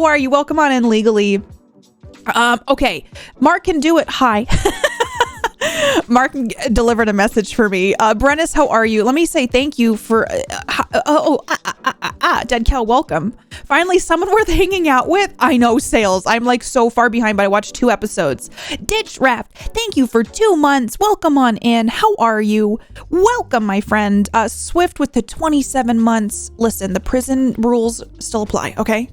How are you? Welcome on in legally. Okay. Mark can do it. Hi. Mark delivered a message for me. Brennis, how are you? Let me say thank you for Dead Cow, welcome. Finally, someone worth hanging out with. I know, sales. I'm like so far behind, but I watched 2 episodes. Ditch Raft, thank you for 2 months. Welcome on in. How are you? Welcome, my friend. Swift with the 27 months. Listen, the prison rules still apply, okay?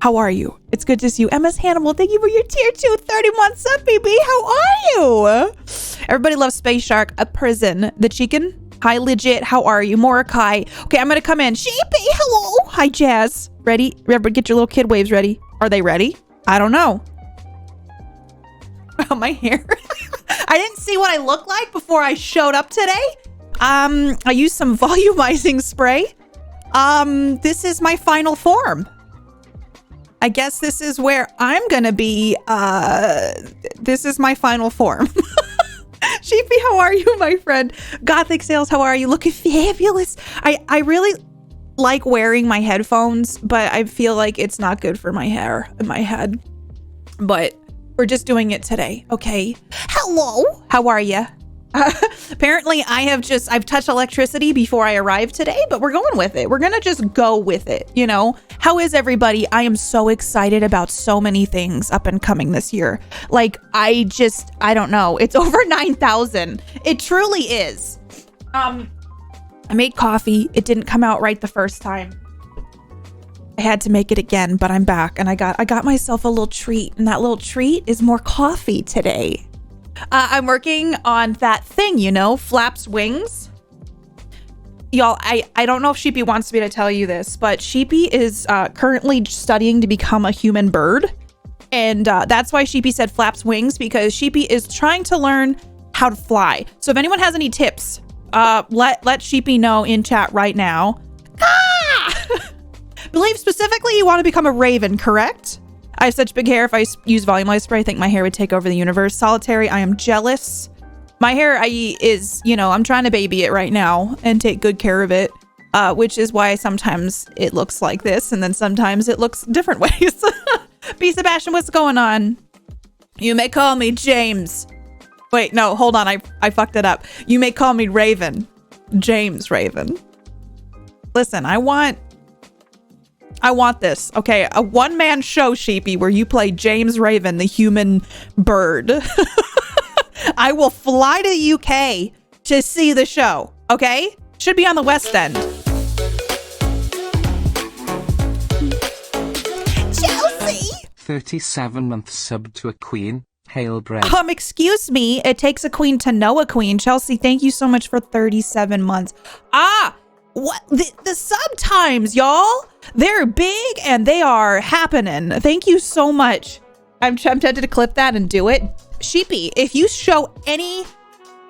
How are you? It's good to see you. MS Hannibal, thank you for your tier 2 30 months up, baby. How are you? Everybody loves Space Shark. A prison. The chicken? Hi, legit. How are you? Morokai. Okay, I'm going to come in. Sheepy, hello. Hi, Jazz. Ready? Remember, get your little kid waves ready. Are they ready? I don't know. Oh, my hair. I didn't see what I looked like before I showed up today. I used some volumizing spray. This is my final form. I guess this is where I'm gonna be. This is my final form. Sheepy, how are you, my friend? Gothic Sales, how are you? Looking fabulous. I really like wearing my headphones, but I feel like it's not good for my hair and my head. But we're just doing it today, okay? Hello, how are you? Apparently I've touched electricity before I arrived today, but we're going with it. We're gonna just go with it, you know? How is everybody? I am so excited about so many things up and coming this year. Like, I don't know. It's over 9,000. It truly is. I made coffee. It didn't come out right the first time. I had to make it again, but I'm back and I got myself a little treat, and that little treat is more coffee today. I'm working on that thing, you know, Flaps Wings. Y'all, I don't know if Sheepy wants me to tell you this, but Sheepy is currently studying to become a human bird. And that's why Sheepy said Flaps Wings, because Sheepy is trying to learn how to fly. So if anyone has any tips, let Sheepy know in chat right now. Ah! Believe specifically you want to become a raven, correct? I have such big hair. If I use volumized spray, I think my hair would take over the universe. Solitary, I am jealous. My hair is, you know, I'm trying to baby it right now and take good care of it, which is why sometimes it looks like this and then sometimes it looks different ways. B. Sebastian, what's going on? You may call me James. Wait, no, hold on. I fucked it up. You may call me Raven. James Raven. Listen, I want this, okay? A one-man show, Sheepy, where you play James Raven, the human bird. I will fly to the UK to see the show, okay? Should be on the West End. Chelsea! 37-month sub to a queen. Hail bread. Excuse me. It takes a queen to know a queen. Chelsea, thank you so much for 37 months. What? The sub times, y'all. They're big and they are happening. Thank you so much. I'm tempted to clip that and do it. Sheepy, if you show any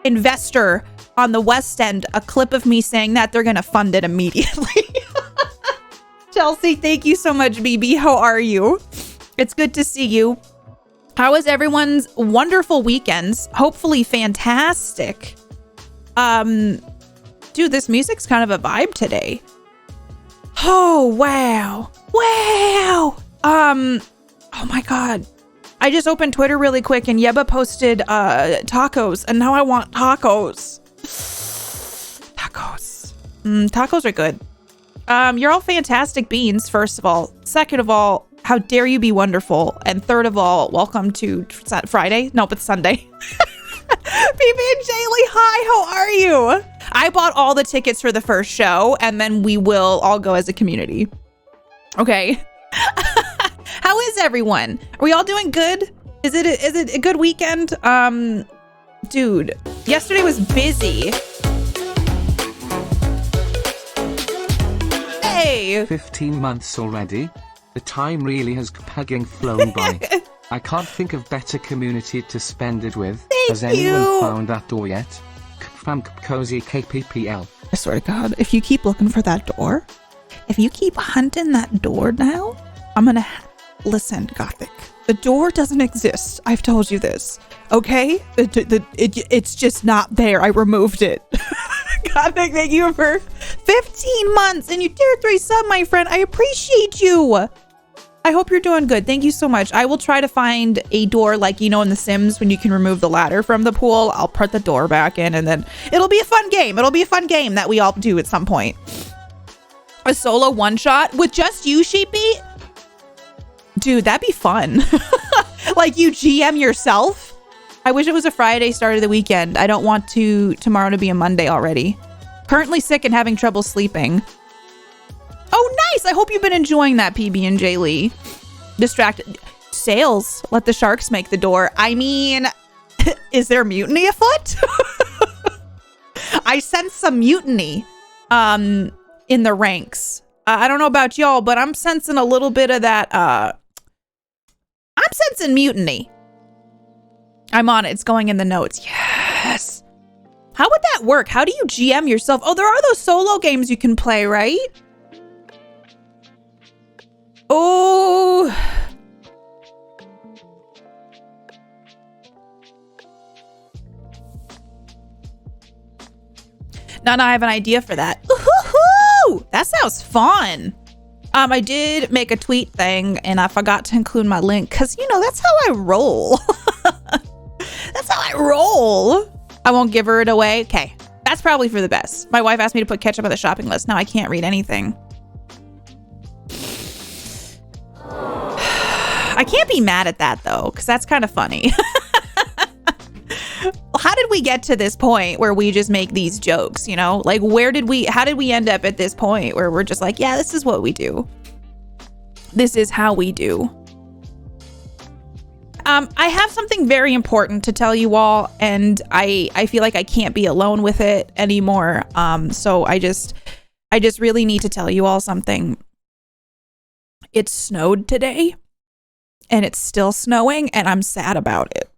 investor on the West End a clip of me saying that, they're going to fund it immediately. Chelsea, thank you so much, BB. How are you? It's good to see you. How was everyone's wonderful weekends? Hopefully fantastic. Dude, this music's kind of a vibe today. Oh, wow. Wow. Oh my God. I just opened Twitter really quick and Yeba posted tacos, and now I want tacos. Tacos. Tacos are good. You're all fantastic beans, first of all. Second of all, how dare you be wonderful? And third of all, welcome to Friday? Nope, it's Sunday. PB and Jaylee, hi, how are you? I bought all the tickets for the first show, and then we will all go as a community. Okay. How is everyone? Are we all doing good? Is it a good weekend? Dude, yesterday was busy. Hey. 15 months already. The time really has pegging flown by. I can't think of better community to spend it with. Has anyone found that door yet? From Cozy KPPL. I swear to God, if you keep looking for that door, if you keep hunting that door now, I'm gonna listen, Gothic. The door doesn't exist. I've told you this, okay? It's just not there. I removed it. Gothic, thank you for 15 months and you tier 3 sub, my friend. I appreciate you. I hope you're doing good. Thank you so much. I will try to find a door like, you know, in The Sims when you can remove the ladder from the pool. I'll put the door back in and then it'll be a fun game. It'll be a fun game that we all do at some point. A solo one shot with just you, Sheepy? Dude, that'd be fun. Like you GM yourself? I wish it was a Friday start of the weekend. I don't want tomorrow to be a Monday already. Currently sick and having trouble sleeping. Oh, nice. I hope you've been enjoying that, PB&J Lee. Distracted. Sales. Let the sharks make the door. I mean, is there mutiny afoot? I sense some mutiny in the ranks. I don't know about y'all, but I'm sensing a little bit of that. I'm sensing mutiny. I'm on it. It's going in the notes. Yes. How would that work? How do you GM yourself? Oh, there are those solo games you can play, right? Oh. No, I have an idea for that. Ooh, that sounds fun. I did make a tweet thing and I forgot to include my link because, you know, that's how I roll. That's how I roll. I won't give her it away. Okay. That's probably for the best. My wife asked me to put ketchup on the shopping list. Now I can't read anything. I can't be mad at that though, because that's kind of funny. How did we get to this point where we just make these jokes, you know? Like, how did we end up at this point where we're just like, yeah, this is what we do. This is how we do. I have something very important to tell you all, and I feel like I can't be alone with it anymore. So I just really need to tell you all something. It snowed today, and it's still snowing, and I'm sad about it.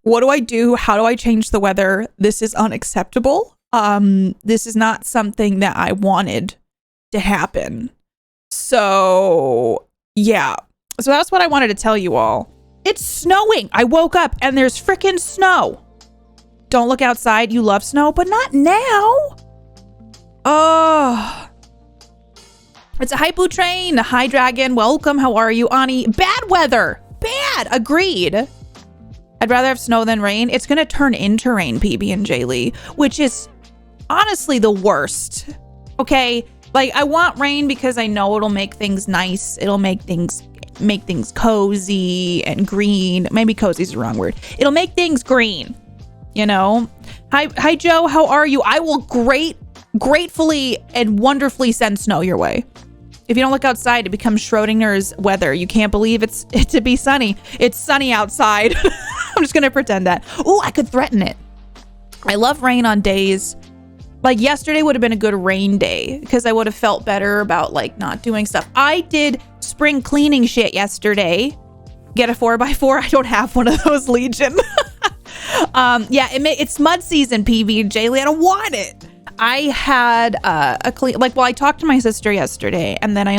What do I do? How do I change the weather? This is unacceptable. This is not something that I wanted to happen. So, yeah. So that's what I wanted to tell you all. It's snowing. I woke up and there's freaking snow. Don't look outside. You love snow, but not now. Oh. It's a Hypo train. Hi, Dragon. Welcome. How are you, Ani? Bad weather. Bad. Agreed. I'd rather have snow than rain. It's going to turn into rain, PB&J Lee, which is honestly the worst. Okay? Like, I want rain because I know it'll make things nice. It'll make things cozy and green. Maybe cozy is the wrong word. It'll make things green, you know? Hi, Joe. How are you? I will gratefully and wonderfully send snow your way. If you don't look outside, it becomes Schrodinger's weather. You can't believe it to be sunny. It's sunny outside. I'm just going to pretend that. Ooh, I could threaten it. I love rain on days. Like yesterday would have been a good rain day because I would have felt better about like not doing stuff. I did spring cleaning shit yesterday. Get a 4x4. I don't have one of those, Legion. Yeah, it's mud season, PB&J Lee. I don't want it. I had a clean, like, well, I talked to my sister yesterday, and then I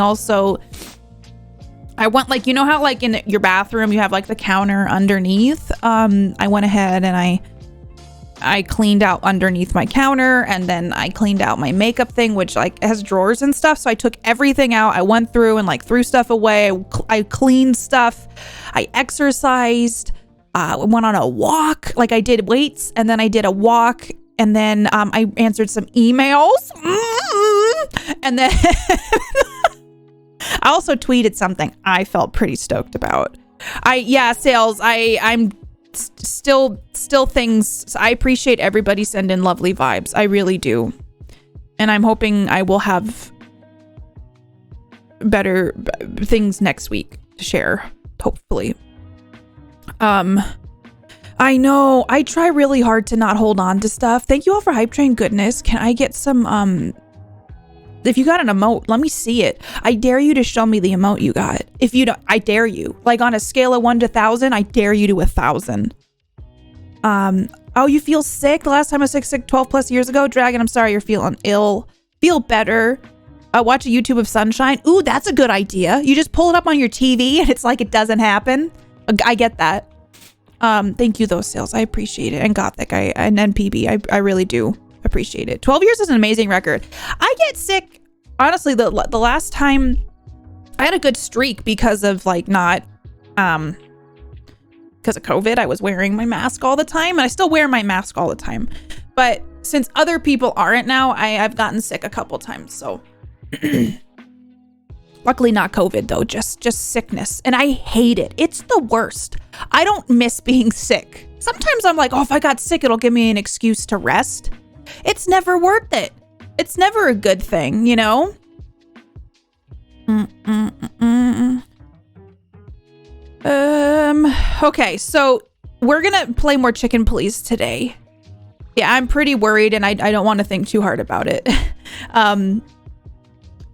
went, like, you know how like in your bathroom you have like the counter underneath. I went ahead and I cleaned out underneath my counter, and then I cleaned out my makeup thing, which like has drawers and stuff. So I took everything out. I went through and like threw stuff away. I cleaned stuff. I exercised. Went on a walk. Like I did weights, and then I did a walk. And then I answered some emails. And then I also tweeted something I felt pretty stoked about. Sales. I'm still things. I appreciate everybody sending lovely vibes. I really do. And I'm hoping I will have better things next week to share. Hopefully. I know. I try really hard to not hold on to stuff. Thank you all for Hype Train goodness. Can I get some, if you got an emote, let me see it. I dare you to show me the emote you got. If you don't, I dare you. Like on a scale of 1 to 1,000, I dare you to 1,000. Oh, you feel sick? The last time I was sick 12 plus years ago? Dragon, I'm sorry you're feeling ill. Feel better. Watch a YouTube of sunshine. Ooh, that's a good idea. You just pull it up on your TV and it's like it doesn't happen. I get that. Thank you though, Sales. I appreciate it. And Gothic, and NPB, I really do appreciate it. 12 years is an amazing record. I get sick, honestly, the last time I had a good streak because of like not, because of COVID. I was wearing my mask all the time, and I still wear my mask all the time. But since other people aren't now, I've gotten sick a couple times. So luckily not COVID though, just sickness. And I hate it. It's the worst. I don't miss being sick. Sometimes I'm like, oh, if I got sick, it'll give me an excuse to rest. It's never worth it. It's never a good thing, you know? Okay, so we're gonna play more Chicken Please today. Yeah, I'm pretty worried, and I don't want to think too hard about it.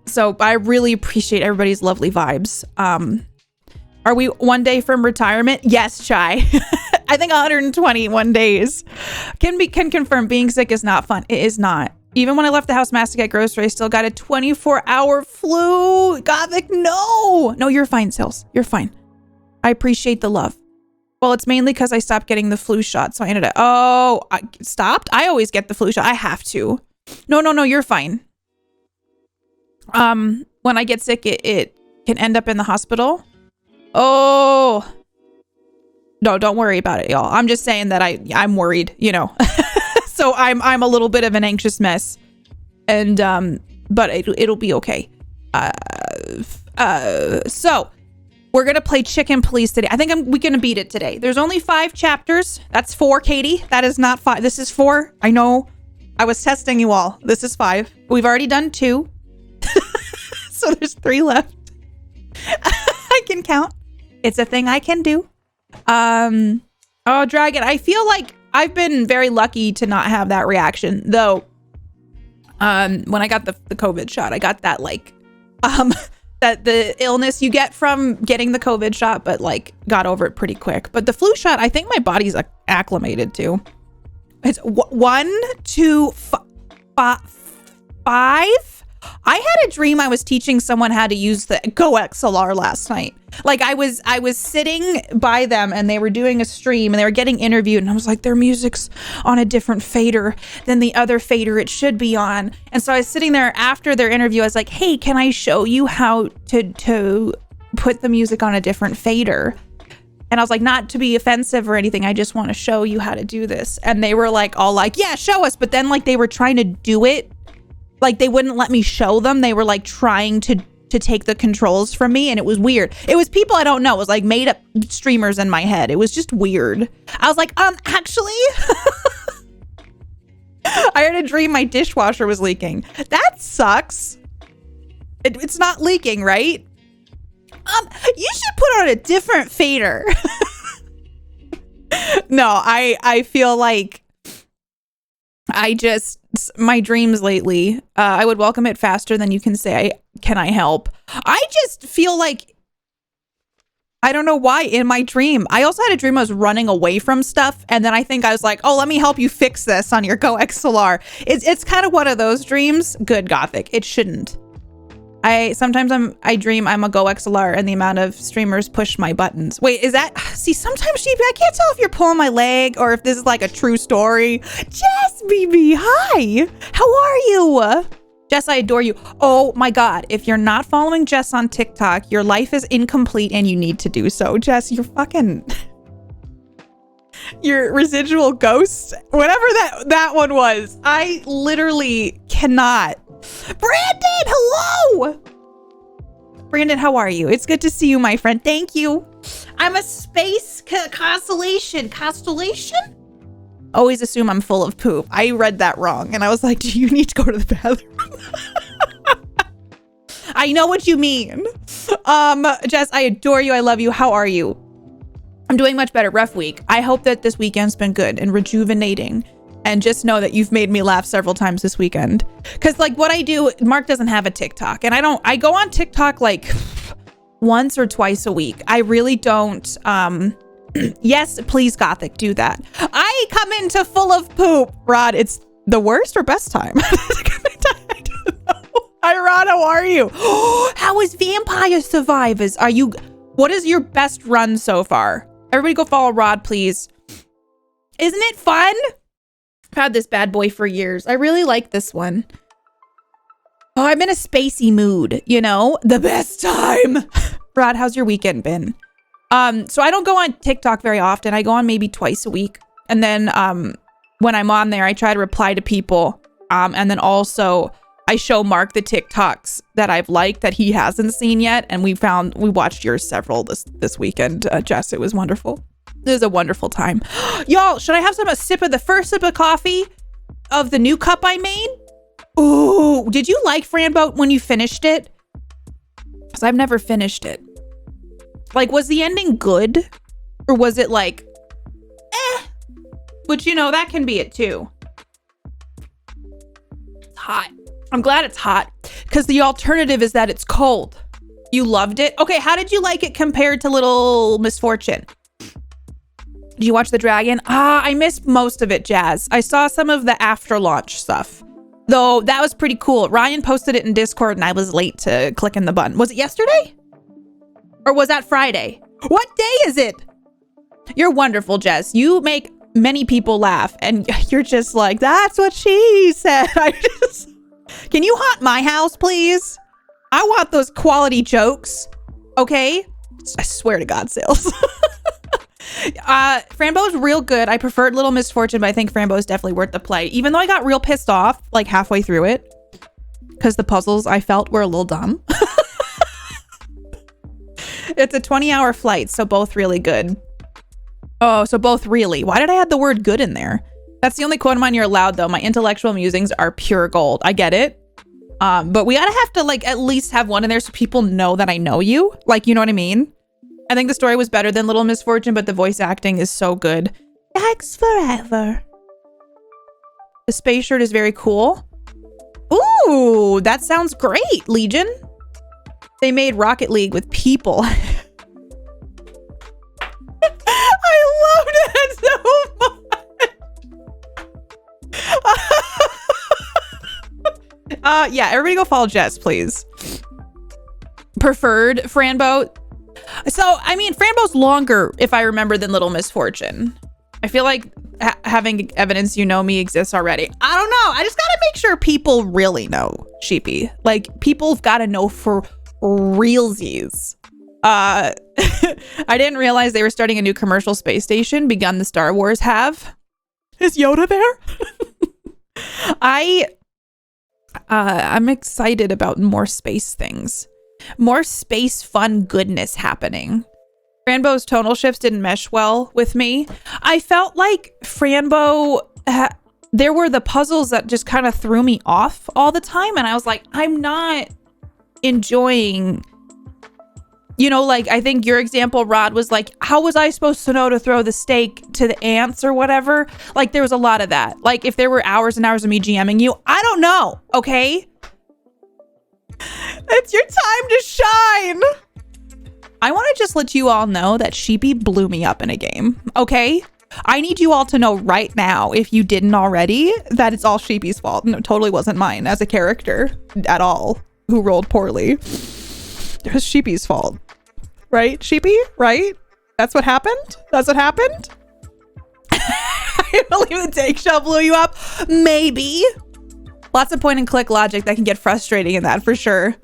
So I really appreciate everybody's lovely vibes. Are we one day from retirement? Yes, Chai. I think 121 days. Can confirm being sick is not fun. It is not. Even when I left the house mask to get groceries, I still got a 24-hour flu. Gothic, no. No, you're fine, Sils. You're fine. I appreciate the love. Well, it's mainly because I stopped getting the flu shot. So I ended up, I stopped? I always get the flu shot. I have to. No, you're fine. When I get sick, it can end up in the hospital. Oh. No, don't worry about it, y'all. I'm just saying that I'm worried, you know. So I'm a little bit of an anxious mess. And, but it'll be okay. So we're going to play Chicken Please today. I think we're going to beat it today. There's only 5 chapters. That's 4, Katie. That is not 5. This is 4. I know. I was testing you all. This is 5. We've already done 2. So there's 3 left. I can count. It's a thing I can do. Oh, Dragon. I feel like I've been very lucky to not have that reaction, though. When I got the COVID shot, I got that like, that the illness you get from getting the COVID shot, but like got over it pretty quick. But the flu shot, I think my body's acclimated to. It's 1, 2, 5. I had a dream I was teaching someone how to use the Go XLR last night. Like I was sitting by them and they were doing a stream and they were getting interviewed, and I was like, their music's on a different fader than the other fader it should be on. And so I was sitting there after their interview. I was like, hey, can I show you how to put the music on a different fader? And I was like, not to be offensive or anything, I just want to show you how to do this. And they were like, all like, yeah, show us. But then like they were trying to do it. Like they wouldn't let me show them. They were like trying to take the controls from me, and it was weird. It was people I don't know. It was like made up streamers in my head. It was just weird. I was like, actually, I had a dream my dishwasher was leaking. That sucks. It's not leaking, right? You should put on a different fader. No, I feel like my dreams lately, I would welcome it faster than you can say, can I help? I just feel like, I don't know why in my dream, I also had a dream I was running away from stuff. And then I think I was like, oh, let me help you fix this on your Go XLR. It's kind of one of those dreams. Good, Gothic. It shouldn't. Sometimes I dream I'm a Go XLR and the amount of streamers push my buttons. Wait, is that, see, sometimes Sheepy, I can't tell if you're pulling my leg or if this is like a true story. Jess, BB, hi. How are you? Jess, I adore you. Oh my God. If you're not following Jess on TikTok, your life is incomplete and you need to do so. Jess, you're fucking, your residual ghosts, whatever that one was. I literally cannot. Brandon, hello. Brandon, how are you? It's good to see you, my friend. Thank you. I'm a space constellation. Constellation? Always assume I'm full of poop. I read that wrong, and I was like, do you need to go to the bathroom? I know what you mean. Jess, I adore you. I love you. How are you? I'm doing much better. Rough week. I hope that this weekend's been good and rejuvenating. And just know that you've made me laugh several times this weekend. Because like what I do, Mark doesn't have a TikTok. And I go on TikTok like once or twice a week. I really don't. Yes, please, Gothic, do that. I come into full of poop. Rod, it's the worst or best time? I don't know. Hi, Rod, how are you? How is Vampire Survivors? What is your best run so far? Everybody go follow Rod, please. Isn't it fun? I've had this bad boy for years. I really like this one. Oh, I'm in a spacey mood, you know? The best time. Rod, how's your weekend been? So I don't go on TikTok very often. I go on maybe twice a week. And then when I'm on there, I try to reply to people. And then also I show Mark the TikToks that I've liked that he hasn't seen yet. And we watched yours several this weekend, Jess. It was wonderful. It was a wonderful time. Y'all, should I have a sip of the first sip of coffee of the new cup I made? Ooh, did you like Framboat when you finished it? Because I've never finished it. Like, was the ending good? Or was it like, eh? Which, you know, that can be it too. It's hot. I'm glad it's hot. Because the alternative is that it's cold. You loved it? Okay, how did you like it compared to Little Misfortune? Did you watch The Dragon? I missed most of it, Jazz. I saw some of the after launch stuff. Though that was pretty cool. Ryan posted it in Discord and I was late to clicking the button. Was it yesterday? Or was that Friday? What day is it? You're wonderful, Jess. You make many people laugh and you're just like, that's what she said. Can you haunt my house, please? I want those quality jokes. Okay? I swear to God, Sales. Frambo is real good. I preferred Little Misfortune, but I think Frambo is definitely worth the play. Even though I got real pissed off like halfway through it because the puzzles I felt were a little dumb. It's a 20-hour flight, so both really good. Oh, so both really. Why did I add the word good in there? That's the only quote of mine you're allowed, though. My intellectual musings are pure gold. I get it. But we gotta have to like at least have one in there so people know that I know you. Like, you know what I mean? I think the story was better than Little Misfortune, but the voice acting is so good. Thanks forever. The space shirt is very cool. Ooh, that sounds great, Legion. They made Rocket League with people. I love that so much. Yeah, everybody go follow Jess, please. Preferred Frambo. So, I mean, Frambo's longer, if I remember, than Little Misfortune. I feel like having evidence you know me exists already. I don't know. I just gotta make sure people really know Sheepy. Like, people have gotta know for realsies. I didn't realize they were starting a new commercial space station, begun the Star Wars have. Is Yoda there? I'm excited about more space things. More space fun goodness happening. Frambo's tonal shifts didn't mesh well with me. I felt like Frambo, there were the puzzles that just kind of threw me off all the time. And I was like, I'm not enjoying, you know, like I think your example, Rod, was like, how was I supposed to know to throw the steak to the ants or whatever? Like there was a lot of that. Like if there were hours and hours of me GMing you, I don't know. Okay. It's your time to shine. I want to just let you all know that Sheepy blew me up in a game. Okay. I need you all to know right now, if you didn't already, that it's all Sheepy's fault. No, it totally wasn't mine as a character at all who rolled poorly. It was Sheepy's fault. Right, Sheepy? Right? That's what happened? That's what happened? I believe the take shell blew you up. Maybe. Lots of point and click logic that can get frustrating in that for sure.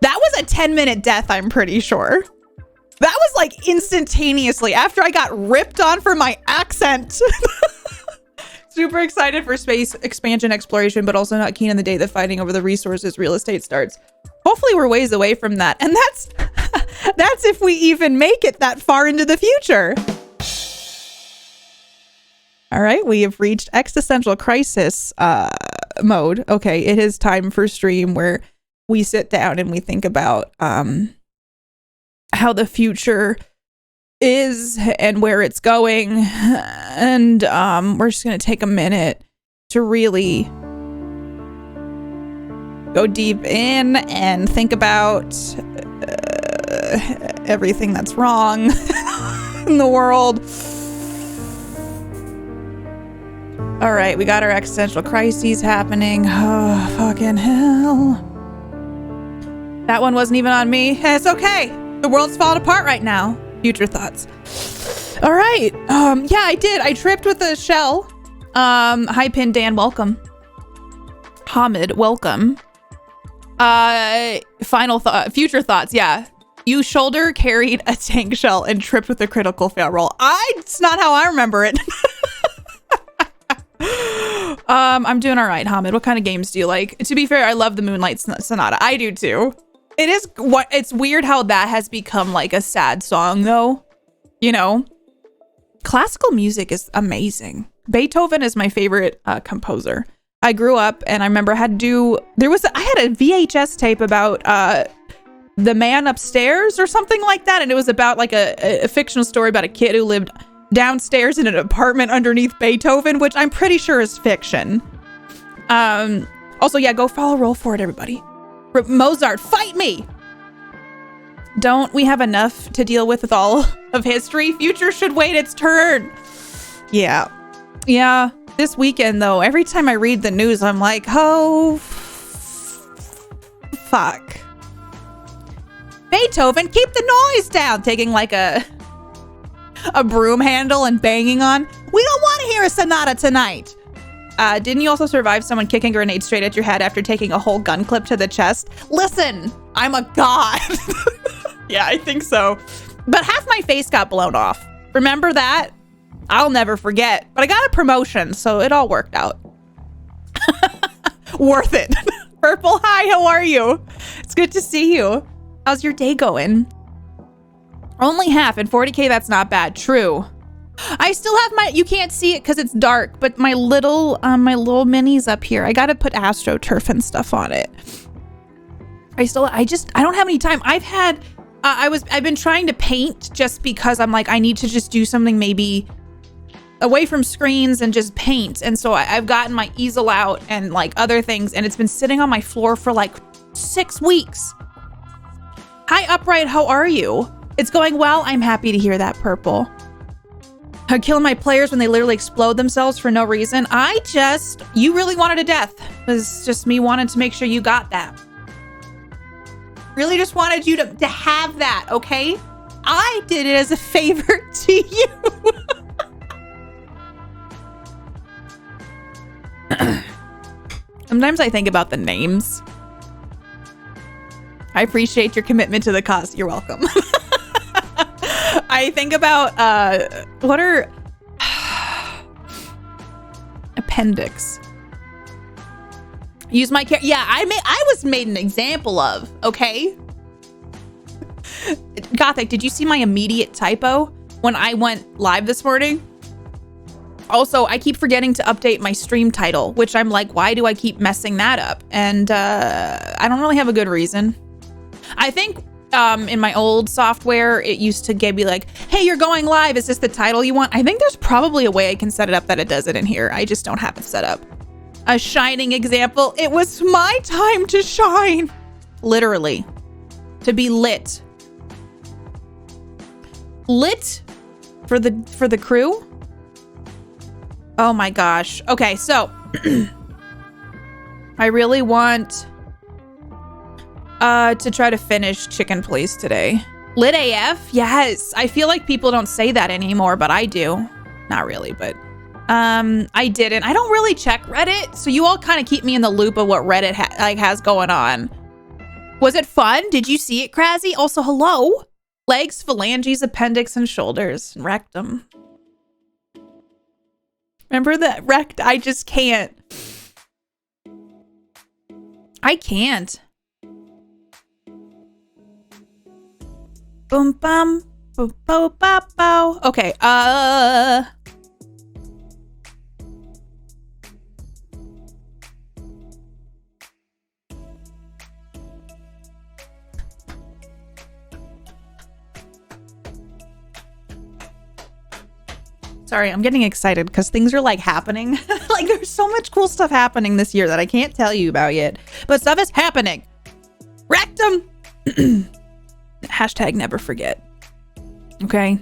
That was a 10-minute death, I'm pretty sure. That was like instantaneously after I got ripped on for my accent. Super excited for space expansion exploration, but also not keen on the day that fighting over the resources real estate starts. Hopefully we're ways away from that. And that's if we even make it that far into the future. All right, we have reached existential crisis mode. Okay, it is time for stream where we sit down and we think about how the future is and where it's going. And we're just going to take a minute to really go deep in and think about everything that's wrong in the world. All right, we got our existential crises happening. Oh, fucking hell. That one wasn't even on me. It's okay. The world's falling apart right now. Future thoughts. All right. Yeah, I did. I tripped with a shell. Hi, Pin Dan. Welcome. Hamid, welcome. Future thoughts. Yeah. You shoulder carried a tank shell and tripped with a critical fail roll. It's not how I remember it. I'm doing all right, Hamid. What kind of games do you like? To be fair, I love the Moonlight Sonata. I do too. It's weird how that has become like a sad song though. You know, classical music is amazing. Beethoven is my favorite composer. I grew up and I remember I had a VHS tape about The Man Upstairs or something like that, and it was about like a fictional story about a kid who lived downstairs in an apartment underneath Beethoven, which I'm pretty sure is fiction. Also, yeah, go follow Roll For It, everybody. Mozart, fight me! Don't we have enough to deal with all of history? Future should wait its turn. Yeah. This weekend, though, every time I read the news, I'm like, oh, fuck. Beethoven, keep the noise down. Taking like a broom handle and banging on. We don't want to hear a sonata tonight. Didn't you also survive someone kicking a grenade straight at your head after taking a whole gun clip to the chest? Listen, I'm a god. Yeah, I think so. But half my face got blown off. Remember that? I'll never forget. But I got a promotion, so it all worked out. Worth it. Purple, hi, how are you? It's good to see you. How's your day going? Only half, and 40K, that's not bad. True. I still have you can't see it because it's dark, but my little minis up here, I gotta put AstroTurf and stuff on it. I don't have any time. I've been trying to paint just because I'm like, I need to just do something maybe away from screens and just paint. And so I've gotten my easel out and like other things, and it's been sitting on my floor for like 6 weeks. Hi, Upright, how are you? It's going well. I'm happy to hear that, Purple. I kill my players when they literally explode themselves for no reason. You really wanted a death. It was just me wanting to make sure you got that. Really just wanted you to have that, okay? I did it as a favor to you. Sometimes I think about the names. I appreciate your commitment to the cause. You're welcome. I think about what are appendix. Use my care. Yeah, I was made an example of. Okay. Gothic, did you see my immediate typo when I went live this morning? Also, I keep forgetting to update my stream title, which I'm like, why do I keep messing that up? And I don't really have a good reason. I think in my old software, it used to be like, hey, you're going live. Is this the title you want? I think there's probably a way I can set it up that it does it in here. I just don't have it set up. A shining example. It was my time to shine. Literally. To be lit. Lit for the crew. Oh my gosh. Okay, so I really want to try to finish Chicken Place today. Lit AF? Yes. I feel like people don't say that anymore, but I do. Not really, but I didn't. I don't really check Reddit, so you all kind of keep me in the loop of what Reddit has going on. Was it fun? Did you see it, Kraszy? Also, hello. Legs, phalanges, appendix, and shoulders. Rectum. Remember that rect? I just can't. I can't. Boom, bum, boom, bow, bow, bow. Okay, sorry, I'm getting excited because things are like happening. Like there's so much cool stuff happening this year that I can't tell you about yet. But stuff is happening. Rectum. Hashtag never forget. Okay.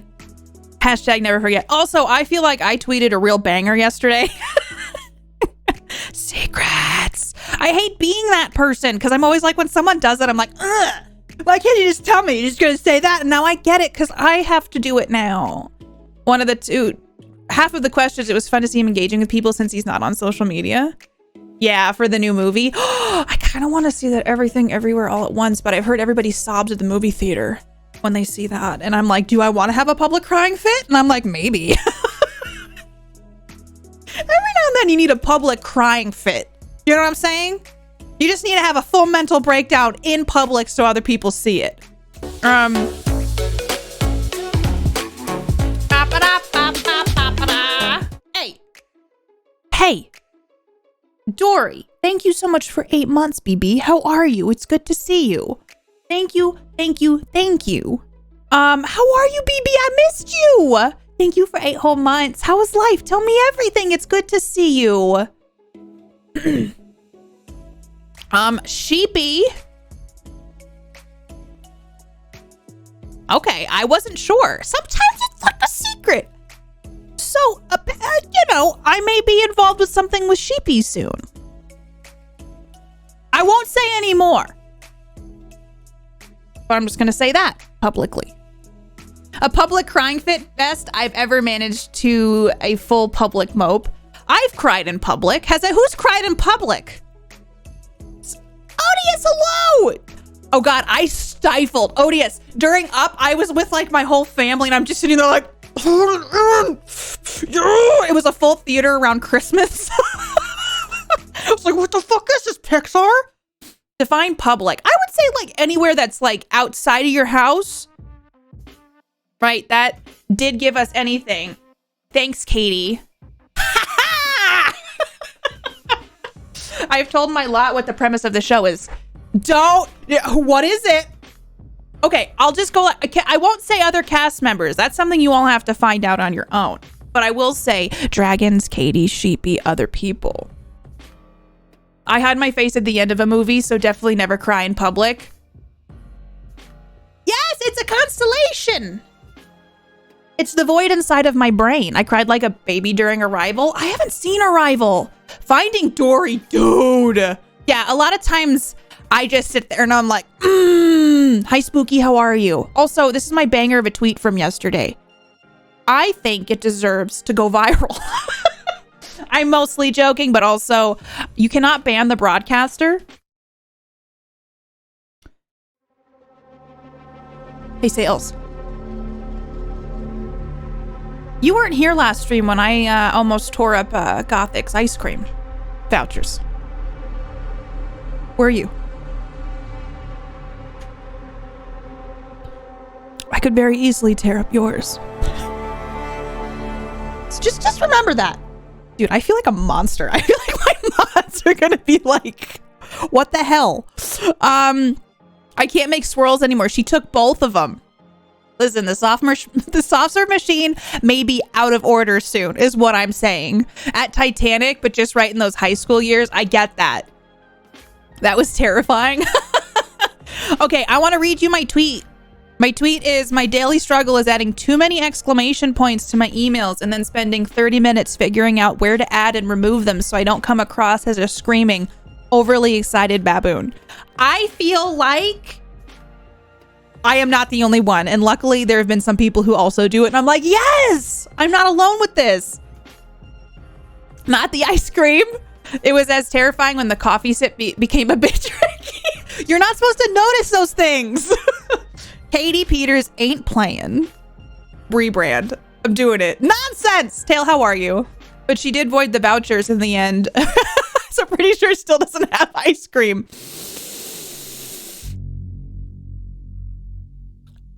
Hashtag never forget. Also, I feel like I tweeted a real banger yesterday. Secrets. I hate being that person because I'm always like when someone does it, I'm like, ugh. Why can't you just tell me? You're just going to say that. And now I get it because I have to do it now. One of the two. Half of the questions, it was fun to see him engaging with people since he's not on social media. Yeah, for the new movie. I kind of want to see that Everything Everywhere All at Once, but I've heard everybody sobs at the movie theater when they see that. And I'm like, do I want to have a public crying fit? And I'm like, maybe. Every now and then you need a public crying fit. You know what I'm saying? You just need to have a full mental breakdown in public so other people see it. Hey, Dory, thank you so much for 8 months, BB. How are you? It's good to see you. Thank you. How are you, BB? I missed you. Thank you for 8 whole months. How is life? Tell me everything. It's good to see you. Sheepy. Okay, I wasn't sure. Sometimes it's like a secret. So, I may be involved with something with Sheepy soon. I won't say any more. But I'm just going to say that publicly. A public crying fit, best I've ever managed to a full public mope. I've cried in public. Who's cried in public? Odious, hello! Oh God, I stifled. Odious, during Up, I was with like my whole family and I'm just sitting there like, it was a full theater around Christmas. I was like, what the fuck is this, Pixar? Define public. I would say like anywhere that's like outside of your house. Right, that did give us anything. Thanks, Katie. I've told my lot what the premise of the show is. What is it? Okay, I'll just go. I won't say other cast members. That's something you all have to find out on your own. But I will say dragons, Katie, Sheepy, other people. I hide my face at the end of a movie, so definitely never cry in public. Yes, it's a constellation. It's the void inside of my brain. I cried like a baby during Arrival. I haven't seen Arrival. Finding Dory, dude. Yeah, a lot of times I just sit there and I'm like, hi, Spooky, how are you? Also, this is my banger of a tweet from yesterday. I think it deserves to go viral. I'm mostly joking, but also you cannot ban the broadcaster. Hey, Sales. You weren't here last stream when I almost tore up Gothic's ice cream vouchers. Were you? I could very easily tear up yours. So just remember that. Dude, I feel like a monster. I feel like my mods are gonna be like, what the hell? I can't make swirls anymore. She took both of them. Listen, the soft serve machine may be out of order soon, is what I'm saying. At Titanic, but just right in those high school years, I get that. That was terrifying. Okay, I want to read you my tweet. My tweet is, my daily struggle is adding too many exclamation points to my emails and then spending 30 minutes figuring out where to add and remove them so I don't come across as a screaming, overly excited baboon. I feel like I am not the only one. And luckily there have been some people who also do it. And I'm like, yes, I'm not alone with this. Not the ice cream. It was as terrifying when the coffee sip became a bit tricky. You're not supposed to notice those things. Katie Peters ain't playing. Rebrand. I'm doing it. Nonsense. Tail, how are you? But she did void the vouchers in the end. So pretty sure still doesn't have ice cream.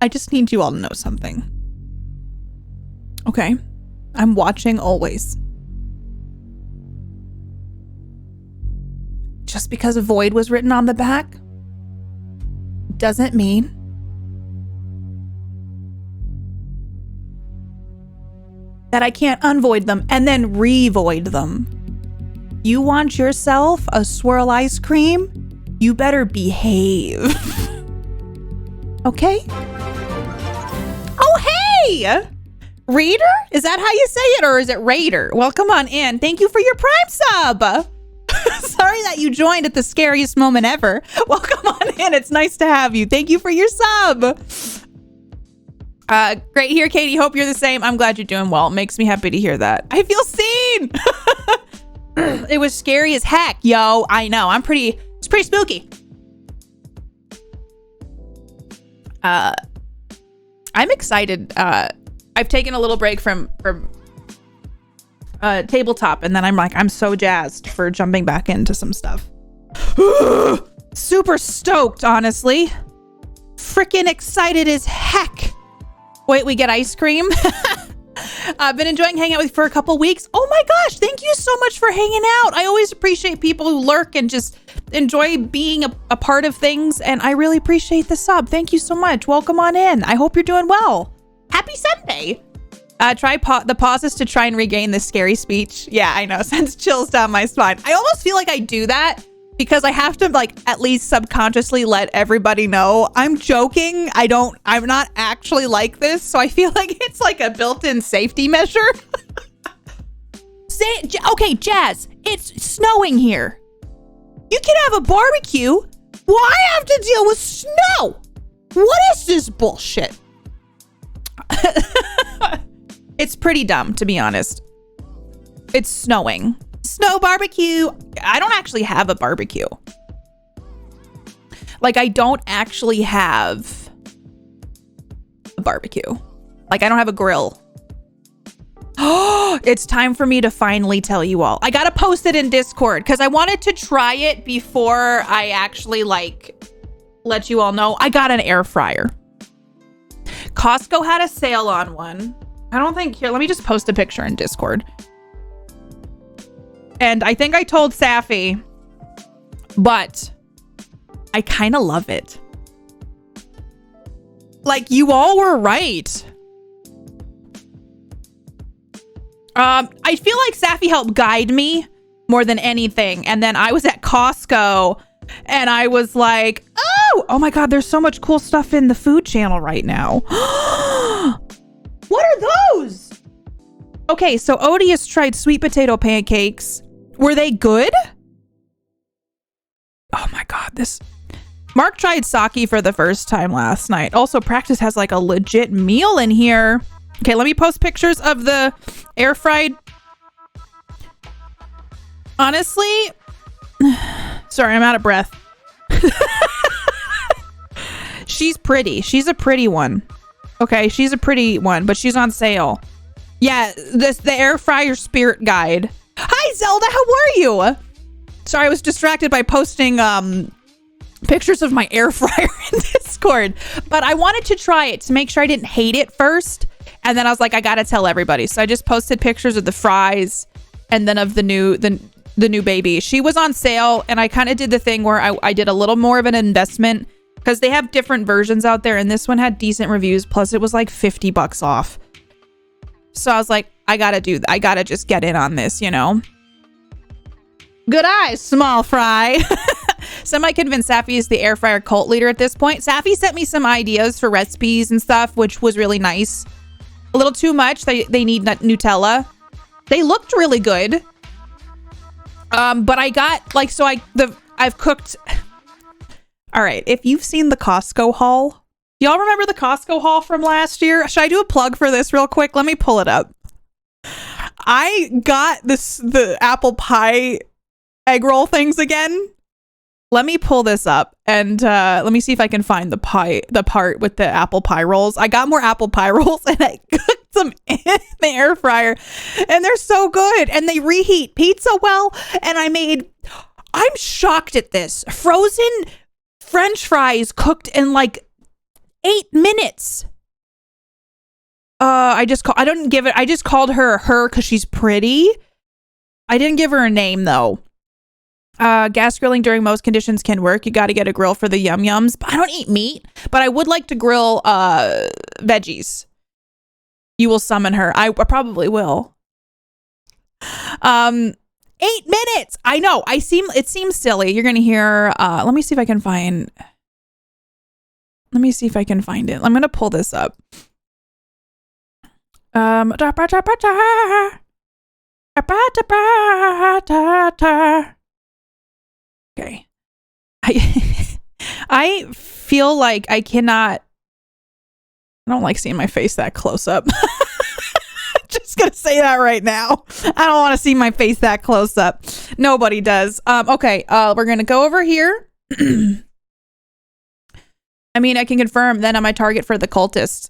I just need you all to know something. Okay. I'm watching always. Just because a void was written on the back doesn't mean that I can't unvoid them and then revoid them. You want yourself a swirl ice cream? You better behave. Okay? Oh, hey! Reader? Is that how you say it, or is it Raider? Welcome on in. Thank you for your Prime sub. Sorry that you joined at the scariest moment ever. Welcome on in. It's nice to have you. Thank you for your sub. Great here, Katie. Hope you're the same. I'm glad you're doing well. It makes me happy to hear that. I feel seen. It was scary as heck, yo. I know. It's pretty spooky. I'm excited. I've taken a little break from tabletop, and then I'm so jazzed for jumping back into some stuff. Super stoked, honestly. Freaking excited as heck. Wait, we get ice cream? I've been enjoying hanging out with you for a couple weeks. Oh my gosh, thank you so much for hanging out. I always appreciate people who lurk and just enjoy being a part of things, and I really appreciate the sub. Thank you so much. Welcome on in. I hope you're doing well. Happy Sunday. Try the pauses to try and regain the scary speech. Yeah, I know. Sends chills down my spine. I almost feel like I do that because I have to at least subconsciously let everybody know I'm joking. I'm not actually like this. So I feel like it's like a built-in safety measure. Okay, Jazz, it's snowing here. You can have a barbecue. Why have to deal with snow? What is this bullshit? It's pretty dumb, to be honest. It's snowing. Snow barbecue. I don't actually have a barbecue. I don't actually have a barbecue. I don't have a grill. Oh, it's time for me to finally tell you all. I gotta post it in Discord because I wanted to try it before I actually let you all know. I got an air fryer. Costco had a sale on one. I don't think here. Let me just post a picture in Discord. And I think I told Safi, but I kind of love it. You all were right. I feel like Safi helped guide me more than anything. And then I was at Costco and I was like, oh my God, there's so much cool stuff in the food channel right now. What are those? Okay, so Odious tried sweet potato pancakes. Were they good? Oh my God, Mark tried sake for the first time last night. Also, Practice has a legit meal in here. Okay, let me post pictures of the air fried. Honestly, sorry, I'm out of breath. She's pretty. She's a pretty one. Okay, she's a pretty one, but she's on sale. Yeah, the air fryer spirit guide. Hi, Zelda. How are you? Sorry, I was distracted by posting pictures of my air fryer in Discord, but I wanted to try it to make sure I didn't hate it first. And then I was like, I gotta tell everybody. So I just posted pictures of the fries and then of the new baby. She was on sale, and I kind of did the thing where I did a little more of an investment because they have different versions out there, and this one had decent reviews. Plus, it was $50 off. So I was like, I gotta just get in on this, you know? Good eyes, small fry. Semi-convinced Safi is the air fryer cult leader at this point. Safi sent me some ideas for recipes and stuff, which was really nice. A little too much. They need Nutella. They looked really good. But I got I've cooked. All right. If you've seen the Costco haul, y'all remember the Costco haul from last year? Should I do a plug for this real quick? Let me pull it up. I got the apple pie egg roll things again. Let me pull this up and let me see if I can find the part with the apple pie rolls. I got more apple pie rolls and I cooked them in the air fryer, and they're so good, and they reheat pizza well. And I'm shocked at this. Frozen French fries cooked in 8 minutes. I just called her because she's pretty. I didn't give her a name though. Gas grilling during most conditions can work. You got to get a grill for the yum yums. But I don't eat meat, but I would like to grill veggies. You will summon her. I probably will. 8 minutes. I know. It seems silly. You're gonna hear. Let me see if I can find it. I'm gonna pull this up. Okay. I feel like I cannot. I don't like seeing my face that close up. Just gonna say that right now. I don't want to see my face that close up. Nobody does. Okay, we're gonna go over here. I mean, I can confirm then I'm my target for the cultists.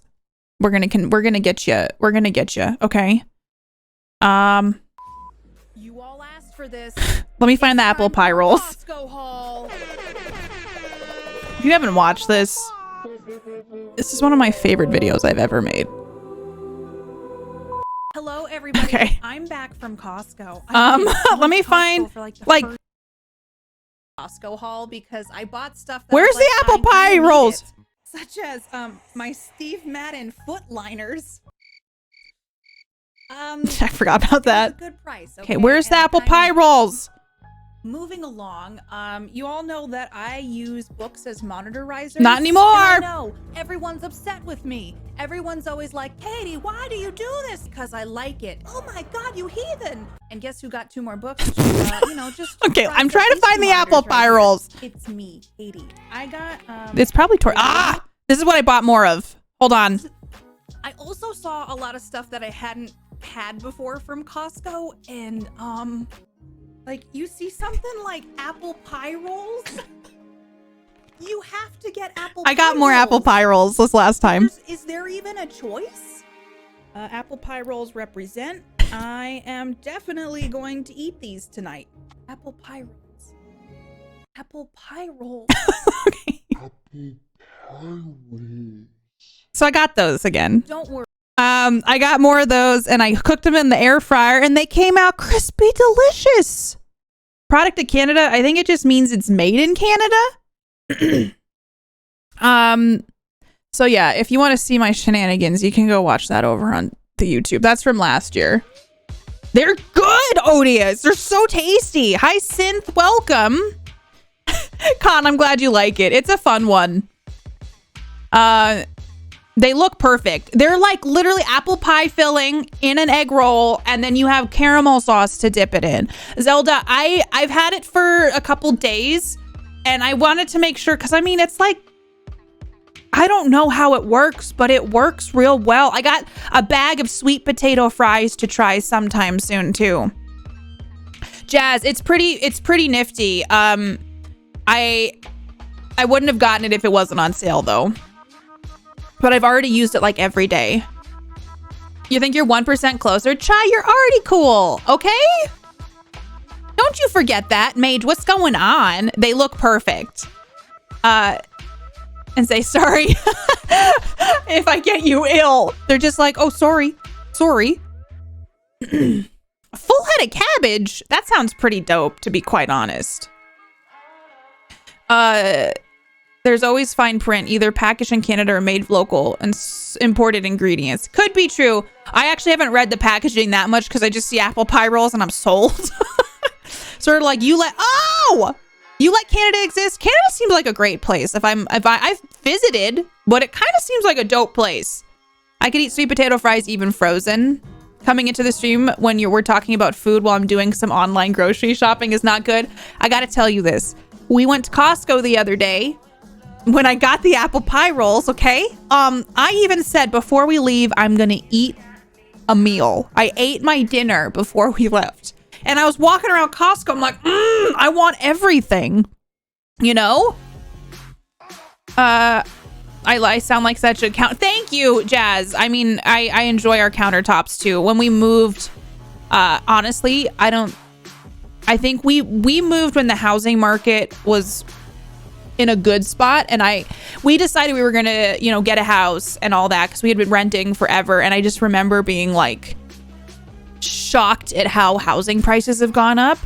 We're gonna get you. We're gonna get you. Okay. You all asked for this. Let me find the apple pie rolls. If you haven't watched this, this is one of my favorite videos I've ever made. Hello, everybody. Okay. I'm back from Costco. Let me find like Costco haul because I bought stuff. Where's the apple pie rolls? Such as my Steve Madden foot liners. I forgot about that. Good price. Okay, where's the apple pie rolls? Moving along, you all know that I use books as monitor risers. Not anymore. No, everyone's upset with me. Everyone's always like, Katie, why do you do this? Because I like it. Oh my God, you heathen. And guess who got 2 more books? You know, just okay, I'm trying to find the apple pie rolls. It's me, Katie. I got it's probably this is what I bought more of. Hold on. I also saw a lot of stuff that I hadn't had before from Costco, and like, you see something like apple pie rolls? You have to get apple pie rolls. I got more apple pie rolls this last time. Is there even a choice? Apple pie rolls represent. I am definitely going to eat these tonight. Apple pie rolls. Apple pie rolls. Okay. Apple pie rolls. So I got those again. Don't worry. I got more of those and I cooked them in the air fryer and they came out crispy delicious. Product of Canada, I think it just means it's made in Canada. So yeah, if you want to see my shenanigans, you can go watch that over on the YouTube. That's from last year. They're good, Odious. They're so tasty. Hi, Synth. Welcome. Con, I'm glad you like it. It's a fun one. They look perfect. They're like literally apple pie filling in an egg roll, and then you have caramel sauce to dip it in. Zelda, I've had it for a couple days, and I wanted to make sure, because I mean, it's like, I don't know how it works, but it works real well. I got a bag of sweet potato fries to try sometime soon too. Jazz, it's pretty nifty. I wouldn't have gotten it if it wasn't on sale though. But I've already used it like every day. You think you're 1% closer? Chai, you're already cool, okay? Don't you forget that, Mage. What's going on? They look perfect. And say sorry if I get you ill. They're just like, oh, sorry. Sorry. Full head of cabbage? That sounds pretty dope, to be quite honest. There's always fine print, either packaged in Canada or made local and imported ingredients. Could be true. I actually haven't read the packaging that much because I just see apple pie rolls and I'm sold. Sort of like, you let Canada exist? Canada seems like a great place. I've visited, but it kind of seems like a dope place. I could eat sweet potato fries even frozen. Coming into the stream when we're talking about food while I'm doing some online grocery shopping is not good. I gotta tell you this. We went to Costco the other day. When I got the apple pie rolls, okay? I even said before we leave, I'm gonna eat a meal. I ate my dinner before we left. And I was walking around Costco, I'm like, I want everything. You know? I sound like such a thank you, Jazz. I mean, I enjoy our countertops too. When we moved, honestly, I think we moved when the housing market was in a good spot, and we decided we were gonna, get a house and all that because we had been renting forever. And I just remember being like shocked at how housing prices have gone up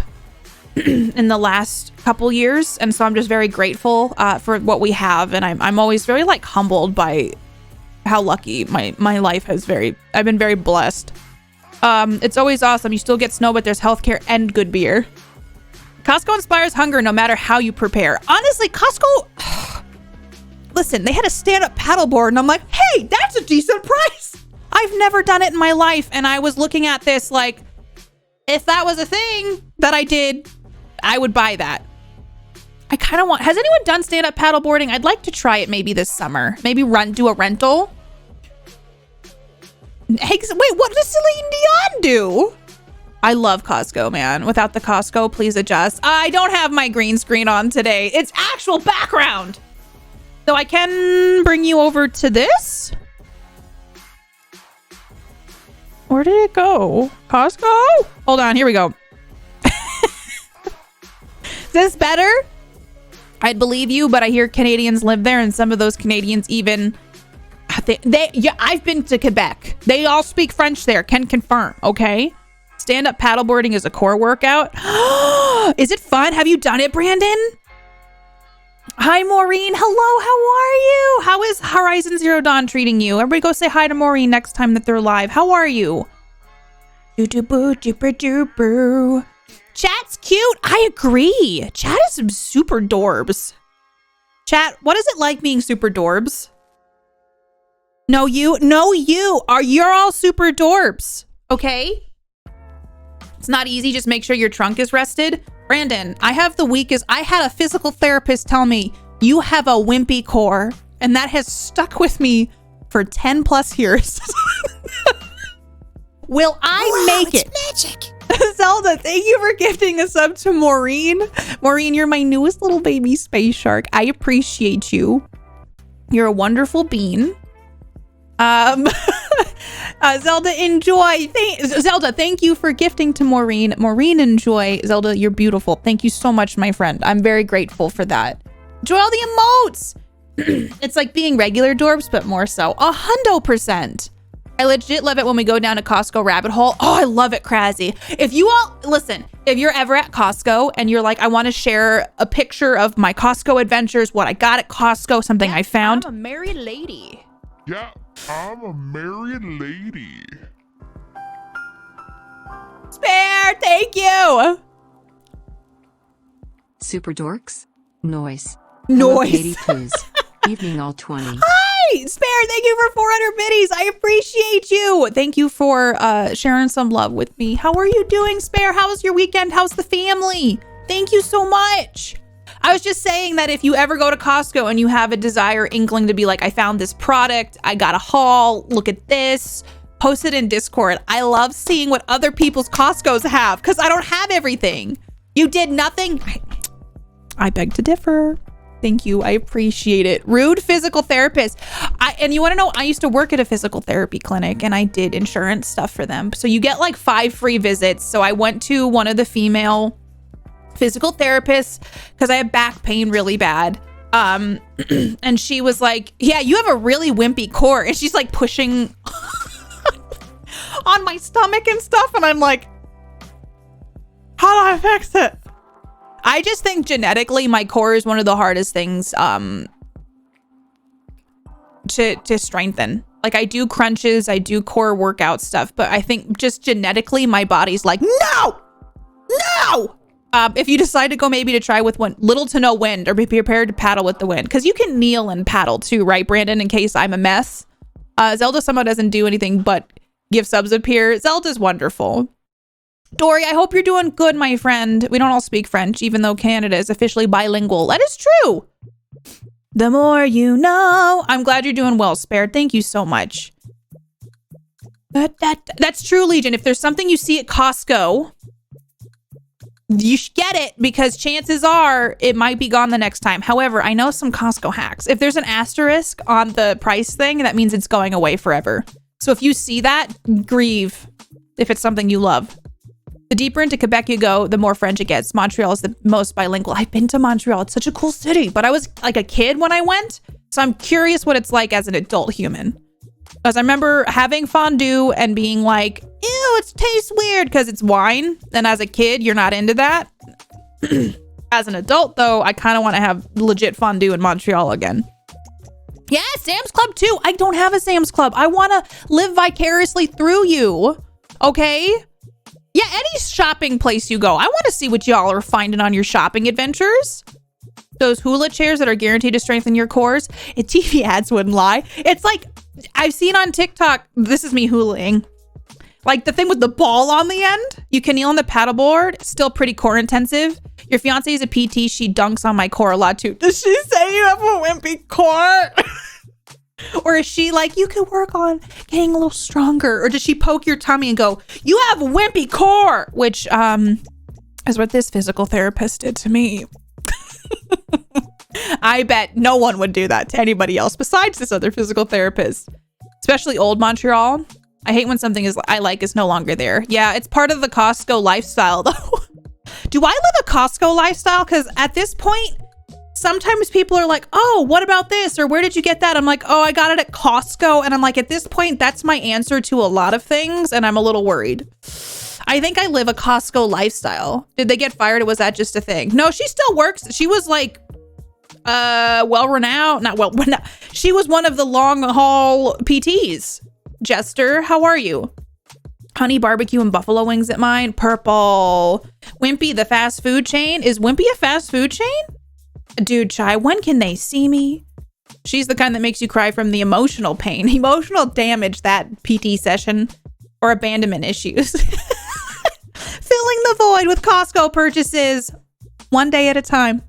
in the last couple years, and so I'm just very grateful for what we have, and I'm always very like humbled by how lucky my life has I've been very blessed. It's always awesome. You still get snow, but there's healthcare and good beer. Costco inspires hunger no matter how you prepare. Honestly, Costco, listen, they had a stand-up paddleboard, and I'm like, hey, that's a decent price. I've never done it in my life, and I was looking at this like, if that was a thing that I did, I would buy that. I kind of has anyone done stand-up paddleboarding? I'd like to try it maybe this summer. Maybe do a rental. Wait, what does Celine Dion do? I love Costco, man. Without the Costco, please adjust. I don't have my green screen on today. It's actual background. So I can bring you over to this. Where did it go? Costco? Hold on, here we go. Is this better? I'd believe you, but I hear Canadians live there, and some of those Canadians even... Yeah, I've been to Quebec. They all speak French there. Can confirm, okay? Stand-up paddleboarding is a core workout. Is it fun? Have you done it, Brandon? Hi, Maureen. Hello, how are you? How is Horizon Zero Dawn treating you? Everybody go say hi to Maureen next time that they're live. How are you? Chat's cute. I agree. Chat is some super dorbs. Chat, what is it like being super dorbs? No, you. You're all super dorbs. Okay? It's not easy. Just make sure your trunk is rested. Brandon, I had a physical therapist tell me you have a wimpy core, and that has stuck with me for 10 plus years. Will I make it? Magic. Zelda, thank you for gifting a sub to Maureen. Maureen, you're my newest little baby space shark. I appreciate you. You're a wonderful bean. Zelda, enjoy. Zelda, thank you for gifting to Maureen. Maureen, enjoy. Zelda, you're beautiful. Thank you so much, my friend. I'm very grateful for that. Enjoy all the emotes. It's like being regular dorbs, but more so. 100%. I legit love it when we go down a Costco rabbit hole. Oh, I love it, Crazy. If you all, listen, if you're ever at Costco and you're like, I want to share a picture of my Costco adventures, what I got at Costco, something I found. I'm a married lady. Yeah, I'm a married lady. Spare, thank you. Super dorks. Noise. Noise. KatiePetersPlays. Evening all 20. Hi, Spare, thank you for 400 biddies. I appreciate you. Thank you for sharing some love with me. How are you doing, Spare? How was your weekend? How's the family? Thank you so much. I was just saying that if you ever go to Costco and you have a desire inkling to be like, I found this product, I got a haul, look at this, post it in Discord. I love seeing what other people's Costcos have because I don't have everything. You did nothing. I beg to differ. Thank you. I appreciate it. Rude physical therapist. And you want to know, I used to work at a physical therapy clinic and I did insurance stuff for them. So you get like 5 free visits. So I went to one of the female physical therapists because I had back pain really bad. And she was like, yeah, you have a really wimpy core. And she's like pushing on my stomach and stuff. And I'm like, how do I fix it? I just think genetically my core is one of the hardest things to strengthen. Like I do crunches, I do core workout stuff, but I think just genetically my body's like, no. If you decide to go maybe to try with little to no wind or be prepared to paddle with the wind, because you can kneel and paddle too, right, Brandon, in case I'm a mess. Zelda somehow doesn't do anything but give subs up here. Zelda's wonderful. Dory, I hope you're doing good, my friend. We don't all speak French, even though Canada is officially bilingual. That is true. The more you know. I'm glad you're doing well, Spared. Thank you so much. That's true, Legion. If there's something you see at Costco, you should get it because chances are it might be gone the next time. However, I know some Costco hacks. If there's an asterisk on the price thing, that means it's going away forever. So if you see that, grieve if it's something you love. The deeper into Quebec you go, the more French it gets. Montreal is the most bilingual. I've been to Montreal. It's such a cool city, but I was like a kid when I went. So I'm curious what it's like as an adult human. Because I remember having fondue and being like, ew, it tastes weird because it's wine. And as a kid, you're not into that. As an adult, though, I kind of want to have legit fondue in Montreal again. Yeah, Sam's Club too. I don't have a Sam's Club. I want to live vicariously through you. Okay? Yeah, any shopping place you go. I want to see what y'all are finding on your shopping adventures. Those hula chairs that are guaranteed to strengthen your cores. TV ads wouldn't lie. It's like, I've seen on TikTok, this is me hulaing. Like the thing with the ball on the end. You can kneel on the paddleboard. Still pretty core intensive. Your fiance is a PT. She dunks on my core a lot too. Does she say you have a wimpy core? Or is she like, you could work on getting a little stronger? Or does she poke your tummy and go, you have a wimpy core? Which is what this physical therapist did to me. I bet no one would do that to anybody else besides this other physical therapist. Especially old Montreal. I hate when something I like is no longer there. Yeah, it's part of the Costco lifestyle, though. Do I live a Costco lifestyle? Because at this point, sometimes people are like, oh, what about this? Or where did you get that? I'm like, oh, I got it at Costco. And I'm like, at this point, that's my answer to a lot of things. And I'm a little worried. I think I live a Costco lifestyle. Did they get fired? Or was that just a thing? No, she still works. She was like, well-renowned. Not well-renowned. She was one of the long haul PTs. Jester, how are you? Honey barbecue and buffalo wings at mine. Purple. Wimpy, the fast food chain. Is Wimpy a fast food chain? Dude, Chai, when can they see me? She's the kind that makes you cry from the emotional pain. Emotional damage, that PT session. Or abandonment issues. Filling the void with Costco purchases. One day at a time.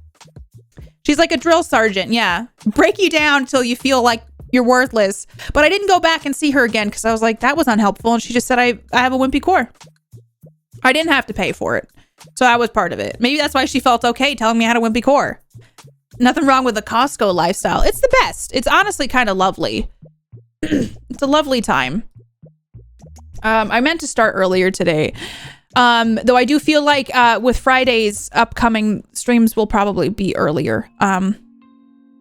She's like a drill sergeant, yeah. Break you down until you feel like you're worthless. But I didn't go back and see her again because I was like, that was unhelpful. And she just said, I have a wimpy core. I didn't have to pay for it. So I was part of it. Maybe that's why she felt okay telling me I had a wimpy core. Nothing wrong with the Costco lifestyle. It's the best. It's honestly kind of lovely. It's a lovely time. I meant to start earlier today. Though I do feel like with Friday's upcoming streams will probably be earlier.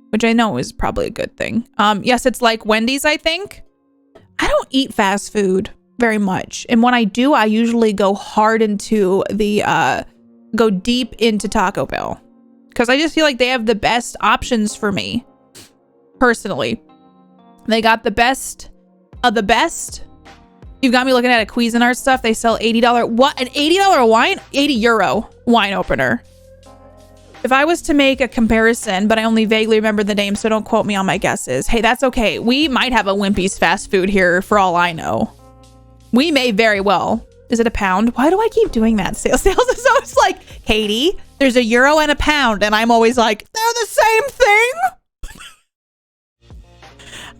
Which I know is probably a good thing. Yes, it's like Wendy's, I think. I don't eat fast food very much. And when I do, I usually go hard into go deep into Taco Bell. Because I just feel like they have the best options for me. Personally. They got the best of the best. You've got me looking at a Cuisinart stuff. They sell $80. What? An $80 wine? 80 euro wine opener. If I was to make a comparison, but I only vaguely remember the name, so don't quote me on my guesses. Hey, that's okay. We might have a Wimpy's fast food here for all I know. We may very well. Is it a pound? Why do I keep doing that? Sales is always like, Katie, there's a euro and a pound. And I'm always like, they're the same thing.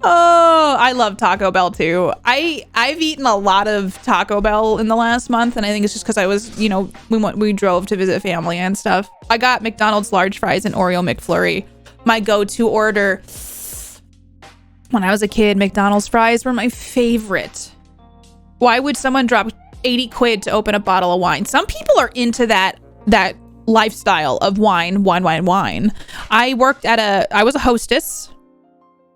Oh, I love Taco Bell too. I've eaten a lot of Taco Bell in the last month, and I think it's just because I was, you know, we drove to visit family and stuff. I got McDonald's large fries and Oreo McFlurry. My go-to order. When I was a kid, McDonald's fries were my favorite. Why would someone drop 80 quid to open a bottle of wine? Some people are into that lifestyle of wine. I was a hostess.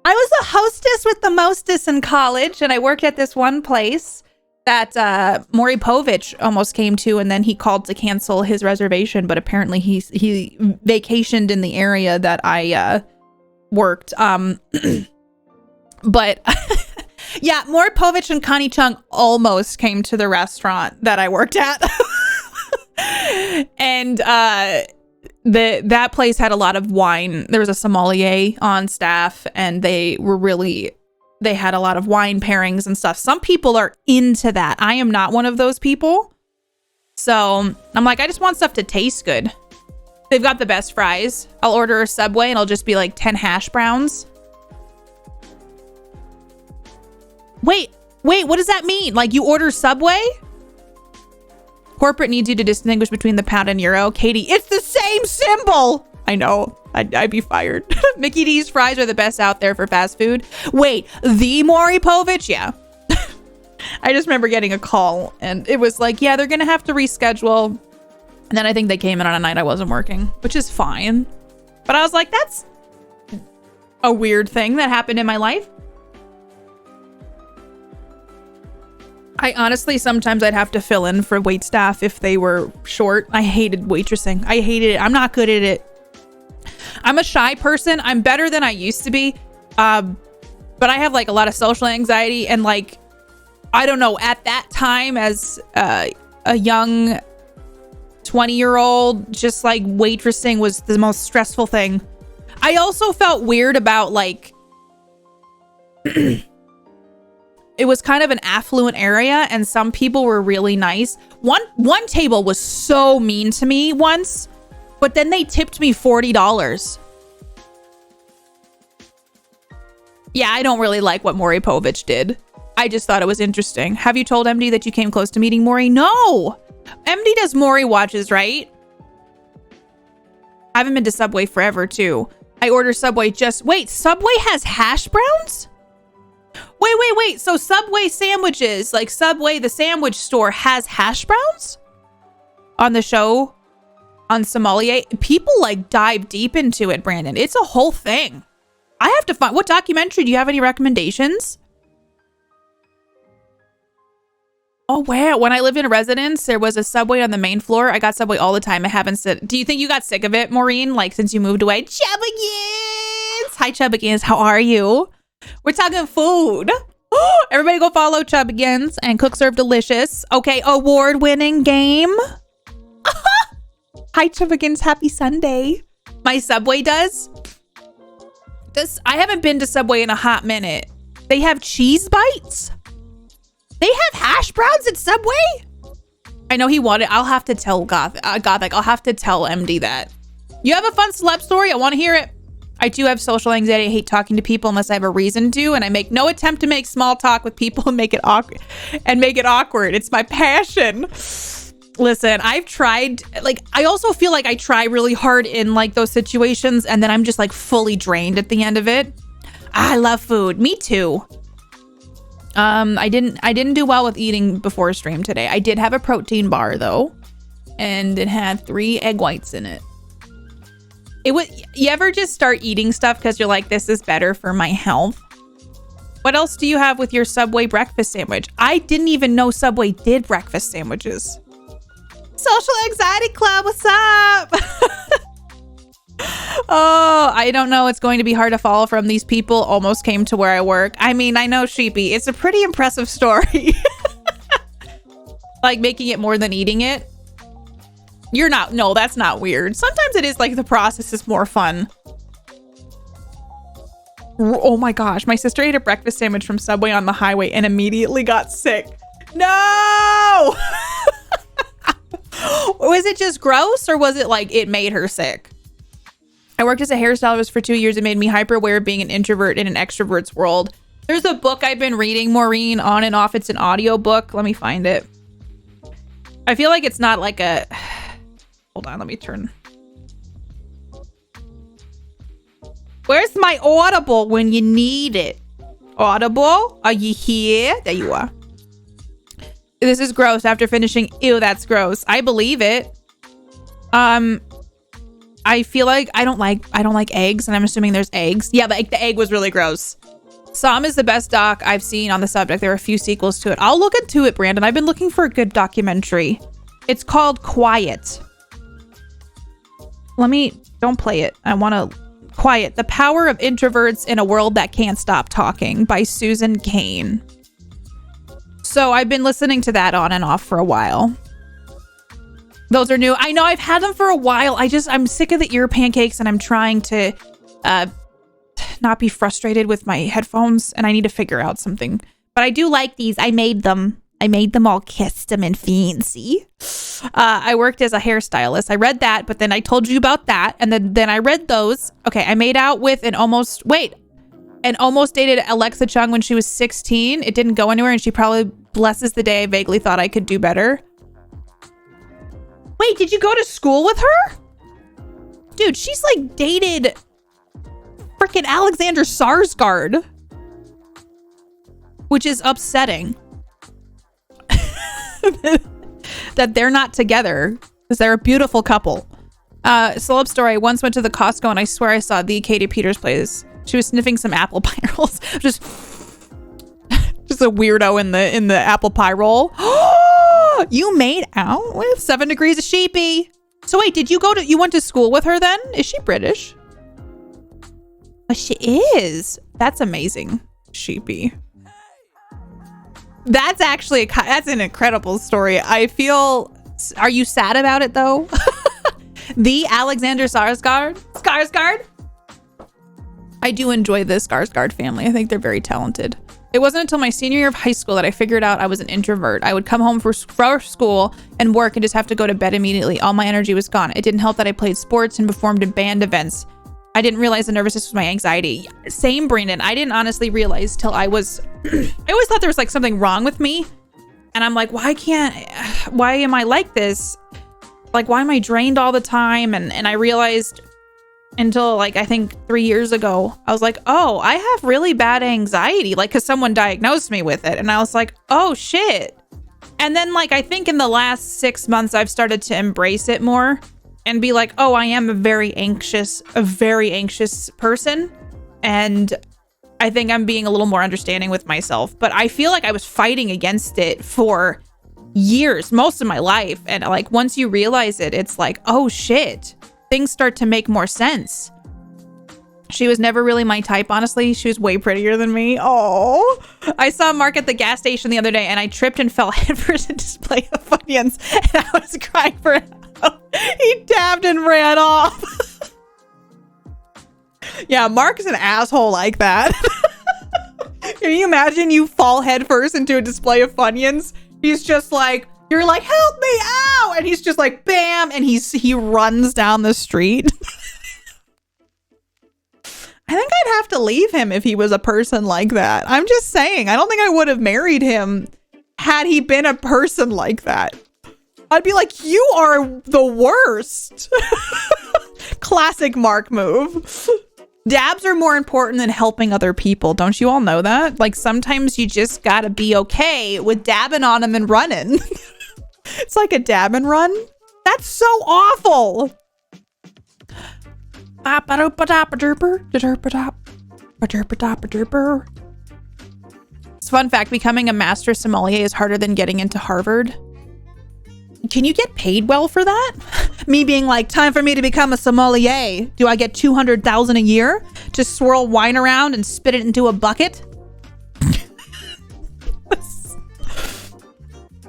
I was a hostess with the mostess in college, and I worked at this one place that Maury Povich almost came to, and then he called to cancel his reservation, but apparently he vacationed in the area that I worked. But yeah, Maury Povich and Connie Chung almost came to the restaurant that I worked at. And that place had a lot of wine. There was a sommelier on staff, and they had a lot of wine pairings and stuff. Some people are into that. I am not one of those people. So I'm like, I just want stuff to taste good. They've got the best fries. I'll order a Subway and it'll just be like 10 hash browns. Wait, what does that mean? Like, you order Subway? Corporate needs you to distinguish between the pound and euro. Katie, it's the same symbol. I know. I'd be fired. Mickey D's fries are the best out there for fast food. Wait, the Maury Povich? Yeah. I just remember getting a call, and it was like, yeah, they're going to have to reschedule. And then I think they came in on a night I wasn't working, which is fine. But I was like, that's a weird thing that happened in my life. I honestly, sometimes I'd have to fill in for wait staff if they were short. I hated waitressing. I hated it. I'm not good at it. I'm a shy person. I'm better than I used to be. But I have like a lot of social anxiety, and like, I don't know, at that time as a young 20-year-old, just like waitressing was the most stressful thing. I also felt weird about like, it was kind of an affluent area, and some people were really nice. One table was so mean to me once, but then they tipped me $40. Yeah, I don't really like what Maury Povich did. I just thought it was interesting. Have you told MD that you came close to meeting Maury? No! MD does Maury watches, right? I haven't been to Subway forever, too. I order Subway just... Wait, Subway has hash browns? Wait. So Subway sandwiches, like Subway, the sandwich store, has hash browns? On the show? On Sommelier? People, like, dive deep into it, Brandon. It's a whole thing. I have to find... What documentary? Do you have any recommendations? Oh, wow. When I lived in a residence, there was a Subway on the main floor. I got Subway all the time. I haven't said... Do you think you got sick of it, Maureen? Like, since you moved away? Chubbigans! Hi, Chubbigans. How are you? We're talking food. Everybody go follow Chubbigans and Cook Serve Delicious. Okay, award-winning game. Hi, Chubbigans. Happy Sunday. My Subway does. I haven't been to Subway in a hot minute. They have cheese bites? They have hash browns at Subway? I know he wanted... I'll have to tell Gothic. I'll have to tell MD that. You have a fun celeb story? I want to hear it. I do have social anxiety. I hate talking to people unless I have a reason to, and I make no attempt to make small talk with people and make it awkward. It's my passion. Listen, I've tried... Like, I also feel like I try really hard in, like, those situations, and then I'm just, like, fully drained at the end of it. I love food. Me too. I didn't do well with eating before stream today. I did have a protein bar though, and it had 3 egg whites in it. You ever just start eating stuff because you're like, this is better for my health? What else do you have with your Subway breakfast sandwich? I didn't even know Subway did breakfast sandwiches. Social Anxiety Club, what's up? Oh, I don't know. It's going to be hard to follow from these people. Almost came to where I work. I mean, I know, Sheepy. It's a pretty impressive story. Like making it more than eating it. You're not. No, that's not weird. Sometimes it is like the process is more fun. Oh my gosh. My sister ate a breakfast sandwich from Subway on the highway and immediately got sick. No! Was it just gross or was it like it made her sick? I worked as a hairstylist for 2 years. It made me hyper aware of being an introvert in an extrovert's world. There's a book I've been reading, Maureen, on and off. It's an audio book. Let me find it. I feel like it's not like a... Hold on, let me turn. Where's my Audible when you need it? Audible? Are you here? There you are. This is gross after finishing. Ew, that's gross. I believe it. I feel like I don't like eggs, and I'm assuming there's eggs. Yeah, the egg was really gross. Som is the best doc I've seen on the subject. There are a few sequels to it. I'll look into it, Brandon. I've been looking for a good documentary. It's called Quiet. Don't play it. I want to... Quiet. The Power of Introverts in a World That Can't Stop Talking by Susan Cain. So I've been listening to that on and off for a while. Those are new. I know I've had them for a while. I'm sick of the ear pancakes and I'm trying to not be frustrated with my headphones and I need to figure out something. But I do like these. I made them all custom and fancy. I worked as a hairstylist. I read that, but then I told you about that. And then I read those. Okay, I made out with an almost dated Alexa Chung when she was 16. It didn't go anywhere and she probably blesses the day I vaguely thought I could do better. Wait, did you go to school with her? Dude, she's like dated freaking Alexander Skarsgård, which is upsetting that they're not together because they're a beautiful couple. Celeb story. I once went to the Costco and I swear I saw the KatiePetersPlays. She was sniffing some apple pie rolls. just a weirdo in the apple pie roll. You made out with 7 Degrees of Sheepy. So wait, you went to school with her then? Is she British? Oh, she is. That's amazing. Sheepy. That's actually, that's an incredible story. I feel, are you sad about it though? The Alexander Skarsgård? I do enjoy the Skarsgård family. I think they're very talented. It wasn't until my senior year of high school that I figured out I was an introvert. I would come home for school and work and just have to go to bed immediately. All my energy was gone. It didn't help that I played sports and performed in band events. I didn't realize the nervousness was my anxiety. Same, Brandon. I didn't honestly realize till I was, I always thought there was like something wrong with me. And I'm like, why am I like this? Like, why am I drained all the time? And I realized until like, I think 3 years ago, I was like, oh, I have really bad anxiety. Like, cause someone diagnosed me with it. And I was like, oh shit. And then like, I think in the last 6 months, I've started to embrace it more and be like, oh, I am a very anxious person. And I think I'm being a little more understanding with myself, but I feel like I was fighting against it for years, most of my life. And like, once you realize it, it's like, oh shit, things start to make more sense. She was never really my type, honestly. She was way prettier than me. Oh, I saw Mark at the gas station the other day and I tripped and fell headfirst in a display of Funyuns and I was crying for help. He dabbed and ran off. Yeah, Mark's an asshole like that. Can you imagine you fall headfirst into a display of Funyuns? He's just like, you're like, help me out! And he's just like, bam! And he runs down the street. I think I'd have to leave him if he was a person like that. I'm just saying, I don't think I would have married him had he been a person like that. I'd be like, you are the worst. Classic Mark move. Dabs are more important than helping other people. Don't you all know that? Like, sometimes you just gotta be okay with dabbing on them and running. It's like a dab and run. That's so awful. It's a fun fact, becoming a master sommelier is harder than getting into Harvard. Can you get paid well for that? Me being like, time for me to become a sommelier. Do I get $200,000 a year to swirl wine around and spit it into a bucket?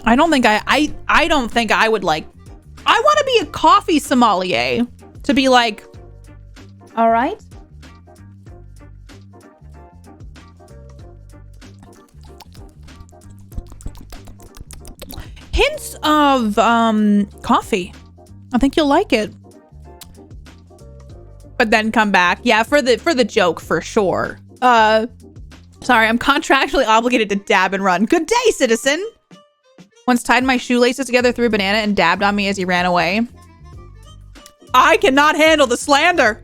I don't think I would like, I want to be a coffee sommelier to be like, all right. Hints of coffee. I think you'll like it. But then come back. Yeah, for the joke for sure. Sorry, I'm contractually obligated to dab and run. Good day, citizen. Once tied my shoelaces together, threw a banana and dabbed on me as he ran away. I cannot handle the slander.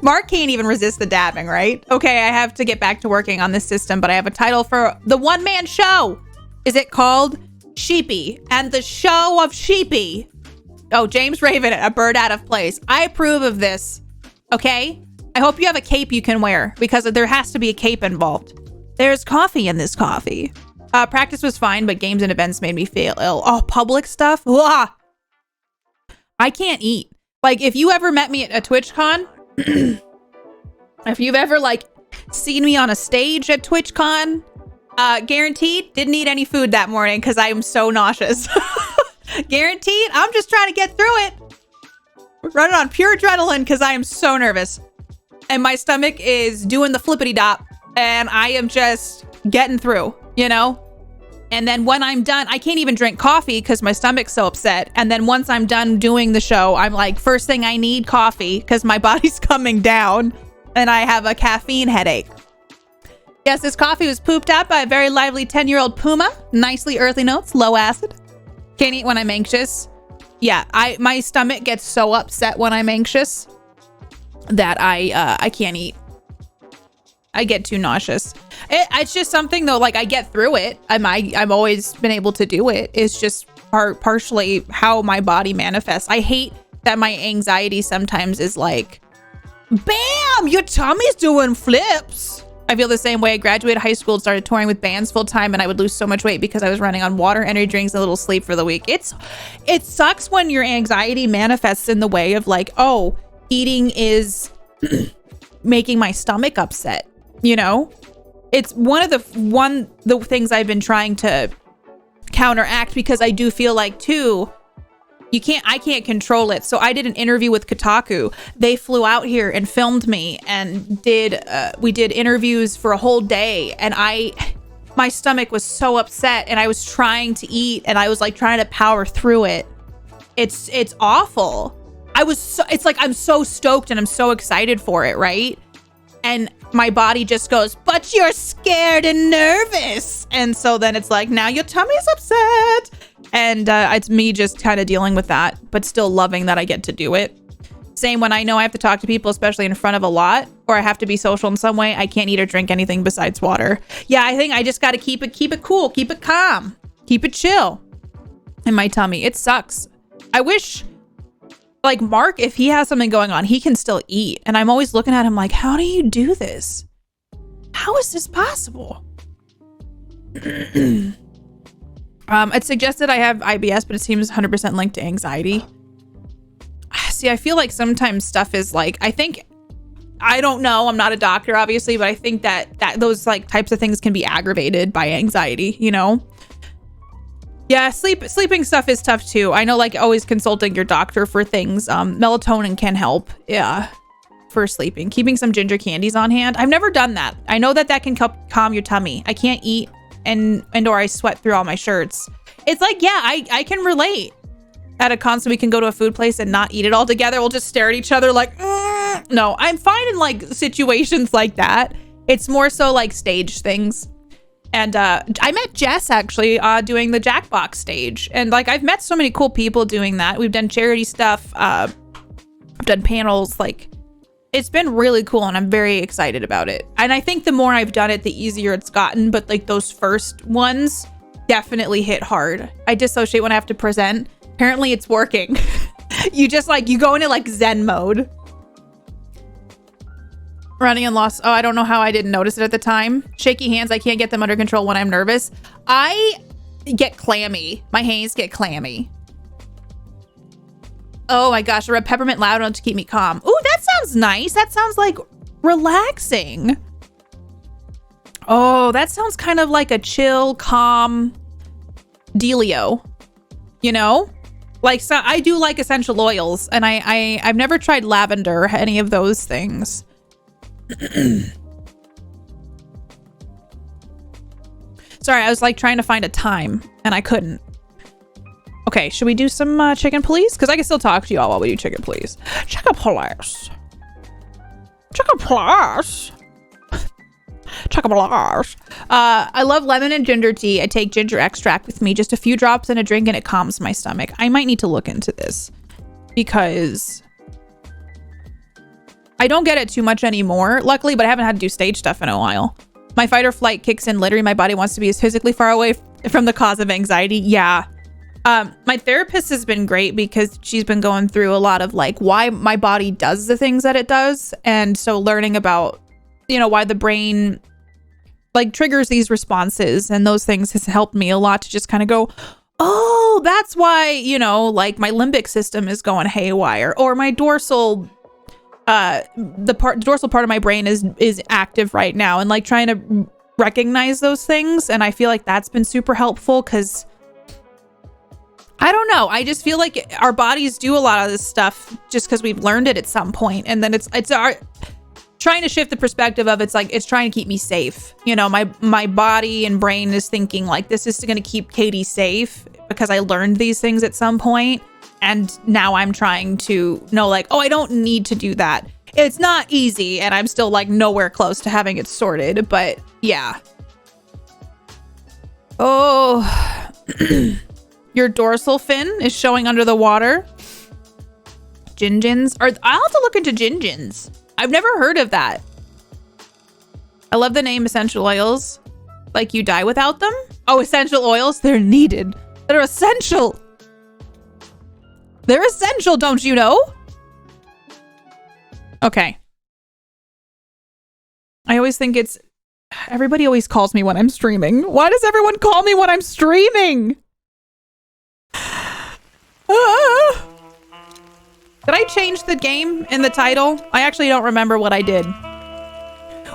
Mark can't even resist the dabbing, right? Okay, I have to get back to working on this system, but I have a title for the one-man show. Is it called Sheepy and the Show of Sheepy? Oh, James Raven, a bird out of place. I approve of this. Okay? I hope you have a cape you can wear because there has to be a cape involved. There's coffee in this coffee. Practice was fine, but games and events made me feel ill. Oh, public stuff? Ugh. I can't eat. Like, if you ever met me at a TwitchCon, if you've ever, like, seen me on a stage at TwitchCon, guaranteed, didn't eat any food that morning because I am so nauseous. Guaranteed, I'm just trying to get through it. Running on pure adrenaline because I am so nervous. And my stomach is doing the flippity dop. And I am just getting through, you know? And then when I'm done, I can't even drink coffee because my stomach's so upset. And then once I'm done doing the show, I'm like, first thing I need coffee because my body's coming down and I have a caffeine headache. Yes, this coffee was pooped out by a very lively 10-year-old puma. Nicely earthy notes, low acid. Can't eat when I'm anxious. Yeah, my stomach gets so upset when I'm anxious that I can't eat. I get too nauseous. It's just something though, like I get through it. I've always been able to do it. It's just partially how my body manifests. I hate that my anxiety sometimes is like, bam, your tummy's doing flips. I feel the same way. I graduated high school and started touring with bands full time, and I would lose so much weight because I was running on water, energy drinks, and a little sleep for the week. It sucks when your anxiety manifests in the way of like, oh, eating is making my stomach upset. You know, it's one of the things I've been trying to counteract because I do feel like too, I can't control it. So I did an interview with Kotaku. They flew out here and filmed me and we did interviews for a whole day. And my stomach was so upset and I was trying to eat and I was like trying to power through it. It's awful. it's like I'm so stoked and I'm so excited for it, right? And my body just goes, but you're scared and nervous. And so then it's like, now your tummy's upset. And it's me just kind of dealing with that, but still loving that I get to do it. Same when I know I have to talk to people, especially in front of a lot, or I have to be social in some way. I can't eat or drink anything besides water. Yeah, I think I just got to keep it cool, keep it calm, keep it chill in my tummy. It sucks. I wish, like Mark, if he has something going on, he can still eat. And I'm always looking at him like, how do you do this? How is this possible? It suggested I have IBS, but it seems 100% linked to anxiety. See, I feel like sometimes stuff is like, I don't know, I'm not a doctor, obviously, but I think that those like types of things can be aggravated by anxiety, you know? Yeah, sleeping stuff is tough too. I know, like, always consulting your doctor for things. Melatonin can help, yeah, for sleeping. Keeping some ginger candies on hand. I've never done that. I know that can calm your tummy. I can't eat and or I sweat through all my shirts. It's like, yeah, I can relate. At a concert, we can go to a food place and not eat it all together. We'll just stare at each other like, no, I'm fine in like situations like that. It's more so like stage things. And I met Jess actually doing the Jackbox stage. And like, I've met so many cool people doing that. We've done charity stuff. I've done panels. Like, it's been really cool and I'm very excited about it. And I think the more I've done it, the easier it's gotten. But like those first ones definitely hit hard. I dissociate when I have to present. Apparently it's working. You just like, you go into like Zen mode. Running and lost. Oh, I don't know how I didn't notice it at the time. Shaky hands. I can't get them under control when I'm nervous. I get clammy. My hands get clammy. Oh my gosh. I read peppermint loud enough to keep me calm. Ooh, that sounds nice. That sounds like relaxing. Oh, that sounds kind of like a chill, calm dealio. You know? Like, so I do like essential oils, and I've never tried lavender or any of those things. Sorry, I was like trying to find a time and I couldn't. Okay, should we do some chicken please? Because I can still talk to you all while we do chicken please. Chicken please. Chicken please. Chicken please. I love lemon and ginger tea. I take ginger extract with me, just a few drops in a drink and it calms my stomach. I might need to look into this because I don't get it too much anymore, luckily, but I haven't had to do stage stuff in a while. My fight or flight kicks in literally. My body wants to be as physically far away from the cause of anxiety. Yeah. My therapist has been great because she's been going through a lot of like why my body does the things that it does. And so learning about, you know, why the brain like triggers these responses and those things has helped me a lot to just kind of go, oh, that's why, you know, like my limbic system is going haywire, or my dorsal the dorsal part of my brain is active right now, and like trying to recognize those things. And I feel like that's been super helpful because I don't know, I just feel like our bodies do a lot of this stuff just because we've learned it at some point, and then it's our trying to shift the perspective of it's like it's trying to keep me safe. You know, my body and brain is thinking like this is going to keep Katie safe because I learned these things at some point. And now I'm trying to know like, oh, I don't need to do that. It's not easy. And I'm still like nowhere close to having it sorted. But yeah. Oh, your dorsal fin is showing under the water. Gingins. I'll have to look into gingins. I've never heard of that. I love the name essential oils. Like you die without them? Oh, essential oils. They're needed. They're essential. They're essential, don't you know? Okay. I always think everybody always calls me when I'm streaming. Why does everyone call me when I'm streaming? Did I change the game in the title? I actually don't remember what I did.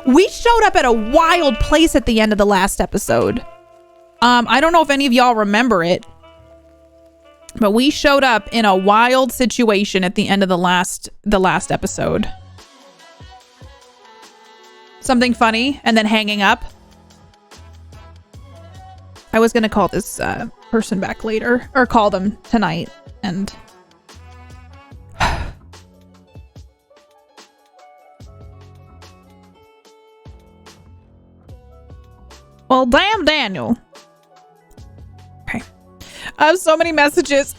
We showed up at a wild place at the end of the last episode. I don't know if any of y'all remember it. But we showed up in a wild situation at the end of the last episode. Something funny and then hanging up. I was going to call this person back later, or call them tonight, and Well, damn, Daniel. Okay. I have so many messages.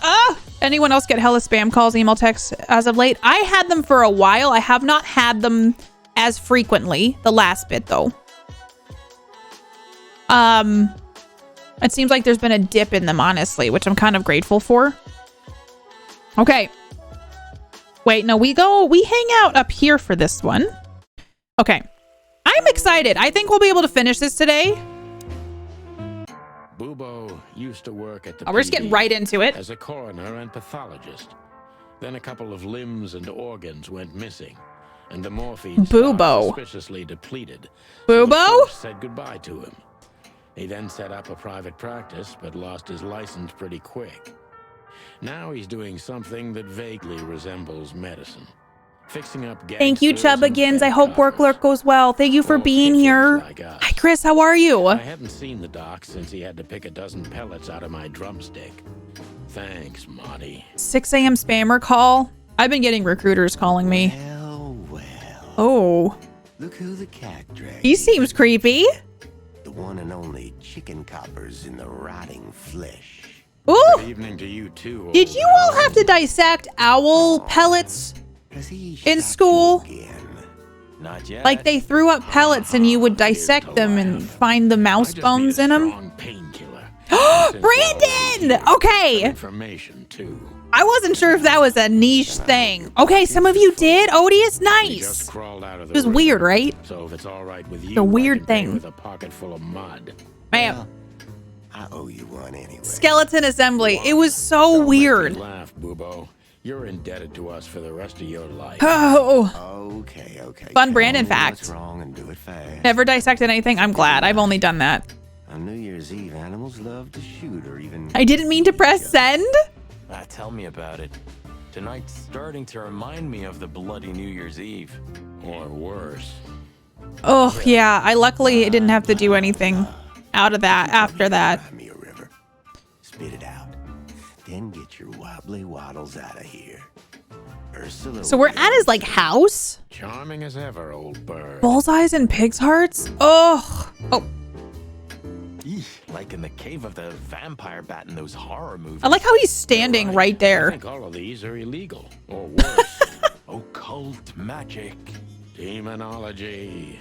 Anyone else get hella spam calls, email, texts as of late? I had them for a while. I have not had them as frequently. The last bit, though. It seems like there's been a dip in them, honestly, which I'm kind of grateful for. Okay. Wait, no, we hang out up here for this one. Okay. I'm excited. I think we'll be able to finish this today. Bubo used to work at the We're just getting right into it. as a coroner and pathologist. Then a couple of limbs and organs went missing, and the morphine Bubo. suspiciously depleted. Bubo? So the force said goodbye to him. He then set up a private practice, but lost his license pretty quick. Now he's doing something that vaguely resembles medicine. Fixing up Thank you, gangsters and Chubbagins. I bed hope work coppers. lurk goes well. Thank you for Well, being kickers here. like us. Hi, Chris. How are you? I hadn't seen the doc since he had to pick a dozen pellets out of my drumstick. Thanks, Monty. 6 a.m. spammer call. I've been getting recruiters calling me. Well. Oh, Look who the cat dragged. he seems creepy. The one and only chicken coppers in the rotting flesh. Ooh, Good evening to you too. did old you all have to dissect owl pellets? Has he In shot school? you again? Not yet. Like they threw up pellets and you would dissect them and find the mouse bones in them? Painkiller. Brandon! Okay. Information too. I wasn't sure if that was a niche thing. Okay, some of you did. Odie is He nice. just crawled out of the It was river. weird, right? So if it's all right with you, It's a weird I can pay thing. with a pocket full of mud. Man, I owe you one anyway. skeleton assembly. It was so Don't weird. make me laugh, Bubo. You're indebted to us for the rest of your life. Oh, Okay. Fun Tell Brandon me fact. What's wrong and do it fast. never dissected anything. I'm glad. I've only done that. On New Year's Eve, animals love to shoot or even. I didn't mean to press send. Tell me about it. Tonight's starting to remind me of the bloody New Year's Eve. Or worse. Oh, yeah. I luckily didn't have to do anything out of that after that. Find me a river. Spit it out. Then get your wobbly waddles out of here. Ursula. So we're at his, like, house? Charming as ever, old bird. Bullseyes and pig's hearts? Oh. Eesh, like in the cave of the vampire bat in those horror movies. I like how he's standing right I there. think all of these are illegal. Or worse. Occult magic, Demonology.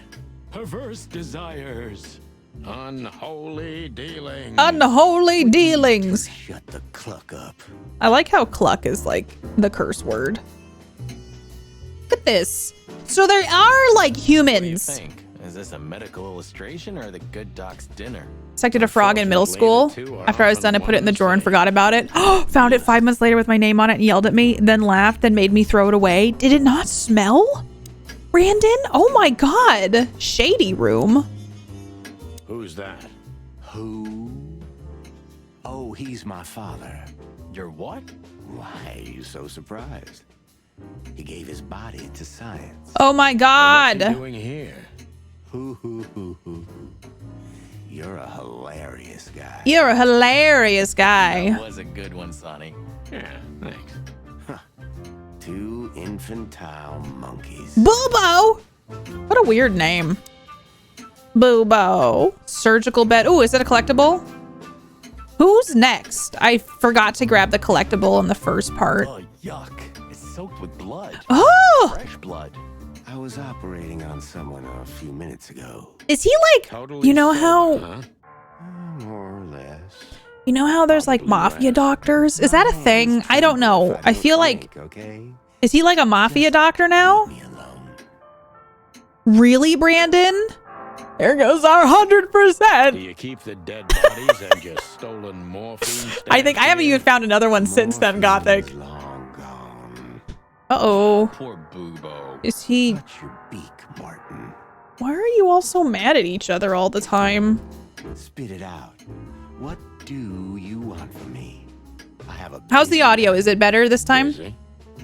perverse desires. Unholy dealings. Unholy dealings. Shut the cluck up. I like how cluck is like the curse word. Look at this. So there are like What do you humans. think? Is this a medical illustration or the good doc's dinner? Dissected a frog in middle school. Unfortunately, the two are After I was done, I often put it in the one drawer and same. forgot about it. Found it 5 months later with my name on it and yelled at me, then laughed, then made me throw it away. Did it not smell? Brandon? Oh my god. Shady room. Who's that? Who? Oh, he's my father. Your what? Why are you so surprised? He gave his body to science. Oh my What's he god. doing here? Hoo. You're a hilarious guy. You're a hilarious guy. That was a good one, Sonny. Yeah, thanks. Two infantile monkeys. Boobo! What a weird name. Boobo. Surgical bed. Ooh, is it a collectible? Who's next? I forgot to grab the collectible in the first part. Oh, yuck. It's soaked with blood. Oh! Fresh blood. I was operating on someone a few minutes ago. Is he like, Totally you know sober, how, huh? More or less. you know how there's like mafia doctors? Is that a thing? I don't know. I feel like, Okay. is he like a mafia doctor now? Leave me alone. Really, Brandon? There goes our Do 100%. you keep the dead bodies and your stolen morphine? I think I haven't even found another one since then, Gothic. Morphine's long gone. Uh-oh. Poor Boobo. Is he, Watch your beak, Martin. why are you all so mad at each other all the time? Spit it out. What do you want from me? I have a. How's the busy audio? life. Is it better this time? Busy.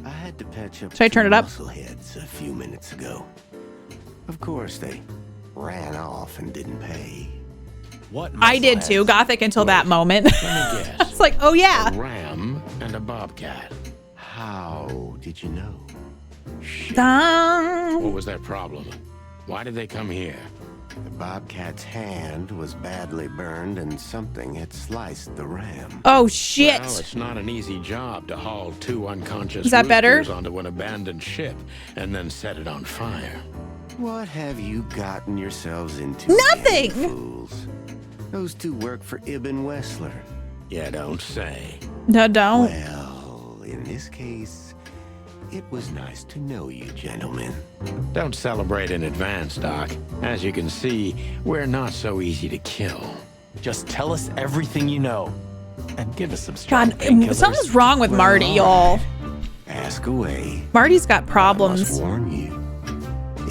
I had to patch up. Should I turn two it up? muscleheads a few minutes ago. Of course, they ran off and didn't pay. What? I did too, muscleheads? Gothic, until that moment. Let me guess. It's like, oh yeah. A ram and a bobcat. How did you know? Shit. Dun. What was their problem? Why did they come here? The bobcat's hand was badly burned and something had sliced the ram. Oh, shit. Well, it's not an easy job to haul 2 unconscious Is that better? roosters onto an abandoned ship and then set it on fire. What have you gotten yourselves into? Nothing! gang Fools. Those 2 work for Ibn Wessler. Yeah, don't say. No, don't. Well, in this case, it was nice to know you, gentlemen. Don't celebrate in advance, Doc. As you can see, we're not so easy to kill. Just tell us everything you know. And give us some strong God, painkillers. something's wrong with Marty, y'all. Ask away. Marty's got I must problems. warn you.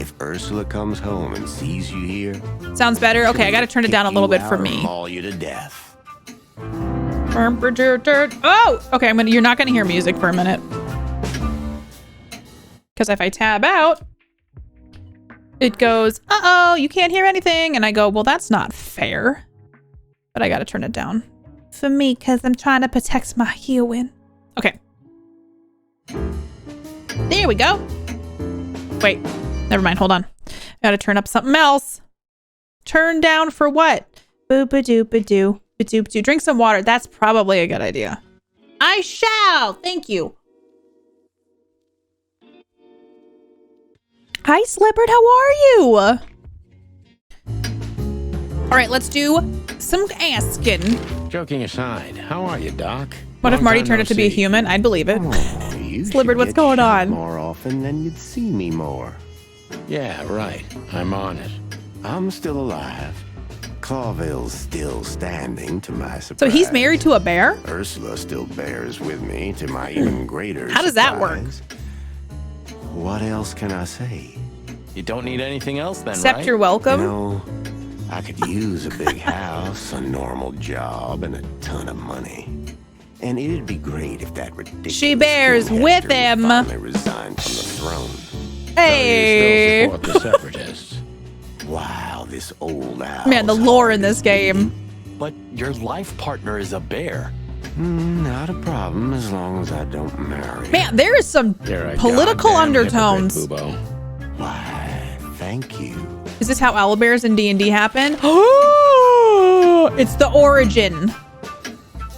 If Ursula comes home and sees you here, Sounds better? Okay, I gotta turn it down a little bit for for me. Maul you to death. Oh! Okay, you're not gonna hear music for a minute. Because if I tab out, it goes, uh-oh, you can't hear anything. And I go, well, that's not fair. But I gotta turn it down. For me, because I'm trying to protect my heroine. Okay. There we go. Wait, never mind, hold on. I gotta turn up something else. Turn down for what? Boop-a-doop-a-doo. Ba-doop-doo. Drink some water. That's probably a good idea. I shall. Thank you. Hi, Slippert. How are you? All right, let's do some asking. Joking aside, how are you, Doc? What if Long Marty time turned no out to be a see. human? I'd believe it. Oh, you Slibbert, should what's get going shot on? more often, then you'd see me more. Yeah, right. I'm on it. I'm still alive. Clawville's still standing, to my surprise. So he's married to a bear? Ursula still bears with me, to my even greater How does that work? surprise. What else can I say? You don't need anything else then, Except right? you're welcome. You know, I could use a big house, a normal job, and a ton of money. And it'd be great if that ridiculous She bears skinhead with would him. finally resign from the throne. Hey. So you still support the Separatists. Wow, this old house. Man, the lore in this game. But your life partner is a bear. Not a problem as long as I don't marry. Man, there is some You're a political goddamn undertones. hypocrite, Bubo. Why, thank you. Is this how owlbears in D&D happen? It's the origin.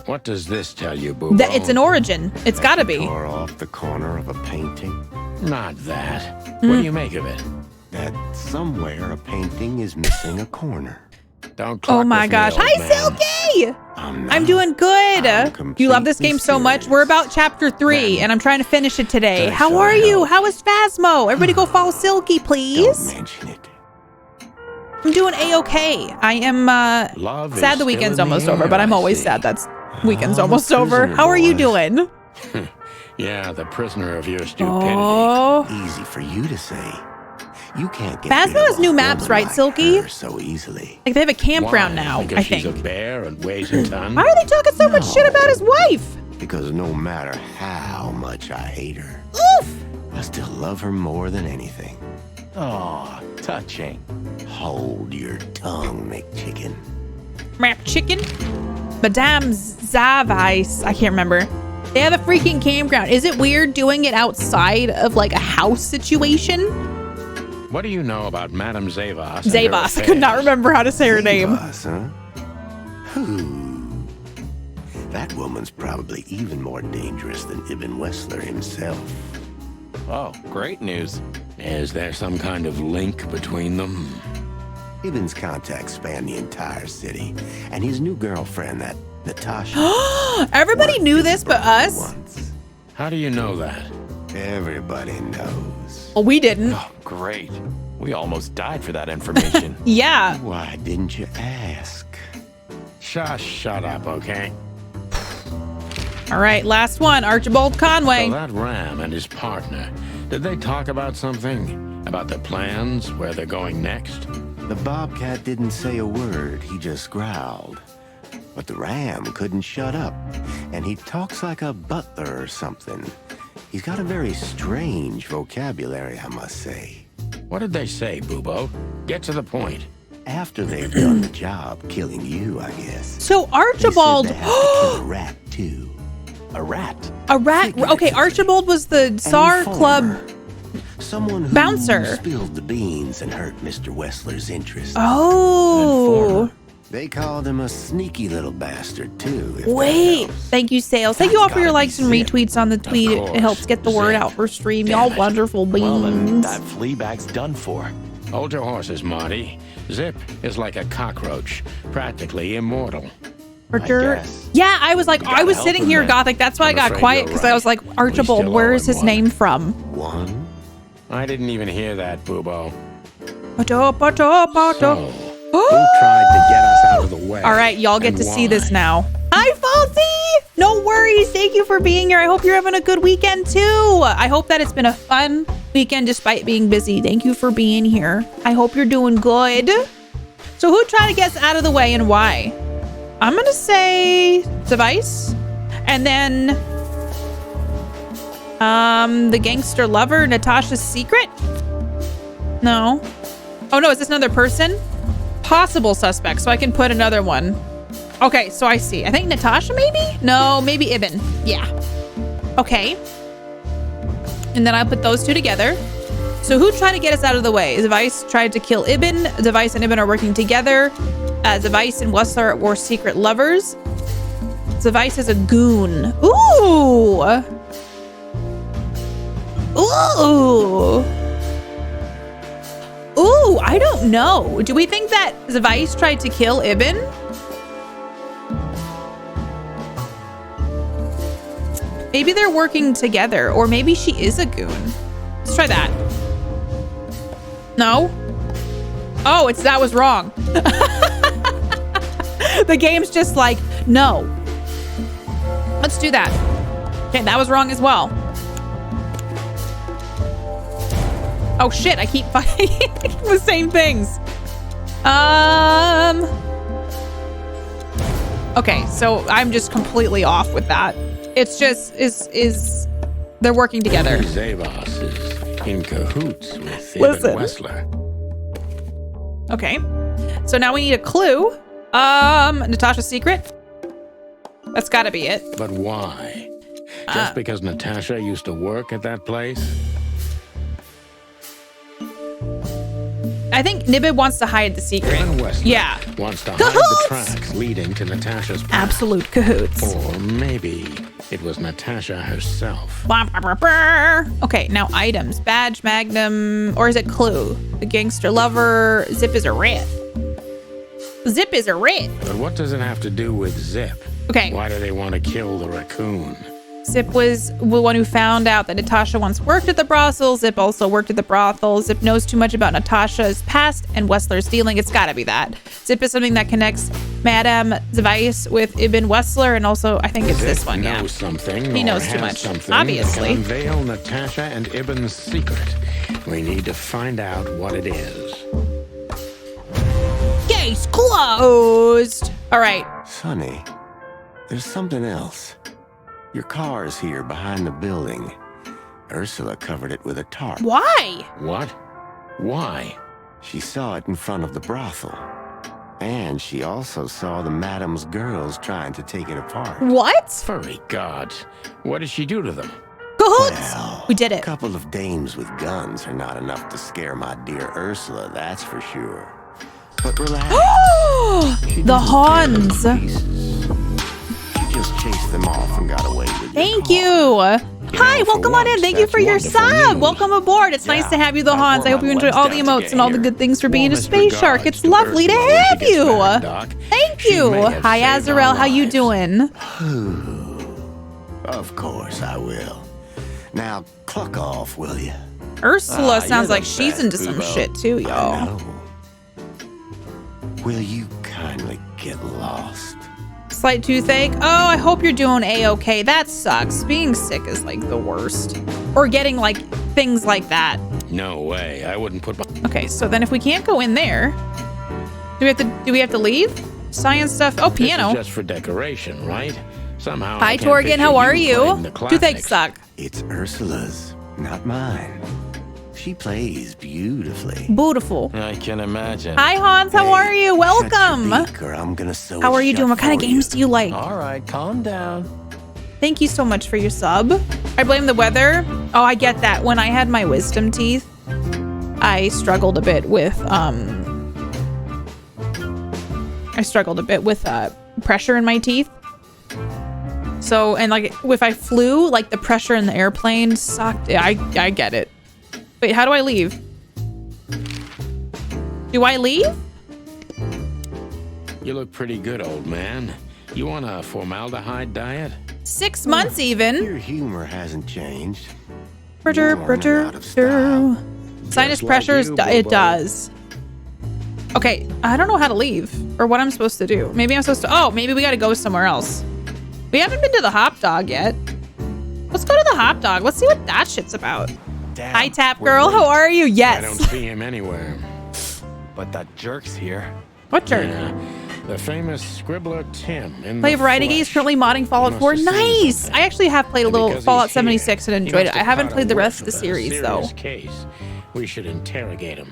What does this tell you, Bubo? That it's an origin. It's gotta be. Tore off the corner of a painting. Not that. What do you make of it? That somewhere a painting is missing a corner. Don't clock Oh my with me, gosh. old Hi, man. Silky! I'm I'm doing good. I'm You love this game completely so much. serious. We're about chapter 3, and I'm trying to finish it today. Thanks How for are the you? help. How is Phasmo? Everybody go follow Silky, Don't please. mention it. I'm doing A-okay. I am Love is sad the still weekend's in the almost over, air, but I'm I always see. sad that's weekend's Oh, almost over. prisoner How are you boys. doing? Yeah, the prisoner of your stupidity. Oh. Easy for you to say. You can't get Phasmo rid of has a new maps, woman right, like Silky? her so easily. Like they have a campground Why? now, Because I she's think. a bear and weighs a ton? Why are they talking so much No. shit about his wife? Because no matter how much I hate her, Oof! I still love her more than anything. Oh, touching. Hold your tongue, McChicken. Map chicken? Madame Zavice. I can't remember. They have a freaking campground. Is it weird doing it outside of like a house situation? What do you know about Madame Zavos? and her Zavos. I could not affairs? remember how to say her name. Us, huh? Who? That woman's probably even more dangerous than Ibn Wessler himself. Oh, great news. Is there some kind of link between them? Ibn's contacts span the entire city, and his new girlfriend, that Natasha. Everybody worked knew his this but brother us? Once. How do you know that? Everybody knows. Well, we didn't. Oh, great. We almost died for that information. Yeah. Why didn't you ask? Shut up, okay? All right, last one. Archibald Conway. So that Ram and his partner, did they talk about something? About their plans, where they're going next? The bobcat didn't say a word, he just growled. But the ram couldn't shut up, and he talks like a butler or something. He's got a very strange vocabulary, I must say. What did they say, Bubo? Get to the point. After they've done the job killing you, I guess. So They Archibald. said they have to kill a rat, too. A rat. A rat. Okay, Archibald was the SAR Informer. Club Someone who Bouncer. spilled the beans and hurt Mr. Wessler's interest. Oh. They called him a sneaky little bastard, too. if that Wait. helps. Thank you, Sales. Thank you all for your Gotta likes be and Zip. retweets on the tweet. course, It helps get the word Zip. out for stream. Damn Y'all it. wonderful Well, then beans. that flea bag's done for. Hold your horses, Marty. Zip is like a cockroach, practically immortal. For dirt. guess. Yeah, I was like, I gotta was help sitting him here, then. Gothic. That's why I I'm got afraid quiet you're because I was right. like, Archibald, still where owe is him his one. name from? One? I didn't even hear that, Boobo. Pato, pato, pato. So, who tried to get us out of the way? All right, y'all get and to see why? this now. Hi, Faulty! No worries. Thank you for being here. I hope you're having a good weekend too. I hope that it's been a fun weekend despite being busy. Thank you for being here. I hope you're doing good. So who tried to get us out of the way and why? I'm gonna say Device, and then the gangster lover, Natasha's secret. No. Oh no, is this another person? Possible suspect, so I can put another one. Okay, so I see. I think Natasha, maybe? No, maybe Ibn. Yeah. Okay. And then I'll put those two together. So who tried to get us out of the way? Device tried to kill Ibn. Device and Ibn are working together. Device and Wessler were secret lovers. Device is a goon. Ooh. Ooh. Ooh, I don't know. Do we think that Device tried to kill Ibn? Maybe they're working together, or maybe she is a goon. Let's try that. No? Oh, that was wrong. The game's just like, no. Let's do that. Okay, that was wrong as well. Oh shit, I keep fighting the same things. Okay, so I'm just completely off with that. It's just they're working together. Zavos is in cahoots with Listen. Ibn Wessler. Okay. So now we need a clue. Natasha's secret. That's gotta be it. But why? Just because Natasha used to work at that place? I think Nibid wants to hide the secret. Ibn Wessler Yeah. wants to hide Cahoots! the tracks leading to Natasha's past. Absolute cahoots. Or maybe it was Natasha herself. Blah, blah, blah, blah. Okay, now items. Badge, magnum, or is it clue? The gangster lover. Zip is a rat. Zip is a rat. But what does it have to do with Zip? Okay. Why do they want to kill the raccoon? Zip was the one who found out that Natasha once worked at the brothel. Zip also worked at the brothel. Zip knows too much about Natasha's past and Wessler's dealing. It's gotta be that. Zip is something that connects Madame Device with Ibn Wessler, and also I think it's Zip this one. knows Yeah. something. He or knows too has much, something obviously. that can unveil Natasha and Ibn's secret. We need to find out what it is. Case closed. All right. Sonny, there's something else. Your car's here behind the building. Ursula covered it with a tarp. Why? What? Why? She saw it in front of the brothel. And she also saw the madam's girls trying to take it apart. What? Furry gods. What did she do to them? Cahoots. Well, We did a it. couple of dames with guns are not enough to scare my dear Ursula, that's for sure. But relax. She The didn't tear them Hans. to pieces. She just chased them off and got away with Thank your car. you. Hi, for welcome on in. once, Thank you that's for your wonderful sub. news. Welcome aboard. It's nice to have you, the I Hans. wore I hope my you enjoy ones all the down to emotes get and all the here. good things for being a Warmest space shark. regards It's to lovely to Ursula when she have gets you. back, Doc. Thank She you. may have Hi, saved our Azrael. How you lives. doing? Of course I will. Now, cluck off, will you? Ursula you're sounds the like she's best, into some Boobo. shit too, I y'all. know. Will you kindly get lost? Slight toothache. Oh, I hope you're doing a-okay. That sucks. Being sick is like the worst. Or getting like things like that. No way. I wouldn't put my... Okay, so then if we can't go in there, do we have to leave? Science stuff. Oh, This piano. is just for decoration, right? Somehow. Hi, I can't Torgan. picture How are playing you? the Toothache classics. suck. It's Ursula's, not mine. She plays beautifully. Beautiful. I can imagine. Hi, Hans. How are you? Shut your Welcome. beak or I'm gonna sew How it are you shut doing? What kind of for games do you like? All right, calm down. Thank you so much for your sub. I blame the weather. Oh, I get that. When I had my wisdom teeth, I struggled a bit with pressure in my teeth. So, and like if I flew, like the pressure in the airplane sucked. Yeah, I get it. Wait, how do I leave? Do I leave? You look pretty good, old man. You want a formaldehyde diet? 6 months even. Your humor hasn't changed. Brr, You're out of style. Sinus Just like pressures, you, it Bobo. does. Okay, I don't know how to leave or what I'm supposed to do. Maybe I'm supposed to, oh, maybe we gotta go somewhere else. We haven't been to the hop dog yet. Let's go to the hop dog. Let's see what that shit's about. Damn, Hi, Tap we're Girl. late. How are you? I don't Yes. see him anywhere. But that jerk's here. What jerk? Yeah, the famous scribbler Tim. In Play the a variety games, flesh. currently modding Fallout You 4. must have seen Nice. something. I actually have played a And little because Fallout he's here, 76 and he enjoyed must it. I have haven't caught a played the whiff rest of the a series though. serious case. We should interrogate him.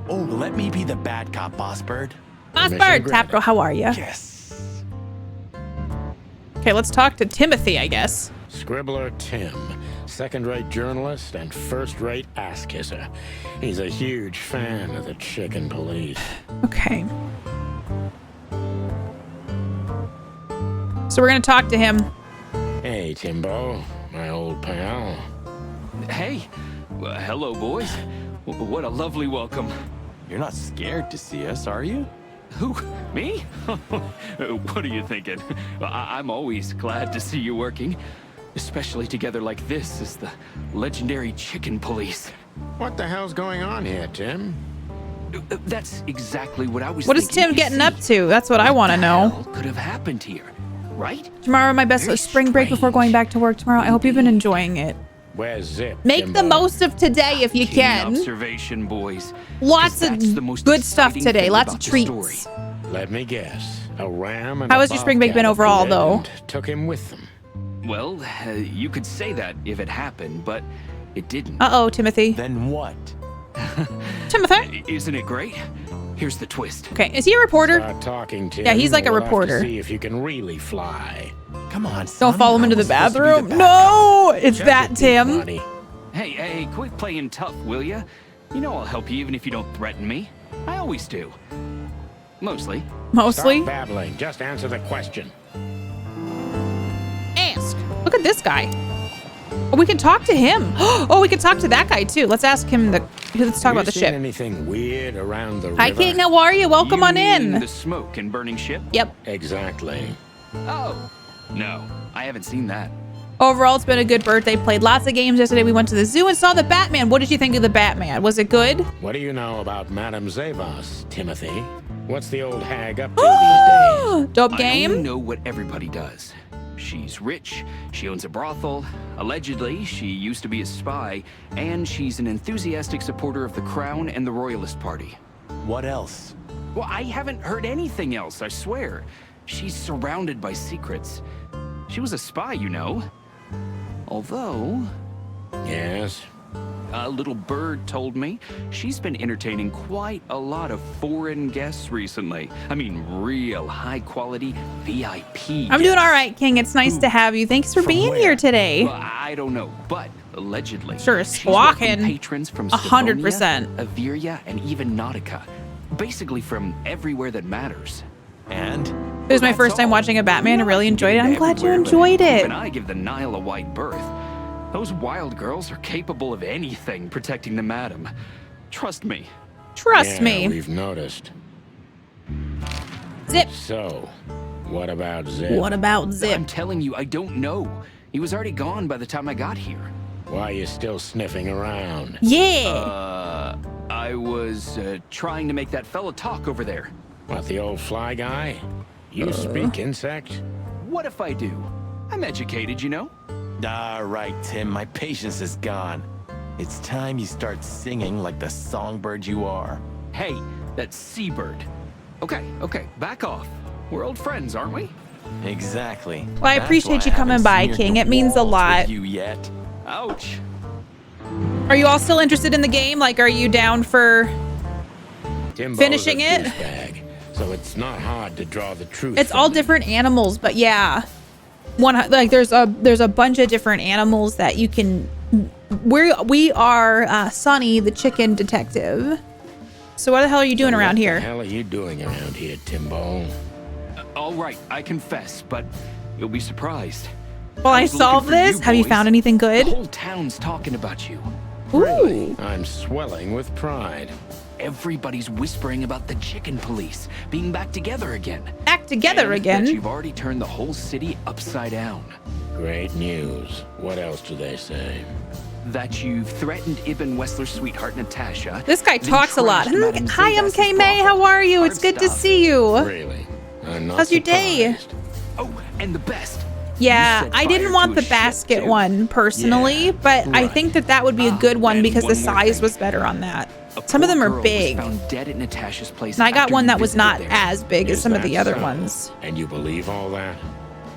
Oh, let me be the bad cop, Boss Bird. Boss Mission Bird, Tap granted. Girl, how are you? Yes. Okay, let's talk to Timothy, I guess. Scribbler Tim, second-rate journalist and first-rate ass-kisser. He's a huge fan of the chicken police. Okay. So we're gonna talk to him. Hey, Timbo, my old pal. Hey, hello, boys. What a lovely welcome. You're not scared to see us, are you? Who? Me? What are you thinking? I'm always glad to see you working, especially together like this as the legendary chicken police. What the hell's going on here, Tim? That's exactly what I was What is thinking. Tim You getting see, up to? That's what I want to the know. hell could have happened here, right? Tomorrow, my best Very spring break before strange. going back to work tomorrow. I hope you've been enjoying it. Where's Zip, Make the Timbo? most of today if you Keen can. observation, boys. Lots 'Cause of that's the most good stuff exciting today. thing Lots of about the treats. story. Let me guess. A ram and How a has your spring break been bobcat overall, appeared though? and took him with them. Well, you could say that if it happened, but it didn't. Uh-oh, Timothy. Then what? Timothy? Isn't it great? Here's the twist. Okay, is he a reporter? Start talking, Tim. Yeah, he's like a We'll have to reporter. see if you can really fly. Come on, son. Don't follow him I into the was supposed to be bathroom. bad No, it's Check that it, Big Tim. Money. Hey, quit playing tough, will ya? You know I'll help you even if you don't threaten me. I always do. Mostly. Mostly. Stop babbling. Just answer the question. Ask. Look at this guy. Oh, we can talk to him. Oh, we can talk to that guy too. Let's ask him the. Let's talk Have about the you seen ship. anything weird around the Hi, river? King. How are you? Welcome You on mean in. The smoke and burning ship? Yep. Exactly. Oh. No, I haven't seen that. Overall, it's been a good birthday. Played lots of games yesterday. We went to the zoo and saw the Batman. What did you think of the Batman? Was it good? What do you know about Madame Zavos, Timothy? What's the old hag up to these days? Dope I only game. know what everybody does. She's rich, she owns a brothel, allegedly she used to be a spy, and she's an enthusiastic supporter of the Crown and the Royalist Party. What else? Well, I haven't heard anything else, I swear. She's surrounded by secrets. She was a spy, you know. Although, Yes. a little bird told me she's been entertaining quite a lot of foreign guests recently. I mean, real high-quality VIP I'm doing all right, King. It's nice to have you. Thanks for From being where? here today. Well, I don't know, but allegedly, Sure, she's squawking. welcomed patrons from 100%. Stavonia, Averia, and even Nautica. Basically from everywhere that matters. And? It was my That's first time all. watching a Batman. I You really can enjoyed it. get I'm glad you everywhere, but enjoyed it. Even I give the Nile a wide berth. Those wild girls are capable of anything protecting the madam. Trust me. Trust Yeah, me. we've noticed. Zip. So, what about Zip? What about Zip? I'm telling you, I don't know. He was already gone by the time I got here. Why are you still sniffing around? Yeah. I was trying to make that fella talk over there. What, the old fly guy? You speak insect? What if I do? I'm educated, you know? All right, Tim, my patience is gone. It's time you start singing like the songbird you are. Hey, that's Seabird. Okay, back off. We're old friends, aren't we? Exactly. Well, I That's appreciate why you I coming haven't by, smeared King. the It means a walls lot. with you yet. Ouch. Are you all still interested in the game? Like, are you down for... Timbo's Finishing a it? douchebag, so it's not hard to draw the truth. It's from all him. different animals, but yeah. there's a bunch of different animals that you can. We are Sonny, the chicken detective. So what the hell are you doing around here? What the hell are you doing around here, Timbo? All right, I confess, but you'll be surprised. While I was looking solve for this, you have you boys. found anything good? The whole town's talking about you. Ooh. I'm swelling with pride. Everybody's whispering about the chicken police being back together again. Back together And again. that you've already turned the whole city upside down. Great news. What else do they say? That you've threatened Ibn Wessler's sweetheart Natasha. This guy then talks a lot. trashed Madame Hi, Zavas's MK May. How brothel. are you? Hard It's good to stuff. see you. Really? I'm not How's your day? surprised. Oh, and the best. Yeah, You set I fire didn't want to the a ship, basket too. one personally, Yeah, but I right. think that would be a good one and because the one more size thing. was better on that. A Some of poor them are girl was big. found dead at Natasha's place And I got after one you that was visited not there. as big as Is some of that the other so? ones. And you believe all that?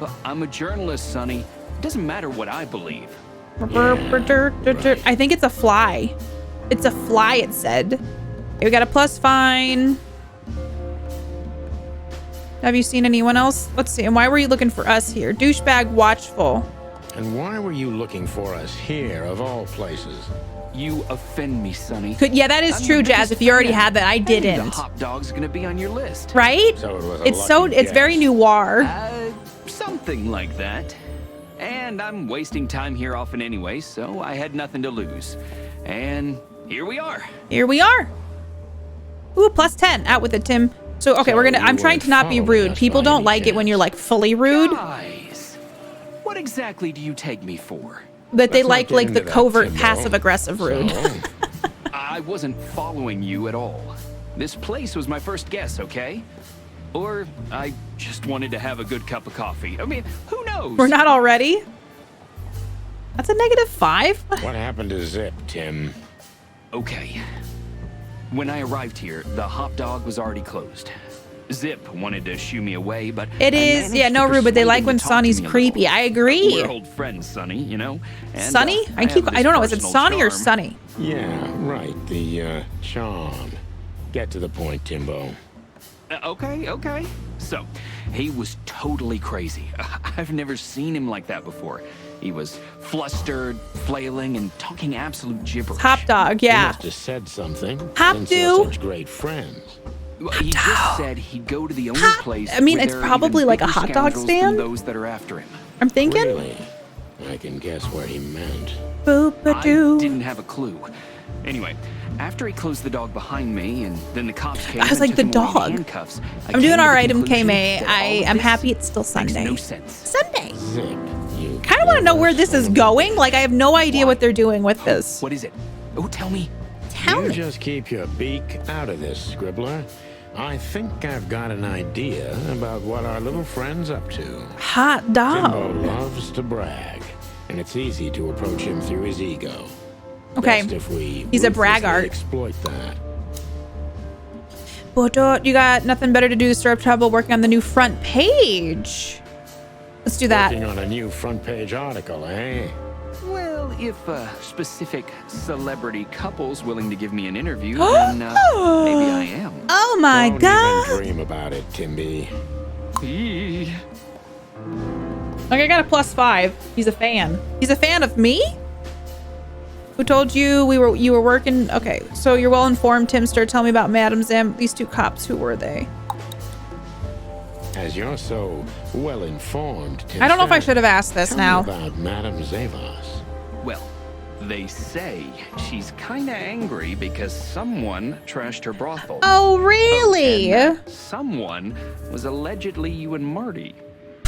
Well, I'm a journalist, Sonny. It doesn't matter what I believe. I think it's a fly. It's a fly, it said. Okay, we got a plus fine. Have you seen anyone else? Let's see. And why were you looking for us here? Douchebag watchful. And why were you looking for us here, of all places? You offend me, Sonny. Yeah, that is I'm true, your Jazz. biggest If you already fan. had that, I Hey, didn't. The hot dog's gonna be on your list. Right? So it was a lucky It's very guess. noir. Something like that. And I'm wasting time here often anyway, so I had nothing to lose. And here we are. Here we are. Ooh, plus 10. Out with it, Tim. So, okay, So I'm you trying weren't to not be following rude. us People by don't any like it when chance? you're like fully rude. Guys, what exactly do you take me for? But they Let's not like get the into that, covert Timbo. passive aggressive rude. So, I wasn't following you at all. This place was my first guess, okay? Or I just wanted to have a good cup of coffee. I mean, who knows? We're not already. That's a -5. what happened to Zip, Tim? Okay. When I arrived here, the hot dog was already closed. Zip wanted to shoo me away, but It I is, managed yeah, to no, Rude, but they persuade like him when to talk to Sonny's me a creepy. little. I agree. We're old friends, Sonny, you know? And, Sonny? I don't know. Is it Sonny or Sonny? Yeah, right. The charm. Get to the point, Timbo. Okay. So, he was totally crazy. I've never seen him like that before. He was flustered, flailing, and talking absolute gibberish. Hop dog, He yeah. must have said something. Hop since do. you're such great friends. Well, he just said he'd go to the only place. I mean, where it's there are probably even like a bigger hot dog scoundrels stand. than those that are after him. I'm thinking. Really? I can guess what he meant. I Boop-a-doo. didn't have a clue. Anyway, after he closed the dog behind me, and then the cops came. I was and like, took the him away in dog. handcuffs, I I'm came doing to all the right, conclusion MKMay. that all of I'm this happy it's still Sunday. Makes no sense. Sunday. Zip, you. Kind of want to know where this is going. Like, I have no idea what they're doing with this. What is it? Oh, tell me. Tell You me. just keep your beak out of this, Scribbler. I think I've got an idea about what our little friend's up to. Hot Timbo dog. loves to brag, and it's easy to approach him through his ego. Okay. Best if we He's a ruthlessly braggart. exploit that. But you got nothing better to do to stir up trouble working on the new front page. Let's do that. Working on a new front page article, eh? Well, if specific celebrity couple's willing to give me an interview, then maybe I am. Oh my Don't god. even dream about it, Timby. Eee. Okay, I got a +5. He's a fan. He's a fan of me? Who told you you were working? Okay, so you're well informed, Timster. Tell me about Madam Zim. These two cops, who were they? As you're so well informed, I don't know if I Timster, should have asked this tell now. me about Madame Zavas. Well, they say she's kinda angry because someone trashed her brothel. Oh, really? And that someone was allegedly you and Marty.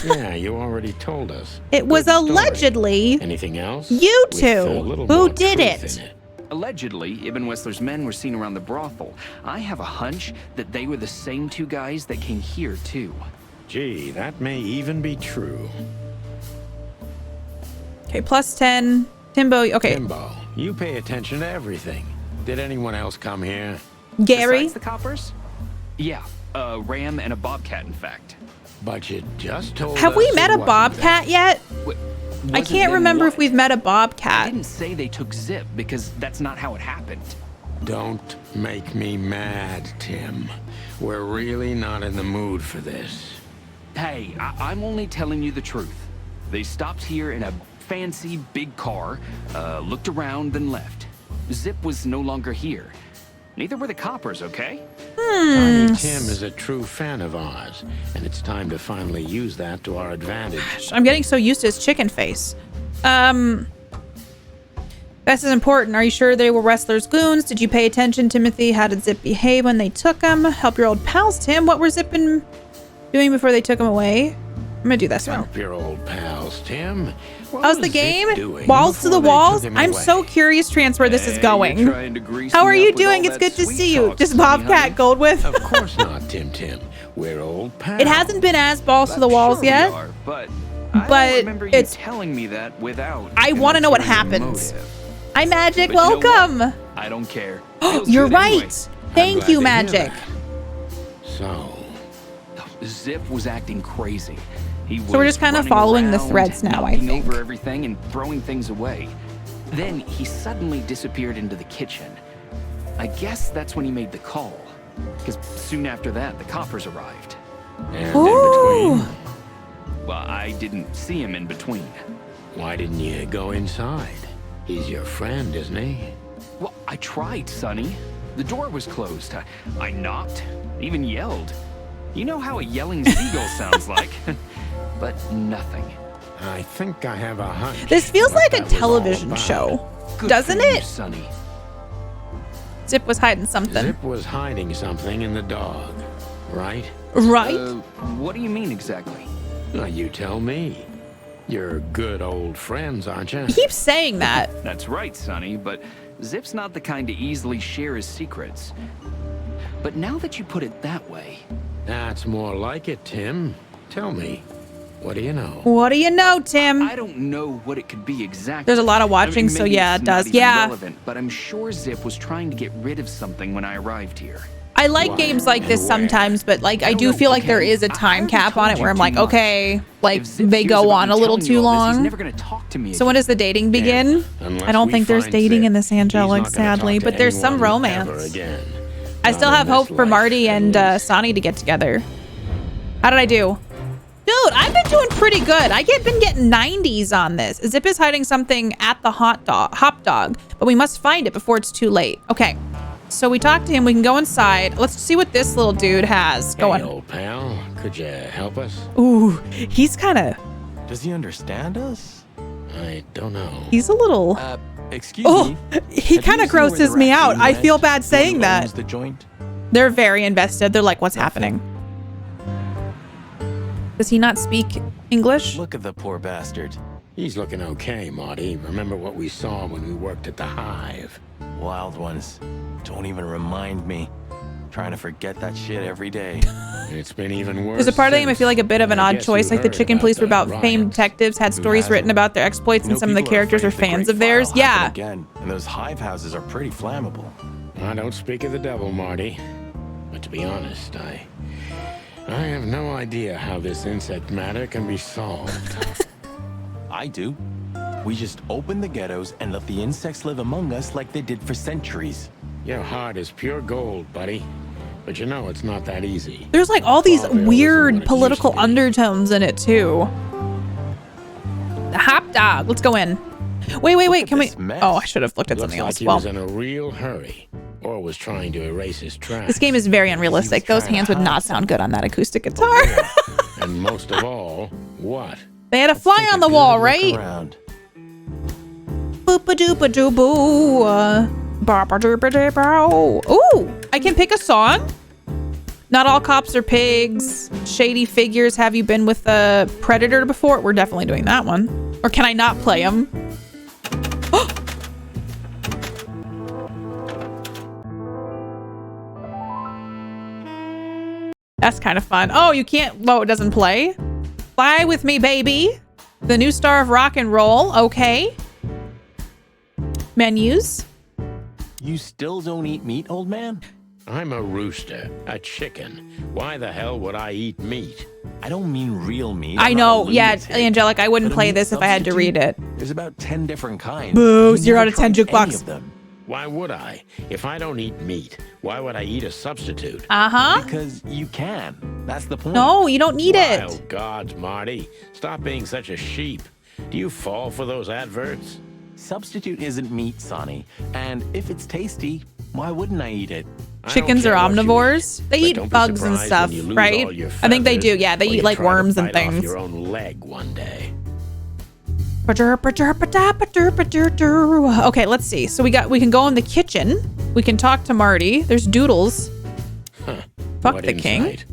Yeah, you already told us. It was Good story. allegedly Anything else? you With two. a little Who more did truth it? in Allegedly, Ibn Wessler's men were seen around the brothel. I have a hunch that they were the same two guys that came here, too. Gee, that may even be true. Okay, +10. Timbo, okay. Timbo, you pay attention to everything. Did anyone else come here? Gary? Besides the coppers? Yeah, a ram and a bobcat, in fact. But you just told Have us we it met a wasn't bobcat yet? I Wasn't can't them remember if what? we've met a I bobcat. didn't say they took Zip because that's not how it happened. that. Don't make me mad, Tim. We're really not in the mood for this. Hey, I'm only telling you the truth. They stopped here in a fancy big car, looked around, then left. Zip was no longer here. Neither were the coppers, okay? Tiny Tim is a true fan of ours, and it's time to finally use that to our advantage. I'm getting so used to his chicken face. This is important. Are you sure they were Wrestler's goons? Did you pay attention, Timothy? How did Zip behave when they took him? Help your old pals, Tim. What were Zip and doing before they took him away? I'm gonna do this one. Help your old pals, Tim. What How's the was Zip game? doing Walls to the before they walls? took him I'm away? so curious, Trance, where this is going. You're trying to grease How me are up you with doing? all It's that good to sweet see you. talk, Just Sonny, Bobcat honey. Goldwith. Of course not, Tim. We're old pals. It hasn't been as balls to the walls Sure yet. we are, but I but don't remember you it's- telling me that without. I an want to know what ulterior happens. motive. Hi, Magic. But you know Welcome. what? I don't care. Feels You're good right. anyway. Thank glad you, to hear Magic. that. So, Zip was acting crazy. He was we're just kinda running following the around, threads now, I knocking think. over everything and throwing things away. Then he suddenly disappeared into the kitchen. I guess that's when he made the call. Because soon after that, the coppers arrived. and Ooh. in between, Well, I didn't see him in between. why didn't you go inside? He's your friend, isn't he? Well, I tried, Sonny. The door was closed. I knocked, even yelled. You know how a yelling seagull sounds like. But nothing. I think I have a hunch. This feels what like a that was all television about. show, Good doesn't for you, it? Sonny. Zip was hiding something. Zip was hiding something in the dog, right? Right? What do you mean exactly? Well, you tell me. You're good old friends, aren't you? He keeps saying that. That's right, Sonny, but Zip's not the kind to easily share his secrets. But now that you put it that way, That's more like it, Tim. Tell me, what do you know? What do you know, Tim? I don't know what it could be exactly. There's a lot of watching, I mean, so maybe yeah, it's it not does. even Yeah. relevant, but I'm sure Zip was trying to get rid of something when I arrived here. I like Why games like this and where? sometimes, but like I don't do know, feel like there okay? is a I time already cap on told it you where I'm too like, much. okay, like If Zip they hears go about on me a little telling you too all this, long. He's never gonna talk to me So when again. does the dating begin? Unless I don't we think there's find dating Zip, in this he's Angelic, not gonna sadly, talk to but there's some anyone romance. ever again. I still Not have in hope this for life, Marty at and least. Sonny to get together. How did I do? Dude, I've been doing pretty good. Been getting 90s on this. Zip is hiding something at the hop dog, but we must find it before it's too late. Okay, so we talked to him. We can go inside. Let's see what this little dude has going. Hey, old pal, could you help us? Ooh, he's kind of, Does he understand us? I don't know. he's a little, Excuse oh, me. he Have you kind seen of where grosses the me out. raccoon I feel went? bad saying Who that. owns the joint? They're very invested. They're like, what's happening? Does he not speak English? Look at the poor bastard. He's looking okay, Marty. Remember what we saw when we worked at the Hive? Wild ones. Don't even remind me. Trying to forget that shit every day. It's been even worse. There's a part of the game I since. feel like a bit of an I odd guess choice. you Like the heard Chicken Police were about the famed riots. detectives, had stories written about their exploits, and some of the characters are fans of theirs. Yeah. Again, and those hive houses are pretty flammable. I don't speak of the devil, Marty. But to be honest, I have no idea how this insect matter can be solved. I do. We just open the ghettos and let the insects live among us like they did for centuries. Your heart is pure gold, buddy. But you know it's not that easy. There's like all these Farmville isn't weird what it political used to be. undertones in it too. The hop dog. Let's go in. Wait. at Can we? this mess. Oh, I should have looked at Looks something like else. he Well, was in a real hurry, or was trying to erase his tracks. this game is very unrealistic. Those trying to hands would hide not sound good on that acoustic guitar. And most of all, what? They had a fly Take on a the good wall, look right? around. Boop-a-doop-a-doo-boo. Ba-ba-doop-a-doo-bow. Ooh, I can pick a song. Not all cops are pigs. Shady figures. Have you been with a predator before? We're definitely doing that one. Or can I not play them? That's kind of fun. Oh, you can't. Whoa, it doesn't play. Fly with me, baby. The new star of rock and roll. Okay. Menus. You still don't eat meat, old man? I'm a rooster, a chicken. Why the hell would I eat meat? I don't mean real meat. I I'm know. not a Yeah, lunatic. Angelic, I wouldn't But a play meat this if I had to read substitute? it. There's about 10 different kinds. Boo, You 0 never out of 10 tried any jukebox. of them. Why would I? If I don't eat meat, why would I eat a substitute? Uh-huh. Because you can. That's the point. No, you don't need Wild it. gods, Marty. Stop being such a sheep. Do you fall for those adverts? Substitute isn't meat, Sonny. And if it's tasty, why wouldn't I eat it? I don't Chickens care are what you omnivores. eat, They but eat don't be bugs and surprised stuff, when you lose right? all your I think they feathers do. Yeah, they or eat you like try to worms and bite off things. your own leg one day. Okay, let's see. So we can go in the kitchen. We can talk to Marty. There's Doodles. Fuck What the king. insight?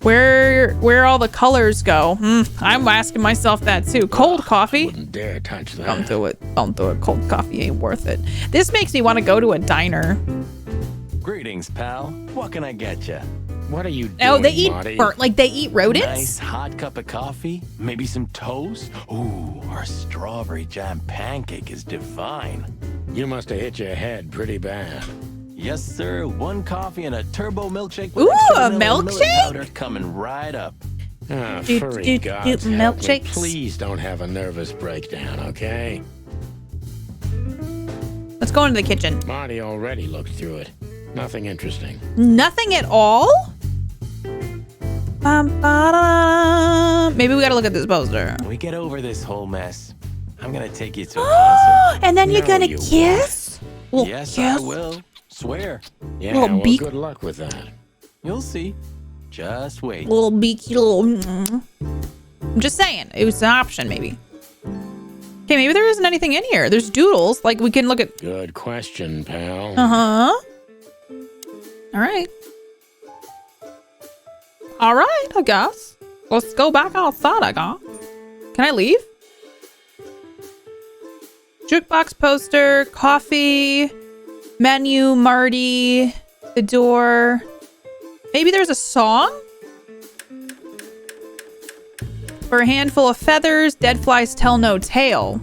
Where all the colors go? I'm asking myself that too. Cold coffee. Wouldn't dare touch that. Don't do it. Don't do it. Cold coffee ain't worth it. This makes me want to go to a diner. Greetings, pal. What can I get you? What are you doing, Oh, they eat Marty? they eat rodents? Nice hot cup of coffee? Maybe some toast? Ooh, our strawberry jam pancake is divine. You must have hit your head pretty bad. Yes, sir. One coffee and a turbo milkshake. Ooh, extra a vanilla and millet milkshake? powder coming right up. Ah, Do- furry do- gods do help me. milkshakes? Please don't have a nervous breakdown, okay? Let's go into the kitchen. Marty already looked through it. Nothing interesting. Nothing at all? Maybe we gotta look at this poster. When we get over this whole mess, I'm gonna take you to a concert. And then you're No, gonna you kiss? Little Yes, kiss? I will. Swear. Yeah, Little well, beak. good luck with that. You'll see. Just wait. Little beaky little. I'm just saying, it was an option maybe. Okay, maybe there isn't anything in here. There's Doodles. Like we can look at. Good question, pal. Uh-huh. All right. All right, I guess. Let's go back outside, I guess. Can I leave? Jukebox poster, coffee, menu, Marty, the door. Maybe there's a song? For a handful of feathers, dead flies tell no tale.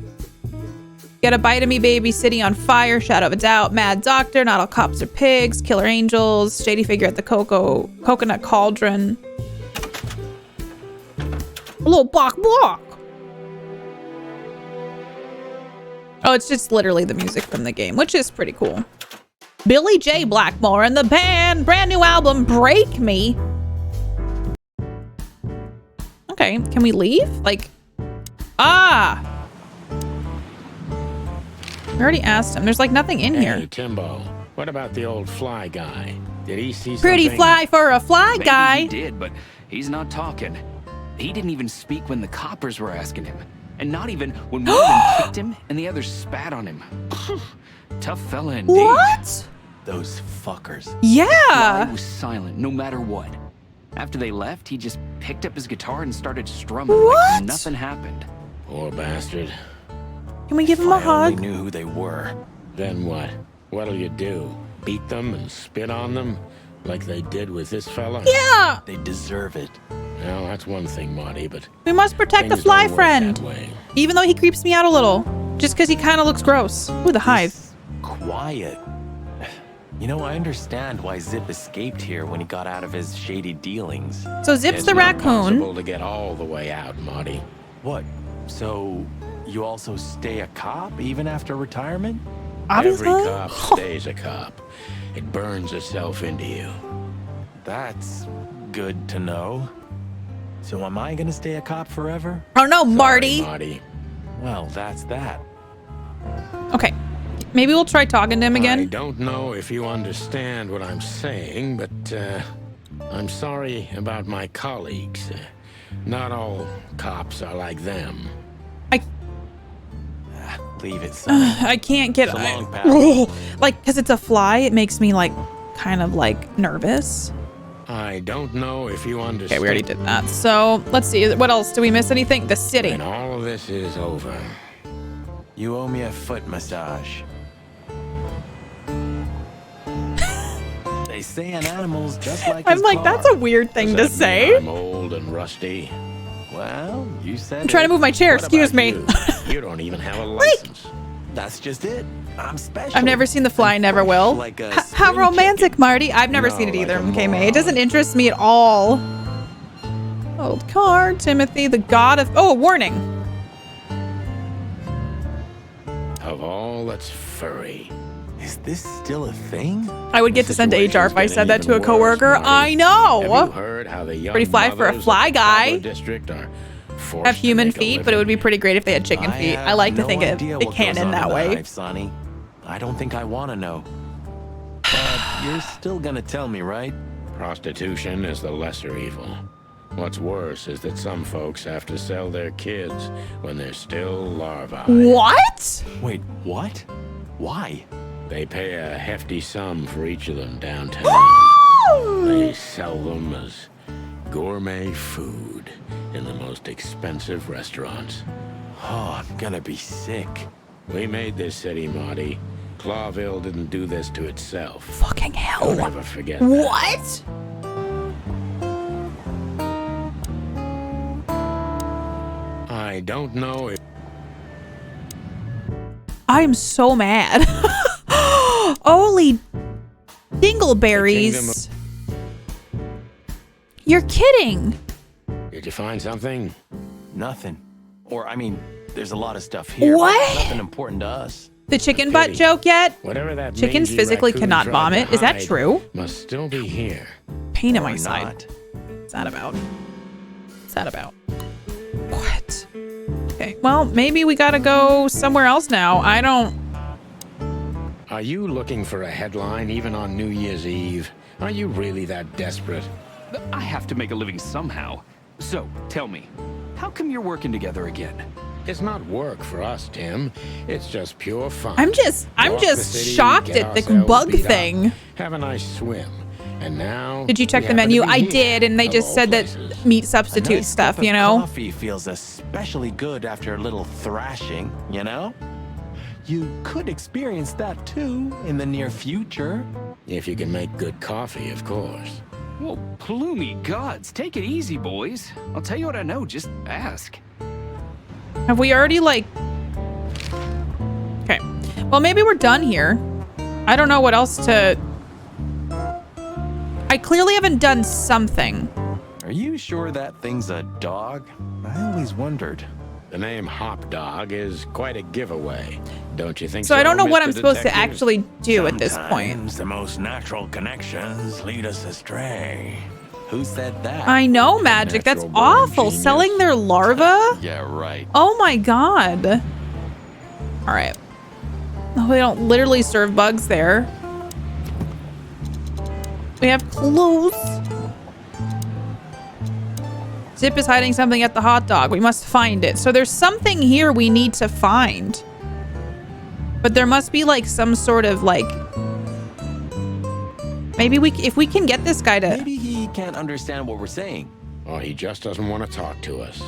Get a bite of me, baby, city on fire, shadow of a doubt, mad doctor, not all cops are pigs, killer angels, shady figure at the coconut cauldron. A little block. Oh, it's just literally the music from the game, which is pretty cool. Billy J. Blackmore and the band, brand new album, Break Me. Okay, can we leave? Like, I already asked him. There's like nothing in Hey, here. Timbo, what about the old fly guy? Did he see Pretty something? fly for a fly Maybe guy. he did, but he's not talking. He didn't even speak when the coppers were asking him. And not even when one of them kicked him and the other spat on him. Tough fella indeed. What? Those fuckers. Fly Yeah. was silent no matter what. After they left, he just picked up his guitar and started strumming What? like nothing happened. Poor bastard. Can we give him a If I only hug? knew who they were. Then what? What'll you do? Beat them and spit on them? Like they did with this fella? Yeah. They deserve it. Well, that's one thing, Marty, but We must protect the things fly don't work friend. that way. Even though he creeps me out a little. Just because he kind of looks gross. Ooh, the hive. Quiet. You know, I understand why Zip escaped here when he got out of his shady dealings. So Zip's It's the not raccoon. possible to get all the way out, Marty. What? So, you also stay a cop even after retirement? Obviously. Every cop stays a cop. It burns itself into you. That's good to know. So am I gonna stay a cop forever? Oh no, Sorry, Marty. Marty. Well, that's that. Okay. Maybe we'll try talking to him I again. don't know if you understand what I'm saying, but I'm sorry about my colleagues. Not all cops are like them. Leave it, son. I can't get So long, pal. like because it's a fly. It makes me like kind of like nervous. I don't know if you understand. Okay, we already did that. So let's see. What else? Do we miss anything? The city. When all of this is over, You owe me a foot massage. They say an animal's just like I'm his like, car. that's a weird thing to does that mean say. I'm old and rusty. Well, you said I'm trying to move my chair. What Excuse about me. You? You don't even have a license. That's just it. I'm special. I've never seen The Fly, I'm never fresh will. like a How spring romantic, chicken. Marty. I've never No, seen it either, like a okay, May. It doesn't moron. interest me at all. Old card, Timothy, the god of... Oh, warning. Of all that's furry. Is this still a thing? I would get to send to HR if I said that to a coworker. I Have you know. heard how the young Pretty fly for a mothers of fly the guy. Chicago district are forced Have to human make a feet, but it would be living? pretty great if they had chicken feet. I like to think it can in that way. Sonny. I don't think I want to know. But you're still gonna tell me, right? Prostitution is the lesser evil. What's worse is that some folks have to sell their kids when they're still larvae. What? Wait, what? Why? They pay a hefty sum for each of them downtown. They sell them as gourmet food in the most expensive restaurants. Oh, I'm gonna be sick. We made this city, Marty. Clawville didn't do this to itself. Fucking hell. Don't ever forget that. What? I don't know if I am so mad. Holy dingleberries. You're kidding. Did you find something? Nothing. Or, I mean, there's a lot of stuff here. but What? Nothing important to us. The chicken butt joke yet? Whatever that Chickens mangy physically raccoon cannot tried vomit. to Is that hide true? Must still be here. Pain in my Or side. not. What's that about? What's that about? What? Okay, well, maybe we gotta go somewhere else now. I don't... Are you looking for a headline even on New Year's Eve? Are you really that desperate? I have to make a living somehow. So, tell me, how come you're working together again? It's not work for us, Tim. It's just pure fun. I'm just Walk the city, shocked get at the ourselves bug beat up, thing. have a nice swim. And now Did you check we the happen to menu? be I here, did, and they of just all said places. that meat A substitute nice stuff, cup you of know? Coffee feels especially good after a little thrashing, you know? You could experience that too in the near future. If you can make good coffee, of course. Well, plumey gods, take it easy, boys. I'll tell you what I know, just ask. Have we already, like... Okay. Well, maybe we're done here. I don't know what else to... I clearly haven't done something. Are you sure that thing's a dog? I always wondered. The name Hop Dog is quite a giveaway, don't you think So I don't know what Mr. I'm supposed to Detective? actually do at this point. Sometimes the most natural connections lead us astray. Who said that? I know, Magic. That's Natural born awful. genius. Selling their larva? Yeah, right. Oh my god. All right. Oh, they don't literally serve bugs there. We have clothes. Zip is hiding something at the hot dog. We must find it. So there's something here we need to find. But there must be like some sort of like... Maybe if we can get this guy to... Maybe he can't understand what we're saying. Or he just doesn't want to talk to us.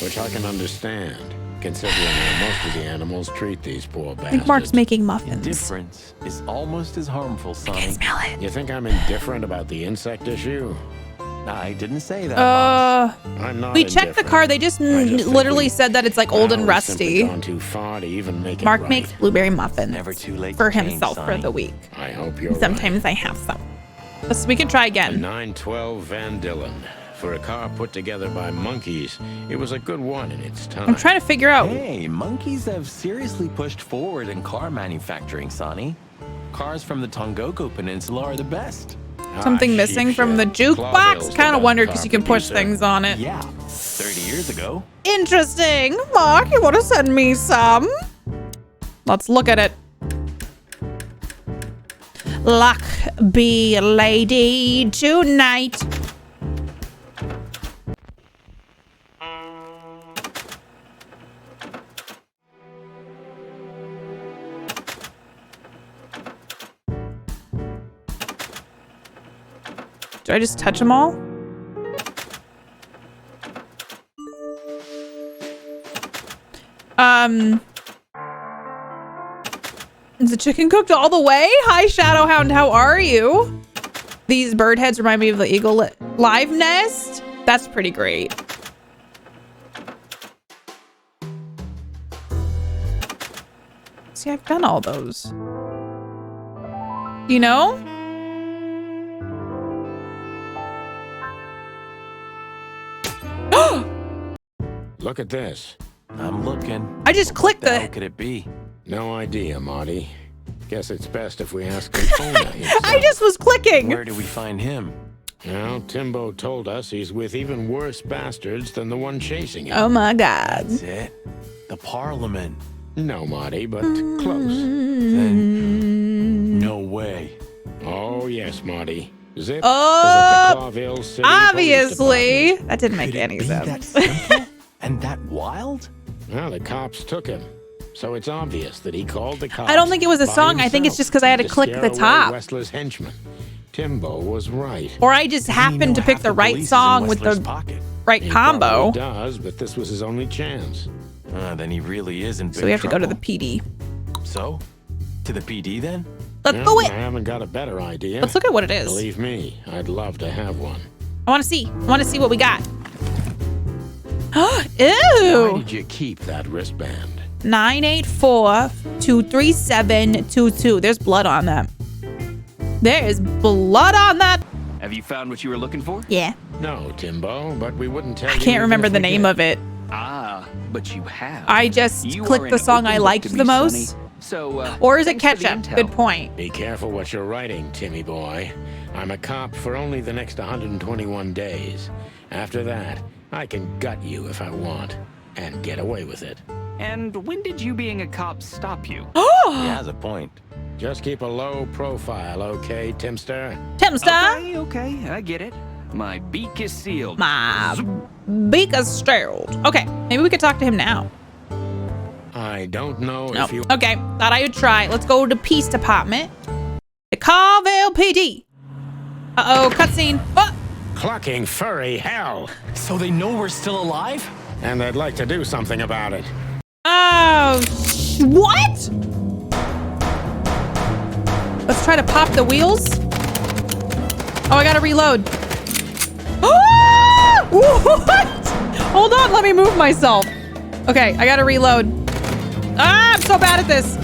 Which I can understand, considering how most of the animals treat these poor I bastards. think Mark's making muffins. Indifference is almost as harmful, I can Sonny. smell it. You think I'm indifferent about the insect issue? I didn't say that, boss. I'm not We checked the indifferent. car. They just I just think literally we- said that it's like old and Now we've simply rusty. gone too far to even make it Mark right. makes blueberry muffins Never too late for to change, himself for Sonny. the week. I hope you're Sometimes I have some. We can try right. A again. 912 Van Dillon. For a car put together by monkeys, it was a good one in its time. I'm trying to figure out. Hey, monkeys have seriously pushed forward in car manufacturing, Sonny. Cars from the Tongoku Peninsula are the best. Something missing from the jukebox? Kind of wondered because you can push things on it. Yeah, 30 years ago. Interesting. Mark, you want to send me some? Let's look at it. Luck be lady tonight. Do I just touch them all? Is the chicken cooked all the way? Hi, Shadowhound, how are you? These bird heads remind me of the eagle live nest. That's pretty great. See, I've done all those. You know? Look at this. I'm looking. I just But clicked what the the- hell could it be? No idea, Marty. Guess it's best if we ask the owner himself. I just was clicking. Where do we find him? Well, Timbo told us he's with even worse bastards than the one chasing him. Oh my God. That's it. The Parliament. No, Marty, but close. Then no way. Oh, yes, Marty. Zip Oh, is at the Clawville City Police obviously. Department. That didn't make Could it any be that sense. simple? And that wild? Well, the cops took him. So it's obvious that he called the cops. I don't think it was a by song. I think it's himself just because I had to click scare the away top. Wessler's henchmen. Timbo was right. Or I just happened to pick the right song with the pocket. right He combo. probably does, but this was his only chance. Then he really is in big So we have to go to the trouble. PD. So? To the PD then? Let's Well, do I it. haven't got a better idea. Let's look at what it is. Believe me, I'd love to have one. I want to see. I want to see what we got. Why Ew. did you keep that wristband? 984-23722. There's blood on that. There is blood on that. Have you found what you were looking for? Yeah. No, Timbo, but we wouldn't tell you. I can't remember the name of it. Ah, but you have. I just You clicked are the an song I open book liked to the me, most. Sonny. So, Or is it thanks for the ketchup? intel. Good point. Be careful what you're writing, Timmy boy. I'm a cop for only the next 121 days. After that, I can gut you if I want, and get away with it. And when did you being a cop stop you? He has a point. Just keep a low profile, okay, Timster? Timster. Okay, I get it. My beak is sealed. My beak is steriled. Okay, maybe we could talk to him now. I don't know No. if you... Okay, thought I would try. Let's go to Peace Department. The Carville PD. Uh-oh, cutscene. Oh, Clucking furry hell! So they know we're still alive? And they'd like to do something about it. oh what? Let's try to pop the wheels. Oh, I gotta reload. Ah! What? Hold on, let me move myself. Okay, I gotta reload. Ah, I'm so bad at this.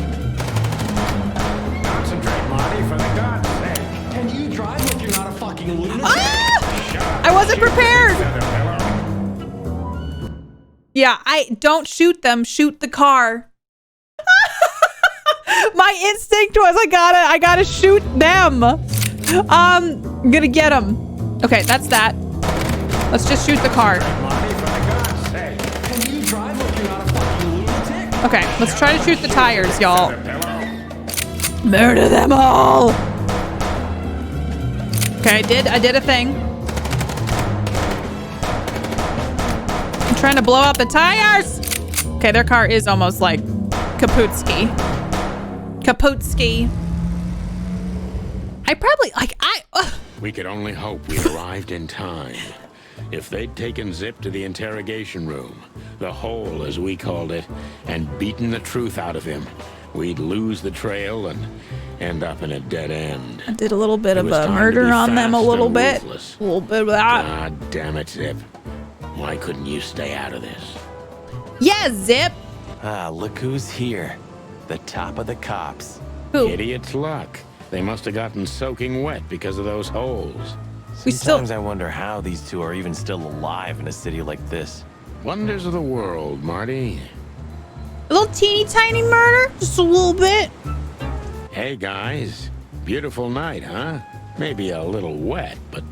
Concentrate, Marty, for the God's sake. Can you drive if you're not a fucking lunatic? Ah! I wasn't prepared. Yeah, I don't shoot them, shoot the car. My instinct was I gotta shoot them. I'm gonna get them. Okay, that's that. Let's just shoot the car. Marty, for the God's sake. Can you drive if you're not a fucking lunatic? Okay, let's try to shoot the tires, y'all. Murder them all. Okay, I did a thing. I'm trying to blow out the tires. Okay, their car is almost like Kaputski. Kaputski. I probably We could only hope we'd arrived in time. If they'd taken Zip to the interrogation room, the hole as we called it, and beaten the truth out of him, we'd lose the trail and end up in a dead end. I did a little bit It of was a time to murder be on them, a fast little and bit. ruthless. A little bit of that. God damn it, Zip. Why couldn't you stay out of this? Yeah, Zip. Ah, look who's here. The top of the cops. Who? Idiot's luck. They must have gotten soaking wet because of those holes. We still- Sometimes I wonder how these two are even still alive in a city like this. Wonders of the world, Marty. A little teeny tiny murder, just a little bit. Hey, guys. Beautiful night, huh? Maybe a little wet, but,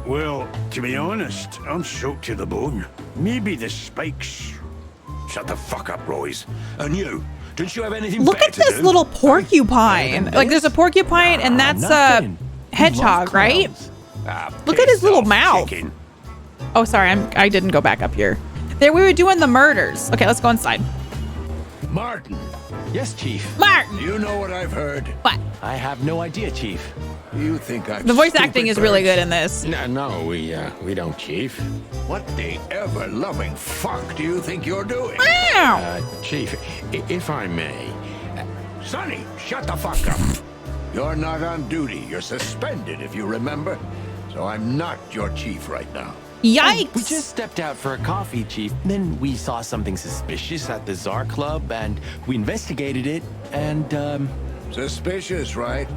Well, to be honest, I'm soaked to the bone. Maybe the spikes. Shut the fuck up, Royce. And you, don't you have anything Look better at to this do? little porcupine. Like there's a porcupine and that's a Nothing. hedgehog, Love right? clowns. Ah, Look at his piss little off, mouth. chicken. Oh, sorry, I didn't go back up here. There, we were doing the murders. Okay, let's go inside. Martin, Yes, Chief. Martin, you know what I've heard? what? I have no idea, Chief. You think I'm The voice stupid acting is really birds? good in this. no, we don't, Chief. What the ever-loving fuck do you think you're doing? Meow. Chief, if I may, Sonny, shut the fuck up. You're not on duty. You're suspended, if you remember. So I'm not your chief right now. Yikes. We just stepped out for a coffee, Chief. Then we saw something suspicious at the Czar Club, and we investigated it, and, Suspicious, right?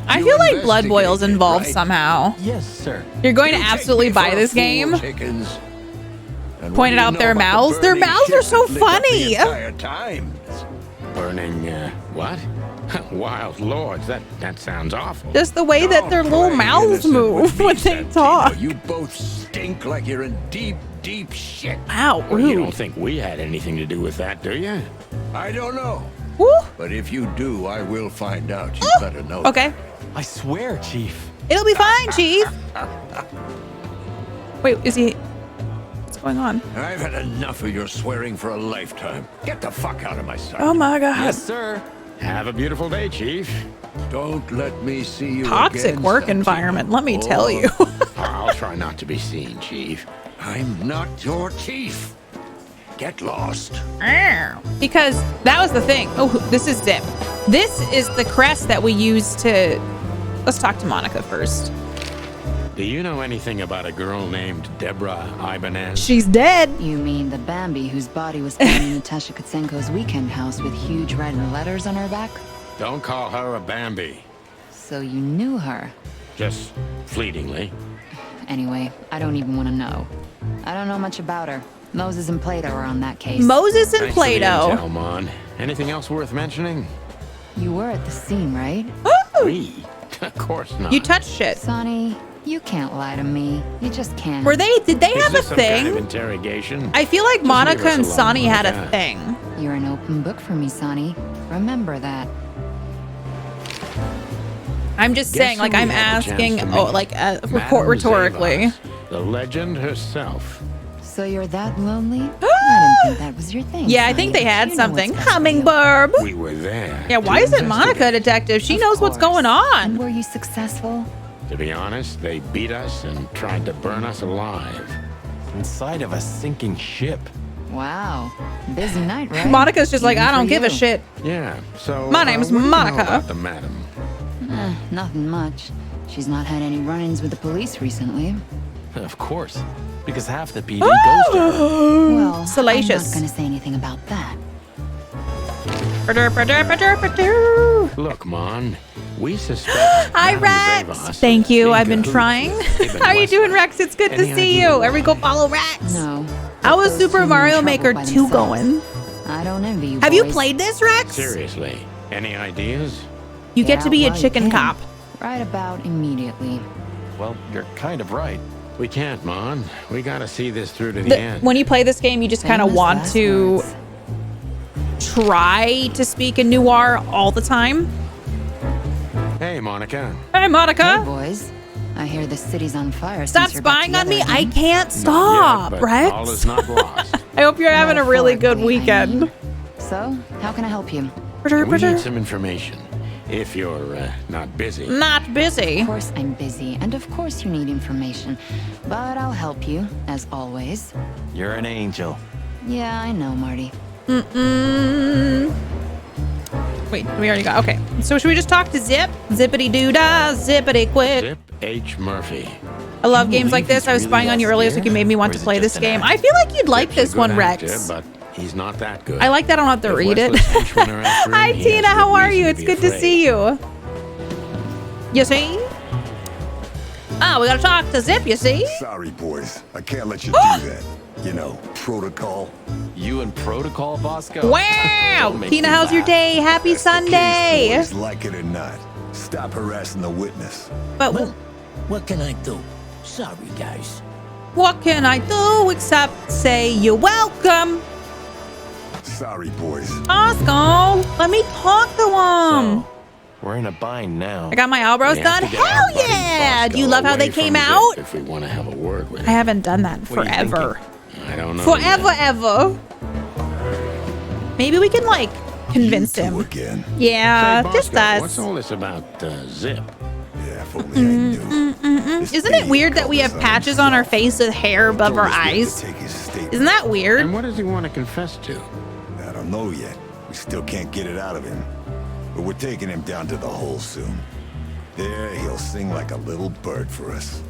I You feel like Blood investigated, Boil's involved right? somehow. yes, sir. You're going to You take absolutely me buy for a this fool, game? chickens. And what Pointed do you out know their about the mouths. Their burning mouths are ship so that lit up the funny. entire time? Burning, what? Wild lords, that sounds awful. Just the way that their Don't little play mouths innocent move with me, when they Santino. talk. You both stink like you're in deep, deep shit. Wow, Well, you don't rude. think we had anything to do with that, do you? I don't know. Woo. But if you do, I will find out. You better know. Okay. I swear, Chief. It'll be fine, Chief. Wait, is he... What's going on? I've had enough of your swearing for a lifetime. Get the fuck out of my sight. Oh my god. Yes, sir. Have a beautiful day, Chief. Don't let me see you Toxic again, work Santino. environment, let me tell Or you. I'll try not to be seen, Chief. I'm not your chief. Get lost. Because that was the thing. Oh, this is Zip. This is the crest that we use to... Let's talk to Monica first. Do you know anything about a girl named Deborah Ibanez? She's dead. You mean the Bambi whose body was found in Natasha Kutsenko's weekend house with huge red letters on her back? Don't call her a Bambi. So you knew her. Just fleetingly. Anyway, I don't even want to know. I don't know much about her. Moses and Plato are on that case. Moses and Thanks for the Plato. intel, Mon. Anything else worth mentioning? You were at the scene, right? Me? Of course not. You touched shit. Sonny, you can't lie to me. You just can't. Did they Is have a this some kind of thing? interrogation? I feel like Just Monica leave us and alone, Sonny had a Monica. thing. You're an open book for me, Sonny. Remember that. I'm just Guess saying, who like, we I'm had the chance asking, to oh, meet? like, Madame rhetorically. Zavas, the legend herself. So you're that lonely? I didn't think that was your thing. Yeah, I Sonny. think they had You know something. what's best for you. Hummingbird. We were there. Yeah, why to isn't Monica a investigate. detective? She Of knows what's course. going And on. were you successful? To be honest, they beat us and tried to burn us alive. Inside of a sinking ship. Wow. Busy night, right? Monica's just like, Even I don't for give a you. shit. Yeah, so... My name's what do you know Monica. about the madam? Nothing much. She's not had any run-ins with the police recently. Of course. Because half the PD goes to her. Well, Salacious. I'm not gonna say anything about that. Look, Mon, we suspect... Hi, Madame Rex. Zavas Thank you. in I've been cahoots trying. with Ibn How are you doing, Westphal. Rex? It's good to Any see idea you. why? Everybody go follow Rex. No. How is Those Super two in Mario trouble Maker by 2 themselves. going? I don't envy you, Have you boys. played this, Rex? Seriously, any ideas? You get Get to be out a while you chicken can. cop. Right about immediately. Well, you're kind of right. We can't, Mon. We gotta see this through to the end. When you play this game, you just kind of Famous want last to words. try to speak in noir all the time. Hey, Monica. Hey, Hey, Monica. boys. I hear the city's on fire. Stop since you're back spying on me. together I again. can't Not stop, yet, but Rex. all is not lost. I hope you're having a really good Metaphorically, I weekend. mean. So, how can I help you? We need some information. If you're not busy. Not busy. Of course I'm busy, and of course you need information. But I'll help you, as always. You're an angel. Yeah, I know, Marty. Wait, we already got. Okay. So should we just talk to Zip? Zippity doo dah, zippity quit. Zip H. Murphy. I love games like this. I was really spying on you earlier, so you made me want Or to is it play just this an game. act? I feel like you'd like Zip's a this one, good Rex. actor, but he's not that good. I like that I don't have to If read it. Wesley's henchmen are after him, Hi, he has Tina. good How are reason you? to It's be good to afraid. see you. You see? Oh, we gotta talk to Zip, you see? Sorry, boys. I can't let you do that. You know, protocol. You and Protocol, Bosco? Wow! Don't make Tina, me how's your laugh. day? Happy That's the case, Sunday! boys, like it or not. Stop harassing the witness. But What can I do? Sorry, guys. what can I do except say you're welcome? Sorry, boys. Oscar, let me talk to him. So, we're in a bind now. I got my eyebrows We have done. to get our Hell buddy yeah! Do you Bosco love how they away from came Zip out? If we want to have a word with him. I haven't done that in What are you forever. I don't know. Forever, yet. ever. Maybe we can, like, convince You two him. again. Yeah, Say, just Bosco, what's us. all this about Zip? Yeah, if only I knew. This Isn't it idiot weird that we have called us on patches on our himself. face with hair above Told our us we had to eyes? take his statement. Isn't that weird? And what does he want to confess to? I don't know yet. We still can't get it out of him. But we're taking him down to the hole soon. There, he'll sing like a little bird for us.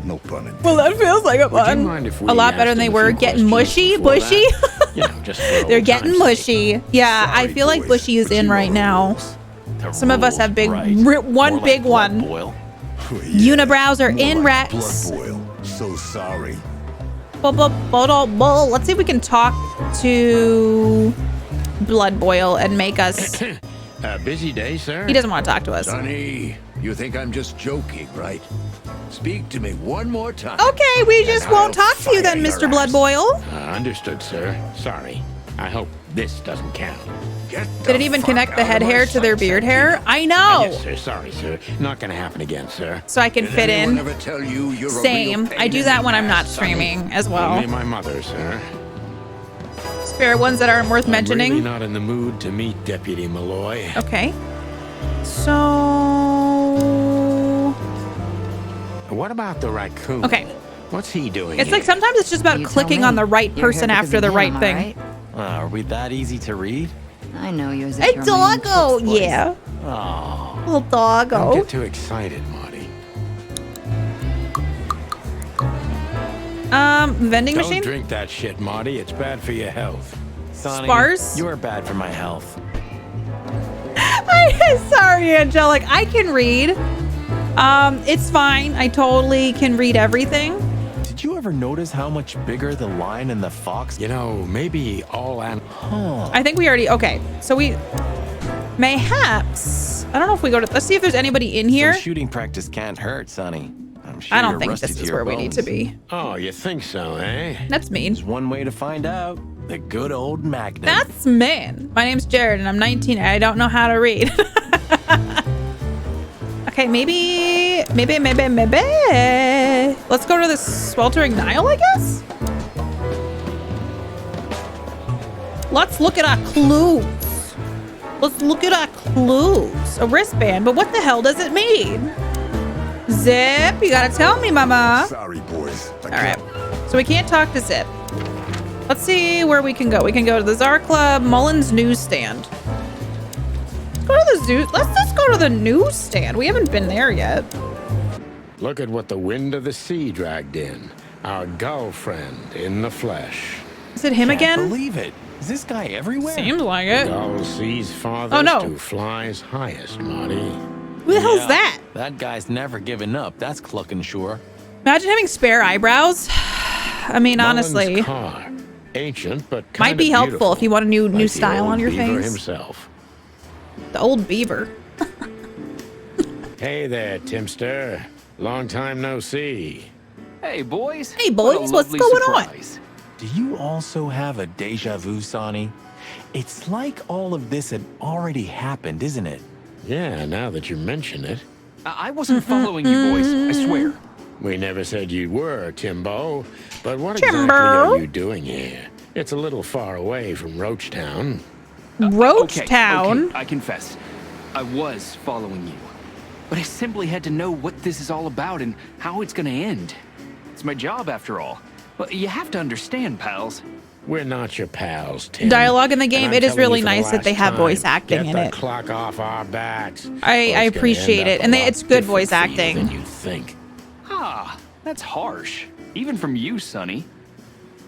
No pun intended. Well, that feels like a Would you fun. mind if we A lot asked better than him they a were. few Getting mushy, questions before bushy. that? You know, just for They're old getting time's sake. mushy. Yeah, I Sorry, feel like boys, Bushy is but in you right know the now. rules. The Some of us rules, have big, right. one More like big blood one. boil. Yeah, Unibrows are more in, like Rex. Blood boil. So sorry. Let's see if we can talk to blood boil and make us. Busy day, sir? He doesn't want to talk to us. Sonny, you think I'm just joking, right? Speak to me one more time. Okay, we just won't talk to you then, fire Mr. your Blood ass. Boil. Understood, sir. Sorry. I hope this doesn't count. Did it even connect the head hair to their beard hair? I know. Yes, sir. Sorry, sir. Not gonna happen again, sir. So I can fit in. Same. I do that when I'm not streaming as well. Only my mother, sir. Spare ones that aren't worth I'm mentioning. really not in the mood to meet Deputy Malloy. Okay. So. What about the raccoon? Okay. What's he doing? It's like sometimes it's just about You tell clicking me. on the right You're here person because after of the him, right am I thing. right? Are we that easy to read? I know you as A if you're my own doggo, kid's voice. yeah. Oh. Little Don't doggo. get too excited, Marty. Vending Don't machine? drink that shit, Marty. It's bad for your health. Sonny, Sparse? you are bad for my health. Sorry, Angelic. I can read. It's fine. I totally can read everything. Did you ever notice how much bigger the lion and the fox? You know, maybe all animals. Huh. I think we already. Okay, so we. Mayhaps. I don't know if we go to. Let's see if there's anybody in here. Some shooting practice can't hurt, Sonny. I'm sure I don't you're think rusty this to is your where we need to bones. be. Oh, you think so, eh? That's mean. There's one way to find out. The good old Magnum. That's mean. My name's Jared and I'm 19 and I don't know how to read. Okay, maybe. Let's go to the sweltering Nile, I guess? Let's look at our clues. A wristband, but what the hell does it mean? Zip, you gotta tell me, mama. Sorry, boys. All right, so we can't talk to Zip. Let's see where we can go. We can go to the Czar Club, Mullins newsstand. Let's go to the zoo. Let's just go to the newsstand. We haven't been there yet. Look at what the wind of the sea dragged in. Our gull friend in the flesh. Is it him Can't again? believe it. Is this guy everywhere? Seems like it. Gull sees farthest Oh, no. who flies highest, Marty. Who the hell's Yeah, that? That guy's never given up. That's clucking sure. Imagine having spare eyebrows. I mean, Mullen's honestly, car. Ancient, but might be helpful if you want a new like the style old on your beaver face. himself. The old beaver. Hey there, Timster. Long time no see. Hey, boys. Hey, What a boys, what's lovely going on? surprise. Do you also have a deja vu, Sonny? It's like all of this had already happened, isn't it? Yeah, now that you mention it. I wasn't following you, boys. I swear. We never said you were, Timbo. But what Timbo? exactly are you doing here? It's a little far away from Roachtown. Roach Okay, Town. okay, I confess. I was following you. But I simply had to know what this is all about and how it's gonna end. It's my job, after all. But you have to understand, pals. We're not your pals, Tim. Dialogue in the game, And I'm it is telling really you for the nice that last they have time, voice acting get in the it. clock off our backs. I or it's gonna appreciate end it, up and a lot it's good voice different for you acting. than you think. Ah, that's harsh. Even from you, Sonny.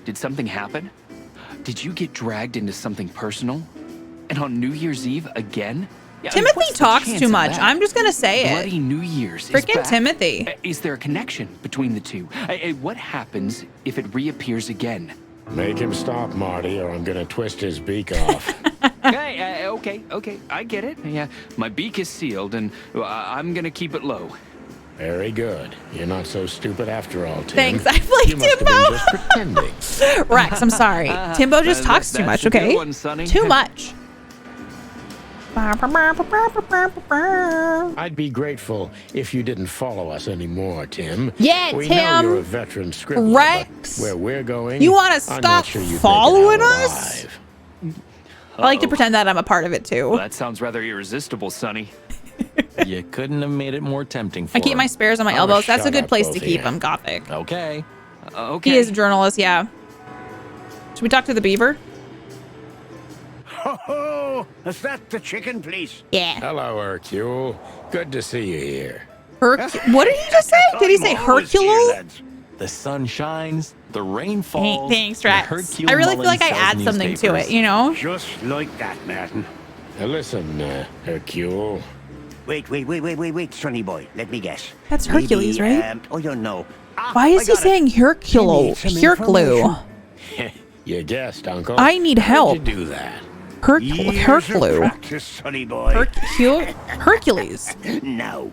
Did something happen? Did you get dragged into something personal? And on New Year's Eve again? Yeah, I mean, Timothy what's the talks chance too of much. that? I'm just gonna say Bloody it. New Year's. Freaking is back. Timothy. Is there a connection between the two? What happens if it reappears again? Make him stop, Marty, or I'm gonna twist his beak off. Hey, okay, I get it. Yeah, my beak is sealed, and I'm gonna keep it low. Very good. You're not so stupid after all, Tim. Thanks, I played You must have Timbo. been just pretending. Rex, I'm sorry. Timbo just talks too much, That's a good okay? one, Sonny. Too much. I'd be grateful if you didn't follow us anymore, Tim. Yeah, we Tim. know you're a veteran scribbler, Rex. but where we're going, You want to I'm stop not sure you'd following make it out us? alive. I like to pretend that I'm a part of it Well, too. that sounds rather irresistible, Sonny. You couldn't have made it more tempting for I keep my him. spares on my Oh, elbows. That's a shut good up, place to both of keep you. them. Gothic. Okay. Okay. He is a journalist, yeah. Should we talk to the beaver? Ho ho! Is that the chicken place? Yeah. Hello, Hercule. Good to see you here. What did he just say? Did he say I'm always here, Hercule? lads. The sun shines, the rain falls. Thanks, and Rex. Hercule I really feel Mullins like I sells add something to newspapers. it, you know? Just like that, Martin. Now listen, Hercule. Wait, Sonny boy. Let me guess. That's Hercules, Maybe, right? Oh, you know. Why is he saying Hercule? He needs some Hercule. information. You guessed, Uncle. I need How'd help. you do that? Years of practice, sonny boy. Hercules. Now,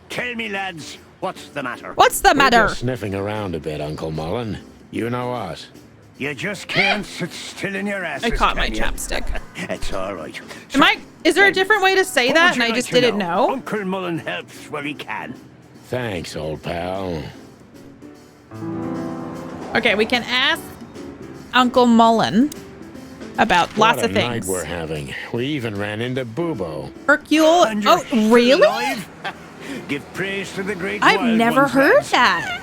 tell me, lads, what's the matter? What's the We're matter? just sniffing around a bit, Uncle Mullen. You know us. You just can't sit still in your asses. I caught my can you? chapstick. It's all right. Is there a different way to say What that would and you I like just to didn't know? Uncle Mullen helps where he can. Thanks, old pal. Okay, we can ask Uncle Mullen about lots of What a night things. we're having. We even ran into Bubo. Hercule. And you're Oh, really? alive? Give praise to the great I've wild never ones, heard lads. that.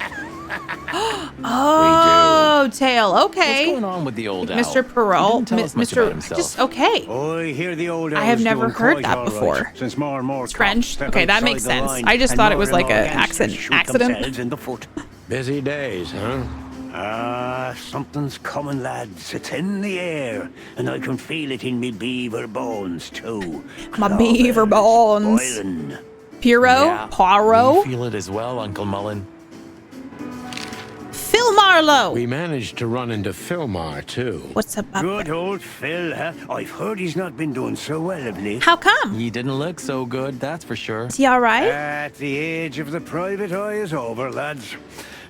Oh, Tail. What's Okay. going on with the old owl? Mr. He Perrault. didn't tell us much about Mr. himself. Just okay. I hear the old I have owl's never doing heard quite that all right, before. Since more and more It's French. cops step Okay, that outside makes the sense. line I just and thought it more was and like more a gangsters shoot accident. themselves in the foot. Busy days, huh? Something's coming, lads. It's in the air, and I can feel it in me beaver bones too. My beaver bones. Boiling. Pierrot. Poirot. You feel it as well, Uncle Mullen. Phil Marlowe. We managed to run into Philmar, too. What's up? Good old Phil, huh? I've heard he's not been doing so well of late. How come? He didn't look so good, that's for sure. Is he all right? At the age of the private eye is over, lads.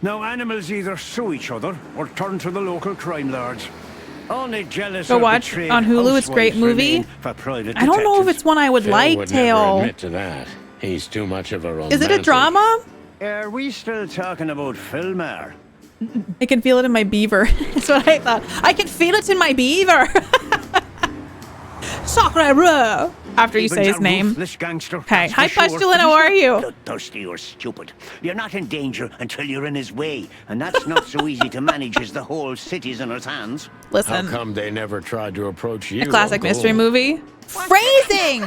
Now animals either sue each other or turn to the local crime lords. Only jealous Go of watch betrayed on Hulu. It's a great housewives movie. remain for private I don't know if detectives. it's one I would Phil like, would never Tail. admit to that. He's too much of a romantic. Is it a drama? Are we still talking about Philmar? I can feel it in my beaver. That's what I thought. I can feel it in my beaver. Sacre. After you say his name. Gangster, Okay. that's Hi, for sure. Pustulin. How are you? Bloodthirsty or stupid. You're not in danger until you're in his way, and that's not so easy to manage as the whole city's in his hands. How Listen, come they never tried to approach you? a classic Uncle? mystery movie. Phrasing.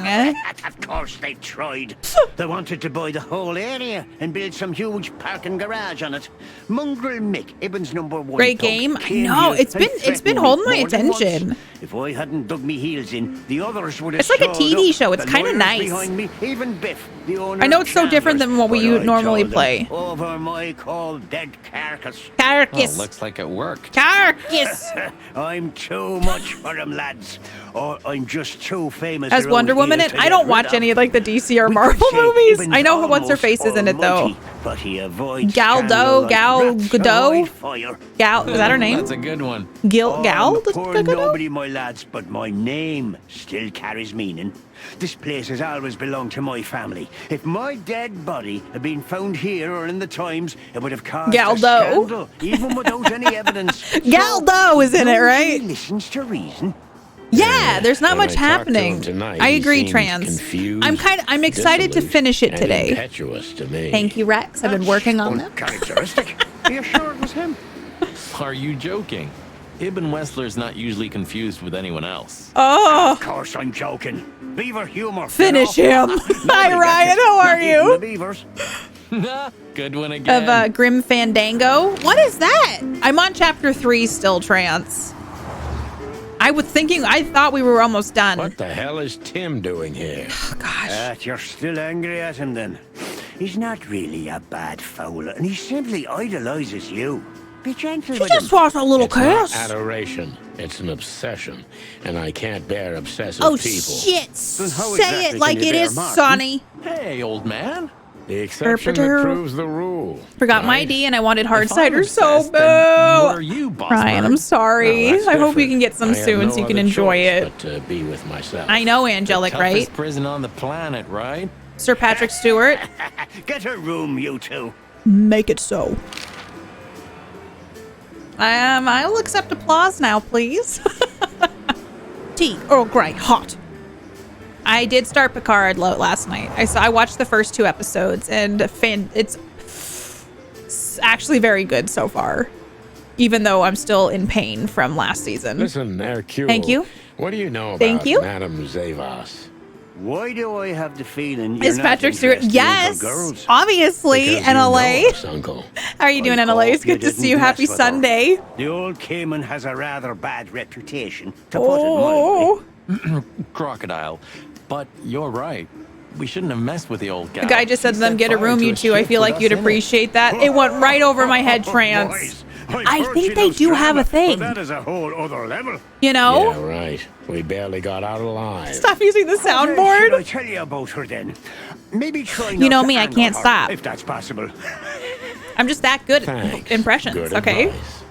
Of course they tried. They wanted to buy the whole area and build some huge parking garage on it. Mongrel Mick, Ibben's #1 Great thug, game. came No, here it's been- and it's been threatened me holding my more than once. attention. If I hadn't dug me heels in, the others would have. It's like a showed TV up. show. It's The kinda lawyers nice. Behind me, even Biff, the owner I know of it's so different than what we Chandler's, but I normally told them, play. Over my cold dead carcass. Carcass. Oh, looks like it worked. Carcass. I'm too much for them, lads. Or I'm just too famous. As around Wonder Woman here in. to I get don't rid watch of. any of like the DC or We Marvel could say movies. Ibben's I know what's her almost face is in it though. almighty, but he avoids Gal scandal Do, like Gal rats Gadot? avoid fire. Gal, is that her name? That's a good one. Gal? I'm poor nobody, my lads, but my name still carries meaning. This place has always belonged to my family. If my dead body had been found here or in the Times, it would have caused Gal a Do. scandal, even without any evidence. Gal Do is in it, nobody right? listens to reason. Yeah, there's not When much I talked to him happening. tonight, I he agree, seemed Trans. confused, I'm excited to dissolute, finish it and today. impetuous to me. Thank you, Rex. I've been working on that. Uncharacteristic. Are you sure it was him? Are you joking? Ibn Wessler's not usually confused with anyone else. Oh, Of course I'm joking. Beaver humor. finish you know? him. Nobody Hi, gets Ryan. it. How are Not even you? the beavers. Good one again. Of Grim Fandango. What is that? I'm on chapter 3 still, Trans. I thought we were almost done. What the hell is Tim doing here? Oh, gosh. You're still angry at him then. He's not really a bad fowler, and he simply idolizes you. Be gentle She with just him. wants a little It's not kiss. adoration. It's an obsession, and I can't bear obsessive Oh, people. shit. Then how Say exactly it like can you it bear is, Martin? Sonny. Hey, old man. The exception Derp-a-derp. that proves the rule. Forgot my right? ID and I wanted hard If I'm cider so obsessed, then what are bad. you, boss Ryan, bird? I'm sorry. Well, that's I hope we different. can get some I have soon no so you can other enjoy choice it. But to be with myself. I know, Angelic, right? Toughest prison on the planet, right? Sir Patrick Stewart. Get a room, you two. Make it so. I'll accept applause now, please. Tea, Earl Grey, hot. I did start Picard last night. I watched the first 2 episodes, and it's actually very good so far. Even though I'm still in pain from last season. Listen, Hercule. Thank you. What do you know about Thank you. Madame Zavas? Why do I have the feeling you're Is not Patrick Stewart? interested in Yes, her girls? obviously, Because you NLA. know us, Uncle. How are you doing, I NLA? It's hope you good to didn't see you. Happy mess with her. Sunday. The old Cayman has a rather bad reputation, to put it mildly. Oh, Crocodile. But you're right. We shouldn't have messed with the old gal. the guy just said She to them, set "Get a fire room, to you a two." I ship feel with like us you'd in it. appreciate that. It went right over my head, Trance. Boys, I think they do have a thing. That is a whole other level. You know? Yeah, right. We barely got out alive. Stop using the Should I soundboard. tell you about her then? Maybe try You know not to me, I anger can't her, stop. if that's possible. I'm just that good at Thanks. impressions, Good okay? advice.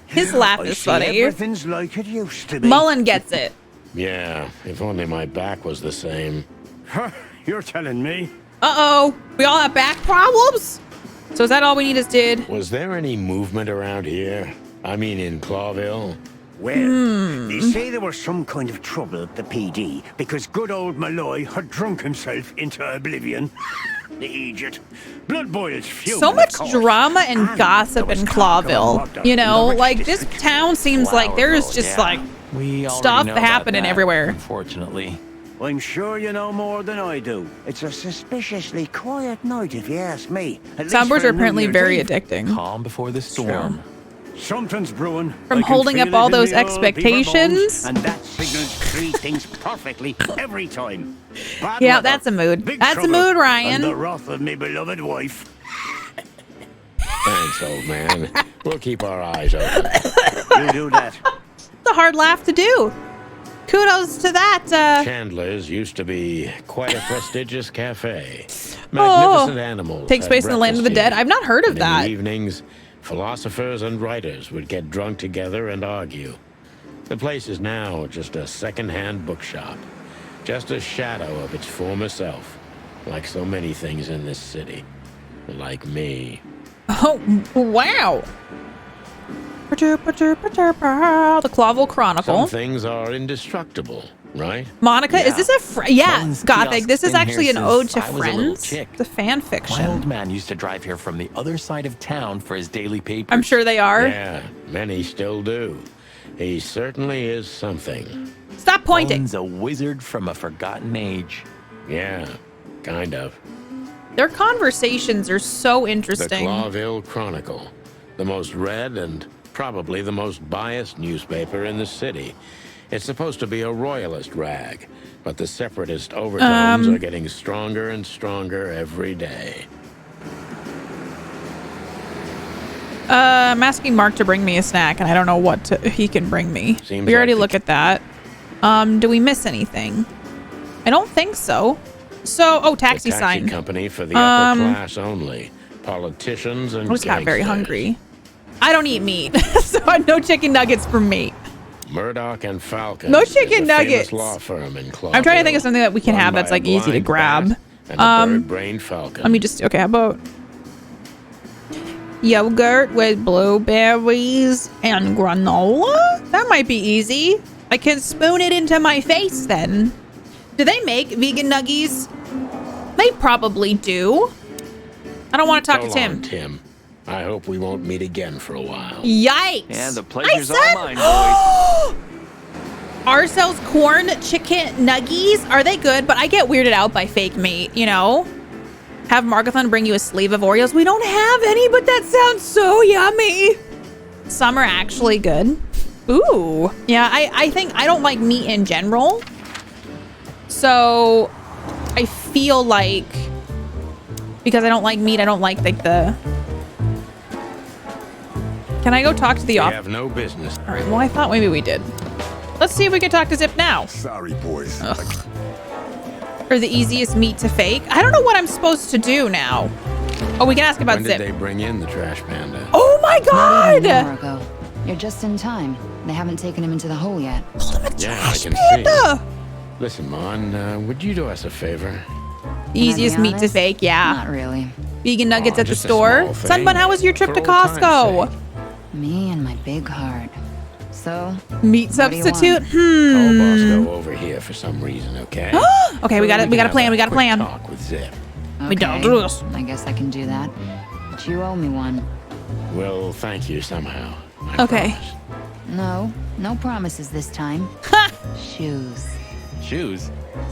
His laugh I is see funny. everything's like it used to be. Mullen gets it. Yeah, if only my back was the same. Huh, you're telling me. Uh-oh. We all have back problems? So is that all we need is did? Was there any movement around here? I mean, in Clawville? Well, they say there was some kind of trouble at the PD because good old Malloy had drunk himself into oblivion. The idiot. Blood boils fuming, So much of course. drama and gossip there in was talk of a Clawville. murder You in the know, rich like this district. town seems like there's just like We already stuff know about happening that, everywhere. Unfortunately. I'm sure you know more than I do. It's a suspiciously quiet night, if you ask me. At least soundboards for are a New apparently Year's very Eve. addicting. Calm before the storm. Something's brewing. From I can holding feel up all it in those the old beaver expectations. bones, and that signals three things perfectly every time. Bad Yeah, weather, that's a mood. big That's a trouble, mood, Ryan. And the wrath of me beloved wife. Thanks, old man. We'll keep our eyes open. You do that. It's a hard laugh to do. Kudos to that. Chandler's used to be quite a prestigious cafe. Magnificent animals. Takes had place in the land of the breakfast dead. here. I've not heard of And that. In the evenings, philosophers and writers would get drunk together and argue. The place is now just a second-hand bookshop. Just a shadow of its former self. Like so many things in this city. Like me. Oh, wow. The Clawville Chronicle. Some things are indestructible, right? Monica, is this a Mullen's Gothic? kiosk's This is been actually here an ode since to I was a little Friends. chick. The fan My old fiction. man used to drive here from the other side of town for his daily paper. I'm sure they are. Yeah, many still do. He certainly is something. Stop pointing. Mullen's a wizard from a forgotten age. Yeah, kind of. Their conversations are so The interesting. Clawville Chronicle. The most read and probably the most biased newspaper in the city. It's supposed to be a royalist rag, but the separatist overtones are getting stronger and stronger every day. I'm asking Mark to bring me a snack, and I don't know what he can bring me. Seems We already like look at that. Do we miss anything? I don't think so. So, oh, taxi The taxi sign. company for the upper class only. Politicians and I just got very gangsters. hungry. I don't eat meat, so no chicken nuggets for me. Murdoch and Falcon. No is chicken a nuggets. famous law firm in Clawville. I'm trying to think of something that we can Run have by that's a like easy to blind grab. bat and a bird-brained falcon. Let me just, okay, how about yogurt with blueberries and granola? That might be easy. I can spoon it into my face then. Do they make vegan nuggies? They probably do. I don't want to talk So to Tim. long, Tim. I hope we won't meet again for a while. Yikes. Yeah, the pleasure's I all said, mine, boys. Arcel's corn chicken nuggies. Are they good? But I get weirded out by fake meat, you know? Have Margathon bring you a sleeve of Oreos. We don't have any, but that sounds so yummy. Some are actually good. Ooh. Yeah, I think I don't like meat in general. So I feel like because I don't like meat, I don't like the... Can I go talk to the We office? have no business. All right, well, I thought maybe we did. Let's see if we can talk to Zip now. Sorry, boys. Or the easiest meat to fake. I don't know what I'm supposed to do now. Oh, we can ask about When Zip. did they bring in the trash panda? Oh my Not even an god! hour ago. You're just in time. They haven't taken him into the hole yet. Yeah, I can Panda! see. Listen, Mon, would you do us a favor? The easiest Can I be meat to honest? fake, yeah. Not really. Vegan nuggets Aw, at the just a store. small thing. Sunbun, how was your trip For to old time's Costco? sake. Me and my big heart. So, Meat What do you substitute? Call Bosco over here for some reason, okay? Okay, we got a plan, we got a plan. Talk with Zip. We don't okay, do this. I guess I can do that. But you owe me one. We'll thank you somehow. I Okay. promise. No promises this time. Shoes. Shoes?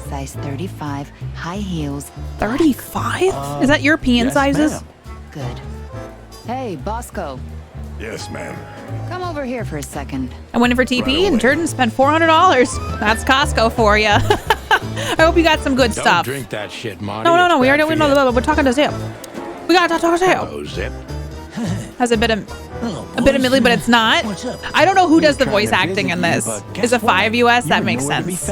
Size 35, high heels. 35? Is that European Yes, sizes? ma'am. Good. Hey, Bosco. Yes, ma'am. Come over here for a second. I went in for TP Right and away. Jordan spent $400. That's Costco for you. I hope you got some good Don't stuff. drink that shit, Marty. No, It's we bad already for know. you. We're talking to Zip. We gotta talk to Zip. Hello, Zip. Has a bit of Millie, but it's not. I don't know who does the voice acting in this. Is it 5 US? That makes sense.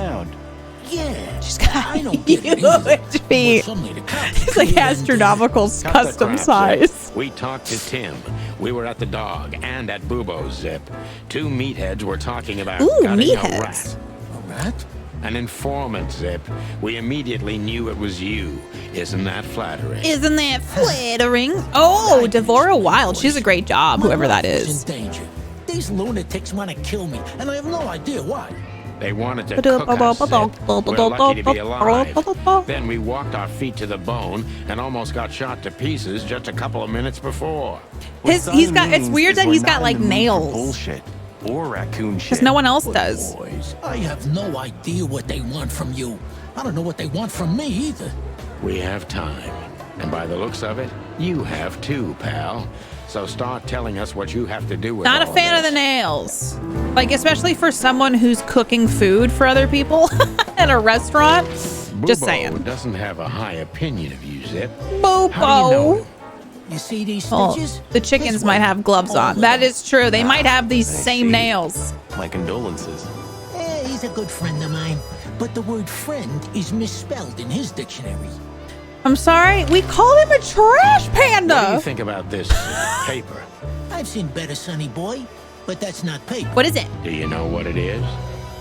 Yeah. She's got I don't get it huge feet. It's like astronomical Cut the custom crap, Zip. size. We talked to Tim. We were at the dog and at Bubo's, Zip. 2 meatheads were talking about Ooh, gutting meatheads. a rat. A rat? An informant, Zip. We immediately knew it was you. Isn't that flattering? Isn't that flattering? Oh, Devora Wild. She's a great job, whoever that is. In danger. These lunatics want to kill me, and I have no idea why. They wanted to cook us, Zip. We're lucky to be alive. Then we walked our feet to the bone and almost got shot to pieces just a couple of minutes before. It's weird that he's got like nails. Bullshit or raccoon shit. Because no one else does. Boys, I have no idea what they want from you. I don't know what they want from me either. We have time. And by the looks of it, you have too, pal. So start telling us what you have to do with Not a all fan of this. the nails. Like, especially for someone who's cooking food for other people at a restaurant. Just Bubo saying. doesn't have a high opinion of you, Zip. Bobo. How do you know him? You see these Oh, stitches? the chickens This might one, have gloves all on. of That them. is true. They might have these I same see. nails. My condolences. He's a good friend of mine, but the word friend is misspelled in his dictionary. I'm sorry. We call him a trash What do you panda. think about this paper? I've seen better, sonny boy, but that's not paper. What is it? Do you know what it is?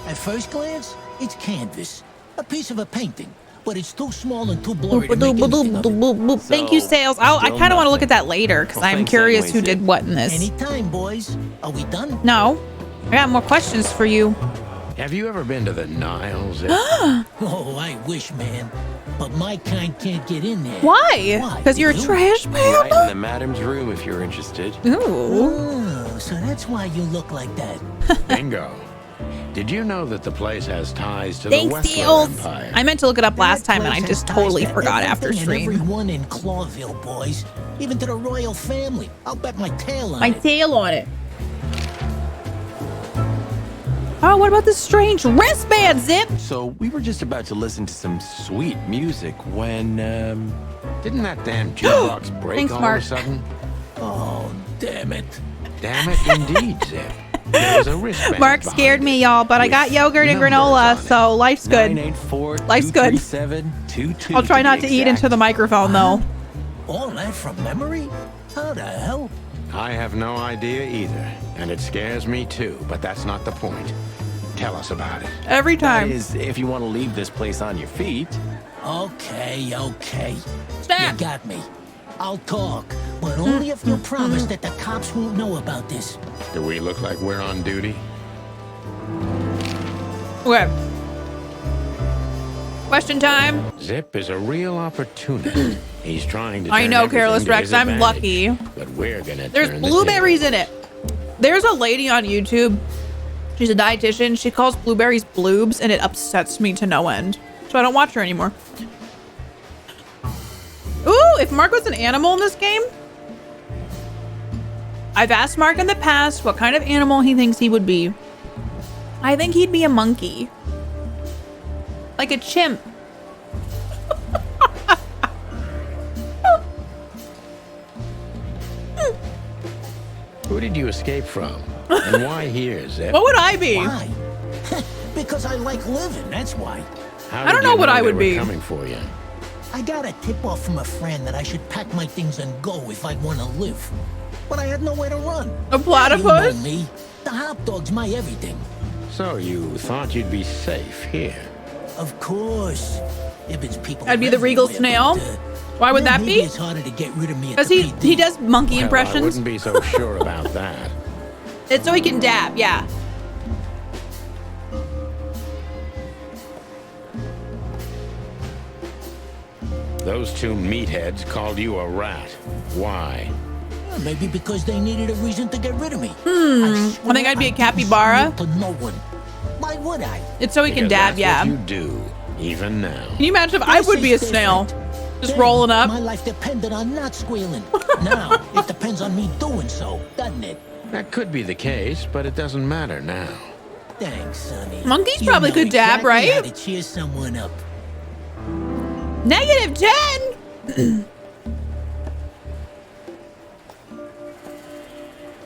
At first glance, it's canvas, a piece of a painting, but it's too small and too blurry to make anything of it. Thank you, Sales. I still kind of want to look nothing. at that later because Well, I'm thanks curious anyways, who did Zip. what in this. Anytime, boys. Are we done? No, I got more questions for you. Have you ever been to the Nile, Zip? Oh, I wish, man. But my kind can't get in there. Why? Because you're a You? trash Right in panda? the madam's room if you're interested. Ooh. Oh, so that's why you look like that. Bingo. Did you know that the place has ties to Thanks, the Westler Sales. Empire? I meant to look it up last That time and I place just has totally ties to forgot after everything and stream. Everyone in Clawville, boys. Even to the royal family. I'll bet my tail on My it. tail on it. Oh, what about this strange wristband, Zip? So we were just about to listen to some sweet music when, Didn't that damn jukebox break Thanks, all Mark. of a sudden? Oh, damn it. Damn it, indeed, Zip. There was a wristband Mark behind scared it me, y'all, but I with got yogurt and numbers granola, on it. so life's good. 984 Life's good. 237 I'll try not to eat into the microphone, though. All that from memory? How the hell? I have no idea either, and it scares me too, but that's not the point. Tell us about it. Every That time. is, if you want to leave this place on your feet. Okay. Stop. You got me. I'll talk, but only if you promise that the cops won't know about this. Do we look like we're on duty? Okay. Question time. Zip is a real opportunist. He's trying to I turn know, everything Careless to Rex. his I'm advantage, lucky. But we're gonna There's turn the blueberries in it. There's a lady on YouTube. She's a dietitian. She calls blueberries bloobs, and it upsets me to no end. So I don't watch her anymore. Ooh, if Mark was an animal in this game, I've asked Mark in the past what kind of animal he thinks he would be. I think he'd be a monkey. Like a chimp. Who did you escape from? And why here, Zip? What would I be? Why? Because I like living, that's why. How I don't did you know what I they would were be. coming for you. I got a tip-off from a friend that I should pack my things and go if I want to live. But I had nowhere to run. A platypus? You know me. The hot dog's my everything. So you thought you'd be safe here? Of course. If it's people I'd be the regal everywhere, snail. but, Why would that maybe be? It's harder to get rid of me at Because the he PD. does monkey Well, I impressions. wouldn't be so sure about that. It's so he can dab, yeah. Those 2 meatheads called you a rat. Why? Maybe because they needed a reason to get rid of me. I think I'd be a capybara. To no one. Why would I? It's so he can Because dab, that's yeah. what you do, even now. Can you imagine if I would be a snail? Just rolling up. My life depended on not squealing. Now, it depends on me doing so, doesn't it? That could be the case, but it doesn't matter now. Thanks, Sonny. Monkeys You probably know could dab, exactly right? how to cheer someone up. -10!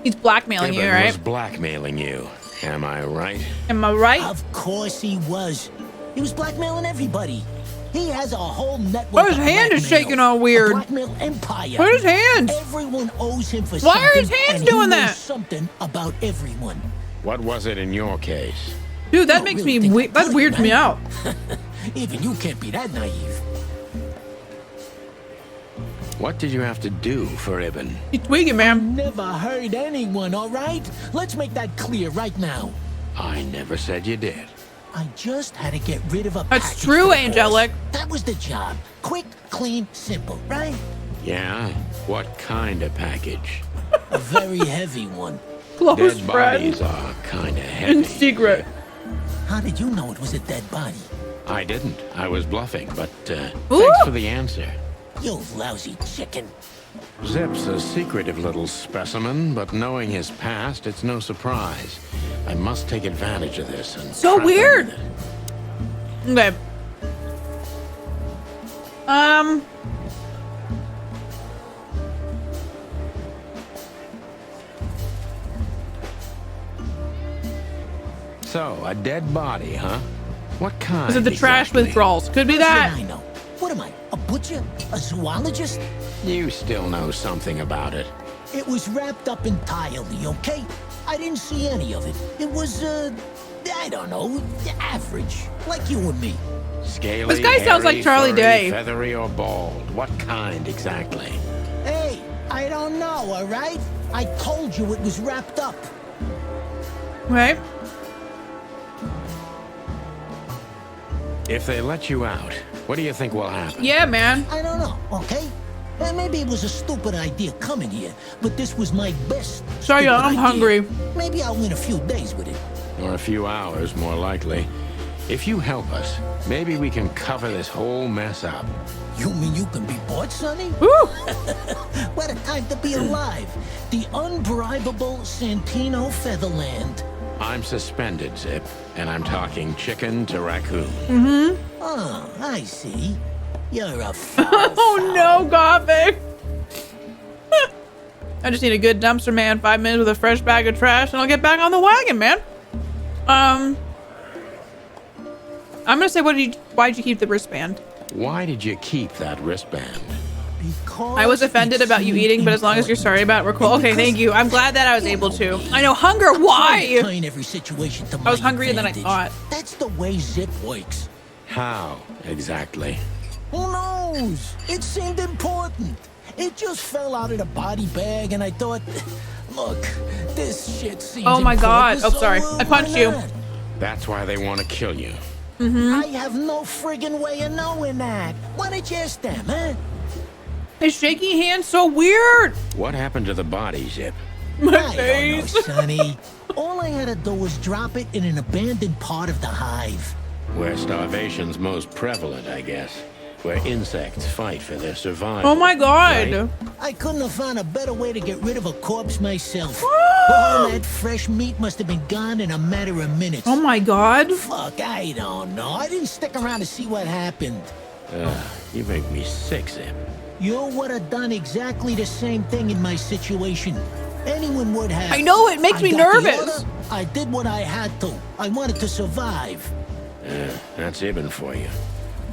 He's blackmailing you, Ibn right? was blackmailing you. Am I right? Am I right? Of course he was. He was blackmailing everybody. He has a whole network. Why his of hand is blackmail. shaking all weird? A blackmail empire. What are his hands? Everyone owes him for Why something. are his hands and he doing knows that? Something about everyone. What was it in your case? Dude, that You makes really me think that weirds me out. Even you can't be that naive. What did you have to do for Ibn? He's tweaking, man. Never hurt anyone, all right? Let's make that clear right now. I never said you did. I just had to get rid of a That's package true, for the Angelic. boss. That was the job. Quick, clean, simple, right? Yeah? What kind of package? A very heavy one. Close Dead friend. bodies are kind of heavy. In secret. How did you know it was a dead body? I didn't. I was bluffing, but Ooh. thanks for the answer. You lousy chicken. Zip's a secretive little specimen, but knowing his past, it's no surprise. I must take advantage of this and So trap him weird. with it. Okay. So, a dead body, huh? What kind? Is it the trash exactly? withdrawals? Could be How that. should I know? What am I, a butcher? A zoologist? You still know something about it. It was wrapped up entirely, okay? I didn't see any of it. It was, I don't know, average. Like you and me. Scaly, This guy sounds like hairy, Charlie furry, Day. Feathery or bald? What kind exactly? Hey, I don't know, all right? I told you it was wrapped up. Right? If they let you out, what do you think will happen? Yeah, man. I don't know, okay? Maybe it was a stupid idea coming here, but this was my best. Sorry, stupid I'm idea. hungry. Maybe I'll win a few days with it. Or a few hours, more likely. If you help us, maybe we can cover this whole mess up. You mean you can be bought, Sonny? Woo! What a time to be alive. The unbribable Santino Featherland. I'm suspended, Zip, and I'm talking chicken to raccoon. Mm-hmm. Oh, I see. You're a foul, Oh no, Gothic! I just need a good dumpster man, 5 minutes with a fresh bag of trash, and I'll get back on the wagon, man. I'm gonna say, why'd you keep the wristband? Why did you keep that wristband? Because I was offended about you eating, but as long as you're sorry about it, we're cool. Okay, thank you. I'm glad that I was able to. I know, hunger, why? Turn every situation to I was my hungrier than I advantage. thought. That's the way Zip works. How, exactly? Who knows? It seemed important. It just fell out of the body bag, and I thought, look, this shit seems Oh my God. important, Oh, sorry. so, I punched why you. not? That's why they want to kill you. I have no friggin' way of knowing that. Why don't you ask them, huh? His shaky hand's so weird. What happened to the body, Zip? My I don't know, face. Sonny. All I had to do was drop it in an abandoned part of the hive. Where starvation's most prevalent, I guess. Where insects fight for their survival. Oh my God. Right? I couldn't have found a better way to get rid of a corpse myself. All that fresh meat must have been gone in a matter of minutes. Oh my God. Fuck, I don't know. I didn't stick around to see what happened. You make me sick, Zip. You would have done exactly the same thing in my situation. Anyone would have. I know, it makes I me got the nervous. order, I did what I had to. I wanted to survive. That's Ibn for you.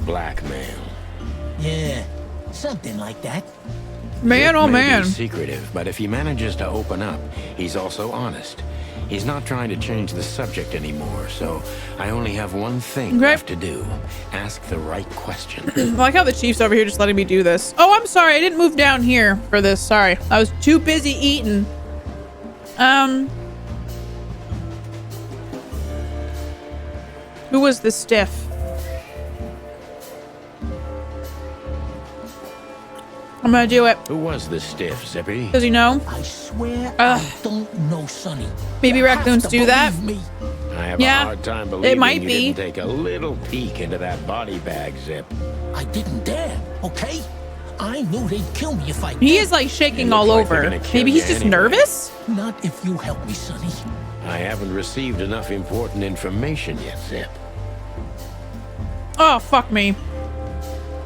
Blackmail. Yeah, something like that. Man, Zip oh may be man. secretive, but if he manages to open up, he's also honest. He's not trying to change the subject anymore, so I only have one thing Okay. left to do. Ask the right question. I like how the chief's over here just letting me do this. Oh, I'm sorry. I didn't move down here for this. Sorry. I was too busy eating. Who was the stiff? I'm gonna do it. Who was the stiff, Zippy? Does he know? I swear Ugh. I don't know, Sonny. Maybe You have raccoons to do that. believe me. I have Yeah, a hard time it believing might you be. didn't take a little peek into that body bag, Zip. I didn't dare, okay? I knew they'd kill me if I did. He is like shaking They look all like they're over. gonna kill Maybe he's you just anyway. nervous? Not if you help me, Sonny. I haven't received enough important information yet, Zip. Oh, fuck me.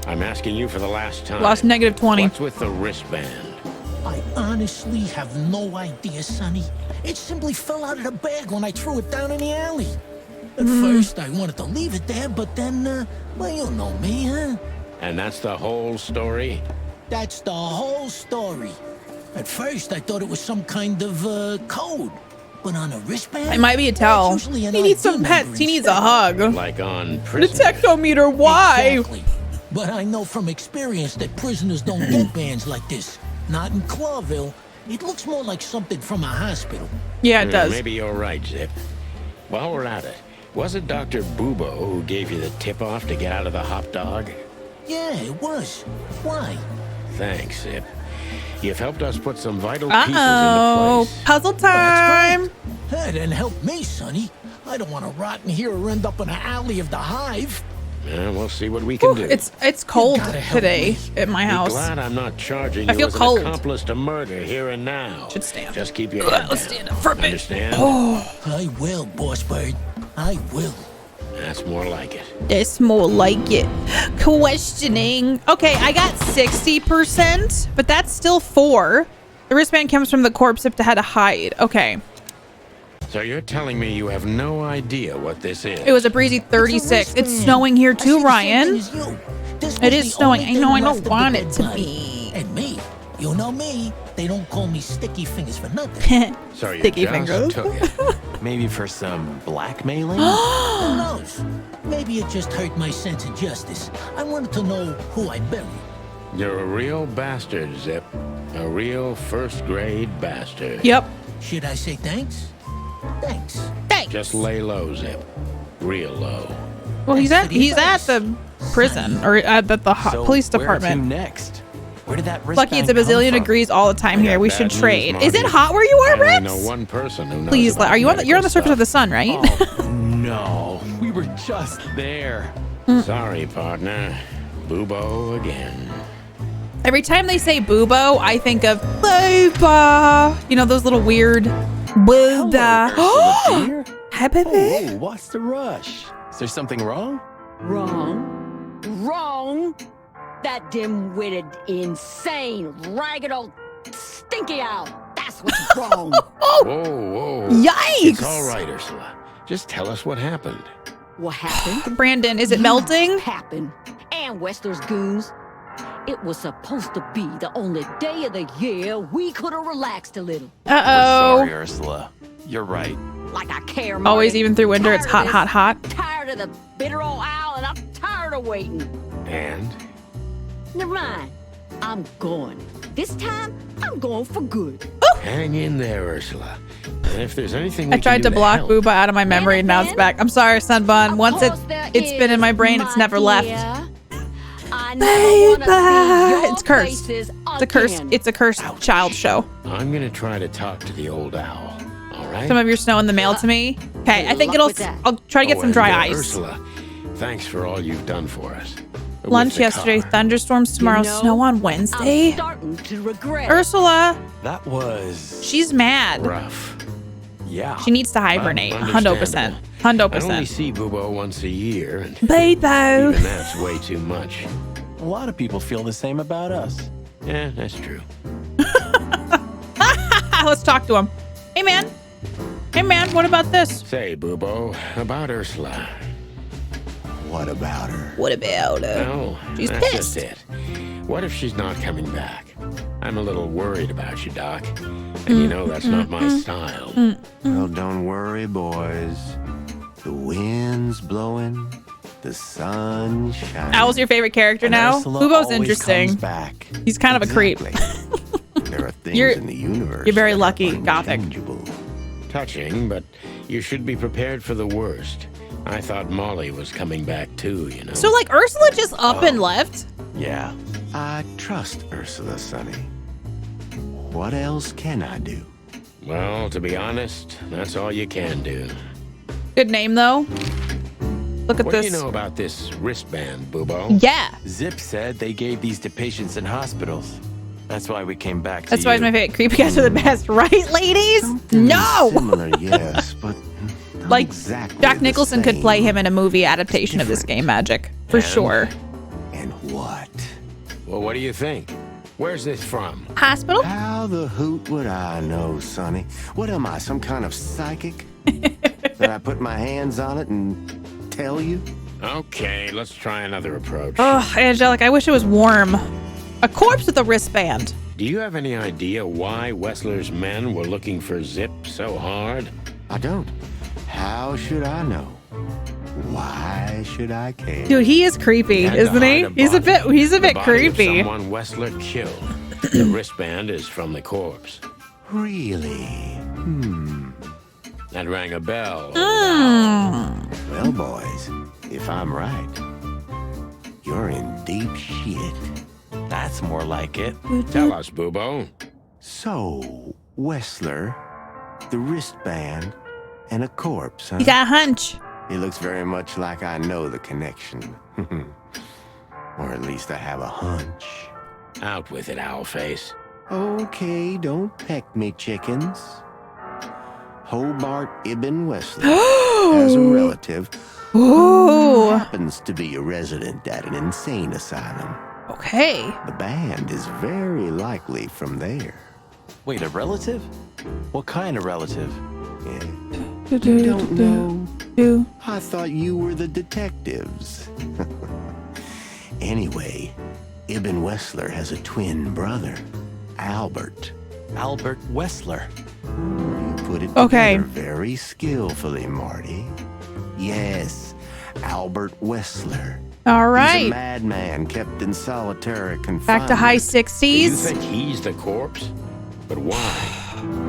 I'm asking you for the last time. Lost negative 20. What's with the wristband? I honestly have no idea, Sonny. It simply fell out of the bag when I threw it down in the alley. At first, I wanted to leave it there, but then, well, you know me, huh? And that's the whole story? That's the whole story. At first, I thought it was some kind of, code. But on a wristband... It might be a tell. it's usually an He needs some ID pets. number He needs a instead. hug. Like on prison. Detectometer, why? Exactly. But I know from experience that prisoners don't get bands like this. Not in Clawville. It looks more like something from a hospital. Yeah, it does. Maybe you're right, Zip. While we're at it, was it Dr. Bubo who gave you the tip-off to get out of the hot dog? Yeah, it was. Why? Thanks, Zip. You've helped us put some vital pieces into place. Puzzle time. That didn't help me, Sonny. I don't want to rot in here or end up in an alley of the hive. Yeah, we'll see what we can do. It's cold today at my Be house. glad I'm not charging I you feel as cold. an accomplice to murder here and now. Should stand. Just keep your head down. Stand up for a bit. Understand? Oh, I will, Boss Bird. I will. That's more like it. it's more like it. Questioning. Okay, I got 60%, but that's still 4. The wristband comes from the corpse if they had to hide. Okay. So you're telling me you have no idea what this is? It was a breezy 36. It's snowing here too, Ryan. It is snowing. I know I don't want it to be. And me. You know me. They don't call me Sticky Fingers for nothing. So you Sticky just fingers. took it. Maybe for some blackmailing? Who knows? Maybe it just hurt my sense of justice. I wanted to know who I buried. You're a real bastard, Zip. A real first-grade bastard. Yep. Should I say thanks? Thanks. Thanks. Just lay low, Zip. Real low. Well, he's at the prison or at the So police where to department. next? Where did that Lucky it's a wristband come bazillion from? degrees all the time I here. got We bad should news, trade. Is it Marty. hot where you are, I only Rex? know one person who knows Please, about are you on medical you're on the surface stuff. of the sun, right? Oh, no. We were just there. Sorry, partner. Bubo again. Every time they say boobo, I think of booba. You know those little weird booba. Ursula, dear. Hi, baby. Oh, what's the rush? Is there something wrong? Wrong. Wrong. That dim-witted, insane, ragged old stinky owl. That's what's wrong. Whoa, whoa. Yikes. It's all right, Ursula. Just tell us what happened. What happened? Brandon, is it melting? Happened. And Wester's goons. It was supposed to be the only day of the year we could have relaxed a little. Uh-oh. Sorry, Ursula. You're right. Like I care, Marty. Always, even through winter, it's hot, Tired of hot, hot. this. Tired of the bitter old owl, and I'm tired of waiting. And? Never mind. I'm going. This time, I'm going for good. Hang in there, Ursula. And if there's anything we I tried can do to block help, booba out of my memory, and now it's back. I'm sorry, Sunbun. Once it's been in my brain, it's never left. Baby, it's cursed. It's a curse. It's a cursed child show. I'm gonna try to talk to the old owl. All right. Some of your snow in the mail to me. Okay, I think I'll try to get some and, dry ice. Ursula, thanks for all you've done for us. With Lunch the yesterday, car. thunderstorms tomorrow, snow on Wednesday. I'm starting to regret. Ursula, That was she's mad. Rough. yeah. She needs to hibernate. 100%. Understandable. I only 100%. see Bubo once a year, and Bebo. even that's way too much. A lot of people feel the same about us. Yeah, that's true. Let's talk to him. Hey, man. Hey, man, what about this? Say, Bubo, about Ursula. What about her? What about her? No, She's that's pissed. just it. What if she's not coming back? I'm a little worried about you, Doc. And you know that's not my style. Well, don't worry, boys. The wind's blowing, the sun shining. Owl's your favorite character And now? Ursula Bubo's always interesting. comes back. He's kind of a creep. There are things You're- in the universe. you're very that are lucky, Gothic. unchangeable. Touching, but you should be prepared for the worst. I thought Molly was coming back too, you know. So, like, Ursula just up and left? Yeah. I trust Ursula, Sonny. What else can I do? Well, to be honest, that's all you can do. Good name, though. Look at What this. do you know about this wristband, Bubo? Yeah. Zip said they gave these to patients in hospitals. That's why we came back to That's why you. he's my favorite. Creepy guys are the best, right, ladies? No! Similar, yes, but not Like, exactly Jack the Nicholson could play same. him in a movie adaptation of this game, Magic. For And? sure. And what? Well, what do you think? Where's this from? Hospital? How the hoot would I know, Sonny? What am I, some kind of psychic? That I put my hands on it and tell you? Okay, let's try another approach. Oh, Angelic, I wish it was warm. A corpse with a wristband. Do you have any idea why Wessler's men were looking for Zip so hard? I don't. How should I know? Why should I care? Dude, he is creepy, And isn't he? hide He's a body. bit The body of creepy. Someone Wessler killed. The wristband is from the corpse. Really? That rang a bell. Well, boys, if I'm right, you're in deep shit. That's more like it. Tell us, Bubo. So, Wessler, the wristband, and a corpse, huh? You got a hunch. It looks very much like I know the connection. Or at least I have a hunch. Out with it, Owlface. Okay, don't peck me, chickens. Hobart Ibn Wessler has a relative who happens to be a resident at an insane asylum. Okay. The band is very likely from there. Wait, a relative? What kind of relative? Yeah. You don't know? I thought you were the detectives. Anyway, Ibn Wessler has a twin brother, Albert. Albert Wessler. You put it Okay. together very skillfully, Marty. Yes, Albert Wessler. All He's right. a madman kept in solitary confinement. Back to high You 60s. think he's the corpse? But why?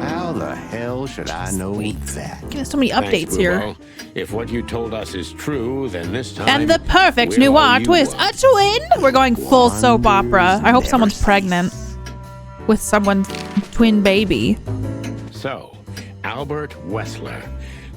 How the hell should I know that? There's so many updates Thanks, here. Bubo. If what you told us is true, then this time... And the perfect we'll noir owe you twist. one. A twin? We're going full soap opera. I hope someone's pregnant with someone's twin baby. So, Albert Wessler.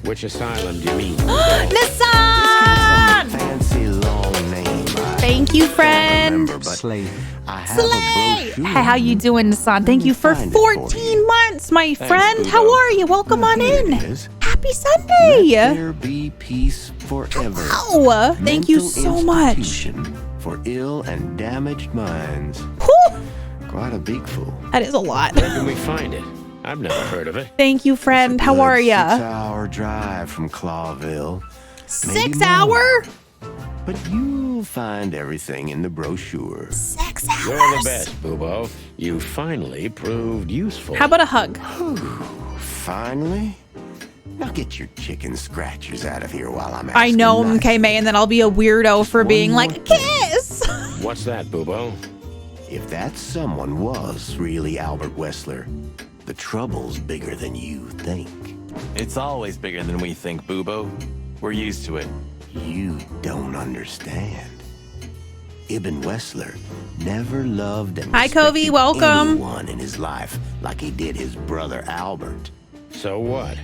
Which asylum do you mean? Nissan! Fancy long name. Thank you, friend. Remember, but Slay. I have Slay! a brochure. Hey, how you doing, Nissan? Thank you for Find it for 14 months, my friend. Bubo. How are you? Welcome on Here in. it is. Happy Sunday. There be peace forever. Oh, thank you Mental so much. institution for ill and damaged minds. Whew, Quite a big fool. that is a lot. Where can we find it? I've never heard of it. Thank you, friend. How are ya? 6-hour drive from Clawville. 6 more. hour? But you'll find everything in the brochure. 6 You're hours. the best, Bubo. You finally proved useful. How about a hug? Finally? Now get your chicken scratchers out of here while I'm I know, asking MK May, and then I'll be a weirdo for one being more like, kiss. What's that, Bubo? If that someone was really Albert Wessler, the trouble's bigger than you think. It's always bigger than we think, Bubo. We're used to it. You don't understand. Ibn Wessler never loved and Hi, respected Covey, welcome. anyone in his life like he did his brother Albert. So what?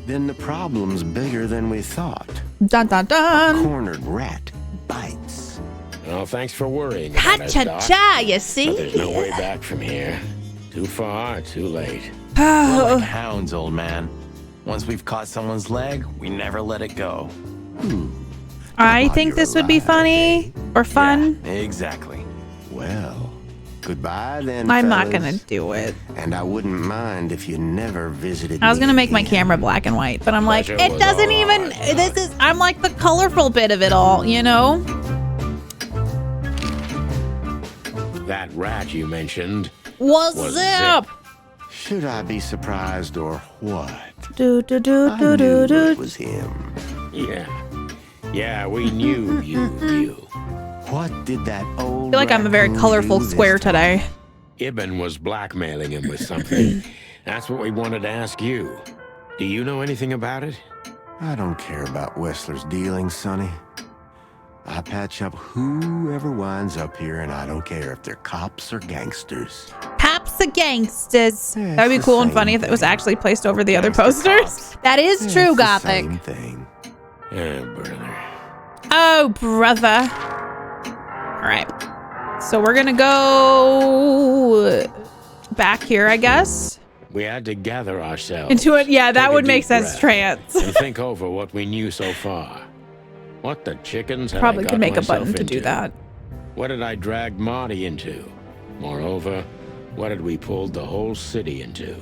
Then the problem's bigger than we thought. Dun dun dun. Cornered rat bites. Well, thanks for worrying about us, Doc. Ha-cha-cha, you see? But there's no way back from here. Too far, too late. We're like hounds, old man. Once we've caught someone's leg, we never let it go. I While think you're this would be alive, funny or fun. Yeah, exactly. Well, goodbye then, I'm not fellas. gonna do it. And I wouldn't mind if you never visited I was me gonna make my again. camera black and white, but I'm like, Pleasure it was doesn't all even. ours, This is. I'm like the colorful bit of it all, you know. That rat you mentioned What's was up? Zip. Should I be surprised or what? Do do do I do knew do it do. was him. Yeah, we knew you knew. What did that old I feel like I'm a very raccoon colorful do this square time? today. Ibn was blackmailing him with something. That's what we wanted to ask you. Do you know anything about it? I don't care about Wessler's dealings, Sonny. I patch up whoever winds up here, and I don't care if they're cops or gangsters. Cops the gangsters. Yeah, That would be it's cool the and funny same if it was thing. actually placed over the other Gangster posters. cops. That is Yeah, true, it's the Gothic. same thing. Brother. Oh, brother. All right. So we're gonna go back here, I guess. We had to gather ourselves. Into it. Yeah, that Take a would make deep sense. breath, Trance. and think over what we knew so far. What the chickens had Probably I could got make a myself button to do into? that. What did I drag Marty into? Moreover, what had we pulled the whole city into?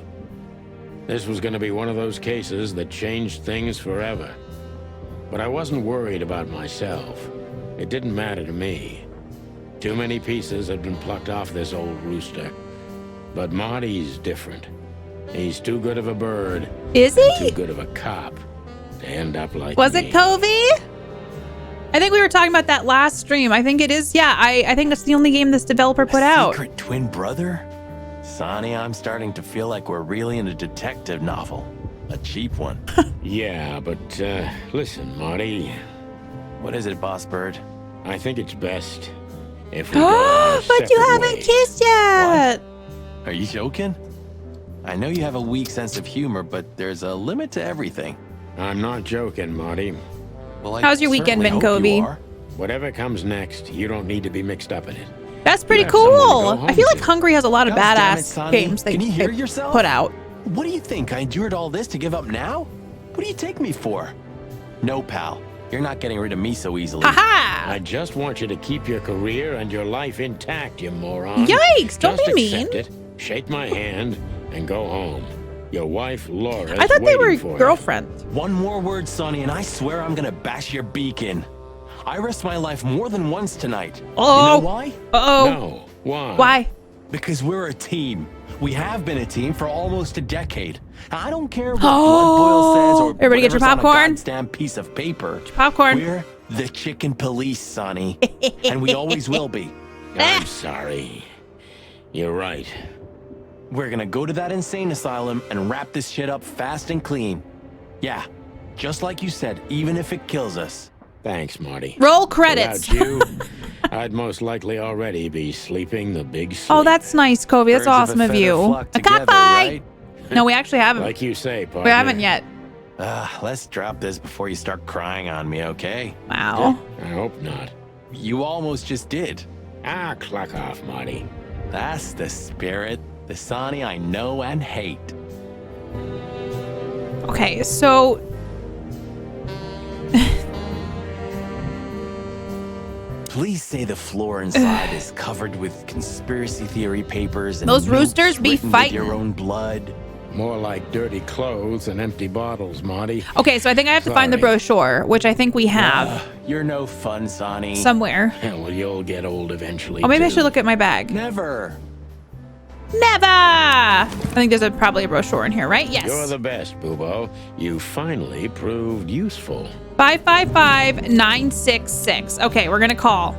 This was going to be one of those cases that changed things forever. But I wasn't worried about myself. It didn't matter to me. Too many pieces had been plucked off this old rooster. But Marty's different. He's too good of a bird. Is he? Too good of a cop to end up like Was me. it Covey? I think we were talking about that last stream. I think it is. Yeah, I think that's the only game this developer put out. Secret twin brother? Sonny, I'm starting to feel like we're really in a detective novel. A cheap one. Yeah, but listen, Marty. What is it, Boss Bird? I think it's best if we go our But you separate haven't ways. kissed yet. Are you joking? I know you have a weak sense of humor, but there's a limit to everything. I'm not joking, Marty. Well, I How's your weekend certainly been, hope you Covey? are. Whatever comes next, you don't need to be mixed up in it. That's pretty have someone to cool. go I home feel like to. Hungry has a lot of God damn it, badass Sonny. games they Can you hear they yourself? put out. What do you think? I endured all this to give up now? What do you take me for? No, pal. You're not getting rid of me so easily. Haha! I just want you to keep your career and your life intact, you moron. Yikes, don't Just be mean. accept it, shake my hand, and go home. Your wife, Laura, I thought they were waiting for you. girlfriends. One more word, Sonny, and I swear I'm gonna bash your beak in. I risked my life more than once tonight. Oh. You know why? Uh-oh. No. Why? Why? Because we're a team. We have been a team for almost a decade. I don't care what Oh. Blood Boil says or Everybody get your whatever's on a popcorn? goddamn piece of paper. Popcorn. We're the chicken police, Sonny. And we always will be. I'm sorry. You're right. We're gonna go to that insane asylum and wrap this shit up fast and clean. Yeah, just like you said, even if it kills us. Thanks, Marty. Roll credits. Without you, I'd most likely already be sleeping the big sleep. Oh, that's nice, Covey. That's Birds of a awesome of feather you. flock A together, cockfight. right? No, we actually haven't. Like you say, partner. We haven't yet. Let's drop this before you start crying on me, okay? Wow. I hope not. You almost just did. Ah, cluck off, Marty. That's the spirit, the Sonny I know and hate. Okay, so Please say the floor inside is covered with conspiracy theory papers and Those notes roosters be written with fighting. your own blood. More like dirty clothes and empty bottles, Marty. okay, so I think I have to find the Sorry. brochure, which I think we have You're no fun, Sonny. somewhere. Yeah, well, you'll get old eventually. Oh, maybe I too. should look at my bag. Never. Never. I think there's probably a brochure in here, right? Yes. You're the best, Boobo. You finally proved useful. 555-966. Okay, we're gonna call.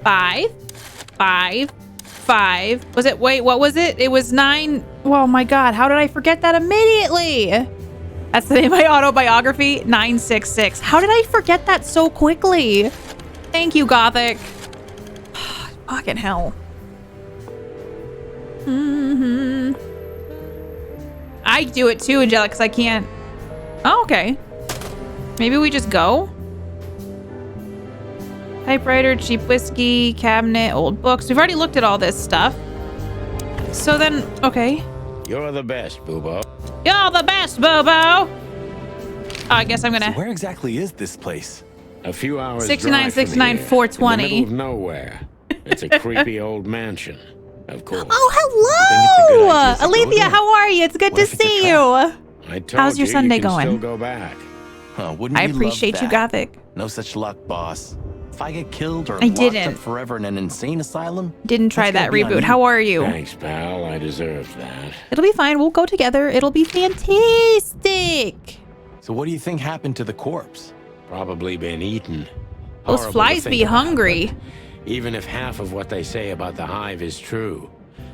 555. Was it? Wait, what was it? It was 9. Oh my God! How did I forget that immediately? That's the name of my autobiography. 966. How did I forget that so quickly? Thank you, Gothic. Fucking hell. I do it too, Angelic, because I can't. Oh, okay. Maybe we just go? Typewriter, cheap whiskey, cabinet, old books. We've already looked at all this stuff. So then, okay. You're the best, Boobo. You're the best, Bobo! Oh, I guess I'm gonna... So where exactly is this place? A few hours 69, drive from 69, here, 420. in the middle of nowhere. It's a creepy old mansion, of course. Oh, Think hello! it's a good idea to go Alethea, there? how are you? It's good What to if it's a see trap? you. I told How's your you, Sunday you can going? still go back. Huh, wouldn't I we love appreciate you, that? Gothic. No such luck, boss. If I get killed or I locked didn't. up forever in an insane asylum, Didn't try that's that gonna be on reboot. you. How are you? Thanks, pal. I deserve that. It'll be fine. We'll go together. It'll be fantastic. So what do you think happened to the corpse? Probably been eaten. Those Horrible to flies think be about, hungry. but even if half of what they say about the hive is true,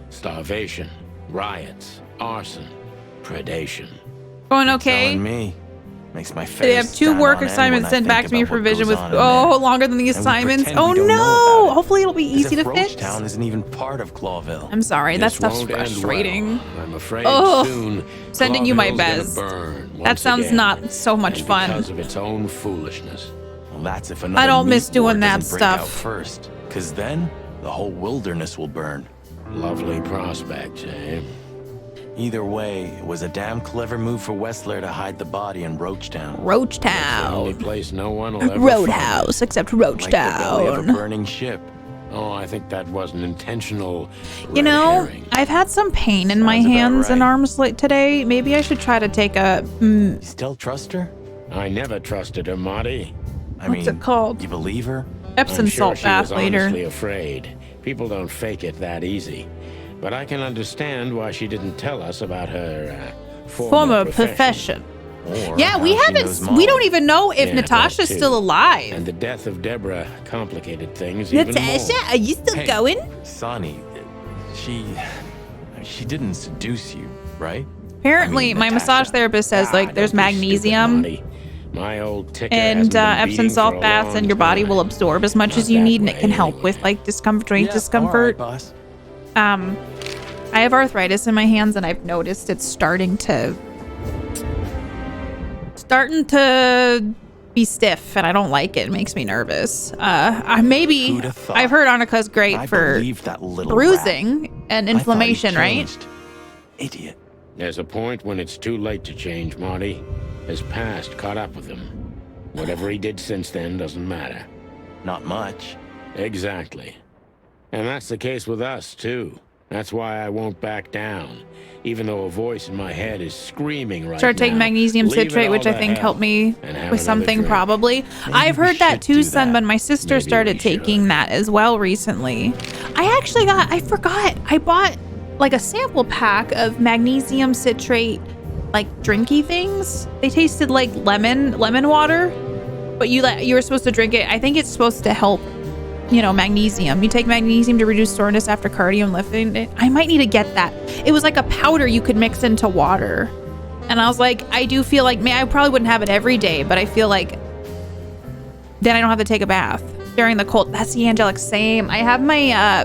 starvation, riots, arson, predation. Going okay? Telling me. Makes my face They have 2 stand work on end assignments when I sent think back to me about for what revision goes with on in there. longer than the And we assignments. pretend Oh we don't know no! about it. Hopefully it'll be As easy if to fix. Roachtown isn't even part of Clawville. I'm sorry, that This stuff's won't end frustrating. well. I'm afraid Ugh. soon Sending you my Clawville's gonna best. burn That once sounds again, not so much and fun. because of its own foolishness. Well, that's if another don't meat miss doing war that doesn't break out stuff. first, because then the whole wilderness will burn. Lovely prospect, eh? Either way, it was a damn clever move for Wessler to hide the body in Roachtown. The only Roachtown. place no one will ever Roadhouse, except Like the belly of a Roachtown. burning ship. Oh, I think that was an intentional You know, herring. I've had some pain in my Sounds about hands and right. arms today. Maybe I should try to take a... You still trust her? I never trusted her, Marty. I What's mean, it called? you believe her? Epsom I'm sure salt she bath was later. honestly afraid. People don't fake it that easy. But I can understand why she didn't tell us about her Former profession. Or Yeah, we how she haven't... knows We Molly. don't even know if Yeah, Natasha's that too. still alive. And the death of Deborah complicated things even Natasha, more. are you still Hey, going? Sonny, she didn't seduce you, right? Apparently, I mean, my massage Natasha. therapist says, like, Ah, there's don't be stupid, magnesium Marty. My old ticker and hasn't been Epsom beating salt for a baths, long and your body time. will absorb as much Not as you that need, and it way, can help anyway. with, like, joint Yeah, discomfort. all right, boss. I have arthritis in my hands, and I've noticed it's starting to be stiff, and I don't like it. It makes me nervous. Who'da thought? I've heard Annika's great I for believed that little bruising and rat. I thought he inflammation, right? changed. Idiot. There's a point when it's too late to change, Marty. His past caught up with him. Whatever he did since then doesn't matter. Not much. Exactly. And that's the case with us, too. That's why I won't back down, even though a voice in my head is screaming right Start taking now. magnesium Leave it citrate, all which I to think hell helped me and have with another something drink. probably. I've we heard that should too, do son, that. but my sister Maybe started we should. taking that as well recently. I forgot. I bought like a sample pack of magnesium citrate, like drinky things. They tasted like lemon water, but you were supposed to drink it. I think it's supposed to help, magnesium. You take magnesium to reduce soreness after cardio and lifting. I might need to get that. It was like a powder you could mix into water. And I was like, I do feel like, I probably wouldn't have it every day, but I feel like then I don't have to take a bath during the cold. That's the angelic same. I have my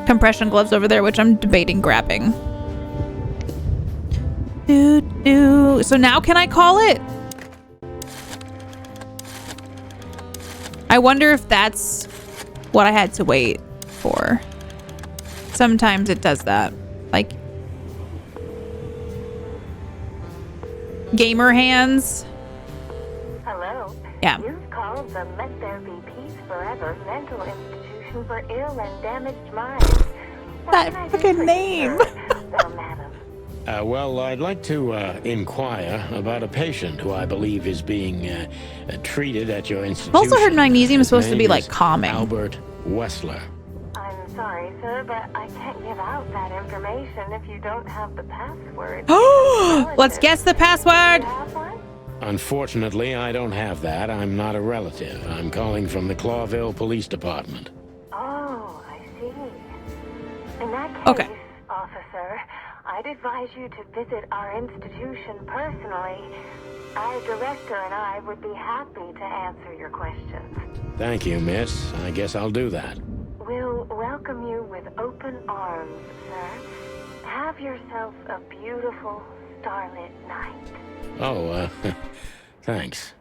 compression gloves over there, which I'm debating grabbing. So now can I call it? I wonder if that's what I had to wait for. Sometimes it does that. Like gamer hands. Hello. Yeah. You've called the Let There Be Peace Forever mental institution for ill and damaged minds. What That can I do fucking for you, name. sir? Well, madam. Well, I'd like to inquire about a patient who I believe is being treated at your institution. I've also heard magnesium is His supposed to be name like is calming. Albert Wessler. I'm sorry, sir, but I can't give out that information if you don't have the password. Let's guess the Do you password. have one? Unfortunately, I don't have that. I'm not a relative. I'm calling from the Clawville Police Department. Oh, I see. In that case, Okay. officer, I'd advise you to visit our institution personally. Our director and I would be happy to answer your questions. Thank you, miss. I guess I'll do that. We'll welcome you with open arms, sir. Have yourself a beautiful starlit night. Oh, thanks.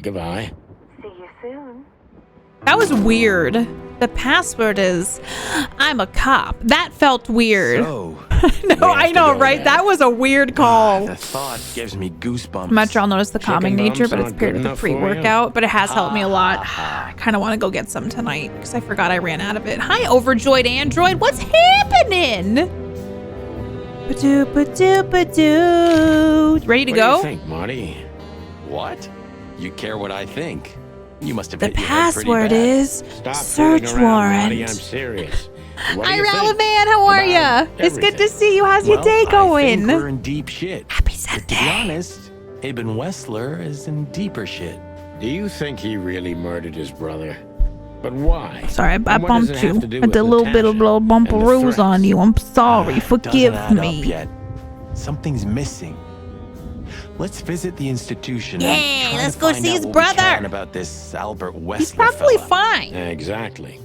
Goodbye. See you soon. That was weird. The password is, I'm a cop. That felt weird. So, No, I know, go right? then. That was a weird call. the thought gives me goosebumps. I'm not sure I'll notice the calming Chicken nature, bumps but it's aren't paired good with a enough for you? pre-workout. But it has helped me a lot. I kind of want to go get some tonight because I forgot I ran out of it. Hi, overjoyed android. What's happening? Ba-doo, ba-doo, ba-doo. Ready to What go? do you think, Marty? What? You care what I think? You must have The hit your head pretty password bad. is Stop search fooling around, Marty. I'm warrant. serious. What do Hi, you think Ralavan. How are ya? about It's good to everything? see you. How's your Well, day I think going? we're in deep shit. Happy To be Sunday. honest, Ibn Wessler is in deeper shit. Do you think he really murdered his brother? But why? Sorry, I And what does bumped it have you. to do I did with a little bit of Natasha little bumperoos and the on threats? you. I'm sorry. Forgive Doesn't add me. up yet. Something's missing. Let's visit the institution. Yeah, and try let's to go find see out his what we brother. can about this Albert Wessler He's probably fella. fine. Exactly.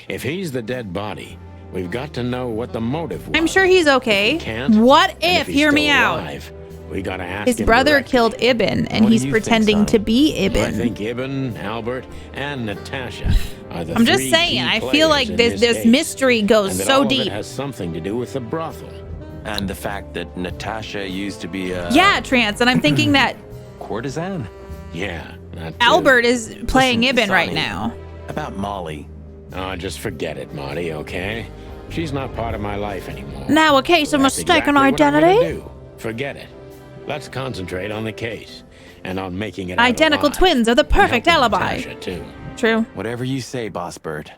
If he's the dead body, we've got to know what the motive was. I'm sure he's okay. If we can't, What and if, he's hear still me out, alive, we gotta ask his him brother directly. killed Ibn and What do he's you think, pretending Sonny? to be I Ibn. think Ibn, Albert, and Natasha are the I'm just three saying, key I feel players like in this case, mystery goes and that so all of deep. it has something to do with the brothel. And the fact that Natasha used to be a Yeah, Trance, and I'm thinking that courtesan. Yeah, that too. Albert is playing Listen, Ibn right Sonny, now. About Molly. Just forget it, Marty, okay? She's not part of my life anymore. Now a case of That's mistaken exactly what I'm gonna identity? do. Forget it. Let's concentrate on the case and on making it out Identical alive. twins are the perfect And helping alibi. Natasha, too. True. Whatever you say, Boss Bird.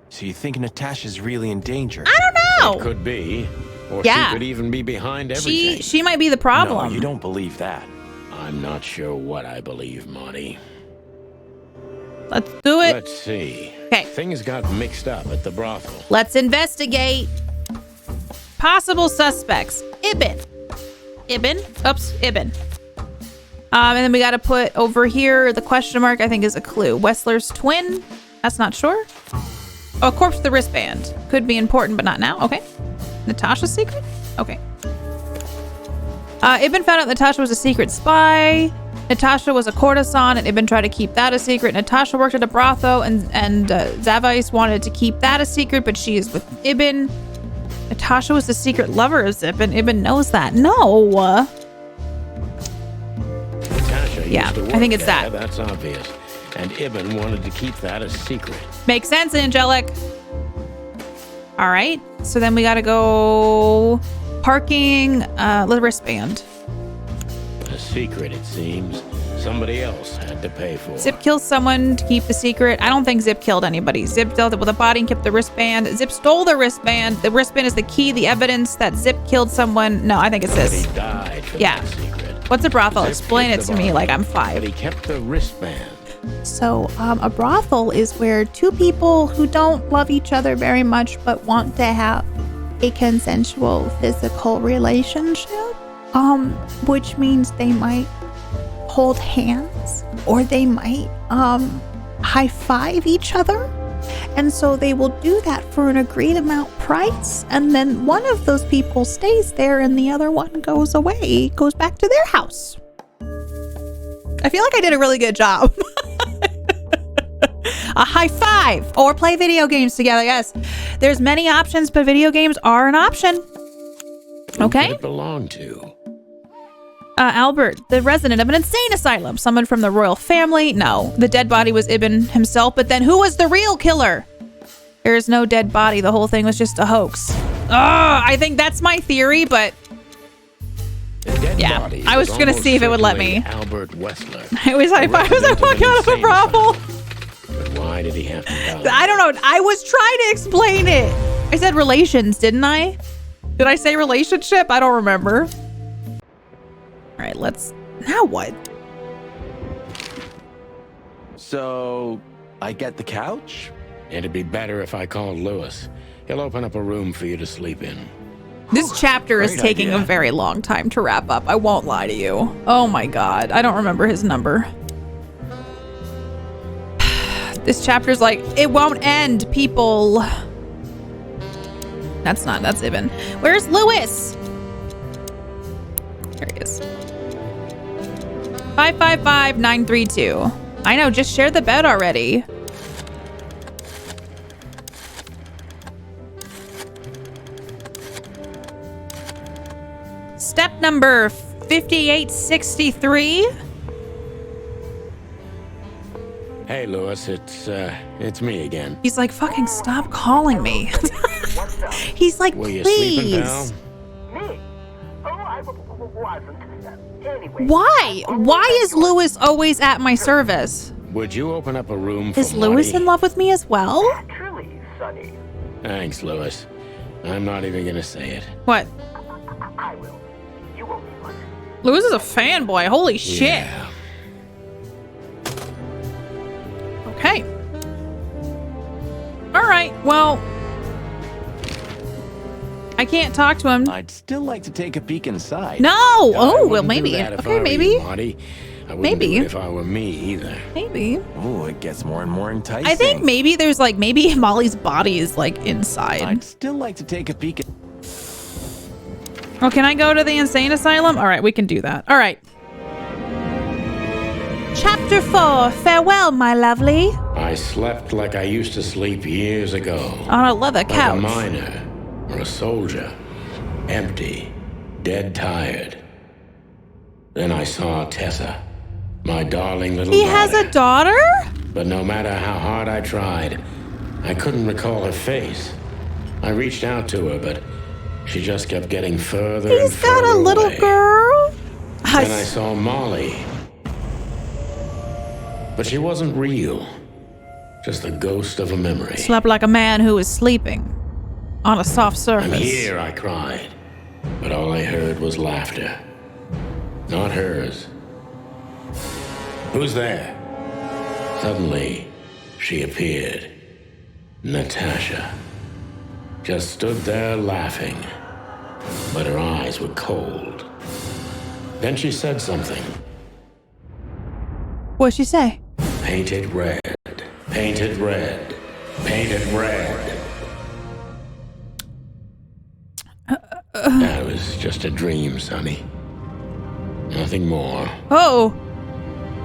So you think Natasha's really in danger? I don't know. It could be. Or Yeah. she could even be behind everything. She might be the problem. No, you don't believe that. I'm not sure what I believe, Marty. Let's do it. Let's see. Okay. Things got mixed up at the brothel. Let's investigate. Possible suspects. Ibn. Oops, Ibn. And then we got to put over here the question mark, I think, is a clue. Wessler's twin. That's not sure. Oh, a corpse with the wristband. Could be important, but not now. Okay. Natasha's secret? Okay. Ibn found out Natasha was a secret spy. Natasha was a courtesan, and Ibn tried to keep that a secret. Natasha worked at a brothel, and Zavais wanted to keep that a secret, but she is with Ibn. Natasha was the secret lover of Zip, and Ibn knows that. No. Natasha Yeah, used to work I think it's there, that. That's obvious. And Ibn wanted to keep that a secret. Makes sense, Angelic. All right. So then we got to go parking, the wristband. A secret, it seems. Somebody else had to pay for. Zip kills someone to keep the secret. I don't think Zip killed anybody. Zip dealt it with a body and kept the wristband. Zip stole the wristband. The wristband is the key, the evidence that Zip killed someone. No, I think it's this. He died for Yeah. that secret. What's a brothel? Zip Explain it kept to the me body, like I'm But 5. he kept the wristband. So, a brothel is where two people who don't love each other very much but want to have a consensual physical relationship, which means they might hold hands or they might high five each other. And so they will do that for an agreed amount price, and then one of those people stays there and the other one goes away, goes back to their house. I feel like I did a really good job. A high five or play video games together. Yes, there's many options, but video games are an option. Who Okay. could it belong to? Albert, the resident of an insane asylum, someone from the royal family. No, the dead body was Ibn himself, but then who was the real killer? There is no dead body. The whole thing was just a hoax. I think that's my theory, but The dead yeah, body I was gonna almost see if it would let me. certainly Albert Wessler. I was like, why was I walking out of a brothel? But why did he have to die? I don't know. I was trying to explain it. I said relations, didn't I? Did I say relationship? I don't remember. All right, now what? So, I get the couch? It'd be better if I called Lewis. He'll open up a room for you to sleep in. This chapter is Great taking idea. a very long time to wrap up. I won't lie to you. Oh my God. I don't remember his number. This chapter's like, it won't end, people. That's Ibn. Where's Lewis? There he is. 555-932. I know, just share the bed already. Step number 5863. Hey, Lewis, it's me again. He's like, fucking stop calling me. He's like, Were you sleeping, please. pal? Me? Oh, I wasn't. Anyway. Why is Lewis always at my service? Would you open up a room for Is Lewis Marty? in love with me as well? Truly, Sonny. Thanks, Lewis. I'm not even gonna say it. What? I will. You owe me one. Lewis is a fanboy. Holy shit. Yeah. Okay. All right. Well, I can't talk to him. I'd still like to take a peek inside. No. I Oh, well, wouldn't do maybe. that if I Okay, were maybe. you, Marty. I wouldn't Maybe. do it if I were me either. Maybe. Oh, it gets more and more enticing. I think maybe there's like, maybe Molly's body is like inside. I'd still like to take a peek. Oh, can I go to the insane asylum? All right, we can do that. All right. Chapter 4. Farewell, my lovely. I slept like I used to sleep years ago. On a leather Like a couch. miner or a soldier. Empty. Dead tired. Then I saw Tessa. My darling little He daughter. has a daughter? But no matter how hard I tried, I couldn't recall her face. I reached out to her, but she just kept getting further and He's further got a little away. girl. Then I saw Molly. But she wasn't real. Just the ghost of a memory. Slept like a man who was sleeping on a soft surface. I'm here, I cried. But all I heard was laughter. Not hers. Who's there? Suddenly, she appeared. Natasha. Just stood there laughing. But her eyes were cold. Then she said something. What'd she say? Painted red. Painted red. Painted red. That was just a dream, Sonny. Nothing more. Oh.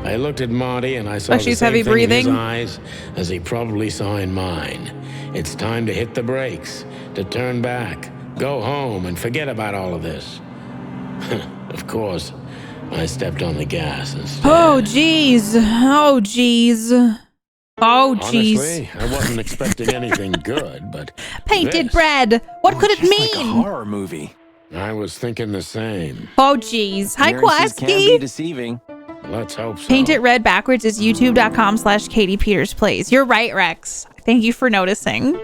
I looked at Marty and I saw the she's same heavy thing breathing. in his eyes as he probably saw in mine. It's time to hit the brakes, to turn back, go home and forget about all of this. Of course, I stepped on the gas instead. Oh, jeez. Oh, jeez. Oh, jeez. Honestly, I wasn't expecting anything good, but Painted this, bread. What could it Just like a mean? horror movie. I was thinking the same. Oh, jeez. Hi, Appearances can be Quasky. deceiving. Let's hope so. Paint It Red backwards is youtube.com/KatiePetersPlays. You're right, Rex. Thank you for noticing.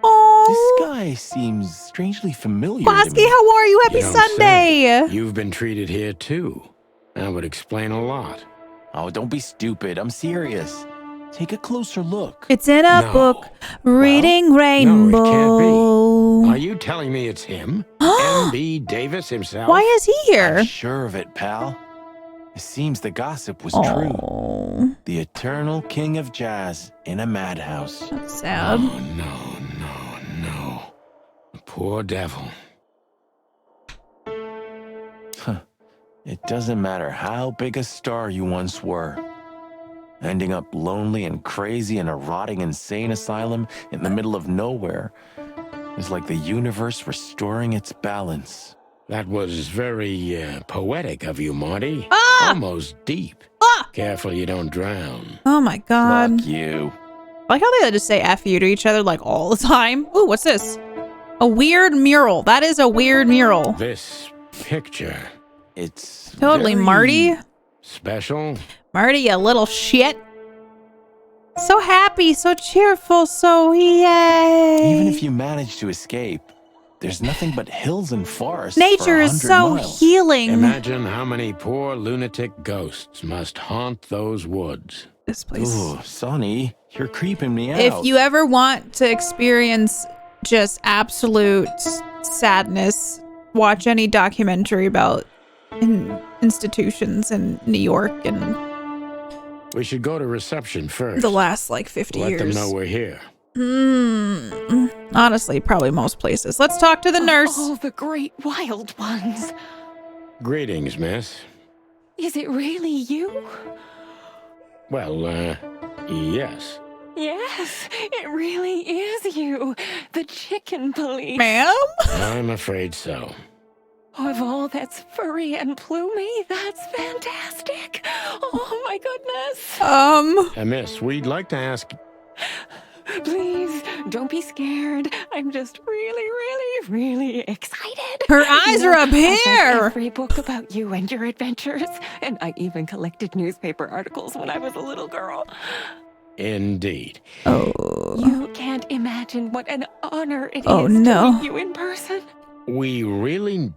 Oh, This guy seems strangely familiar to Quasky, me. how are you? Happy You don't Sunday. say. You've been treated here too. That would explain a lot. Oh, don't be stupid. I'm serious. Take a closer look. It's in a No. book, Reading Rainbow. No, it can't be. Are you telling me it's him? M.B. Davis himself? Why is he here? I'm sure of it, pal. It seems the gossip was true. The eternal king of jazz in a madhouse. That's sad. Oh, no. The poor devil. It doesn't matter how big a star you once were. Ending up lonely and crazy in a rotting insane asylum in the middle of nowhere is like the universe restoring its balance. That was very poetic of you, Marty. Almost deep. Careful you don't drown. Oh my god. Fuck you. I like how they just say F you to each other like all the time. Ooh, what's this? A weird mural. That is a weird mural. This picture. It's Totally, very Marty. Special? Marty, you little shit. So happy, so cheerful, so yay. Even if you manage to escape, there's nothing but hills and forests. Nature for is 100 so miles. healing. Imagine how many poor lunatic ghosts must haunt those woods. This place. Ooh, Sonny, you're creeping me out. If you ever want to experience just absolute sadness, watch any documentary about institutions in New York and We should go to reception first. the last like 50 Let years. them know we're here. Honestly, probably most places. Let's talk to the nurse. Oh, the great wild ones. Greetings, miss. Is it really you? Well, yes. Yes, it really is you. The chicken police. Ma'am? I'm afraid so. Of all that's furry and plumey, that's fantastic. Oh my goodness. Miss, we'd like to ask... Please, don't be scared. I'm just really excited. Her eyes are up I've read here. every book about you and your adventures, and I even collected newspaper articles when I was a little girl. Indeed. You can't imagine what an honor it Oh, is no. to meet you in person. We really...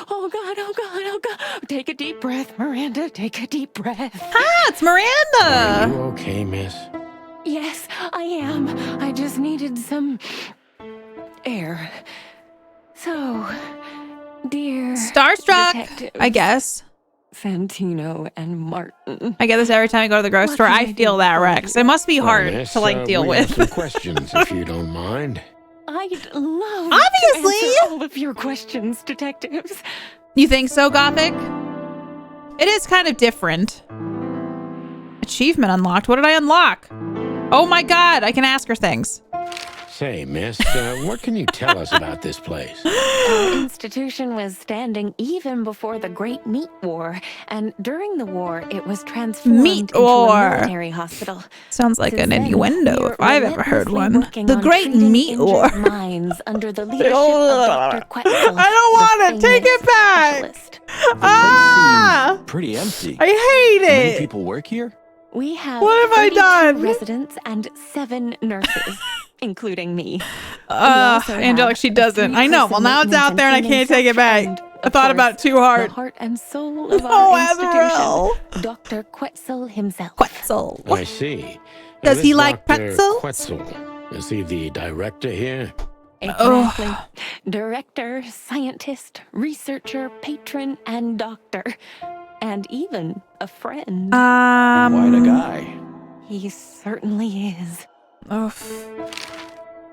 Oh God. Take a deep breath, Miranda. Take a deep breath. Ah, it's Are Miranda. you okay, miss? Yes, I am. I just needed some air. So, dear Starstruck, detectives, I guess. Santino and Martin. I get this every time I go to the grocery store. I feel that, Rex. It must be hard Well, miss, to like deal we have with. some questions, if you don't mind. I'd love Obviously. to answer all of your questions, detectives. You think so, Gothic? It is kind of different. Achievement unlocked. What did I unlock? Oh my god, I can ask her things. Say, miss, what can you tell us about this place? Our institution was standing even before the Great Meat War, and during the war, it was transformed into a military hospital. Sounds like Since an then, innuendo we are if I've ever heard relentlessly one. working The on Great treating Meat War. injured minds under the leadership of Dr. Quetzal. I don't want to take it back. Ah! Pretty empty. I hate Many it. people work here? We have What have I 32 done? residents and 7 nurses, including me. also Angelic, have she a doesn't. I know. Well, now it's out there and I can't take it back. And, I thought about it too hard. The heart and soul of our institution, Dr. Quetzal himself. Quetzal. I see. Does he This like Dr. pretzels? Quetzal. Is he the director here? Exactly. Director, scientist, researcher, patron, and doctor. And even a friend. Quite a guy. He certainly is.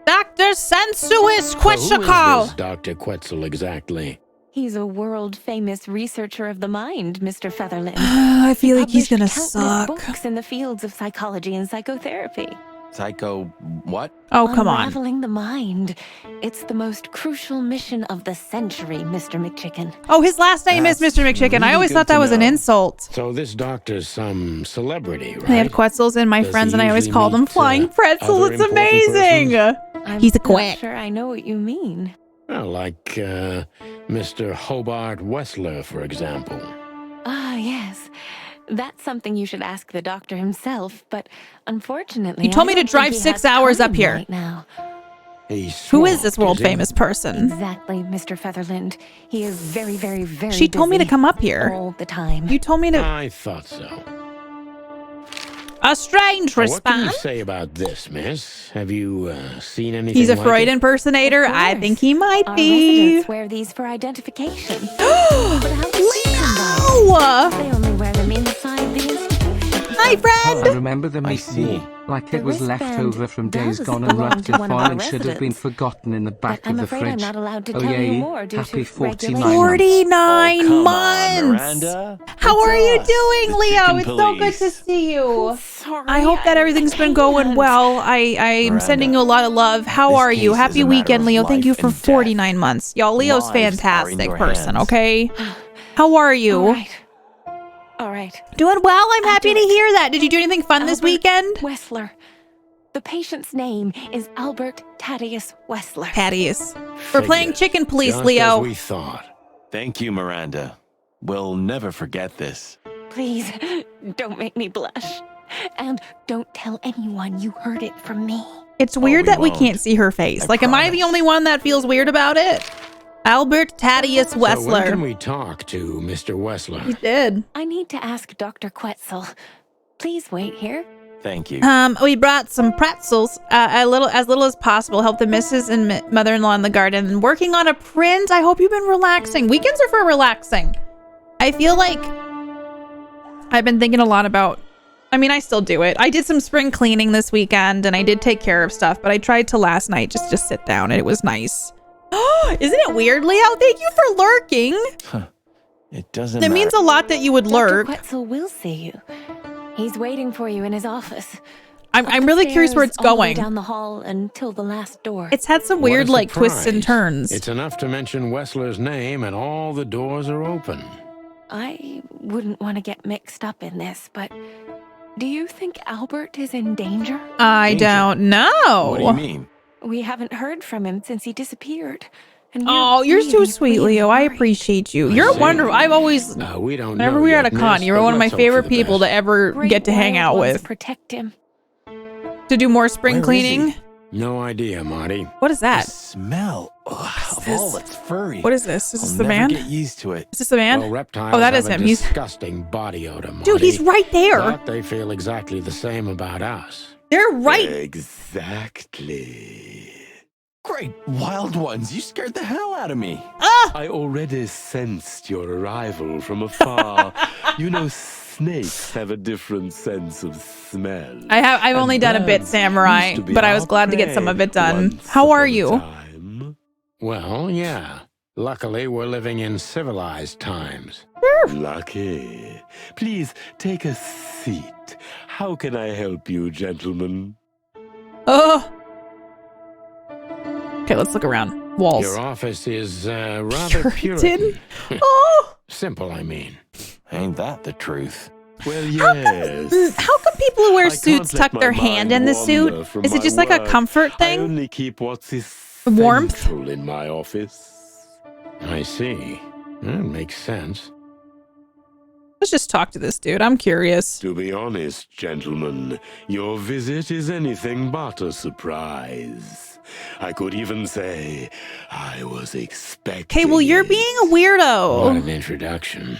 Dr. Sensuous So who Quetzal. is this Dr. Quetzal exactly? He's a world-famous researcher of the mind, Mr. Featherland. I feel like he's gonna published suck. countless books in the fields of psychology and psychotherapy. Psycho what? Oh, come on. Unraveling the mind. It's the most crucial mission of the century, Mr. McChicken. Oh, his last name is Mr. McChicken. I always thought that was an insult. So this doctor's some celebrity, right? They have Quetzals in my Does friends, he and I always usually call them meet, Flying Pretzel. other It's important amazing. persons? He's a I'm quack. not sure I know what you mean. Well, like Mr. Hobart Wessler, for example. Ah, yes. That's something you should ask the doctor himself, but unfortunately, He told me I to don't drive think he 6 has hours up time here. right now. Who is this world famous person? Exactly, Mr. Featherland. He is very, very, very She told me to busy come up here. all the time. You told me to. I thought so. A strange What can you response. say about this, miss? Have you seen anything He's a like Freud it? impersonator. I think he might Our be. residents wear these for identification. But how do you come by it? They only wear them inside the institution. Hi, friend. I remember the meat war, like it was left wristband over from days does gone and belong wrapped to in one of foil our and should have been residents. forgotten in the back I'm of the afraid I'm fridge. not allowed to Oh tell yeah, you more due happy to 49 regulations. 49 come on, months. Miranda. How are you us, doing, the Leo? chicken It's so good police. to see you. Sorry, I hope that everything's been going can't. well. I'm Miranda, sending you a lot of love. How this are you? case Happy is a matter weekend, of Leo. Thank you life for and death. 49 months. Y'all, Leo's Lives are in fantastic your person, hands. okay? How are you? All right. Doing well. I'm I'll happy do to it. hear that. Did you do anything fun this Albert weekend? Wessler. The patient's name is Albert Thaddeus Wessler. Thaddeus. We're playing Chicken Police, Just Leo. as we thought. Thank you, Miranda. We'll never forget this. Please, don't make me blush. And don't tell anyone you heard it from me. It's weird we that we won't. can't see her face. I Like, am I the promise. only one that feels weird about it? Albert Thaddeus So when Wessler. can we talk to Mr. Wessler? He did. I need to ask Dr. Quetzal. Please wait here. Thank you. We brought some pretzels, as little as possible. Help the missus and mother-in-law in the garden. And working on a print. I hope you've been relaxing. Weekends are for relaxing. I feel like I've been thinking a lot about. I mean, I still do it. I did some spring cleaning this weekend, and I did take care of stuff. But I tried to last night just sit down, and it was nice. Isn't it weird, Leo? Thank you for lurking. It doesn't That matter. means a lot that you would lurk. Dr. Quetzal will see you. He's waiting for you in his office. I'm really curious where it's All the way going. down the hall until the last door. It's had some What a weird, like, twists and surprise. turns. It's enough to mention Wessler's name and all the doors are open. I wouldn't want to get mixed up in this, but do you think Albert is in danger? I don't know. What do you mean? We haven't heard from him since he disappeared. And Oh, you're so sweet, Leo. I appreciate you. You're wonderful. I've always, We don't whenever know we were at yet, a con, miss, you were but one of my let's hope for favorite the people best. to ever get to hang out with. Protect him. To do more spring Where is cleaning. he? No idea, Marty. What is that? The smell of all that's furry. What is this? Is this I'll the never man? get used to it. Is this the man? Well, reptiles Oh, that have is a him. He's disgusting body odor, Marty. dude. He's right there. But they feel exactly the same about us. They're right. Exactly. Great wild ones, you scared the hell out of me. I already sensed your arrival from afar. You know, snakes have a different sense of smell. I've only done a bit, birds Samurai, used to be but I was our glad to get some prey of it done. once How are upon a you? time. Well, yeah. Luckily, we're living in civilized times. Lucky. Please take a seat. How can I help you, gentlemen? Oh. Okay, let's look around. Walls. Your office is rather Puritan. Puritan. Oh. Simple, I mean. Ain't that the truth? Well, yes. How come people who wear suits tuck their hand in the suit? Is it just like a comfort I thing? only keep what's Warmth? essential in my office. I see. That makes sense. Let's just talk to this dude. I'm curious. To be honest, gentlemen, your visit is anything but a surprise. I could even say I was expecting. Okay, well, you're being a weirdo. What an introduction.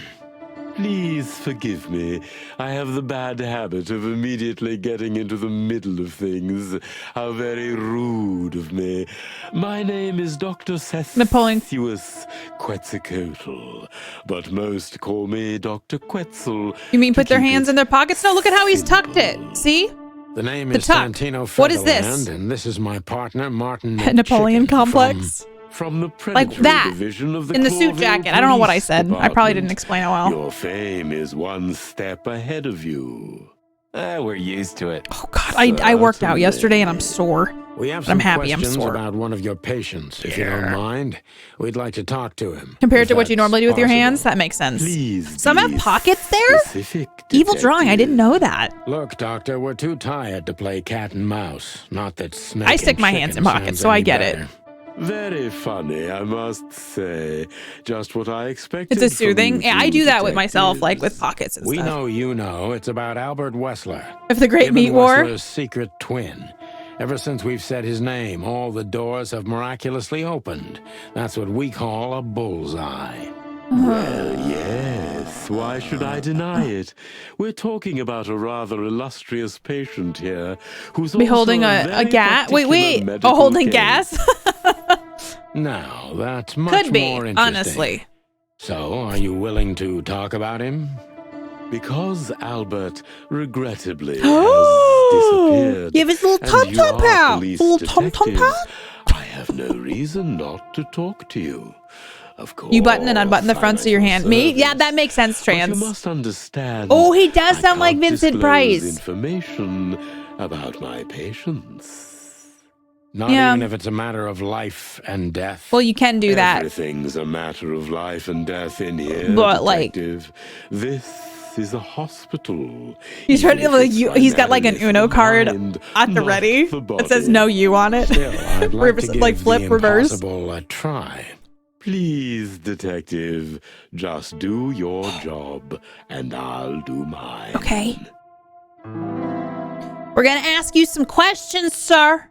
Please forgive me. I have the bad habit of immediately getting into the middle of things. How very rude of me. My name is Dr. Napoleon. Quetzalcoatl, but most call me Dr. Quetzal. You mean put their hands in their pockets? No, look at how he's tucked it. See? The name The is tuck. Santino What is this? Featherland, and this is my partner, Martin Napoleon Chicken complex. From the Like predatory that. division of the In the suit Clawville jacket. I don't know what I Police said. I probably Department. didn't explain it well. Your fame is one step ahead of you. We're used to it. Oh, God. I worked out yesterday and I'm sore. We have But some I'm happy I'm questions sore. about one of your patients, if you don't mind. We'd like to talk to him. Compared if to what you that's normally do with your possible. hands, that makes sense. Please Some have pockets there? Specific, Evil drawing. I didn't know that. Look, Doctor, we're too tired to play cat and mouse. Not that snake I stick and my hands in chicken pockets, sounds so I any get better. it. Very funny, I must say. Just what I expected. It's a from soothing. you Yeah, I two do that with detectives. myself, like with pockets and We stuff. know you know. It's about Albert Wessler. Of the Great Him Meat and War? Wessler's secret twin. Ever since we've said his name, all the doors have miraculously opened. That's what we call a bullseye. Well, yes. Why should I deny it? We're talking about a rather illustrious patient here, who's Be also holding a very gas? Wait. particular medical Holding case. gas? Now, that's much Could be, more interesting. honestly. So, are you willing to talk about him? Because Albert, regrettably, has disappeared. Give his little and tum you tum are pout. police Little tum tum detectives, pout. I have no reason not to talk to you. Of course. You button and unbutton the fronts of your hand. Me? Yeah, that makes sense, But you Trans. must understand. Oh, he does I sound like can't Vincent disclose Price. Information about my patients. Not Yeah. even if it's a matter of life and death. Well, you can do that. Everything's a matter of life and death in here, But, like- detective. This is a hospital. He's trying to, Even if like, it's he's got like an primarily Uno for card mind, at the not ready. the It says body. no you on it. Still, I'd like Reverse- to give like flip, the reverse. impossible a try. Please, detective, just do your job, and I'll do mine. Okay. We're gonna ask you some questions, sir.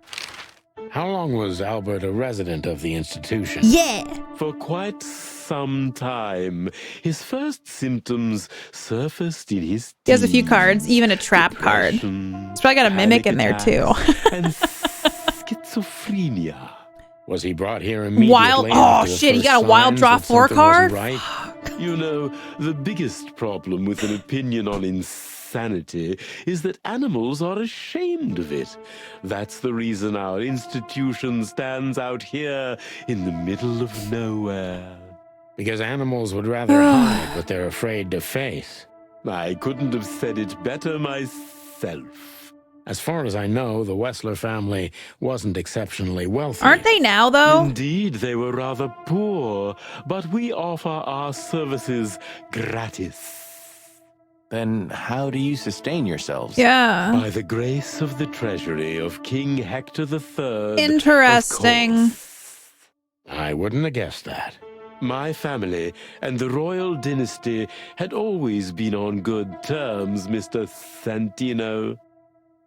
How long was Albert a resident of the institution? Yeah. For quite some time, his first symptoms surfaced in his He has a few cards, even a trap card. He's probably got a mimic in there too. and schizophrenia. Was he brought here immediately? Wild. Oh after the shit! He first got a wild signs draw that 4 something card. wasn't right? You know, the biggest problem with an opinion on insanity is that animals are ashamed of it. That's the reason our institution stands out here in the middle of nowhere. Because animals would rather hide what they're afraid to face. I couldn't have said it better myself. As far as I know, the Wessler family wasn't exceptionally wealthy. Aren't they now though? Indeed, they were rather poor, but we offer our services gratis. Then how do you sustain yourselves? Yeah. By the grace of the treasury of King Hector III. Interesting. of course. I wouldn't have guessed that. My family and the royal dynasty had always been on good terms, Mr. Santino.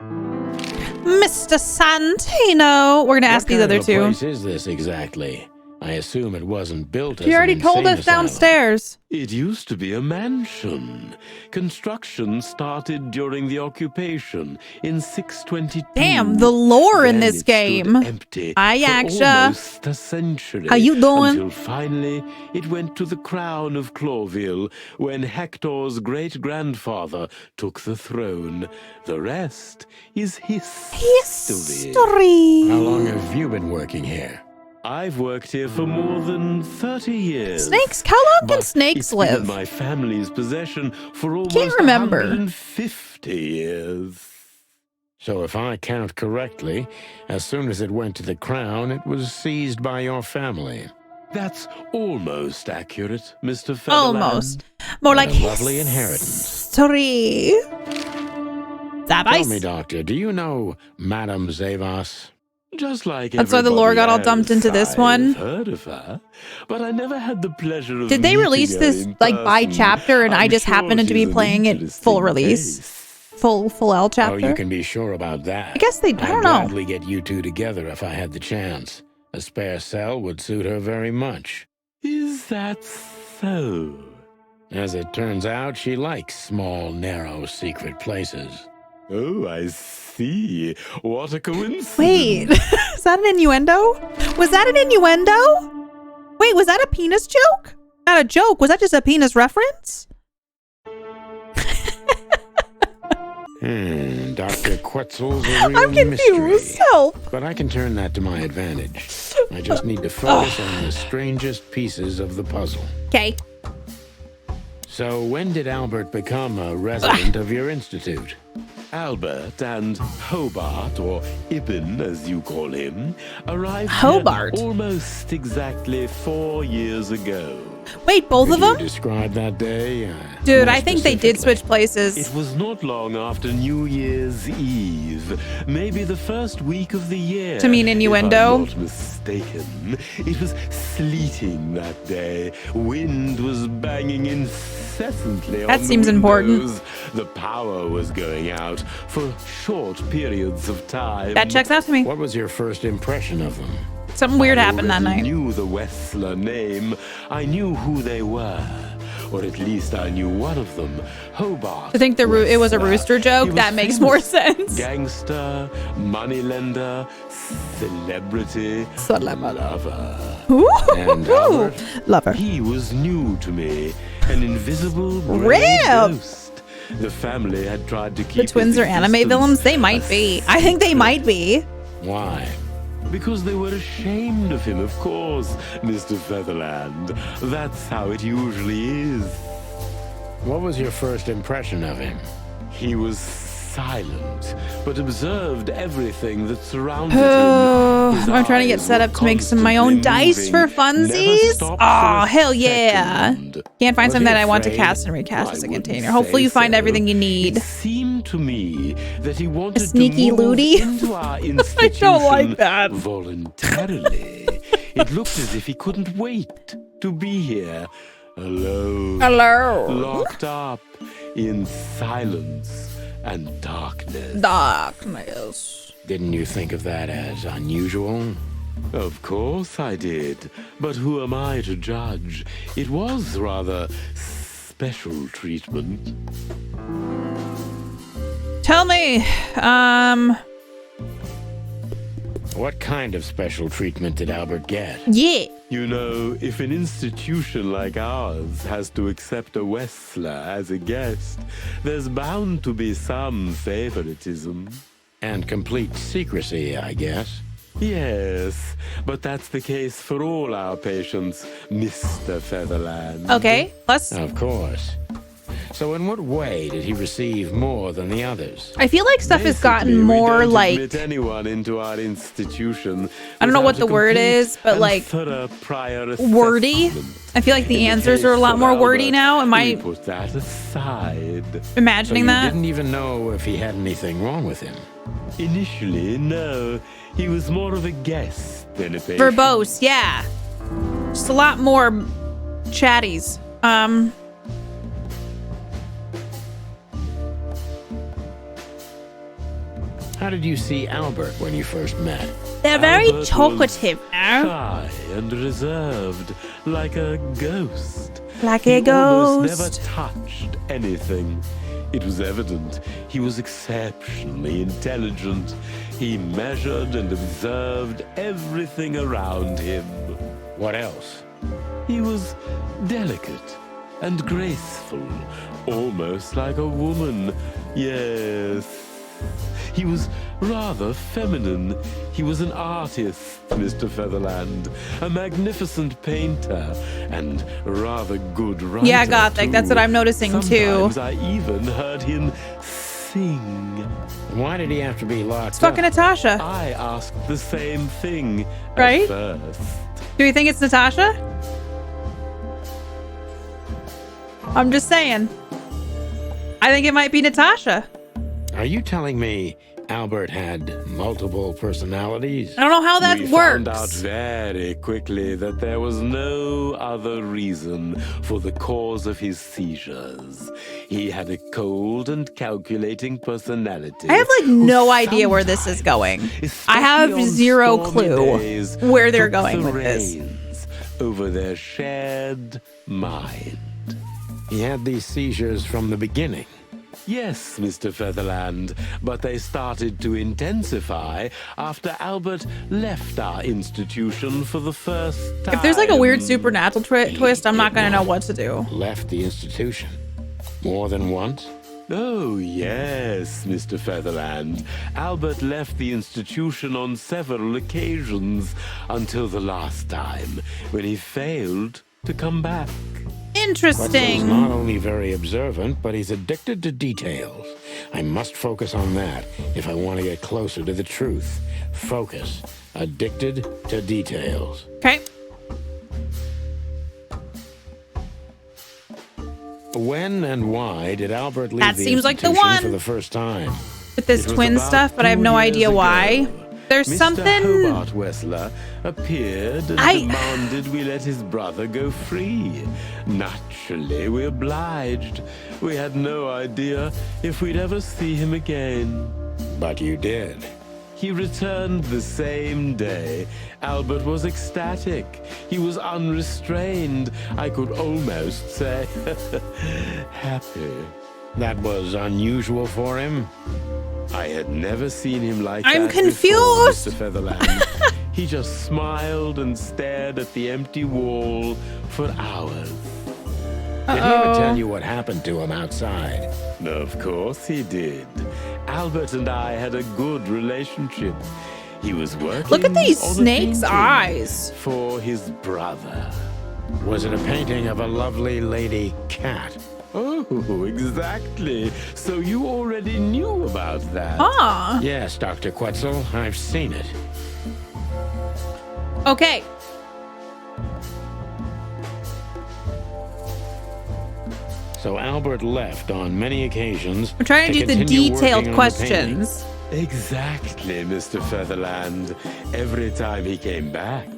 Mr. Santino. We're gonna ask these other What two. kind of place is this exactly? I assume it wasn't built as He already an told insane us asylum. downstairs. It used to be a mansion. Construction started during the occupation in 622. Damn, the lore in Then this it stood game. empty Hi, for Aksha. almost a century. How you doing? Until finally it went to the crown of Clawville when Hector's great-grandfather took the throne. The rest is history. How long have you been working here? I've worked here for more than 30 years. Snakes? How long can But snakes it's been live? in my family's possession for almost Can't remember. 150 years. So if I count correctly, as soon as it went to the crown, it was seized by your family. That's almost accurate, Mr. Featherland. Almost. More like a lovely inheritance. History. Tell me, Doctor, do you know Madame Zavas? Just like that's why the lore got all dumped into this one. Heard of her, but I never had the pleasure of Did they release this like by chapter, and I just happened to be playing it full release, full L chapter? Oh, you can be sure about that. I guess they. I don't know. I'd gladly get you two together if I had the chance. A spare cell would suit her very much. Is that so? As it turns out, she likes small, narrow, secret places. Oh, I see. What a coincidence. Wait, is that an innuendo? Was that an innuendo? Wait, was that a penis joke? Not a joke. Was that just a penis reference? Dr. Quetzal's a real I'm confused. mystery. Help. But I can turn that to my advantage. I just need to focus on the strangest pieces of the puzzle. Okay. So when did Albert become a resident of your institute? Albert and Hobart, or Ibn as you call him, arrived Hobart. here almost exactly 4 years ago. Wait, both of them? Describe that day? Dude, I think they did switch places. It was not long after New Year's Eve, maybe the first week of the year. To mean innuendo? If I'm not mistaken. It was sleeting that day. Wind was banging incessantly on that seems the important. The power was going out for short periods of time. That checks out to me. What was your first impression of them? Something weird happened that night. I knew the Wessler name. I knew who they were. Or at least I knew one of them. Hobart. I think it was a rooster joke. That makes more sense. Gangster, moneylender, celebrity, lover. And Albert? Lover. He was new to me. An invisible ghost. The family had tried to keep the twins are anime villains? They might be. I think they might be. Why? Because they were ashamed of him, of course, Mr. Featherland. That's how it usually is. What was your first impression of him? He was silent, but observed everything that surrounded him. I'm trying to get set up to make some of my own dice for funsies. Oh, hell yeah. Can't find something that I want to cast and recast as a container. Hopefully you find everything you need. It seemed to me that he wanted a sneaky to move looty. into our institution I don't like that. Voluntarily. It looked as if he couldn't wait to be here. Alone. Hello. Locked up in silence and darkness. Darkness. Didn't you think of that as unusual? Of course I did. But who am I to judge? It was rather special treatment. Tell me, what kind of special treatment did Albert get? Yeah. You know, if an institution like ours has to accept a Wessler as a guest, there's bound to be some favoritism. And complete secrecy, I guess. Yes, but that's the case for all our patients, Mr. Featherland. Okay, let's... Of course. So in what way did he receive more than the others? I feel like stuff has gotten more we don't like... admit anyone into our institution. I don't know what the word is, but like... wordy? I feel like the answers are a lot more wordy now. Am I... put that aside. Imagining that? You didn't even know if he had anything wrong with him. Initially, no. He was more of a guest than a patient. Verbose, yeah. Just a lot more chatties. How did you see Albert when you first met? They're very Albert talkative, was no? shy and reserved, like a ghost. Like a He almost ghost. never touched anything. It was evident he was exceptionally intelligent. He measured and observed everything around him. What else? He was delicate and graceful, almost like a woman. Yes. He was rather feminine. He was an artist, Mr. Featherland, a magnificent painter, and rather good writer. Yeah, Gothic, that's what I'm noticing too. Sometimes I even heard him thing. Why did he have to be locked It's fucking Natasha. I asked the same thing Right? at first. Do you think it's Natasha? I'm just saying. I think it might be Natasha. Are you telling me Albert had multiple personalities? I don't know how that We works. found out very quickly that there was no other reason for the cause of his seizures. He had a cold and calculating personality. I have like no idea where this is going. I have zero clue where they're going with this. Over their shared mind. He had these seizures from the beginning. Yes, Mr. Featherland, but they started to intensify after Albert left our institution for the first time. If there's like a weird supernatural twist, I'm not gonna know what to do. Left the institution more than once? Oh, yes, Mr. Featherland. Albert left the institution on several occasions until the last time, when he failed to come back. Interesting. Quetzal's not only very observant, but he's addicted to details. I must focus on that if I want to get closer to the truth. Focus. Addicted to details. Okay. When and why did Albert leave That the seems like the institution one. for the first time? With this twin stuff, but I have no idea why. There's Mr. something. Hobart Wessler appeared and demanded we let his brother go free. Naturally, we obliged. We had no idea if we'd ever see him again. But you did. He returned the same day. Albert was ecstatic. He was unrestrained. I could almost say happy. That was unusual for him. I had never seen him like I'm that confused. before, Mr. Featherland. He just smiled and stared at the empty wall for hours. Did he ever tell you what happened to him outside? Of course he did. Albert and I had a good relationship. He was working. Look at these on a snake's painting eyes. for his brother. Was it a painting of a lovely lady cat? Oh, exactly. So you already knew about that. Ah. Yes, Dr. Quetzal, I've seen it. Okay. So Albert left on many occasions. I'm trying to do the continue detailed working on the questions. Exactly, Mr. Featherland. Every time he came back,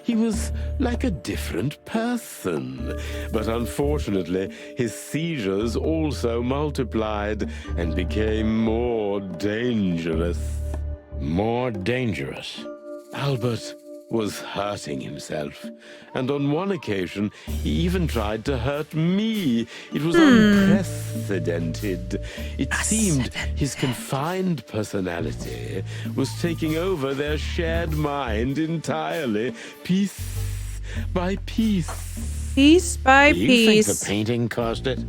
he was like a different person. But unfortunately, his seizures also multiplied and became more dangerous. More dangerous. Albert was hurting himself, and on one occasion, he even tried to hurt me. It was unprecedented. It seemed his confined personality was taking over their shared mind entirely, piece by piece. Piece by Do you piece. think the painting caused it?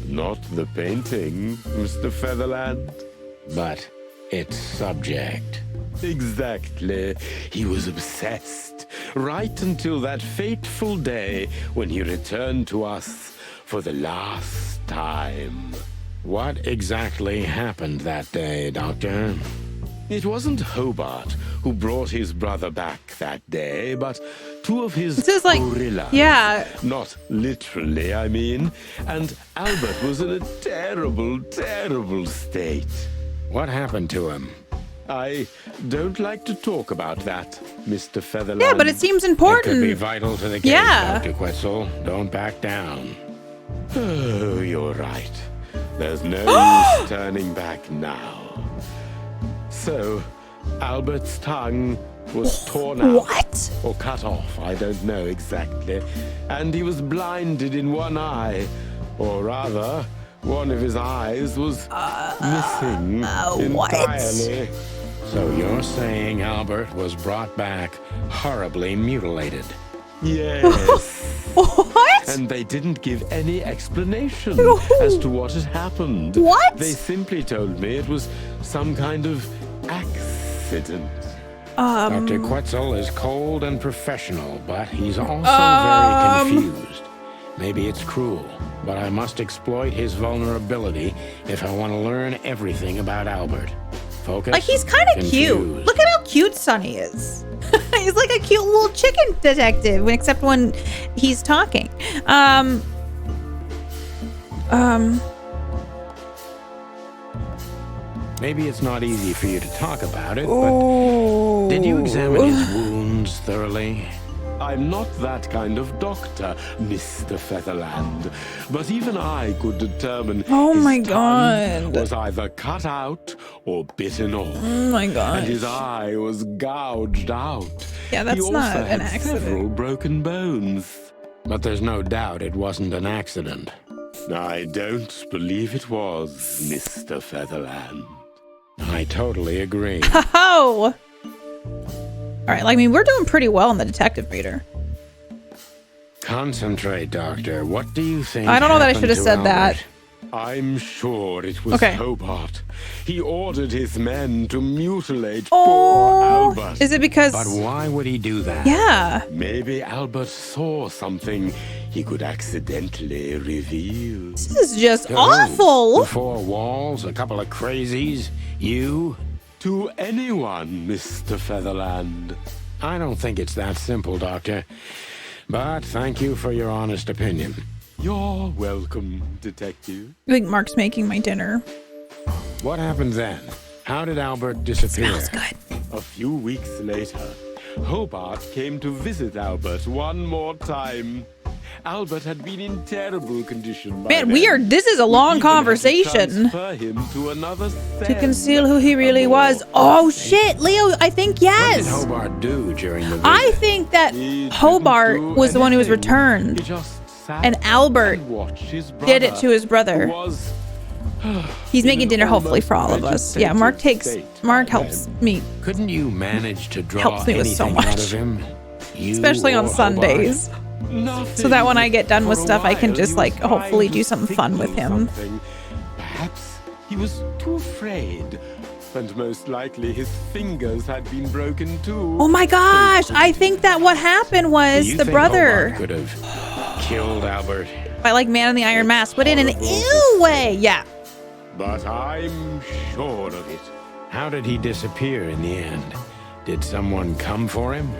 Not the painting, Mr. Featherland. But its subject. Exactly. He was obsessed, right until that fateful day when he returned to us for the last time. What exactly happened that day, Doctor? It wasn't Hobart who brought his brother back that day, but two of his This is like, gorillas. yeah. Not literally, I mean. And Albert was in a terrible, terrible state. What happened to him? I don't like to talk about that, Mr. Featherland. Yeah, but it seems It could important. be vital to the case, Yeah. Dr. Quetzal. Don't back down. Oh, you're right. There's no use turning back now. So, Albert's tongue was torn out. What? Or cut off, I don't know exactly. And he was blinded in one eye. Or rather, one of his eyes was missing entirely. So you're saying Albert was brought back horribly mutilated? Yes. What? And they didn't give any explanation as to what had happened. What? They simply told me it was some kind of accident. Dr. Quetzal is cold and professional, but he's also very confused. Maybe it's cruel, but I must exploit his vulnerability if I want to learn everything about Albert. Focus. Like, he's kind of cute. Look at how cute Sonny is. He's like a cute little chicken detective, except when he's talking. Maybe it's not easy for you to talk about it, but did you examine his wounds thoroughly? I'm not that kind of doctor, Mr. Featherland. But even I could determine his tongue was either cut out or bitten off. Oh my gosh. And his eye was gouged out. Yeah, that's he also not an had accident. several broken bones. But there's no doubt it wasn't an accident. I don't believe it was, Mr. Featherland. I totally agree. Oh! All right, like, I mean, we're doing pretty well in the detective meter. Concentrate, Doctor. What do you think? I don't know that I should have said that. I'm sure it was Okay. Hobart. He ordered his men to mutilate poor Albert. Is it because... But why would he do that? Yeah. Maybe Albert saw something he could accidentally reveal. This is just To who? awful. The four walls, a couple of crazies, you? To anyone, Mr. Featherland. I don't think it's that simple, Doctor. But thank you for your honest opinion. You're welcome, Detective. I think Mark's making my dinner. What happened then? How did Albert disappear? Smells good. A few weeks later, Hobart came to visit Albert one more time. Albert had been in terrible condition by Man, then. this is a long conversation. Transfer him to another To cell. conceal who he really was. Oh shit, Leo, I think What yes. did Hobart do during the visit? I think that Hobart was the one who was returned. He just sat And Albert and watched his did it brother, to his brother. who was He's in making an dinner hopefully almost for all of us. Yeah, vegetative Mark state helps by me, Couldn't you manage to draw Helps me with so anything out much. of him? You especially on or Sundays. Nothing. So that when I get done with For a stuff, I can while, just he like was trying hopefully to do something fun with signal him. something. Perhaps he was too afraid, and most likely his fingers had been broken too. Oh my gosh, I think that what happened Do was you the think brother Hobart could have killed Albert? by like Man in the Iron Mask, but in an ew way. Yeah. But I'm sure of it. How did he disappear in the end? Did someone come for him?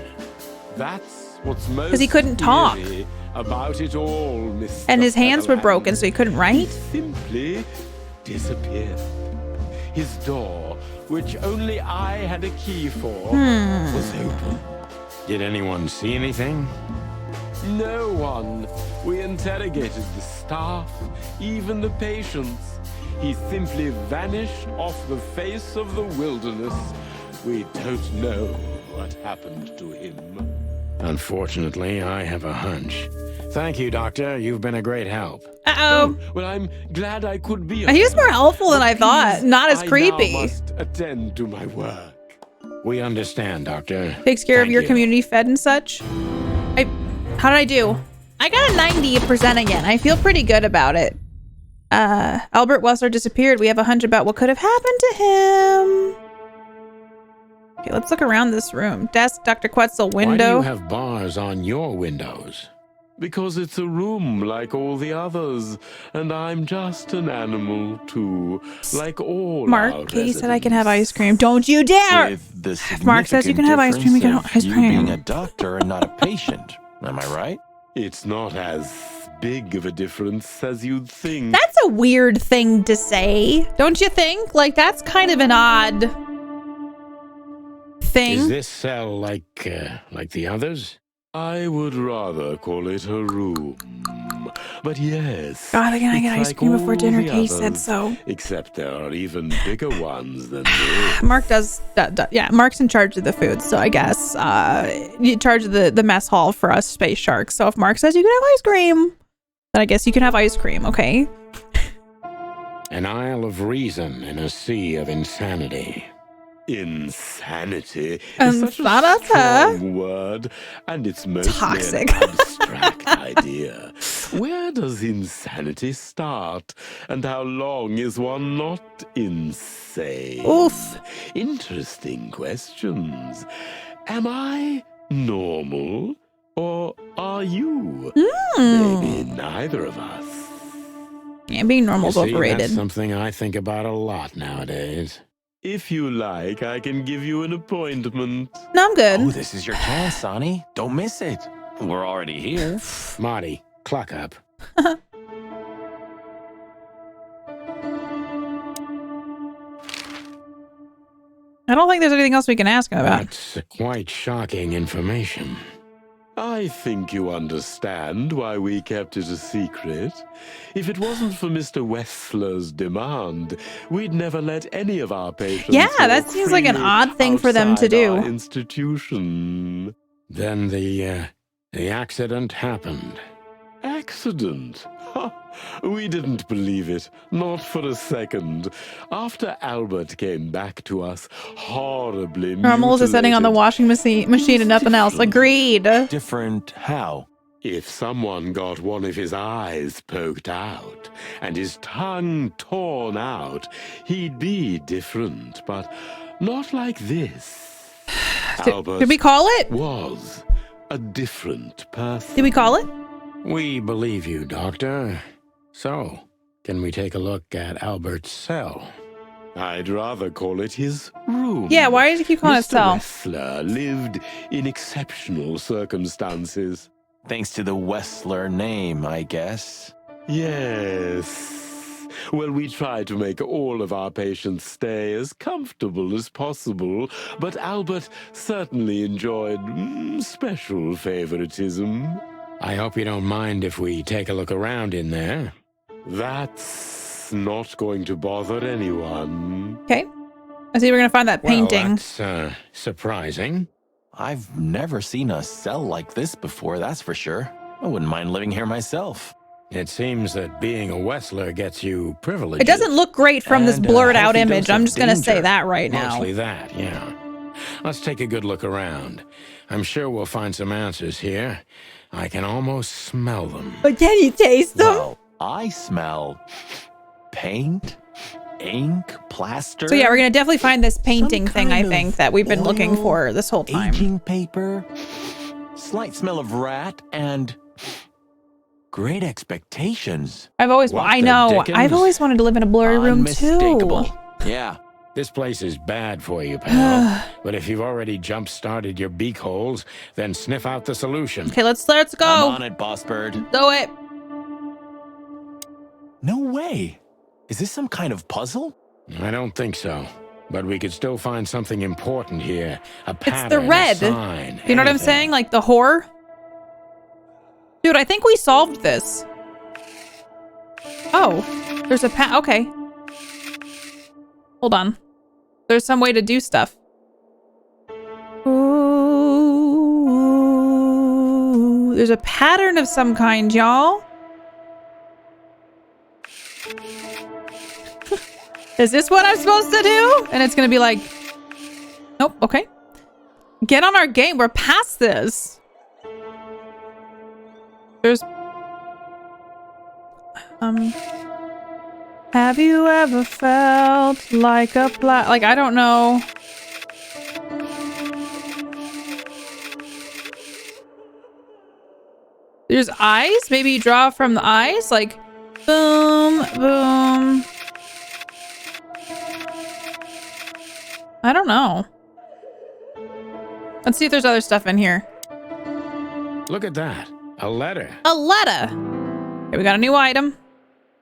That's what's most 'Cause he couldn't talk. eerie about it all, Mr. And his hands were Featherland. broken, so he couldn't He write. simply disappeared. His door, which only I had a key for, was open. Did anyone see anything? No one. We interrogated the staff, even the patients. He simply vanished off the face of the wilderness. We don't know what happened to him. Unfortunately, I have a hunch. Thank you, Doctor. You've been a great help. Uh-oh. Well, I'm glad I could be. He was more helpful than I thought. Not as I creepy. now must attend to my work. We understand, Doctor. Takes care of Thank your you. community fed and such. How did I do? I got a 90% again. I feel pretty good about it. Albert Wessler disappeared. We have a hunch about what could have happened to him. Okay, let's look around this room. Desk, Dr. Quetzal, Why do window. you have bars on your windows? Because it's a room like all the others, and I'm just an animal too, like all our Mark, Katie said I can have ice cream. Don't you dare! With the If Mark says you can have ice cream, you can have significant ice difference of you being a cream. doctor and not a patient. Am I right? It's not as big of a difference as you'd think. That's a weird thing to say, don't you think? Like, that's kind of an odd thing. Is this cell like the others? I would rather call it a room. But yes. God, I gotta get it's ice like cream before all dinner. the Kay said others, so. Except there are even bigger ones than this. Mark does that. Yeah, Mark's in charge of the food, so I guess in charge of the mess hall for us space sharks. So if Mark says you can have ice cream, then I guess you can have ice cream. Okay. An isle of reason in a sea of insanity. Insanity is such a Insanity. strong word, and it's mostly Toxic. an abstract idea. Where does insanity start, and how long is one not insane? Oof. Interesting questions. Am I normal? Or are you? Maybe neither of us. Yeah, being normal's You see, overrated. That's something I think about a lot nowadays. If you like, I can give you an appointment. No, I'm good. Oh, this is your chance, Sonny. Don't miss it. We're already here. Marty, clock up. I don't think there's anything else we can ask him about. That's quite shocking information. I think you understand why we kept it a secret. If it wasn't for Mr. Wessler's demand, we'd never let any of our patients. Yeah, that walk seems like an freely odd thing for them to outside do. our institution. Then the accident happened. Accident? Ha! We didn't believe it, not for a second. After Albert came back to us, horribly Normals is sitting on the mutilated. washing machine and nothing else. Agreed. Different how? If someone got one of his eyes poked out and his tongue torn out, he'd be different, but not like this. Did we call it? Was a different person. Did we call it? We believe you, Doctor. So, can we take a look at Albert's cell? I'd rather call it his room. Yeah, why does he keep calling it Mr. cell? Wessler lived in exceptional circumstances. Thanks to the Wessler name, I guess. Yes. Well, we try to make all of our patients stay as comfortable as possible, but Albert certainly enjoyed special favoritism. I hope you don't mind if we take a look around in there. That's not going to bother anyone. Okay. I see we're going to find that painting. Well, that's surprising. I've never seen a cell like this before, that's for sure. I wouldn't mind living here myself. It seems that being a Wessler gets you privileges. It doesn't look great from this And, blurred out healthy image. dose I'm of just going to say danger. that right now. Mostly that, yeah. Let's take a good look around. I'm sure we'll find some answers here. I can almost smell them. But can you taste them? Well, I smell paint, ink, plaster. So yeah, we're going to definitely find this painting thing, I kind think, of that we've been looking oil, for this whole time. Aging paper, slight smell of rat, and great expectations. I've always, What I the know, dickens? I've always wanted to live in a blurry room too. Unmistakable. Yeah. This place is bad for you, pal. But if you've already jump-started your beak holes, then sniff out the solution. Okay, let's I'm go. on it, boss bird. Do it. No way. Is this some kind of puzzle? I don't think so. But we could still find something important here. A It's pattern, the red. a sign, You know what I'm anything. saying? Like the horror? Dude, I think we solved this. Oh, there's a okay. Hold on. There's some way to do stuff. Ooh, there's a pattern of some kind, y'all. Is this what I'm supposed to do? And it's gonna be like, nope, okay. Get on our game. We're past this. There's have you ever felt like a like I don't know. There's eyes? Maybe you draw from the eyes? Like boom, boom. I don't know. Let's see if there's other stuff in here. Look at that. A letter. A letter. Okay, we got a new item.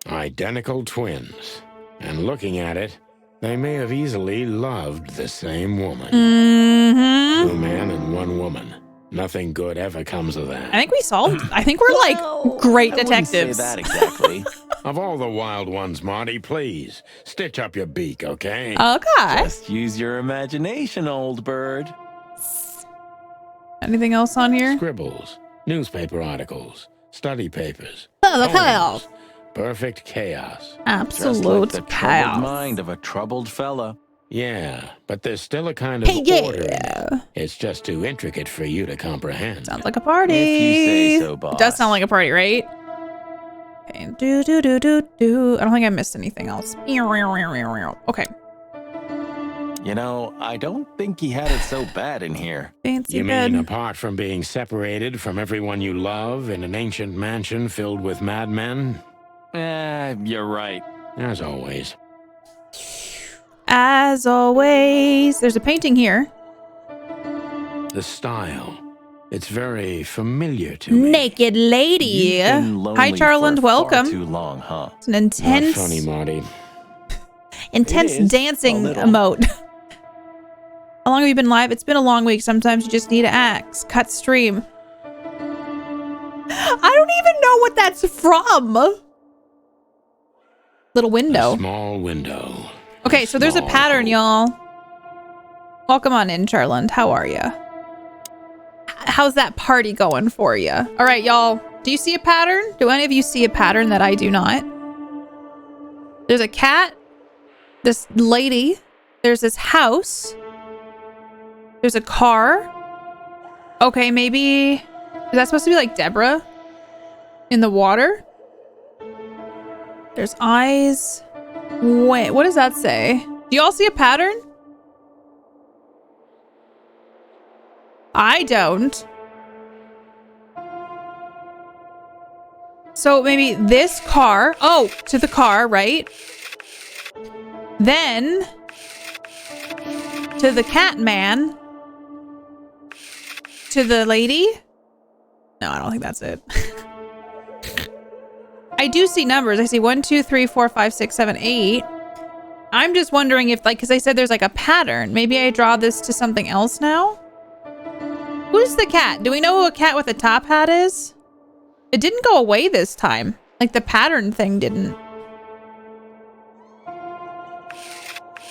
Identical twins. And looking at it, they may have easily loved the same woman. Mm-hmm. 2 men and 1 woman. Nothing good ever comes of that. I think we solved. I think we're like great I wouldn't say detectives. that exactly. Of all the wild ones, Marty, please, stitch up your beak, okay? Okay. Just use your imagination, old bird. Anything else on here? Scribbles, newspaper articles, study papers. Oh, the poems. chaos. Perfect chaos. Absolute Just like the chaos. troubled mind of a troubled fella. Yeah, but there's still a kind of Hey, yeah. order in it. It's just too intricate for you to comprehend. Sounds like a party. If you say so, boss. It does sound like a party, right? Okay. Do do do do do. I don't think I missed anything else. Okay. You know, I don't think he had it so bad in here. Fancy You bed. mean apart from being separated from everyone you love in an ancient mansion filled with madmen? You're right. As always. As always. There's a painting here. The style. It's very familiar to me. Naked lady. You've been lonely Hi, Charland. for Welcome. far too long, huh? It's an intense, Not funny, Marty. intense It is, dancing a little. emote. How long have you been live? It's been a long week. Sometimes you just need to axe. Cut stream. I don't even know what that's from. Little window. A small window. Okay, so there's a pattern, y'all. Welcome on in, Charland. How are you? How's that party going for you? All right, y'all. Do you see a pattern? Do any of you see a pattern that I do not? There's a cat. This lady. There's this house. There's a car. Okay, maybe... Is that supposed to be like Deborah? In the water? There's eyes. Wait, what does that say? Do you all see a pattern? I don't. So maybe this car. Oh, to the car, right? Then to the cat man. To the lady. No, I don't think that's it. I do see numbers. I see 1, 2, 3, 4, 5, 6, 7, 8. I'm just wondering if, like, because I said there's like a pattern. Maybe I draw this to something else now. Who's the cat? Do we know who a cat with a top hat is? It didn't go away this time. Like the pattern thing didn't.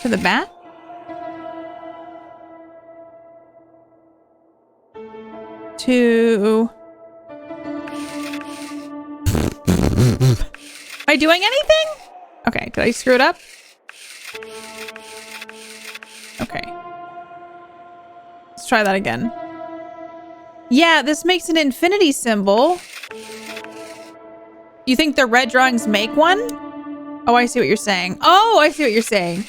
To the bat? To... Am I doing anything? Okay, did I screw it up? Okay. Let's try that again. Yeah, this makes an infinity symbol. You think the red drawings make one? Oh, I see what you're saying. Oh, I see what you're saying.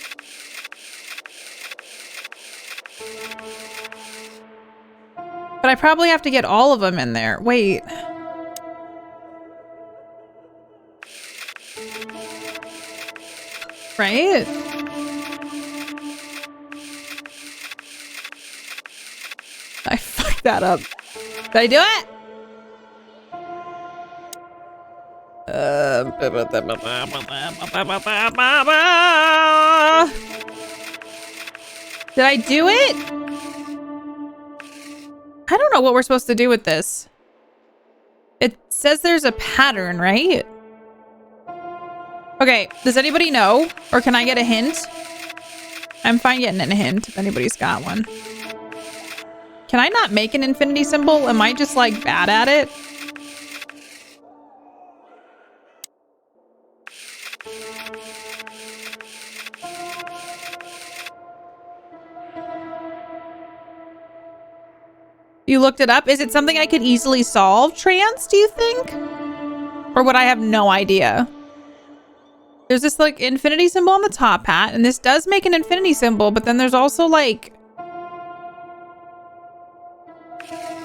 But I probably have to get all of them in there. Wait. Right? I fucked that up. Did I do it? Did I do it? I don't know what we're supposed to do with this. It says there's a pattern, right? Okay, does anybody know? Or can I get a hint? I'm fine getting a hint if anybody's got one. Can I not make an infinity symbol? Am I just like bad at it? You looked it up? Is it something I could easily solve, Trans, do you think? Or would I have no idea? There's this like infinity symbol on the top hat, and this does make an infinity symbol, but then there's also like...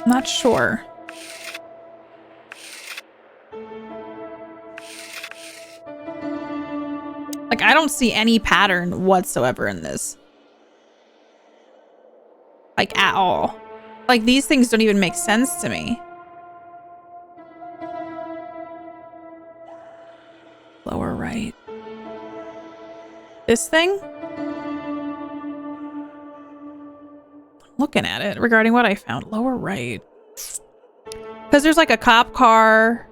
I'm not sure. Like, I don't see any pattern whatsoever in this. Like, at all. Like, these things don't even make sense to me. Lower right. This thing? Looking at it regarding what I found. Lower right. Because there's like a cop car.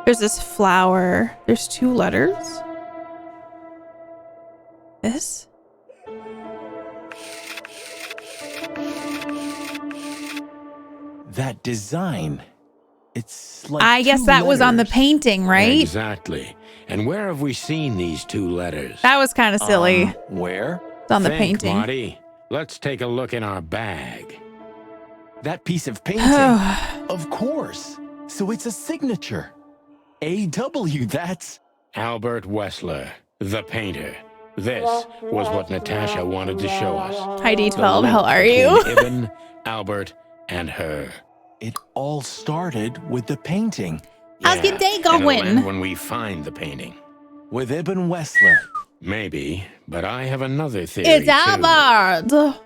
There's this flower. There's 2 letters. This? That design. It's like I guess that was on the painting, right? Exactly. And where have we seen these 2 letters? That was kind of silly. Where? It's on the Think, painting. Marty. Let's take a look in our bag. That piece of painting. Of course. So it's a signature. A.W., that's... Albert Wessler, the painter. This was what Natasha wanted to show us. Hi, D12. The link How are you? between Ibn, Albert, and her. It all started with the painting. How's your day And it'll end going? when we find the painting. With Ibn Wessler. Maybe, but I have another theory. It's too. Albert.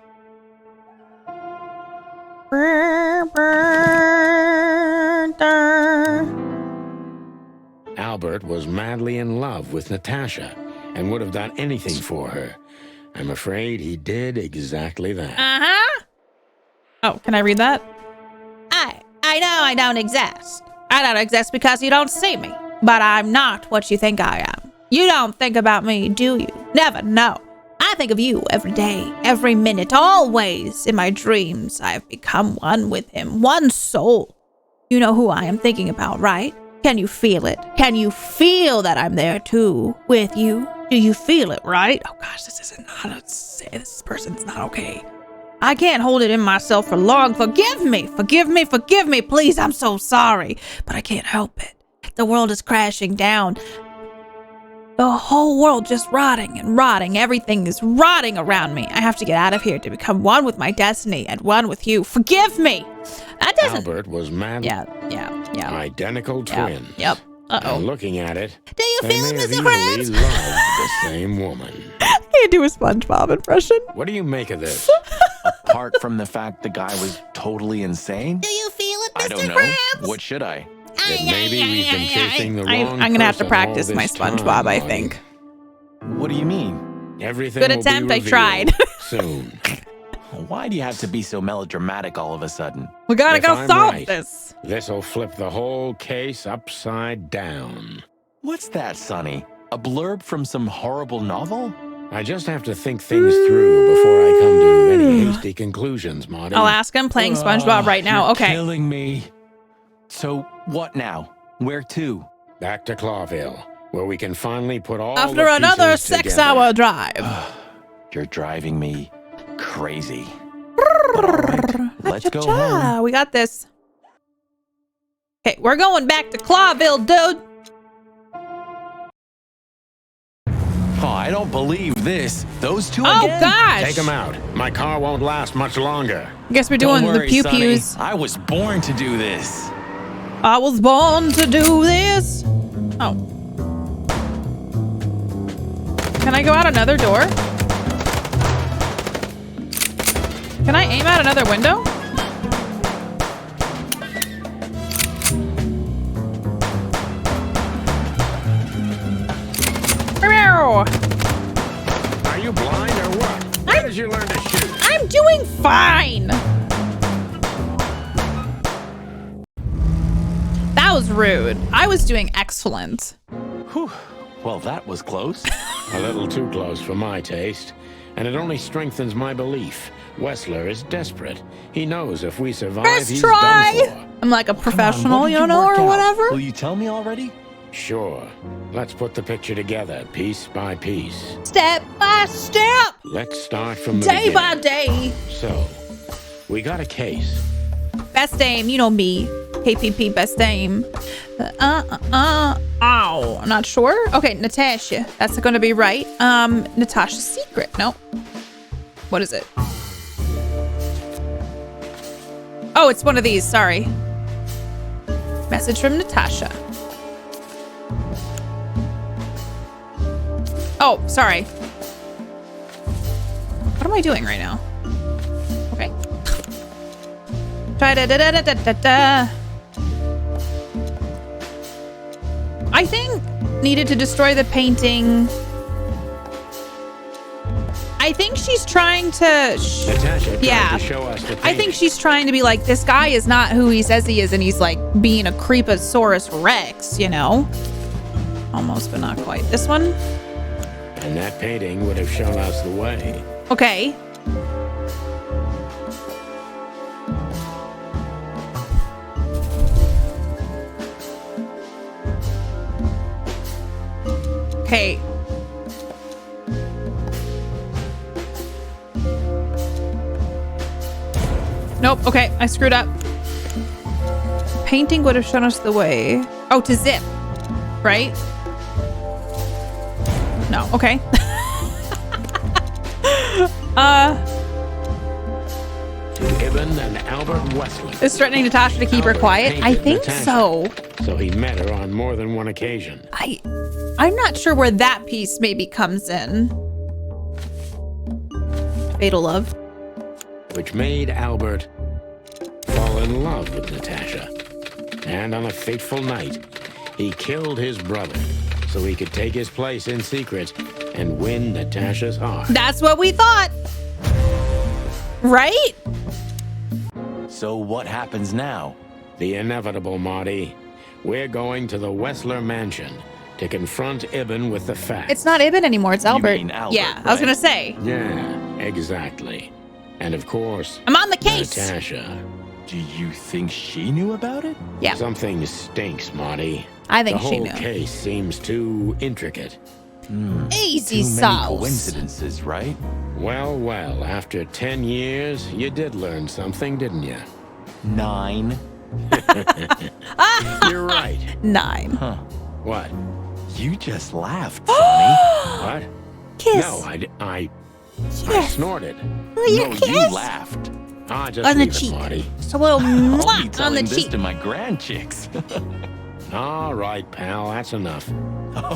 Albert was madly in love with Natasha and would have done anything for her. I'm afraid he did exactly that. Uh-huh. Oh, can I read that? I know I don't exist. I don't exist because you don't see me. But I'm not what you think I am. You don't think about me, do you? Never, no. I think of you every day, every minute, always. In my dreams, I have become one with him, one soul. You know who I am thinking about, right? Can you feel it? Can you feel that I'm there too, with you? Do you feel it, right? Oh gosh, this person's not okay. I can't hold it in myself for long. Forgive me, forgive me, forgive me, please. I'm so sorry, but I can't help it. The world is crashing down. The whole world just rotting and rotting. Everything is rotting around me. I have to get out of here to become one with my destiny and one with you. Forgive me. That doesn't. Albert was mad. Yeah. Identical twins. Yep. Uh-oh. And looking at it, Do you they feel may it, have Mr. easily Krabs? loved the same woman. I can't do a SpongeBob impression. What do you make of this? Apart from the fact the guy was totally insane? Do you feel it, Mr. I don't know. Krabs? What should I? That maybe we've been chasing the wrong I'm gonna have to person practice all my this SpongeBob, time, I Marty. think. What do you mean? Everything Good will be attempt, I revealed tried. soon. Why do you have to be so melodramatic all of a sudden? We gotta If go I'm solve right, this. This'll flip the whole case upside down. What's that, Sonny? A blurb from some horrible novel? I just have to think things through before I come to any hasty conclusions, Marty. I'll ask him playing SpongeBob right now. You're Okay. killing me. So, what now? Where to? Back to Clawville, where we can finally put all After the another pieces 6-hour together. drive. You're driving me crazy. But all right, let's go home. We got this. Okay, we're going back to Clawville, dude. Oh, I don't believe this. Those two Oh, again? gosh. Take them out. My car won't last much longer. I guess we're Don't doing worry, the pew-pews. Sonny. I was born to do this. I was born to do this. Oh. Can I go out another door? Can I aim out another window? Meow. Are you blind or what? When did you learn to shoot? I'm doing fine. That was rude. I was doing excellent. Whew. Well, that was close. A little too close for my taste. And it only strengthens my belief. Wessler is desperate. He knows if we survive, First he's try. done for. I'm like a professional, What did you know, work or out? whatever. Will you tell me already? Sure. Let's put the picture together, piece by piece. Step by step, Let's start from the day by beginning. day. So, we got a case. Best aim, you know me. KPP, best aim. Ow. I'm not sure. Okay, Natasha. That's going to be right. Natasha's secret. No. What is it? Oh, it's one of these. Sorry. Message from Natasha. Oh, sorry. What am I doing right now? Okay. Try da da da da da da. I think needed to destroy the painting. I think she's trying to. Natasha tried Yeah. to show us the I think she's trying to be like, this guy is not who he says he is, and he's like being a Creeposaurus Rex, you know? Almost, but not quite. This one? And that painting would have shown us the way. Okay. Okay. Nope. Okay, I screwed up. Painting would have shown us the way. Oh, to zip. Right? No. Okay. To Ibn and Albert Wessler. Is threatening Natasha to keep her quiet? I think so. So he met her on more than one occasion. I'm not sure where that piece maybe comes in. Fatal love. Which made Albert fall in love with Natasha. And on a fateful night, he killed his brother so he could take his place in secret and win Natasha's heart. That's what we thought. Right? So what happens now? The inevitable, Marty. We're going to the Wessler mansion to confront Ibn with the facts. It's not Ibn anymore, it's Albert. mean Albert, yeah, I was gonna say. Yeah, exactly. And of course, I'm on the case. Natasha. Do you think she knew about it? Yeah. Something stinks, Marty. I think she knew. The knew. whole case seems too intricate. Easy Too many sauce. coincidences, right? Well, well, after 10 years, you did learn something, didn't you? 9. You're right. 9. Huh. What? You just laughed, Sonny. What? Kiss. No, I Yes. snorted. Your kiss. You laughed. Just On the leave cheek. it, Marty. Just a little I'll be mwah on the telling this cheek. to my grandchicks. All right, pal, that's enough.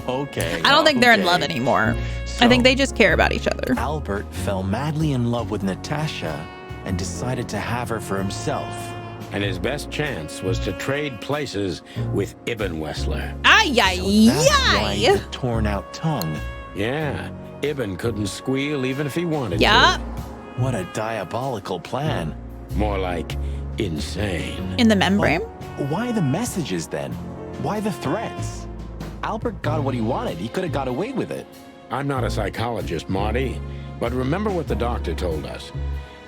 Okay. I don't think they're in love okay. anymore. So, I think they just care about each other. Albert fell madly in love with Natasha and decided to have her for himself. And his best chance was to trade places with Ibn Wessler. Ay, ay, So that's why ay. the torn out tongue. Yeah, Ibn couldn't squeal even if he wanted Yeah. to. What a diabolical plan. More like insane. In the membrane? Why the messages then? Why the threats? Albert got what he wanted. He could have got away with it. I'm not a psychologist, Marty, but remember what the doctor told us.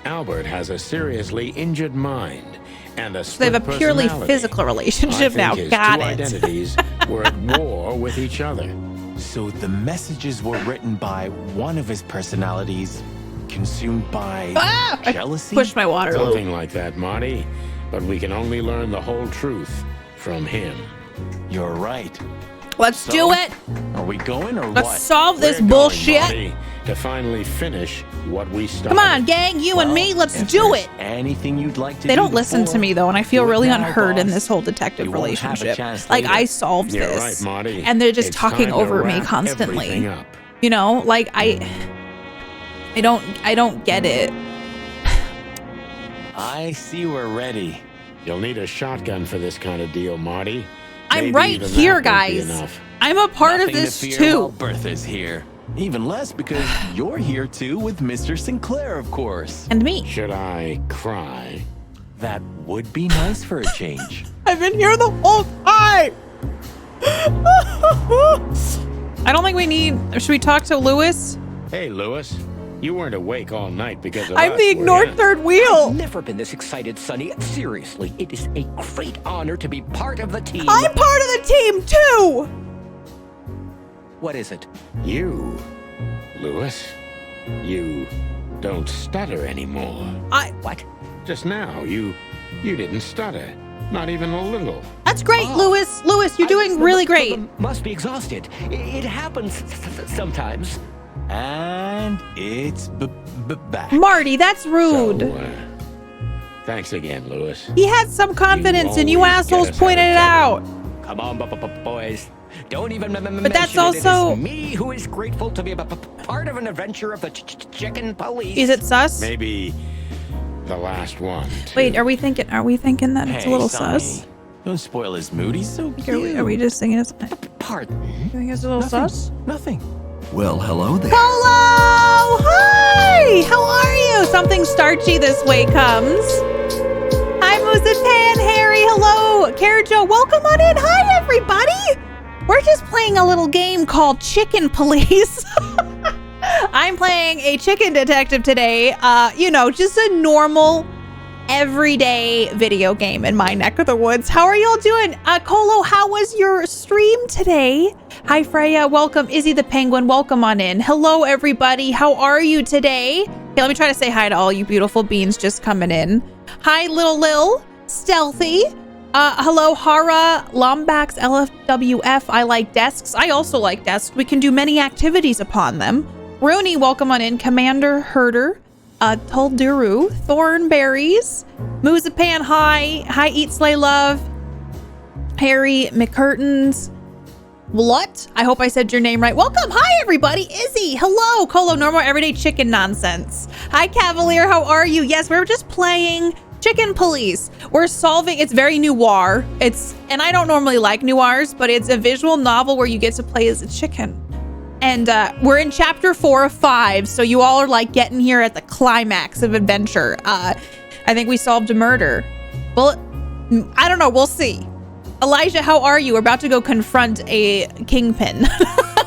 Albert has a seriously injured mind and a So they split have a purely personality. physical relationship I think now. his Got two it. identities were at war with each other. So the messages were written by one of his personalities, consumed by I jealousy? pushed my water. Something like that, Marty. But we can only learn the whole truth from him. You're right. Let's do it. Are we going or Let's what? solve this We're going, bullshit. Marty, to finally finish what we started. Come on, gang, you and me, let's if do there's it. Anything you'd like to They do don't listen to before, me though, and I feel do it really now, unheard in boss. this whole detective You won't have a relationship. chance Like later. I solved You're this, right, Marty. and they're just It's talking time to over me wrap constantly. everything up. You know, like I don't get it. I see we're ready. You'll need a shotgun for this kind of deal, Marty. I'm Maybe right even here, that won't be guys. enough. I'm a part Nothing of this to fear too. while Bertha's here. Even less because you're here too with Mr. Sinclair, of course. And me. Should I cry? That would be nice for a change. I've been here the whole time. I don't think we need. Should we talk to Lewis? Hey, Lewis. You weren't awake all night because of I'm us, the were ignored ya? third wheel. I've never been this excited, Sonny. Seriously, it is a great honor to be part of the team. I'm part of the team too. What is it? You, Lewis. You don't stutter anymore. What? Just now, you didn't stutter. Not even a little. That's great, Lewis. Lewis, you're doing really great. Must be exhausted. It happens sometimes. And it's back. Marty, that's rude. So, thanks again, Lewis. He had some confidence, and you always assholes get us pointed it out. Come on, boys. Don't even mention that's it. also- It is me who is grateful to be a part of an adventure of the chicken police. Is it sus? Maybe the last one. Wait, are we thinking that it's a little Sonny, sus? Don't spoil his mood. He's so cute. Are we just thinking it's? Pardon? You think it's a little sus? Nothing. Well, hello there. Hello! Hi! How are you? Something starchy this way comes. Hi, Moosepan, Harry. Hello, Karajo. Welcome on in. Hi, everybody. We're just playing a little game called Chicken Police. I'm playing a chicken detective today. You know, just a normal, everyday video game in my neck of the woods. How are y'all doing? Colo, how was your stream today? Hi, Freya. Welcome. Izzy the Penguin. Welcome on in. Hello, everybody. How are you today? Okay, let me try to say hi to all you beautiful beans just coming in. Hi, Little Lil. Stealthy. Hello, Hara, Lombax, LFWF. I like desks. I also like desks. We can do many activities upon them. Rooney, welcome on in. Commander Herder, Tulduru, Thornberries, Moozapan, hi, Eat, Slay, Love, Harry McCurtains, what? I hope I said your name right. Welcome. Hi, everybody. Izzy. Hello. Colo, normal everyday chicken nonsense. Hi, Cavalier. How are you? Yes, we're just playing Chicken Police. We're solving, it's very noir. And I don't normally like noirs, but it's a visual novel where you get to play as a chicken. And we're in chapter 4 of 5. So you all are like getting here at the climax of adventure. I think we solved a murder. Well, I don't know. We'll see. Elijah, how are you? We're about to go confront a kingpin.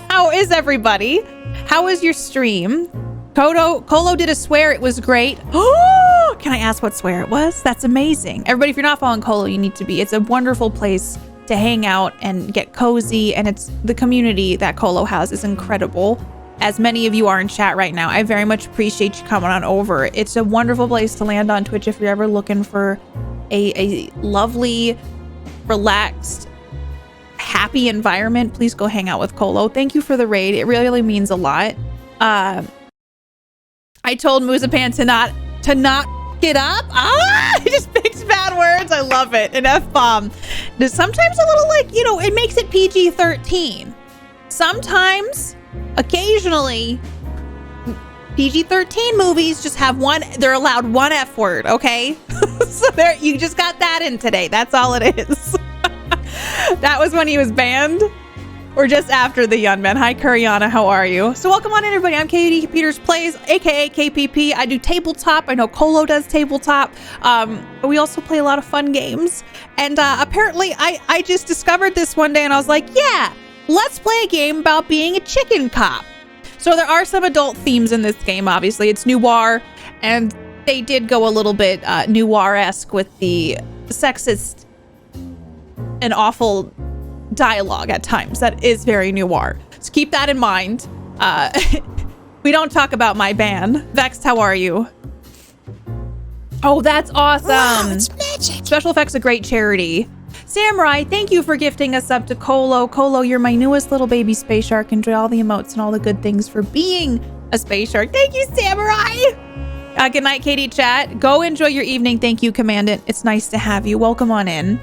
How is everybody? How was your stream? Colo did a swear. It was great. Oh, can I ask what swear it was? That's amazing. Everybody, if you're not following Colo, you need to be. It's a wonderful place to hang out and get cozy. And it's the community that Colo has is incredible. As many of you are in chat right now, I very much appreciate you coming on over. It's a wonderful place to land on Twitch if you're ever looking for a lovely, relaxed, happy environment. Please go hang out with Colo. Thank you for the raid. It really means a lot. I told Moozapan to not get up. I just picked bad words. I love it. An F-bomb. There's sometimes a little like, it makes it PG-13. Sometimes, occasionally, PG-13 movies just have they're allowed one F word, okay? So there, you just got that in today. That's all it is. That was when he was banned, or just after the Young Men. Hi, Kuriana, how are you? So welcome on in, everybody. I'm KatiePetersPlays, aka KPP. I do tabletop. I know Colo does tabletop. But we also play a lot of fun games. And apparently, I just discovered this one day, and I was like, yeah, let's play a game about being a chicken cop. So there are some adult themes in this game, obviously. It's noir, and they did go a little bit noir-esque with the sexist and awful dialogue at times. That is very noir. So keep that in mind. We don't talk about my ban. Vexed, how are you? Oh, that's awesome. Wow, it's magic. Special Effects, a great charity. Samurai, thank you for gifting us up to Colo. Colo, you're my newest little baby space shark. Enjoy all the emotes and all the good things for being a space shark. Thank you, Samurai. Good night, Katie chat. Go enjoy your evening. Thank you, Commandant. It's nice to have you. Welcome on in.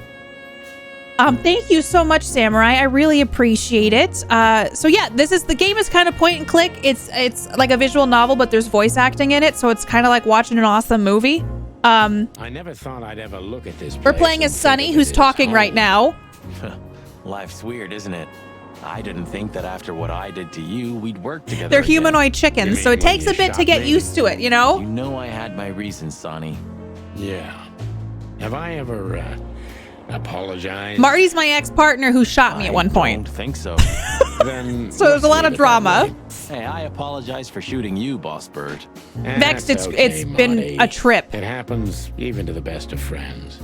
Thank you so much, Samurai. I really appreciate it. So yeah, the game is kind of point and click. It's like a visual novel, but there's voice acting in it. So it's kind of like watching an awesome movie. I never thought I'd ever look at this. We're playing as Sunny, who's talking right now. Life's weird, isn't it? I didn't think that after what I did to you, we'd work together. They're humanoid chickens, so it takes a bit to get used to it, You know I had my reasons, Sonny. Yeah. Have I ever apologized? Marty's my ex-partner who shot me at one point. I don't think so. Then so there's a lot of drama. Hey, I apologize for shooting you, Boss Bird. Vexed, it's been a trip. It happens even to the best of friends.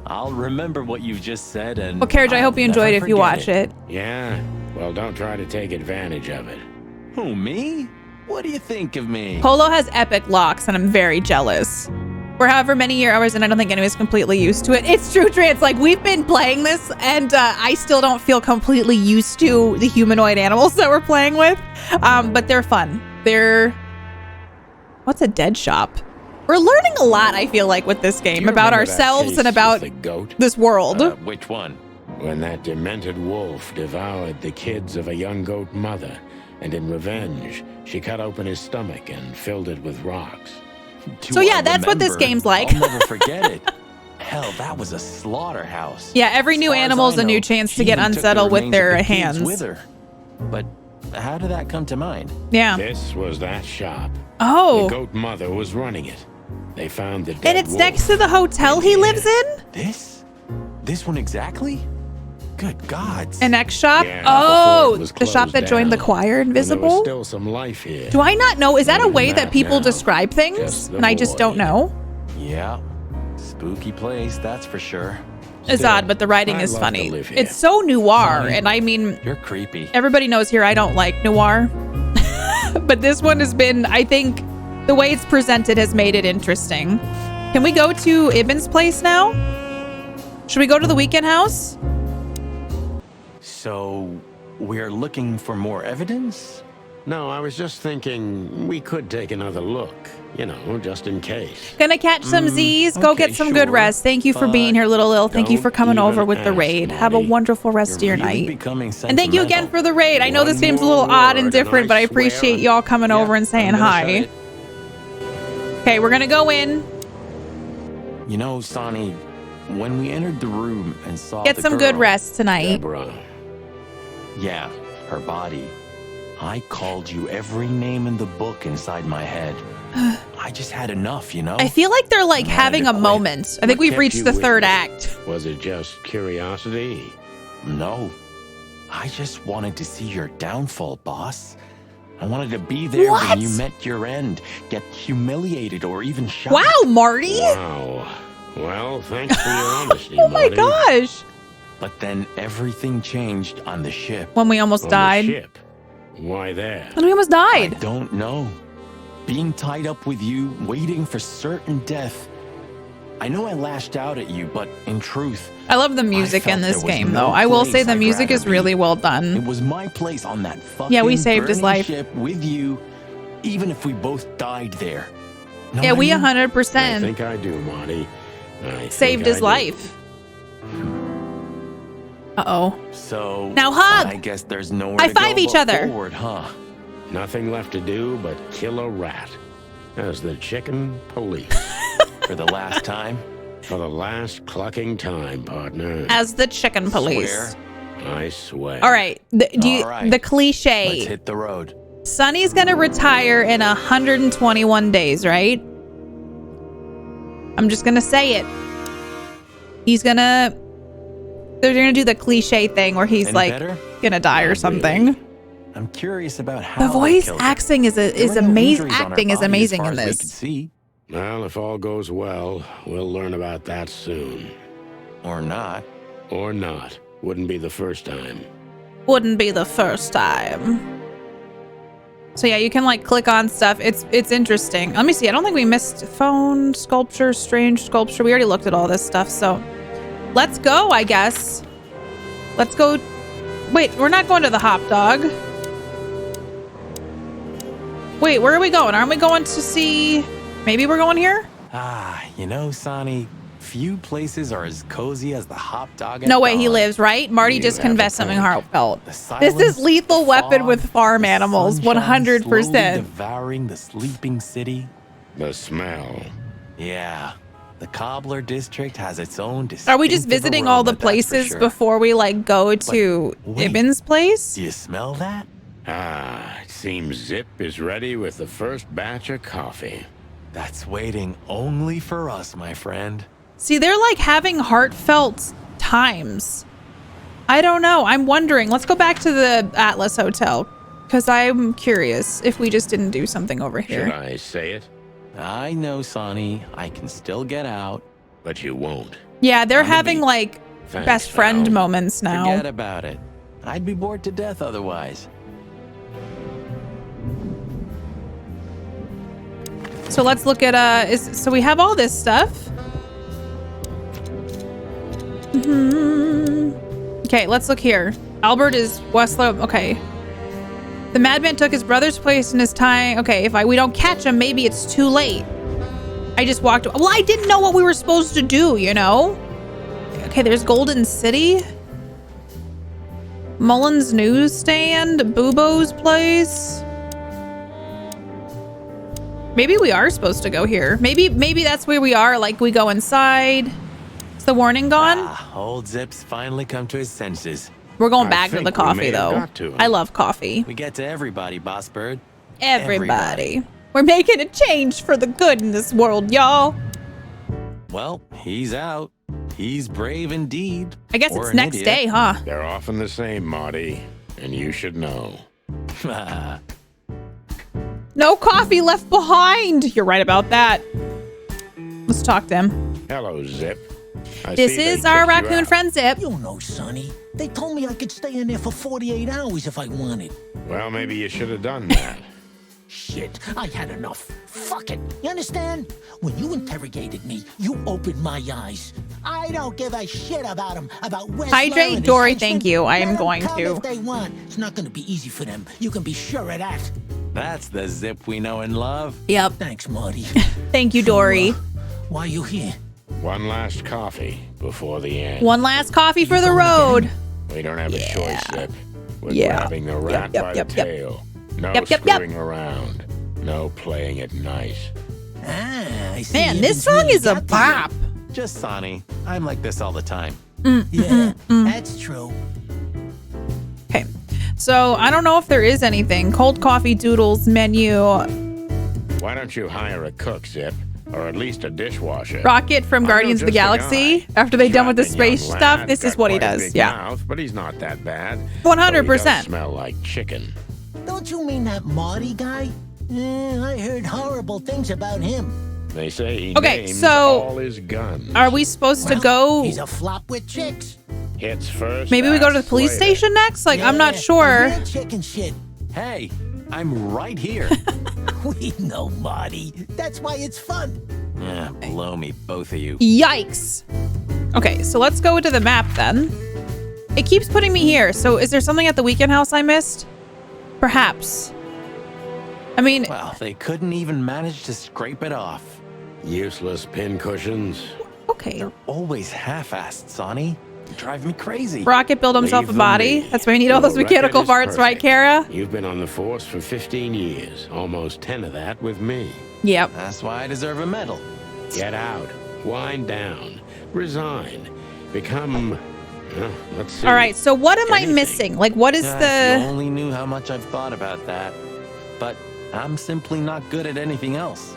I'll remember what you just said, and well, Carriage, I hope you enjoyed it if you watch it. Yeah? Well, don't try to take advantage of it. Who, me? What do you think of me? Colo has epic locks, and I'm very jealous. For however many hours, and I don't think anyone's completely used to it. It's true, Trance. Like, we've been playing this, and I still don't feel completely used to the humanoid animals that we're playing with. But they're fun. What's a dead shop? We're learning a lot, I feel like, with this game about ourselves and about this world. Which one? When that demented wolf devoured the kids of a young goat mother, and in revenge, she cut open his stomach and filled it with rocks. So yeah, that's what this game's like. I'll never forget it. Hell, that was a slaughterhouse. Yeah, every new animal's a new chance to get unsettled with their hands. With her. But how did that come to mind? Yeah. This was that shop. Oh. The goat mother was running it. They found the dead and it's wolf. Next to the hotel he lives in? This one exactly? Good gods. An X shop? Yeah, oh, the shop that joined the choir, There Invisible? was still some life here. Do I not know? Is that a way that people describe things? And I just don't know? Yeah. Spooky place, that's for sure. It's odd, but the writing is funny. It's so noir, and I mean... You're creepy. Everybody knows here I don't like noir. But this one has been, I think, the way it's presented has made it interesting. Can we go to Ibn's place now? Should we go to the weekend house? So, we're looking for more evidence? No, I was just thinking we could take another look. You know, just in case. Gonna catch some Z's. Go okay, get some good sure, rest. Thank you for being here, Little Lil. Thank you for coming don't over even with the ask, raid. Have a Marty. wonderful rest of your You're really night. becoming And thank you again sentimental. for the raid. I know this One game's a more little odd and word, different, and but I I appreciate swear- y'all coming over and saying I'm gonna hi. shut it. Okay, we're gonna go in. You know, Sonny, when we entered the room and saw Get the some good girl- rest tonight. Deborah. Yeah, her body. I called you every name in the book inside my head. I just had enough, you know? I feel like they're like I wanted having to a quit. moment. I think What we've kept reached you the with third me? act. Was it just curiosity? No. I just wanted to see your downfall, boss. I wanted to be there What? when you met your end, get humiliated or even shot. Wow, Marty! Wow. Well, thanks for your honesty, Oh my Marty. gosh! But then everything changed on the ship. When we almost On died. the ship. Why there? When we almost I died. don't know. Being tied up with you, waiting for certain death. I know I lashed out at you, but in truth, I love the music felt in this there was game, no though. I will say place the I'd music rather is really be. well It done. was my place on that fucking Yeah, we saved his burning life. ship with you, even if we both died there. Know Yeah, what I we mean? 100% I think I do, Marty. I saved think his I do. life. Uh-oh. So Now hug! I guess there's nowhere High to go five each but other. forward, huh? Nothing left to do but kill a rat. As the chicken police. For the last time. For the last clucking time, partner. As the chicken police. Swear. I swear. All right. All right. The cliche. Let's hit the road. Sonny's gonna retire in 121 days, right? I'm just gonna say it. They're gonna do the cliche thing where he's Any like better? gonna die or something. I'm curious about how The voice they killed him. acting is There were no amazing. injuries on her Acting is body as amazing far in as we this. could see. Well, if all goes well, we'll learn about that soon. Or not. Or not. Wouldn't be the first time. Wouldn't be the first time. So yeah, you can like click on stuff. It's interesting. Let me see. I don't think we missed phone, sculpture, strange sculpture. We already looked at all this stuff. So let's go, I guess. Let's go. Wait, we're not going to the hop dog. Wait, where are we going? Aren't we going to see? Maybe we're going here? Ah, you know, Sonny, few places are as cozy as the hop dog. No way he lives, right? Marty You just have a confessed something point. heartfelt. The This silence, is lethal the weapon fog, with farm the animals, sunshine slowly 100%. devouring the sleeping city. The smell. Yeah, the Cobbler district has its own. Are we just distinctive visiting all the aroma, that's for places sure. before we like go to wait. Ibn's place? Do you smell that? Ah, it seems Zip is ready with the first batch of coffee. That's waiting only for us, my friend. See, they're like having heartfelt times. I don't know. I'm wondering. Let's go back to the Atlas Hotel because I'm curious if we just didn't do something over Should here. I say it? I know, Sonny. I can still get out. But you won't. Yeah, they're On the having beat. like Thanks, best friend Val. moments now. Forget about it. I'd be bored to death otherwise. So let's look at so we have all this stuff. Okay, let's look here. Albert is Westlow. Okay. The madman took his brother's place in his time. Okay, if we don't catch him, maybe it's too late. I just walked. Well, I didn't know what we were supposed to do, you know? Okay, there's Golden City. Mullen's newsstand. Bubo's place. Maybe we are supposed to go here. Maybe that's where we are. Like we go inside. Is the warning gone? Ah, old Zip's finally come to his senses. We're going I back to think the we coffee may have though. got to him. I love coffee. We get to everybody, Boss Bird. Everybody. We're making a change for the good in this world, y'all. Well, he's out. He's brave indeed. I guess Or it's an next idiot. day, huh? They're often the same, Marty. And you should know. No coffee left behind. You're right about that. Let's talk to him. Hello, Zip. I This see they is our kicked you raccoon out. friend Zip. You know, Sonny. They told me I could stay in there for 48 hours if I wanted. Well, maybe you should have done that. Shit, I had enough. Fuck it. You understand? When you interrogated me, you opened my eyes. I don't give a shit about him, about Westler Hydrate, and Dory, his thank you. I am Let 'em going come to. if they want. It's not gonna be easy for them. You can be sure of that. That's the Zip we know and love. Yep. Thanks, Marty. Thank you, Dory. Why are you here? One last coffee before the end. One last coffee for the road. We don't have a choice, Zip. We're Yeah. grabbing the rat Yep, by yep, the yep. tail. No Yep. screwing around. No playing it nice. I see. Man, this song is a bop. Just Sonny. I'm like this all the time. Yeah, that's true. Okay. So I don't know if there is anything. Cold coffee doodles menu. Why don't you hire a cook, Zip? Or at least a dishwasher? Rocket from I know Guardians of the just a Galaxy. guy. After they done with the Strapping space young stuff, lad, this is got what he quite a does. big Yeah. mouth, but he's not that bad. 100%. Though he does smell like chicken. Don't you mean that Marty guy? I heard horrible things about him. They say he Okay, names so all his guns. Are we supposed to go? He's a flop with chicks. Hits first. Maybe we go to the asks police later. station next? Like, I'm not Yeah, sure. real chicken shit. Hey, I'm right here. We know, Marty. That's why it's fun. Yeah, blow me, both of you. Yikes. Okay, so let's go to the map then. It keeps putting me here. So is there something at the weekend house I missed? Perhaps. I mean, Well, they couldn't even manage to scrape it off. Useless pin cushions. okay. They're always half-assed, Sonny. They drive me crazy. Rocket built himself Leave a them body. be. That's why you need all Your those mechanical record is parts, right, perfect. Kara? You've been on the force for 15 years. Almost 10 of that with me. Yep. That's why I deserve a medal. Get out. Wind down. Resign. Become... let's see. All right, so what am I Anything. missing? Like, what is If you the... only knew how much I've thought about that. But I'm simply not good at anything else.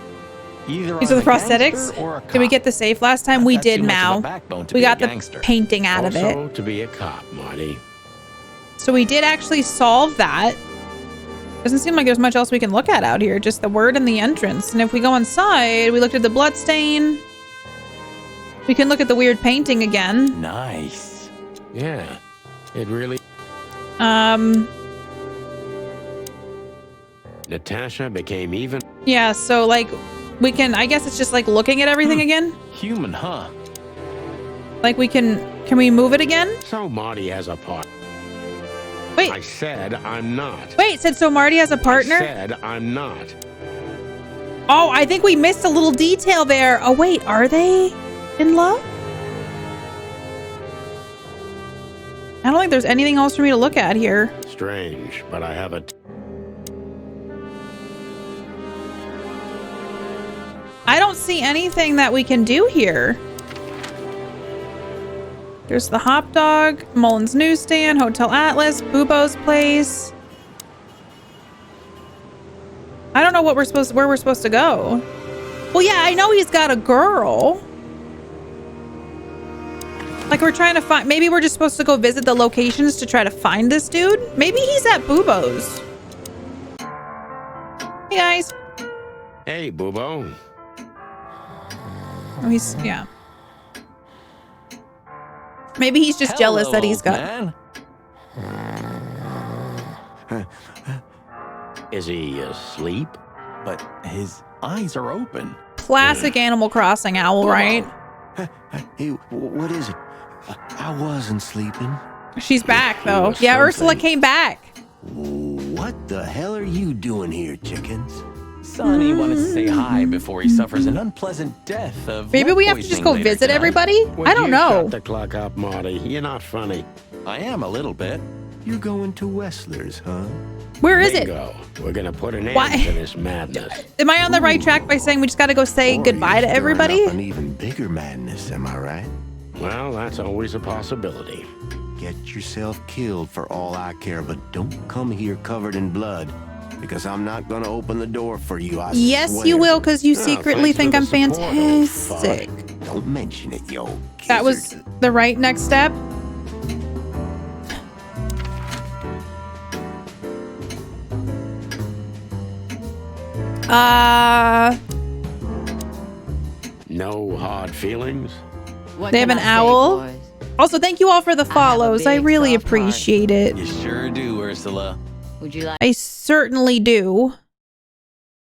Either These are I'm the a gangster prosthetics? or a Did we cop. get the safe last time? I've We got did, too much of a Mao. backbone to We be a got the gangster. painting out of it. Also to be a cop, Marty. So we did actually solve that. Doesn't seem like there's much else we can look at out here. Just the word and the entrance. And if we go inside, we looked at the blood stain. We can look at the weird painting again. Nice. Yeah. It really... Natasha became even... Yeah, so like we can, I guess it's just like looking at everything again. Human, huh? Like we can we move it again? So Marty has a part. Wait. I said I'm not. Wait, it said so Marty has a partner? I said I'm not. Oh, I think we missed a little detail there. Oh wait, are they in love? I don't think there's anything else for me to look at here. Strange, but I have a... I don't see anything that we can do here. There's the Hop Dog, Mullen's Newsstand, Hotel Atlas, Bubo's Place. I don't know what where we're supposed to go. Well, yeah, I know he's got a girl. Like we're trying to find, maybe we're just supposed to go visit the locations to try to find this dude. Maybe he's at Bubo's. Hey guys. Hey, Bubo. Oh, he's, yeah. Maybe he's just jealous that he's got. Is he asleep? But his eyes are open. Classic Animal Crossing owl, right? Hey, what is it? I wasn't sleeping. She's back though. Yeah, Ursula came back. What the hell are you doing here, chickens? Sonny wanted to say hi before he suffers an unpleasant death of Maybe lead we have to just poisoning go later visit tonight. everybody? I don't know. Shut the clock up, Marty. You're not funny. I am a little bit. You're going to Wessler's, huh? Where is it? Bingo. We're gonna put an Why- end to this madness. Am I on the right track by saying we just got to go say Or goodbye you're to stirring everybody? up an even bigger madness, am I right? Well, that's always a possibility. Get yourself killed for all I care, but don't come here covered in blood, because I'm not gonna open the door for you, I Yes, swear. you will, because you Oh, secretly thanks think for I'm the support, old fuck. fantastic. Don't mention it, yo. That was the right next step. No hard feelings? What They have can an I say, owl. boys? Also, thank you all for the follows. I big really soft heart. appreciate it. You sure do, Ursula. Would you like? I certainly do.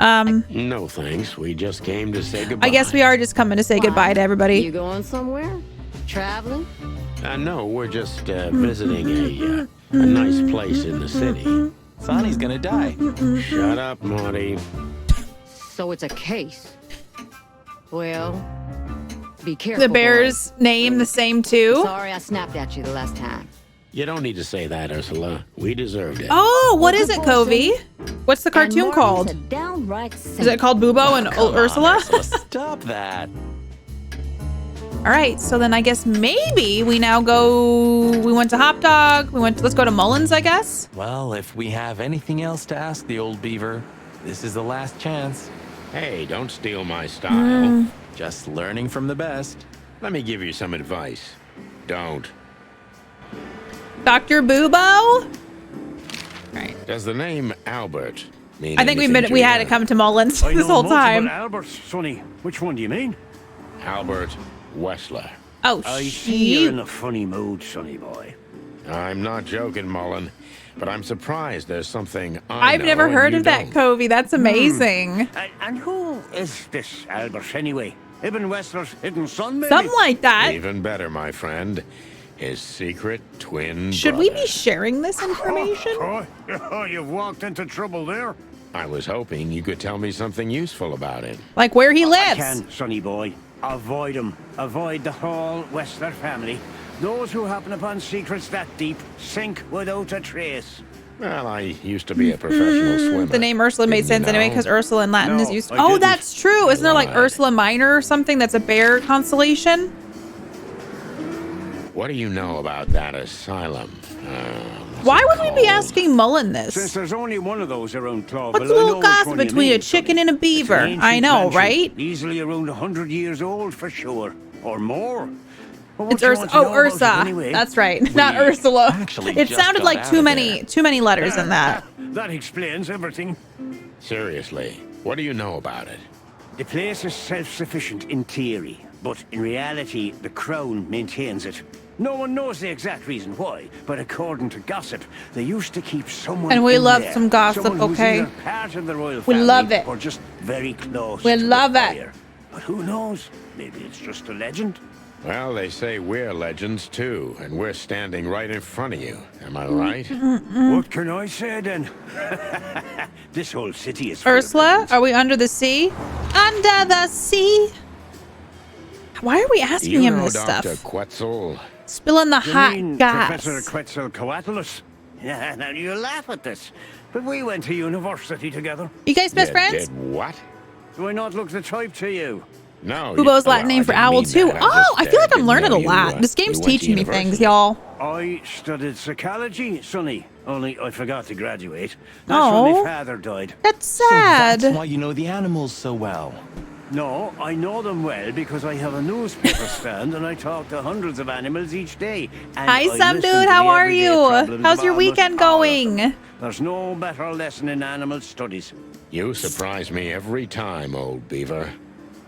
No thanks. We just came to say goodbye. I guess we are just coming to say goodbye to everybody. You going somewhere? Traveling? No, we're just visiting a nice place in the city. Sonny's gonna die. Shut up, Marty. So it's a case. Well, be careful. The bear's name the same too. Sorry I snapped at you the last time. You don't need to say that, Ursula. We deserved it. Oh, what is it, Covey? What's the cartoon called? Is it called Bubo and Ursula? Stop that. All right, so then I guess maybe we now go. We went to Hop Dog. Let's go to Mullins, I guess. Well, if we have anything else to ask the old beaver, this is the last chance. Hey, don't steal my style. Just learning from the best. Let me give you some advice. Don't. Dr. Bubo? Right. Does the name Albert mean I think anything we to had you? to come to Mullins I this know whole multiple time. Alberts, Sonny. Which one do you mean? Albert Wessler. Oh, I see you're in a funny mood, Sonny boy. I'm not joking, Mullen, but I'm surprised there's something I've never heard of that, Covey. That's amazing. And who is this Albert anyway? Ibn Wessler's hidden son, maybe? Something like that. Even better, my friend. His secret twin Should brother. we be sharing this information? Oh, you've walked into trouble there. I was hoping you could tell me something useful about it. Like where he I lives? can, Sonny boy. Avoid him. Avoid the whole Wessler family. Those who happen upon secrets that deep sink without a trace. Well, I used to be a professional swimmer. The name Ursula made sense anyway because Ursula in Latin is used. I Oh, didn't. that's true. Isn't there like Lied. Ursula Minor or something that's a bear constellation? What do you know about that asylum? Why would we be asking Mullen this? Since there's only one of those around Clawville, What's a little gossip between a chicken and a beaver? I know, right? Easily around 100 years old for sure, or more. Well, It's what you Ursa. want to know Oh, about it Ursa. anyway? That's right. Not Ursula. actually It just sounded got like out too of many letters in that. That explains everything. Seriously, what do you know about it? The place is self-sufficient in theory, but in reality, the Crown maintains it. No one knows the exact reason why, but according to gossip, they used to keep someone And we in love there, some gossip, someone who's okay? either part of the royal We family love it. or just very close We to the love it. fire. But who knows? Maybe it's just a legend. Well, they say we're legends too, and we're standing right in front of you. Am I right? What can I say then? This whole city is full of Ursula, are we under the sea? Under the sea? Why are we Do asking you him know this Dr. stuff? Quetzal? Spilling the You hot mean gas. Professor Quetzalcoatlus? Yeah, now you laugh at this, but we went to university together. You guys best friends? Did what? Do I not look the type to you? No. Bubo's well, Latin name I for didn't owl mean too. that. Oh, I feel like I'm didn't learning know a you, lot. This game's you went to teaching me things, university. y'all. I studied psychology, Sonny. Only I forgot to graduate. That's when Oh. my father died. That's sad. That's why you know the animals so well. No, I know them well because I have a newspaper stand and I talk to hundreds of animals each day. And Hi, I Sam listen dude. to How the are everyday you? problems How's of your almost weekend all of them. going? There's no better lesson in animal studies. You surprise me every time, old beaver.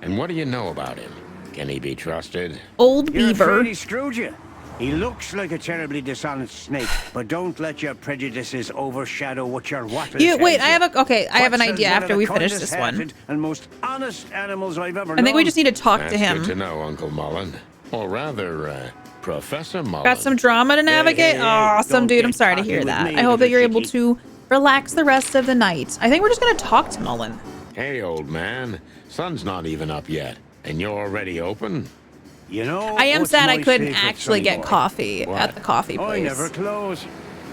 And what do you know about him? Can he be trusted? Old You're beaver. afraid he screwed you. He looks like a terribly dishonest snake, but don't let your prejudices overshadow what your wattle You tells wait. you. I have an Quetzal's idea one of after the we finish this kindest-hearted one. and most honest animals I've ever I think we known. just need to talk That's to him. good to know, Uncle Mullen. Or rather, Professor Mullen. Got some drama to navigate? hey, Awesome, don't dude. I'm get sorry to cocky hear with that. me, I hope that little you're able chickie. to relax the rest of the night. I think we're just going to talk to Mullen. Hey, old man. Sun's not even up yet, and you're already open? You know, I am what's sad I my couldn't secret, actually sonny get boy? coffee What? at the coffee I place. never close.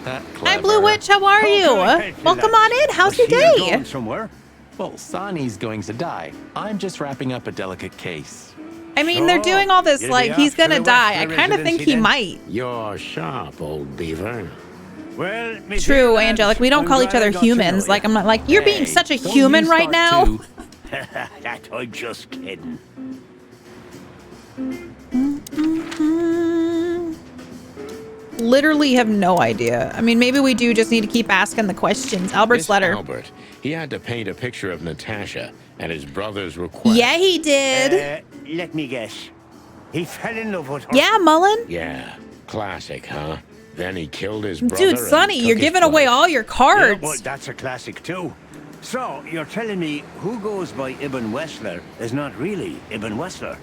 That Hi, clever. Blue Witch. How are you? can I help you, Welcome lads? on in. How's I your see you're day? going somewhere. Well, Sonny's going to die. I'm just wrapping up a delicate case. I mean, they're Sure. doing all this You'll like be he's after gonna the die. I Wexler kind of think residency he then? might. You're sharp, old beaver. Well, me dear True, lads, Angelic. We don't I'm call each glad I other got to know humans. you. Like I'm not like you're being Hey, such a don't human you right start now. to- That I'm just kidding. Literally have no idea. I mean, maybe we do just need to keep asking the questions. Albert's This letter. Albert, he had to paint a picture of Natasha at his brother's request. Yeah, he did. Let me guess. He fell in love with her. Yeah, Mullen. Yeah, classic, huh? Then he killed his brother. Dude, and Sonny, took you're his giving away place. all your Yeah, cards. well, that's a classic too. So, you're telling me who goes by Ibn Wessler is not really Ibn Wessler?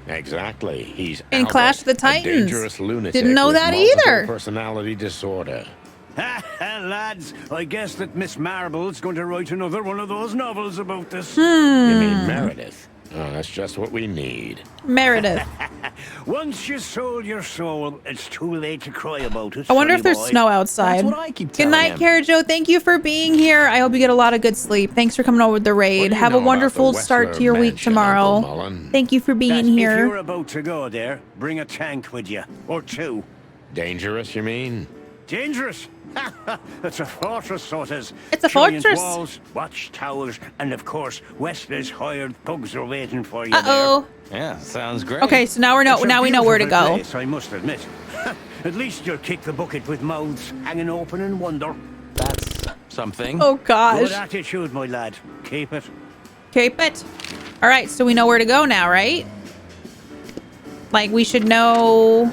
Exactly. He's In Albert, Clash of the a Titans. dangerous lunatic Didn't know with that multiple either. personality disorder. Lads, I guess that Miss Marble's going to write another one of those novels about this. You mean Meredith? Oh, that's just what we need. Meredith. Once you sold your soul, it's too late to cry about it. I wonder if sonny there's boy. snow outside. That's what I keep Good telling night, him. Karajo. Thank you for being here. I hope you get a lot of good sleep. Thanks for coming over with the raid. What do you Have a know about wonderful the start Wessler to your week mansion, tomorrow. Uncle Mullen? Thank you for That being if here. you're about to go there, bring a tank with you. Or two. Dangerous, you mean? Dangerous? It's a fortress, so it is. It's a Giant fortress. walls, watchtowers, and of course, Wessler's hired thugs are waiting for you Uh-oh. Yeah, sounds great. Okay, so now we It's a know where to beautiful go. place, I must admit. At least you'll kick the bucket with mouths hanging open in wonder. That's something. Oh, Good gosh. attitude, my lad. Keep it. Cape it. All right, so we know where to go now, right? Like, we should know...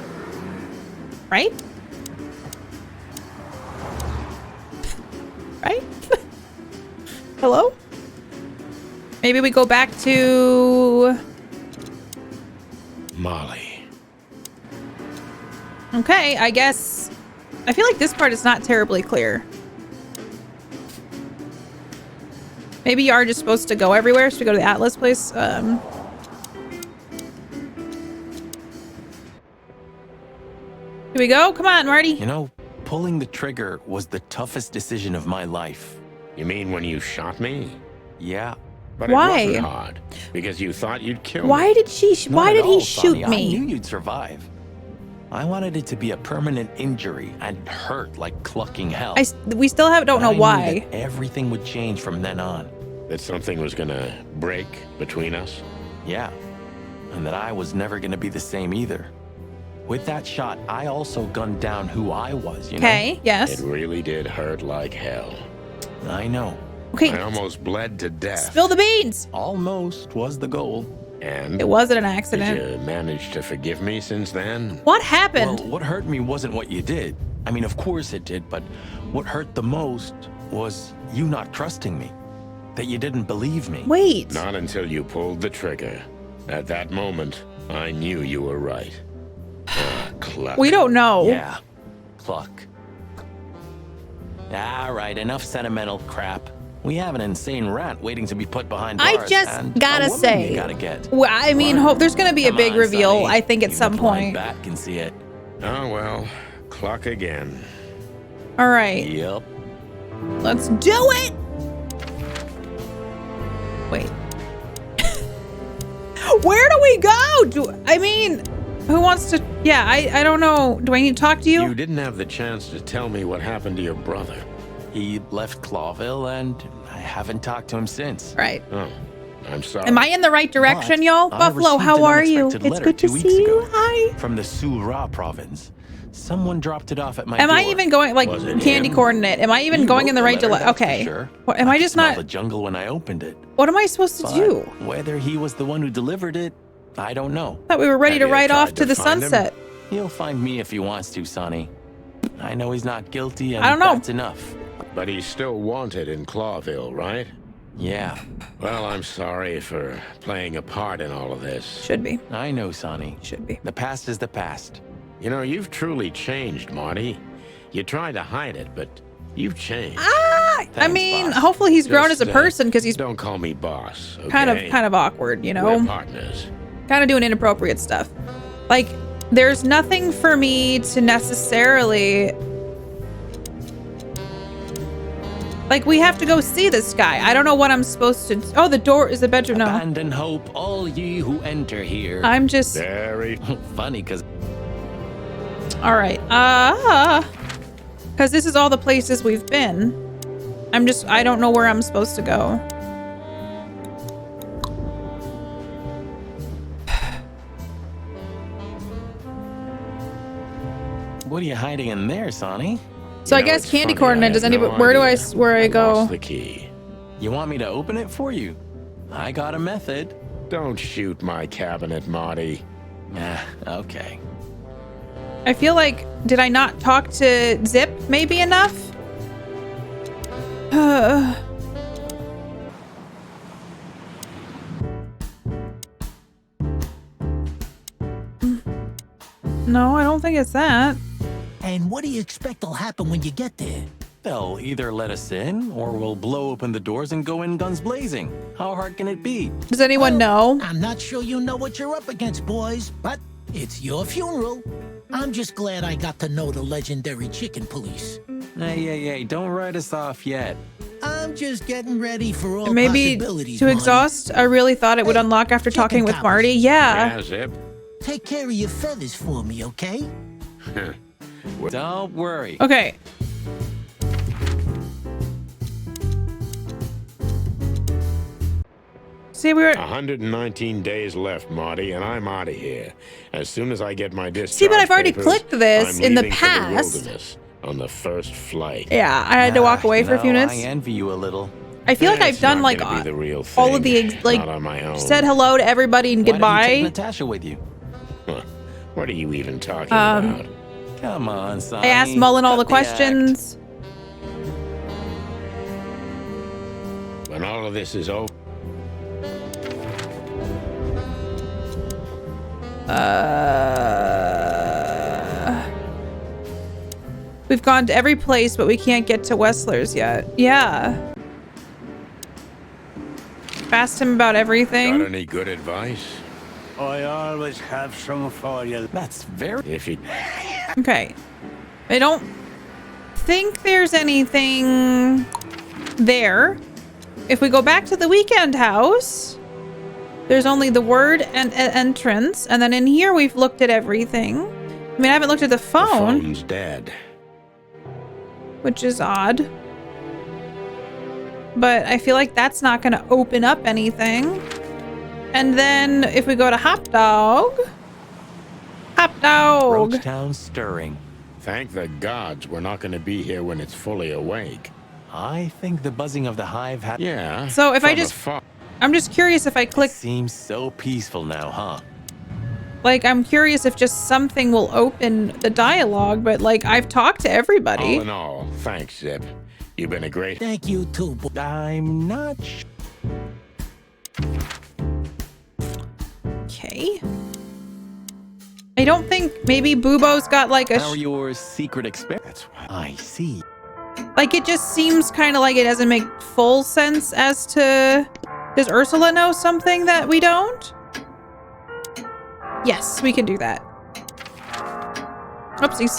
Right? Right? Hello? Maybe we go back to... Molly. Okay, I guess... I feel like this part is not terribly clear. Maybe you are just supposed to go everywhere, so we go to the Atlas place. Here we go. Come on, Marty. You know, pulling the trigger was the toughest decision of my life. You mean when you shot me? Yeah. But Why? it wasn't hard, because you thought you'd kill me. Why did she? Not Why at did he all, shoot Sonny. I me? knew you'd survive. I wanted it to be a permanent injury and hurt like clucking hell. We still don't know I knew why. that everything would change from then on. That something was gonna break between us? Yeah. And that I was never gonna be the same either. With that shot, I also gunned down who I was, you know? Okay. Yes. It really did hurt like hell. I know. Okay. I almost bled to death. Spill the beans. Almost was the goal. And? It wasn't an accident. Did you manage to forgive me since then? What happened? Well, what hurt me wasn't what you did. I mean, of course it did, but what hurt the most was you not trusting me. That you didn't believe me. Wait. Not until you pulled the trigger. At that moment, I knew you were right. Cluck. We don't know. Yeah. Cluck. All right, enough sentimental crap. We have an insane rat waiting to be put behind bars. I just and gotta a woman say, you gotta get. Well, I mean, hope there's gonna be a Come big on, reveal. Sonny. I think at Even some a blind point. bat can see it. Oh, well. Cluck again. All right. Yep. Let's do it. Wait. Where do we go? I mean, who wants to? Yeah, I don't know. Do I need to talk to you? You didn't have the chance to tell me what happened to your brother. He left Clawville, and I haven't talked to him since. Right. Oh, I'm sorry. Am I in the right direction, But y'all? I Buffalo, received how an are you? unexpected It's letter good to 2 weeks see you. ago Hi. From the Sura province. Someone dropped it off at my Am door. I even going like Was it candy him? coordinate? Am I even He going wrote in the the right letter, direction? that's for Okay. sure. What, am I could just smell not? the jungle when I opened it. What am I supposed to But do? whether he was the one who delivered it, I don't know. I thought we were ready Have to you ride tried off to to the find him? sunset. He'll find me if he wants to, Sonny. I know he's not guilty, and I don't know. that's enough. But he's still wanted in Clawville, right? Yeah. Well, I'm sorry for playing a part in all of this. Should be. I know, Sonny. Should be. The past is the past. You know, you've truly changed, Marty. You tried to hide it, but you've changed. I Thanks, mean, boss. hopefully he's grown Just, as a person because he's Don't call me boss, okay? kind of awkward, you We're know, partners. kind of doing inappropriate stuff. Like, there's nothing for me to necessarily. Like, we have to go see this guy. I don't know what I'm supposed to. Oh, the door is the bedroom. No, Abandon hope, all ye who enter here. I'm just. Very funny, because. All right. Because this is all the places we've been. I don't know where I'm supposed to go. What are you hiding in there, Sonny? So I guess candy coordinate. Does anybody? Where do I go? Lost the key. You want me to open it for you? I got a method. Don't shoot my cabinet, Marty. Okay. I feel like, did I not talk to Zip maybe enough? No, I don't think it's that. And what do you expect will happen when you get there? They'll either let us in, or we'll blow open the doors and go in guns blazing. How hard can it be? Does anyone know? I'm not sure you know what you're up against, boys, but it's your funeral. I'm just glad I got to know the legendary chicken police. Hey, don't write us off yet. I'm just getting ready for all Maybe possibilities, to Marty. exhaust, I really thought it would unlock after talking with Marty. Yeah. Zip. Take care of your feathers for me, okay? Don't worry. Okay. See, we were 119 days left, Marty, and I'm out of here. As soon as I get my discharge See, but I've already papers, clicked this I'm in the leaving for past. wilderness on the first flight. Yeah, I had to walk away for a few minutes. I envy you a little. I feel like I've done like Be the real all of the thing, like not on my own. said hello to everybody and Why don't you take goodbye. Natasha with you? Huh. What are you even talking about? Come on, son. I asked Mullen all the questions. When all of this is over. We've gone to every place, but we can't get to Wessler's yet. Yeah. Asked him about everything. Got any good advice? I always have some for you. That's very... If you... Okay. I don't think there's anything there. If we go back to the weekend house, there's only the word and entrance. And then in here, we've looked at everything. I mean, I haven't looked at the phone. The phone's dead. Which is odd. But I feel like that's not going to open up anything. And then if we go to Hop Dog. Roachtown stirring. Thank the gods we're not going to be here when it's fully awake. I think the buzzing of the hive had... Yeah. So if I just... I'm just curious if I click... Seems so peaceful now, huh? Like, I'm curious if just something will open the dialogue, but like, I've talked to everybody. All in all, thanks, Zip. You've been a great... Thank you too, I'm not... Okay. I don't think maybe Bubo's got like a... How are your secret experiments? I see. Like, it just seems kind of like it doesn't make full sense as to... Does Ursula know something that we don't? Yes, we can do that. Oopsies.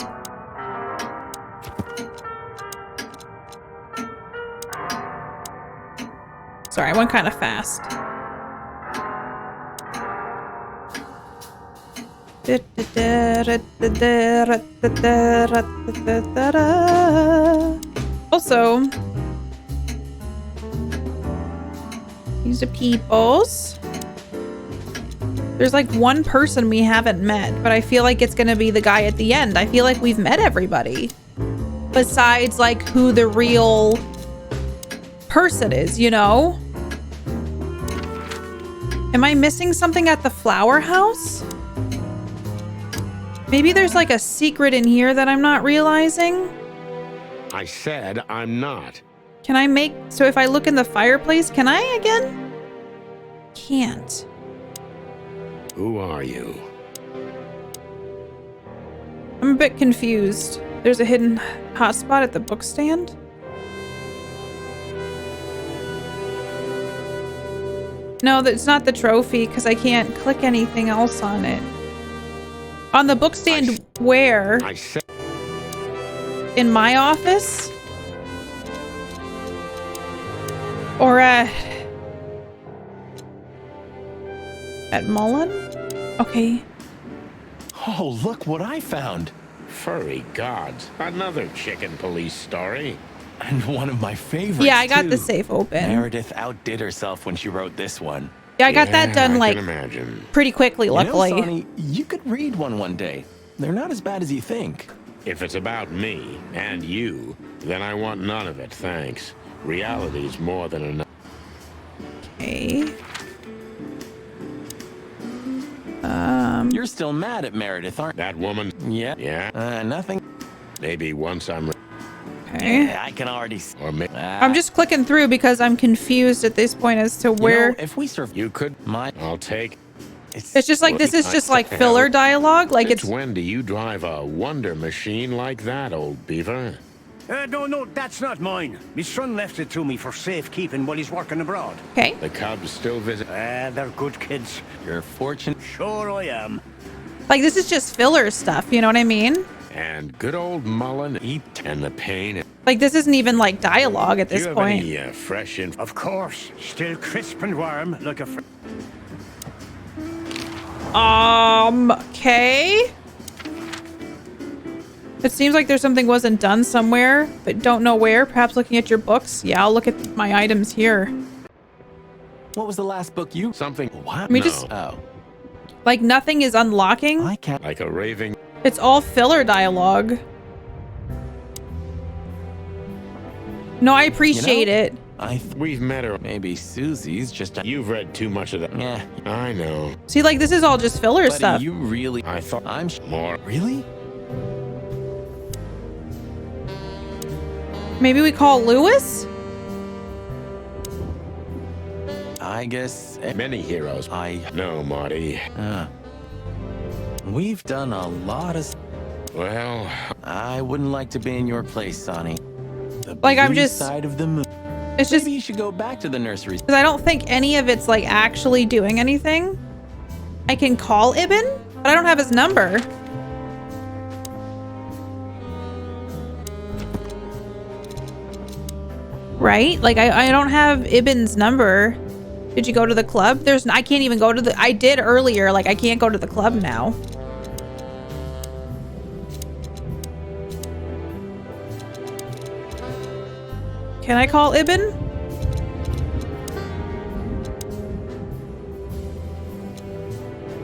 Sorry, I went kind of fast. Also, these are peoples. There's like one person we haven't met, but I feel like it's gonna be the guy at the end. I feel like we've met everybody. Besides like who the real person is, you know? Am I missing something at the flower house? Maybe there's like a secret in here that I'm not realizing. I said I'm not. Can I make... So if I look in the fireplace, can I again? Can't. Who are you? I'm a bit confused. There's a hidden hotspot at the bookstand. No, that's not the trophy because I can't click anything else on it. On the bookstand, where? I said... In my office? Or at Mullen? Okay. Oh, look what I found. Furry gods. Another chicken police story. And one of my favorites, Yeah, I got too. the safe open. Meredith outdid herself when she wrote this one. Yeah, I got that done I like can imagine. pretty quickly, luckily. You know, Sonny, you could read one day. They're not as bad as you think. If it's about me and you, then I want none of it, thanks. Reality's more than enough. Okay. You're still mad at Meredith, aren't you? That woman? Yeah. Yeah. Nothing. Maybe once I'm... Okay. Yeah, I can already see. Or maybe... I'm just clicking through because I'm confused at this point as to where... You know, if we serve... You could... I'll take... It's just like, this is just like filler dialogue. Like Since when do you drive a wonder machine like that, old beaver? No, that's not mine. My son left it to me for safekeeping while he's working abroad. Okay. The Cubs still visit. They're good kids. You're fortunate. Sure I am. Like, this is just filler stuff, you know what I mean? And good old Mullen eat and the pain. Like, this isn't even like dialogue at this Do you have point. any fresh info? Of course. Still crisp and warm like a... Okay. It seems like there's something wasn't done somewhere, but don't know where. Perhaps looking at your books. Yeah, I'll look at my items here. What was the last book you... Something... What? Let me just... Oh. Like, nothing is unlocking. I can't... Like a raving... It's all filler dialogue. No, I appreciate it. We've met her. Maybe Susie's just... You've read too much of that. Yeah. I know. See, like, this is all just filler Buddy, stuff. you really... I thought... I'm... More. Really? Maybe we call Lewis? I guess... Many heroes. I know, Marty. We've done a lot of... Well... I wouldn't like to be in your place, Sonny. Like, I'm just... Side of the moon. It's just... Maybe you should go back to the nursery. Because I don't think any of it's, like, actually doing anything. I can call Ibn, but I don't have his number. Right? Like, I don't have Ibn's number. Did you go to the club? I can't even go to the... I did earlier. Like, I can't go to the club now. Can I call Ibn?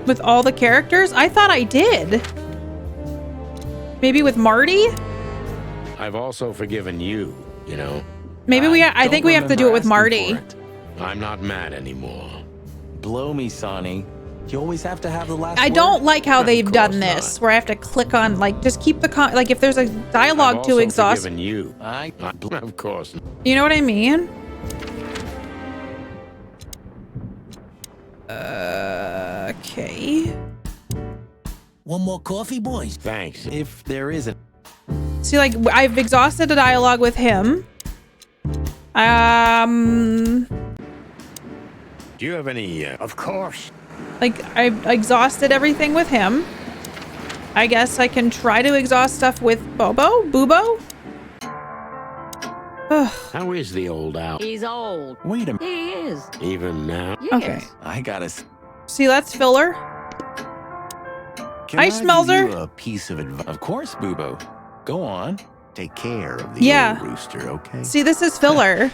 With all the characters? I thought I did. Maybe with Marty? I've also forgiven you, you know. Maybe I think we have to do it with Marty. I'm not mad anymore. Blow me, Sonny. You always have to have the last I word. don't like how they've done this, where I have to click on, like, just keep the like, if there's a dialogue to exhaust. Forgiven you. Of course. You know what I mean? Okay. One more coffee, boys? Thanks. If there isn't. See, like, I've exhausted a dialogue with him. Do you have any... Of course. Like, I've exhausted everything with him. I guess I can try to exhaust stuff with Bubo? How is the old owl? He's old. Wait a minute. He is. Even now? Yes. Okay. I gotta... See, that's filler. Can Hi, I Schmelzer. give you a piece of advice? Of course, Bubo. Go on. Take care of the old rooster, okay? See, this is filler.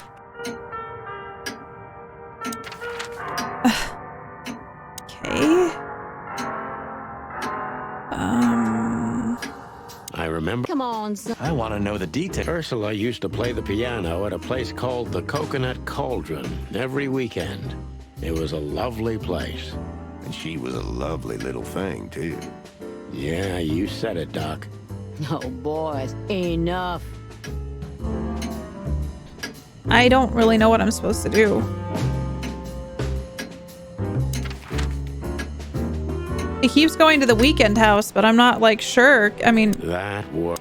Okay. I remember. Come on, son. I want to know the details. Ursula used to play the piano at a place called the Coconut Cauldron every weekend. It was a lovely place. And she was a lovely little thing, too. Yeah, you said it, Doc. Oh, boys, enough. I don't really know what I'm supposed to do. He keeps going to the weekend house, but I'm not, like, sure. I mean, That was...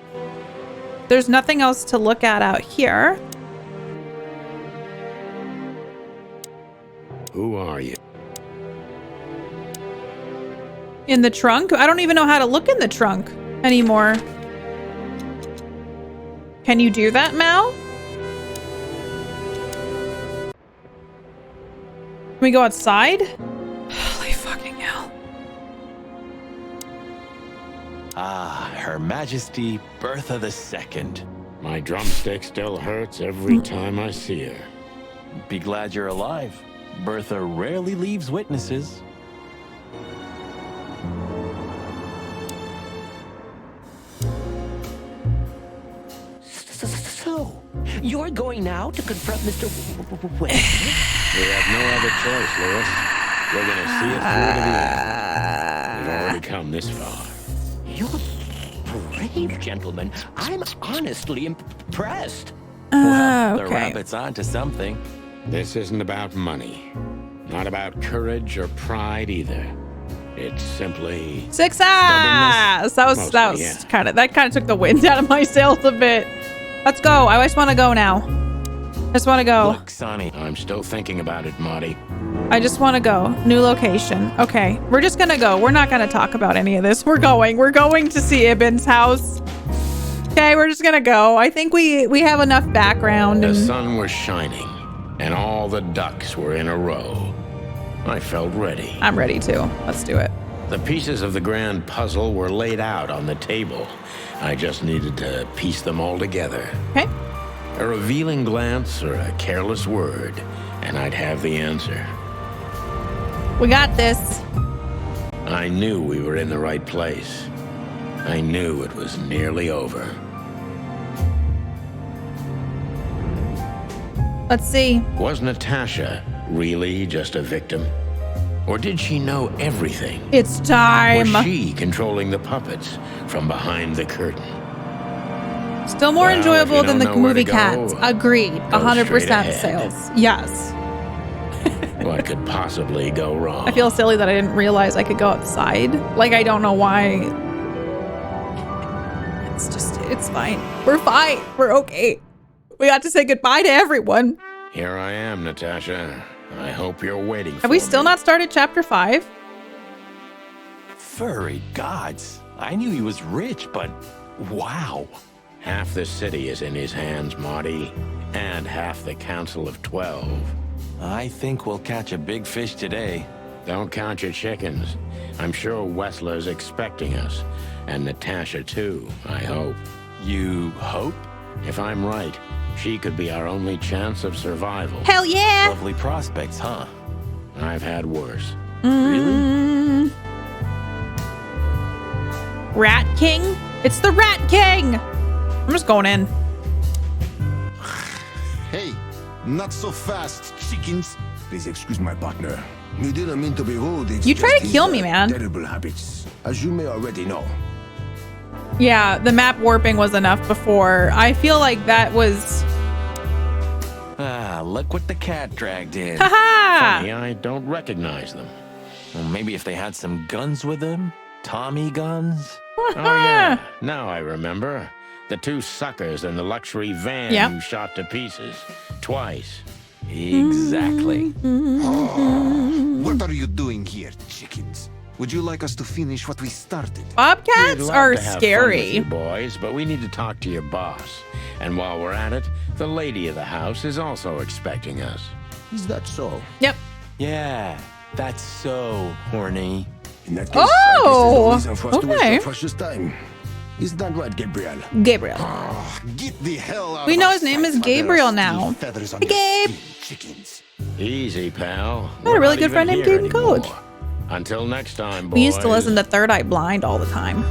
there's nothing else to look at out here. Who are you? In the trunk? I don't even know how to look in the trunk anymore. Can you do that, Mal? Can we go outside? Holy fucking hell. Ah, Her Majesty Bertha II. My drumstick still hurts every time I see her. Be glad you're alive. Bertha rarely leaves witnesses. So, you're going now to confront Mr. We have no other choice, Lewis. We're gonna see it through to the end. We've already come this far. You're brave, gentlemen. I'm honestly impressed. Well, okay. the rabbit's onto something. This isn't about money. Not about courage or pride either. It's simply success. That was kind of took the wind out of my sails a bit. Let's go. I just want to go now. I just want to go. Look, Sonny, I'm still thinking about it, Marty. I just want to go. New location. Okay, we're just gonna go. We're not gonna talk about any of this. We're going to see Ibn's house. Okay, we're just gonna go. I think we have enough background. The sun was shining, and all the ducks were in a row. I felt ready. I'm ready too. Let's do it. The pieces of the grand puzzle were laid out on the table. I just needed to piece them all together. Okay. A revealing glance or a careless word, and I'd have the answer. We got this. I knew we were in the right place. I knew it was nearly over. Let's see. Was Natasha really just a victim? Or did she know everything? It's time. Was she controlling the puppets from behind the curtain? Still more enjoyable than the movie Cats. Agreed. 100% sales. Yes. What could possibly go wrong? I feel silly that I didn't realize I could go outside. Like, I don't know why. It's fine. We're fine. We're okay. We got to say goodbye to everyone. Here I am, Natasha. I hope you're waiting for Have we still not started chapter 5? Furry gods. I knew he was rich, but wow. Half the city is in his hands, Marty, and half the Council of 12. I think we'll catch a big fish today. Don't count your chickens. I'm sure Wessler's expecting us, and Natasha too, I hope. You hope? If I'm right, she could be our only chance of survival. Hell yeah! Lovely prospects, huh? I've had worse. Really? Rat King? It's the Rat King! I'm just going in. Hey, not so fast, chickens. Please excuse my partner. We didn't mean to be rude. You try to kill me, man. Terrible habits, as you may already know. Yeah, the map warping was enough before. I feel like that was... Ah, look what the cat dragged in. Haha! Funny, I don't recognize them. Well, maybe if they had some guns with them? Tommy guns? Oh yeah, now I remember. The two suckers in the luxury van you shot to pieces. Twice. Exactly. Oh, what are you doing here, chickens? Would you like us to finish what we started? Bobcats are scary. You boys, but we need to talk to your boss. And while we're at it, the lady of the house is also expecting us. Is that so? Yep. Yeah, that's so horny. In that case, oh, I guess there's no reason for us to waste our precious time. Is that right, Gabriel? Gabriel. Oh, get the hell out we of know our his name sight, is Gabriel now. Feathers on Hey, Gabe. chickens. Easy, pal. I had a really good friend named Gabe Coach. Until next time, boys. We used to listen to Third Eye Blind all the time.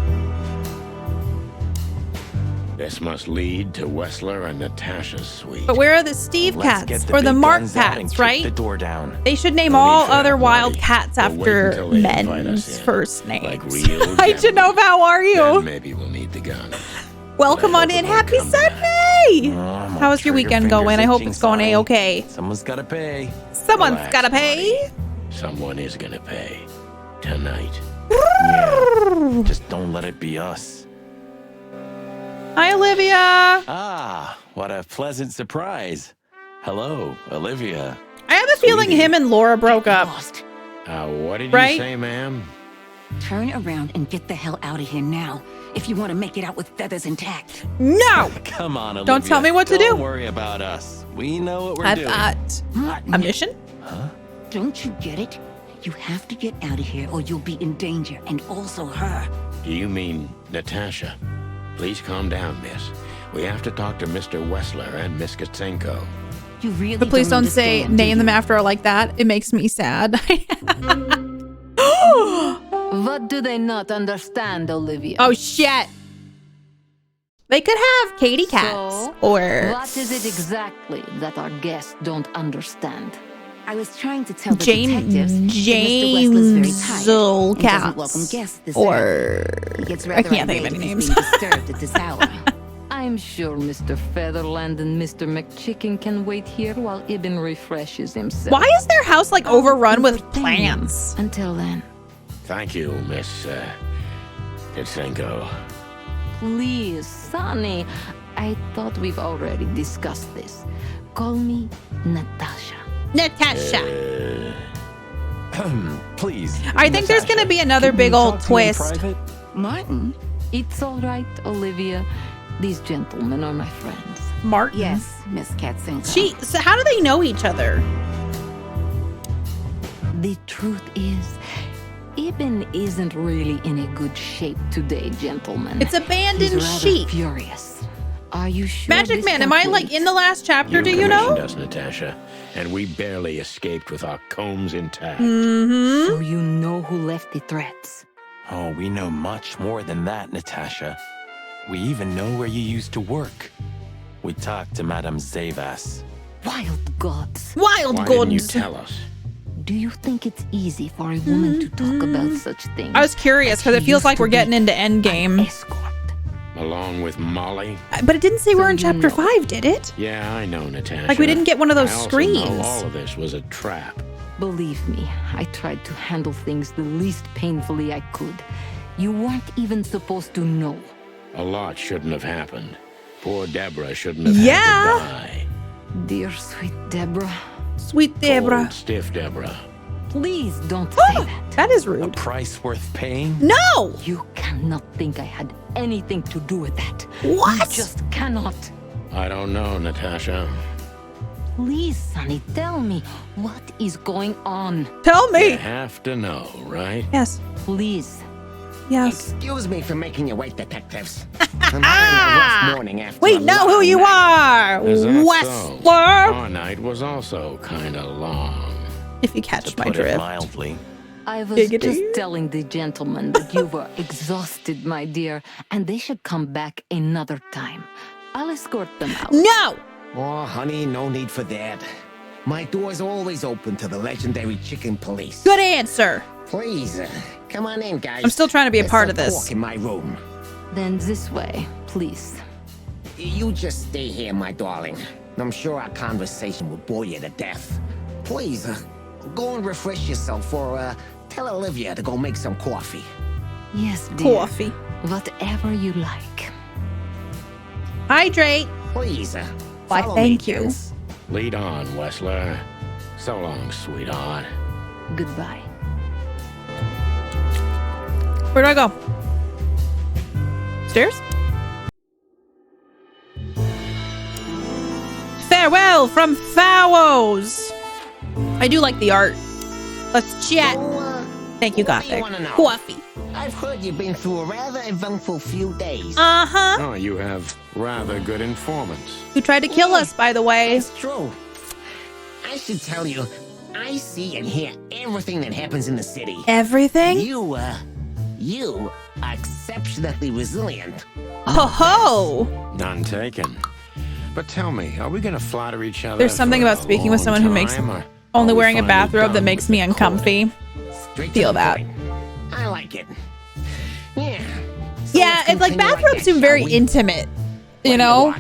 This must lead to Wessler and Natasha's suite. But where are the Steve cats or the Mark cats, right? The door down. They should name all other wild cats after men's first names. Hi, Genova, how are you? Then maybe we'll need the gun. Welcome on in. Happy Sunday! How was your weekend going? I hope it's going A-okay. Someone's gotta pay. Someone's gotta pay. Someone is gonna pay. Tonight. Yeah, just don't let it be us. Hi, Olivia. Ah, what a pleasant surprise. Hello, Olivia. I have a feeling him and Laura broke up. What did you say, ma'am? Turn around and get the hell out of here now, if you want to make it out with feathers intact. No! Come on, Olivia. Don't tell me what to do. Don't worry about us. We know what we're doing. I've got a mission. Huh? Don't you get it? You have to get out of here or you'll be in danger, and also her. Do you mean Natasha? Please calm down, miss. We have to talk to Mr. Wessler and Miss Katsenko. You really But please don't say name them after her like that. It makes me sad. What do they not understand, Olivia? Oh, shit. They could have Katie cats or... What is it exactly that our guests don't understand? I was trying to tell the detectives James cats or... He gets I rather can't think of irate any if he's names. being disturbed at this hour. I'm sure Mr. Featherland and Mr. McChicken can wait here while Ibn refreshes himself. Why is their house like overrun with plants? Until then, Thank you, Miss Pitsenko. Please, Sonny. I thought we've already discussed this. Call me Natasha. Natasha. Please. I think there's going to be another big old twist. Martin? It's all right, Olivia. These gentlemen are my friends. Martin? Yes, Miss Katzenko. So how do they know each other? The truth is, Ibn isn't really in a good shape today, gentlemen. It's abandoned He's rather sheep. Furious. Are you sure? Magic Man, am I like in the last chapter? Do you know? Us, Natasha, and we barely escaped with our combs intact. So you know who left the threats? Oh, we know much more than that, Natasha. We even know where you used to work. We talked to Madame Zavas. Wild gods. Wild Why gods. didn't you tell us? Do you think it's easy for a woman to talk about such things? I was curious because it feels like we're getting into Endgame. Along with Molly? But it didn't say we're in chapter 5, did it? Yeah, I know, Natasha. Like we didn't get one of those I also screens. know all of this was a trap. Believe me, I tried to handle things the least painfully I could. You weren't even supposed to know. A lot shouldn't have happened. Poor Deborah shouldn't have had to die. Dear sweet Deborah. Sweet Deborah. Cold, stiff Deborah. Please don't say that. That is rude. A price worth paying? No! You cannot think I had anything to do with that. What? You just cannot. I don't know, Natasha. Please, Sonny, tell me, what is going on? Tell me. You have to know, right? Yes. Please. Yes. Excuse me for making you wait, detectives. I'm having a rough morning after We a know long who you are, Is that Westler. so? Our night was also kind of long. If you catch my Put it drift. mildly. I was just telling the gentleman that you were exhausted, my dear, and they should come back another time. I'll escort them out. No! Oh, honey, no need for that. My door's always open to the legendary chicken police. Good answer. Please, come on in, guys. I'm still trying to be a Let's part of talk this. in my room. Then this way, please. You just stay here, my darling. I'm sure our conversation will bore you to death. Please, go and refresh yourself or tell Olivia to go make some coffee. Yes, dear. Coffee. Whatever you like. Hydrate. Please. Why, follow thank me, you. gents. Lead on, Westler. So long, sweetheart. Goodbye. Where do I go? Stairs? Farewell from Fowos. I do like the art. Let's chat. Thank you, What do you Gothic. wanna know? Coffee. I've heard you've been through a rather eventful few days. Uh-huh. Oh, you have rather good informants. Who tried to kill us, by the way. It's true. I should tell you, I see and hear everything that happens in the city. Everything? You are exceptionally resilient. Ho-ho! None taken. But tell me, are we going to flatter each other? There's something for about a speaking with long someone who makes time, or only are we wearing a finally bathrobe that done makes with me the uncomfy. Straight to Feel the that. point. I like it. Yeah. Yeah, it's like bathrobes seem very intimate. You know?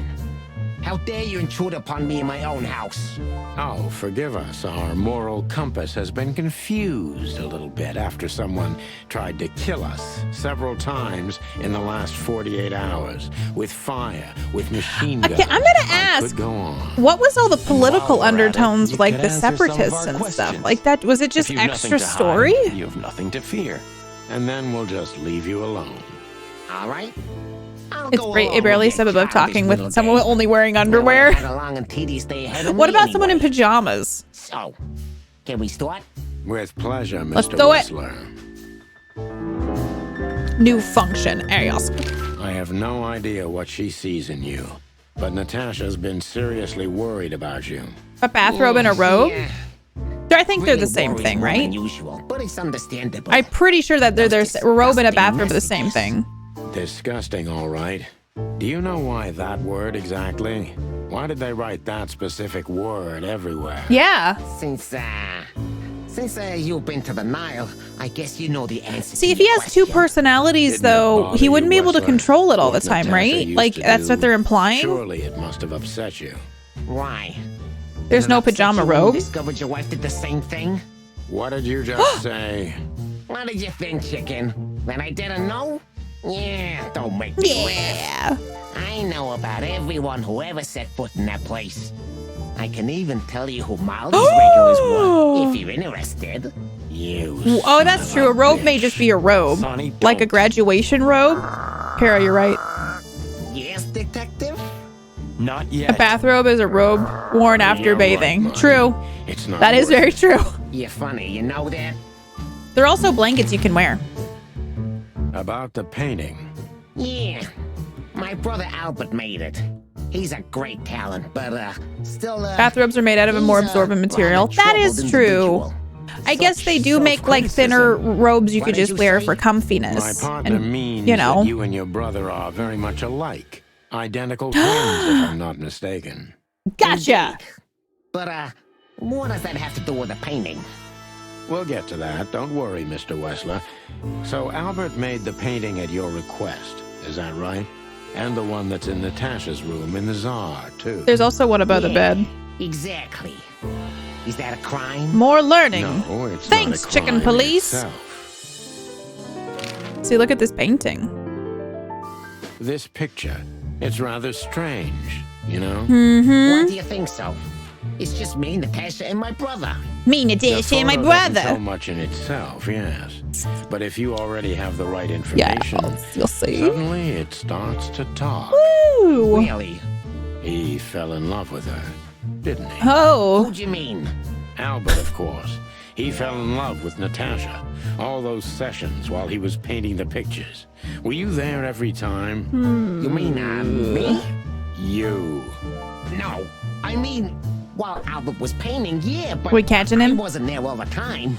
How dare you intrude upon me in my own house? Oh, forgive us. Our moral compass has been confused a little bit after someone tried to kill us several times in the last 48 hours. With fire, with machine guns. Okay, I'm gonna I ask, could go on. what was all the political undertones, you like could the answer some of our separatists and stuff? questions. Like that, was it just If you've nothing extra to hide, story? you have nothing to fear. And then we'll just leave you alone. All right. It's it barely step above talking with someone only wearing underwear. What about someone in pajamas? So, can we start? With pleasure, Mr. Let's do it. Whistler. New function. Arios. I have no idea what she sees in you, but Natasha's been seriously worried about you. A bathrobe and a robe? Yeah. I think they're the same thing, right? Unusual, but it's understandable. I'm pretty sure that there's a robe and a bathrobe are the same thing. Disgusting, all right. Do you know why that word exactly? Why did they write that specific word everywhere? Yeah. Since you've been to the Nile, I guess you know the answer. See, if he has two personalities, though, he wouldn't be able to control it all the time, right? Like, that's what they're implying? Surely it must have upset you. Why? There's no pajama robe? Discovered your wife did the same thing? What did you just say? What did you think, chicken? That I didn't know? Yeah, don't make me laugh. I know about everyone who ever set foot in that place. I can even tell you who Molly's regulars were, if you're interested. Oh, that's true. A robe may just be a robe. Like a graduation robe. Kara, you're right. Yes, detective? Not yet. A bathrobe is a robe worn after bathing. True. It's not That is very true. You're funny, you know that? There are also blankets you can wear. About the painting. Yeah. My brother Albert made it. He's a great talent, but still Bathrobes are made out of a more absorbent material. That is true. I guess they do make like thinner robes you could just wear for comfiness. My partner means you know. that you and your brother are very much alike. Identical twins, if I'm not mistaken. Gotcha! But what does that have to do with the painting? We'll get to that. Don't worry, Mr. Wessler. So Albert made the painting at your request. Is that right? And the one that's in Natasha's room in the Tsar, too. There's also one above the bed. Exactly. Is that a crime? More learning. No, it's Thanks, not a Chicken crime Police. itself. See, look at this painting. This picture, it's rather strange, you know? Why do you think so? It's just me, Natasha, and my brother. Me, The Natasha, and my photo doesn't brother. tell much in itself, yes. But if you already have the right information, you'll see. Suddenly it starts to talk. Woo! Really? He fell in love with her, didn't he? Oh. Who'd you mean? Albert, of course. He fell in love with Natasha. All those sessions while he was painting the pictures. Were you there every time? You mean, me? You. No. I mean, while Albert was painting, yeah, but We catching him? I wasn't there all the time.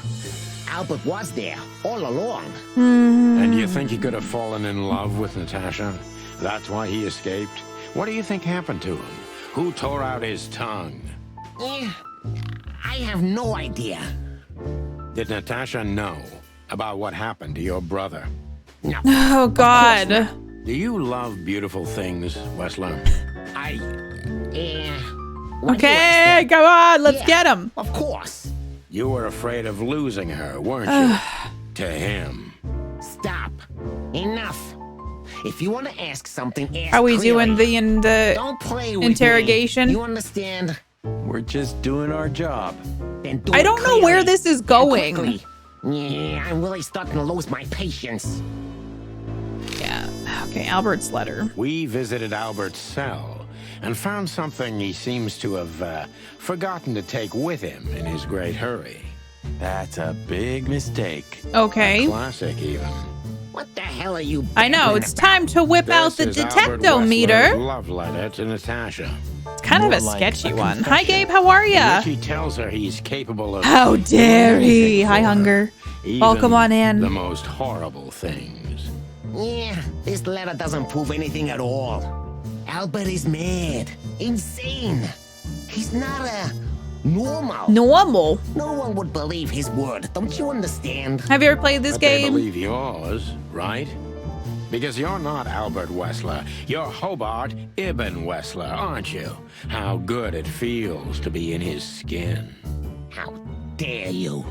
Albert was there, all along. And you think he could have fallen in love with Natasha? That's why he escaped? What do you think happened to him? Who tore out his tongue? I have no idea. Did Natasha know about what happened to your brother? No. Oh, God. Do you love beautiful things, Wessler? Okay, come on, let's get him. Of course. You were afraid of losing her, weren't you? To him. Stop. Enough. If you want to ask something, ask Are we clearly. doing the Don't play with interrogation? Me. You understand? We're just doing our job. Then do I it don't know where clearly this is and going. quickly. Yeah, I'm really starting to lose my patience. Yeah. Okay, Albert's letter. We visited Albert's cell and found something he seems to have forgotten to take with him in his great hurry. That's a big mistake. Okay. Classic, even. What the hell are you? I know, it's time to whip out the This is Albert Wessler's detectometer. love letter to Natasha. It's kind of More a like sketchy a one. Hi, Gabe, how are In ya? which he tells her he's capable of. How dare doing he? anything Hi, for her, Hunger. even Welcome on in. The most horrible things. Yeah, this letter doesn't prove anything at all. Albert is mad, insane. He's not normal. Normal? No one would believe his word. Don't you understand? Have you ever played this But they game? believe yours, right? Because you're not Albert Wessler. You're Hobart Ibn Wessler, aren't you? How good it feels to be in his skin. How dare you?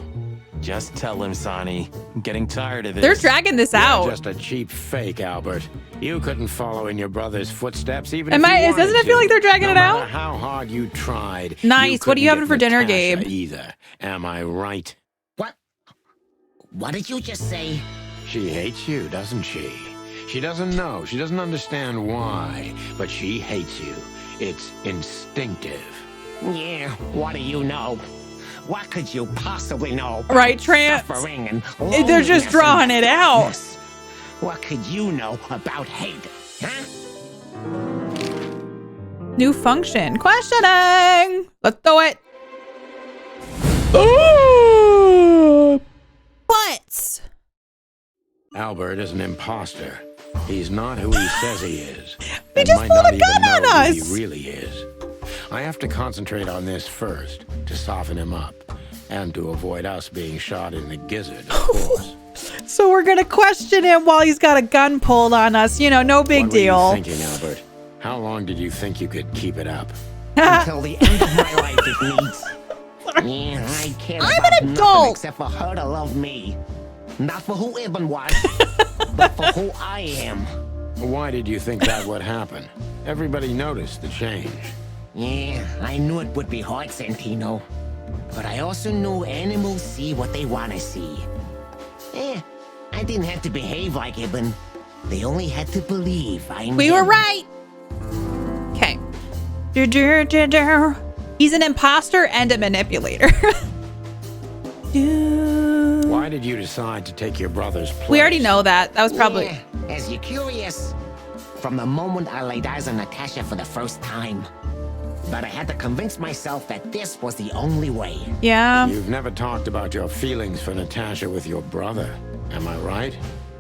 Just tell him, Sonny. I'm getting tired of this. They're dragging this You're out. just a cheap fake, Albert. You couldn't follow in your brother's footsteps even Am if you I? wanted Doesn't it feel to. like they're dragging No it matter out? how hard you tried. Nice. What are you couldn't having for get dinner, Natasha Gabe? Either. Am I right? What did you just say? She hates you, doesn't she? She doesn't know. She doesn't understand why. But she hates you. It's instinctive. Yeah, what do you know? What could you possibly know? about Right, Trance? suffering and They're just loneliness drawing and it out. darkness? What could you know about hate? Huh? New function. Questioning. Let's do it. Ooh. What? Albert is an imposter. He's not who he says he is. He and just might pulled not a even gun on know who us. he really is. I have to concentrate on this first to soften him up and to avoid us being shot in the gizzard, of course. So we're gonna question him while he's got a gun pulled on us. You know, no big What were deal. you thinking, Albert? How long did you think you could keep it up? Until the end of my life, it needs. Yeah, I care I'm about an nothing adult. except for her to love me. Not for who Ibn was, but for who I am. Why did you think that would happen? Everybody noticed the change. Yeah, I knew it would be hard, Santino. But I also knew animals see what they want to see. I didn't have to behave like Ibn. They only had to believe I'm We him. were right. Okay. He's an imposter and a manipulator. Why did you decide to take your brother's place? We already know that. That was probably... Yeah, as you're curious, from the moment I laid eyes on Natasha for the first time. But I had to convince myself that this was the only way. Yeah. You've never talked about your feelings for Natasha with your brother. Am I right?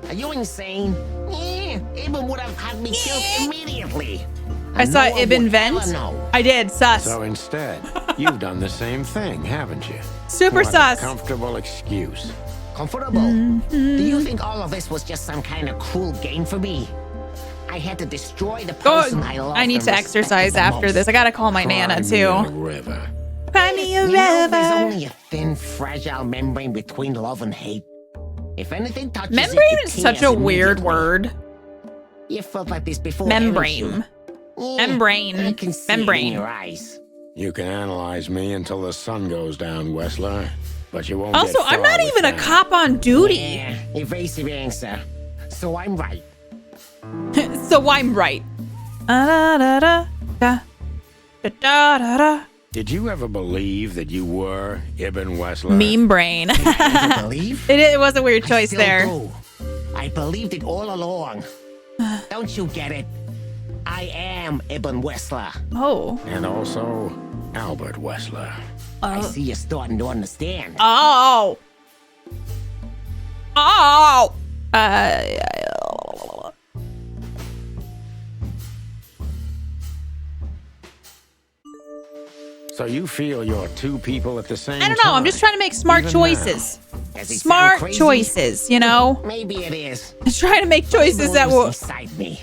Are you insane? Yeah, Ibn would have had me killed immediately. I saw No one Ibn would vent. ever know. I did. Sus. So instead, you've done the same thing, haven't you? Super What sus. a comfortable excuse. Comfortable? Do you think all of this was just some kind of cruel game for me? I had to destroy the person I loved. I need to exercise after this. I gotta call my Nana too. River. Cry me a You know, there's river. only a thin, fragile membrane between love and hate. If anything touches Membrane it, is such a weird word. You felt like this before. Membrane. Membrane. I can see it in Membrane. your eyes. You can analyze me until the sun goes down, Wessler. But you won't Also, get I'm far not with even a that. cop on duty. Yeah, evasive answer. So I'm right. So I'm right. Did you ever believe that you were Ibn Wessler? Meme brain. Believe? It was a weird choice Still there. do. I believed it all along. Don't you get it? I am Ibn Wessler. Oh. And also Albert Wessler. I see you're starting to understand. Oh. Oh. So you feel you're two people at the same time? I don't know. I'm just trying to make smart Even choices. Does it sound Smart crazy? choices, you know? Maybe it is. I'm trying to make choices that will... Inside me.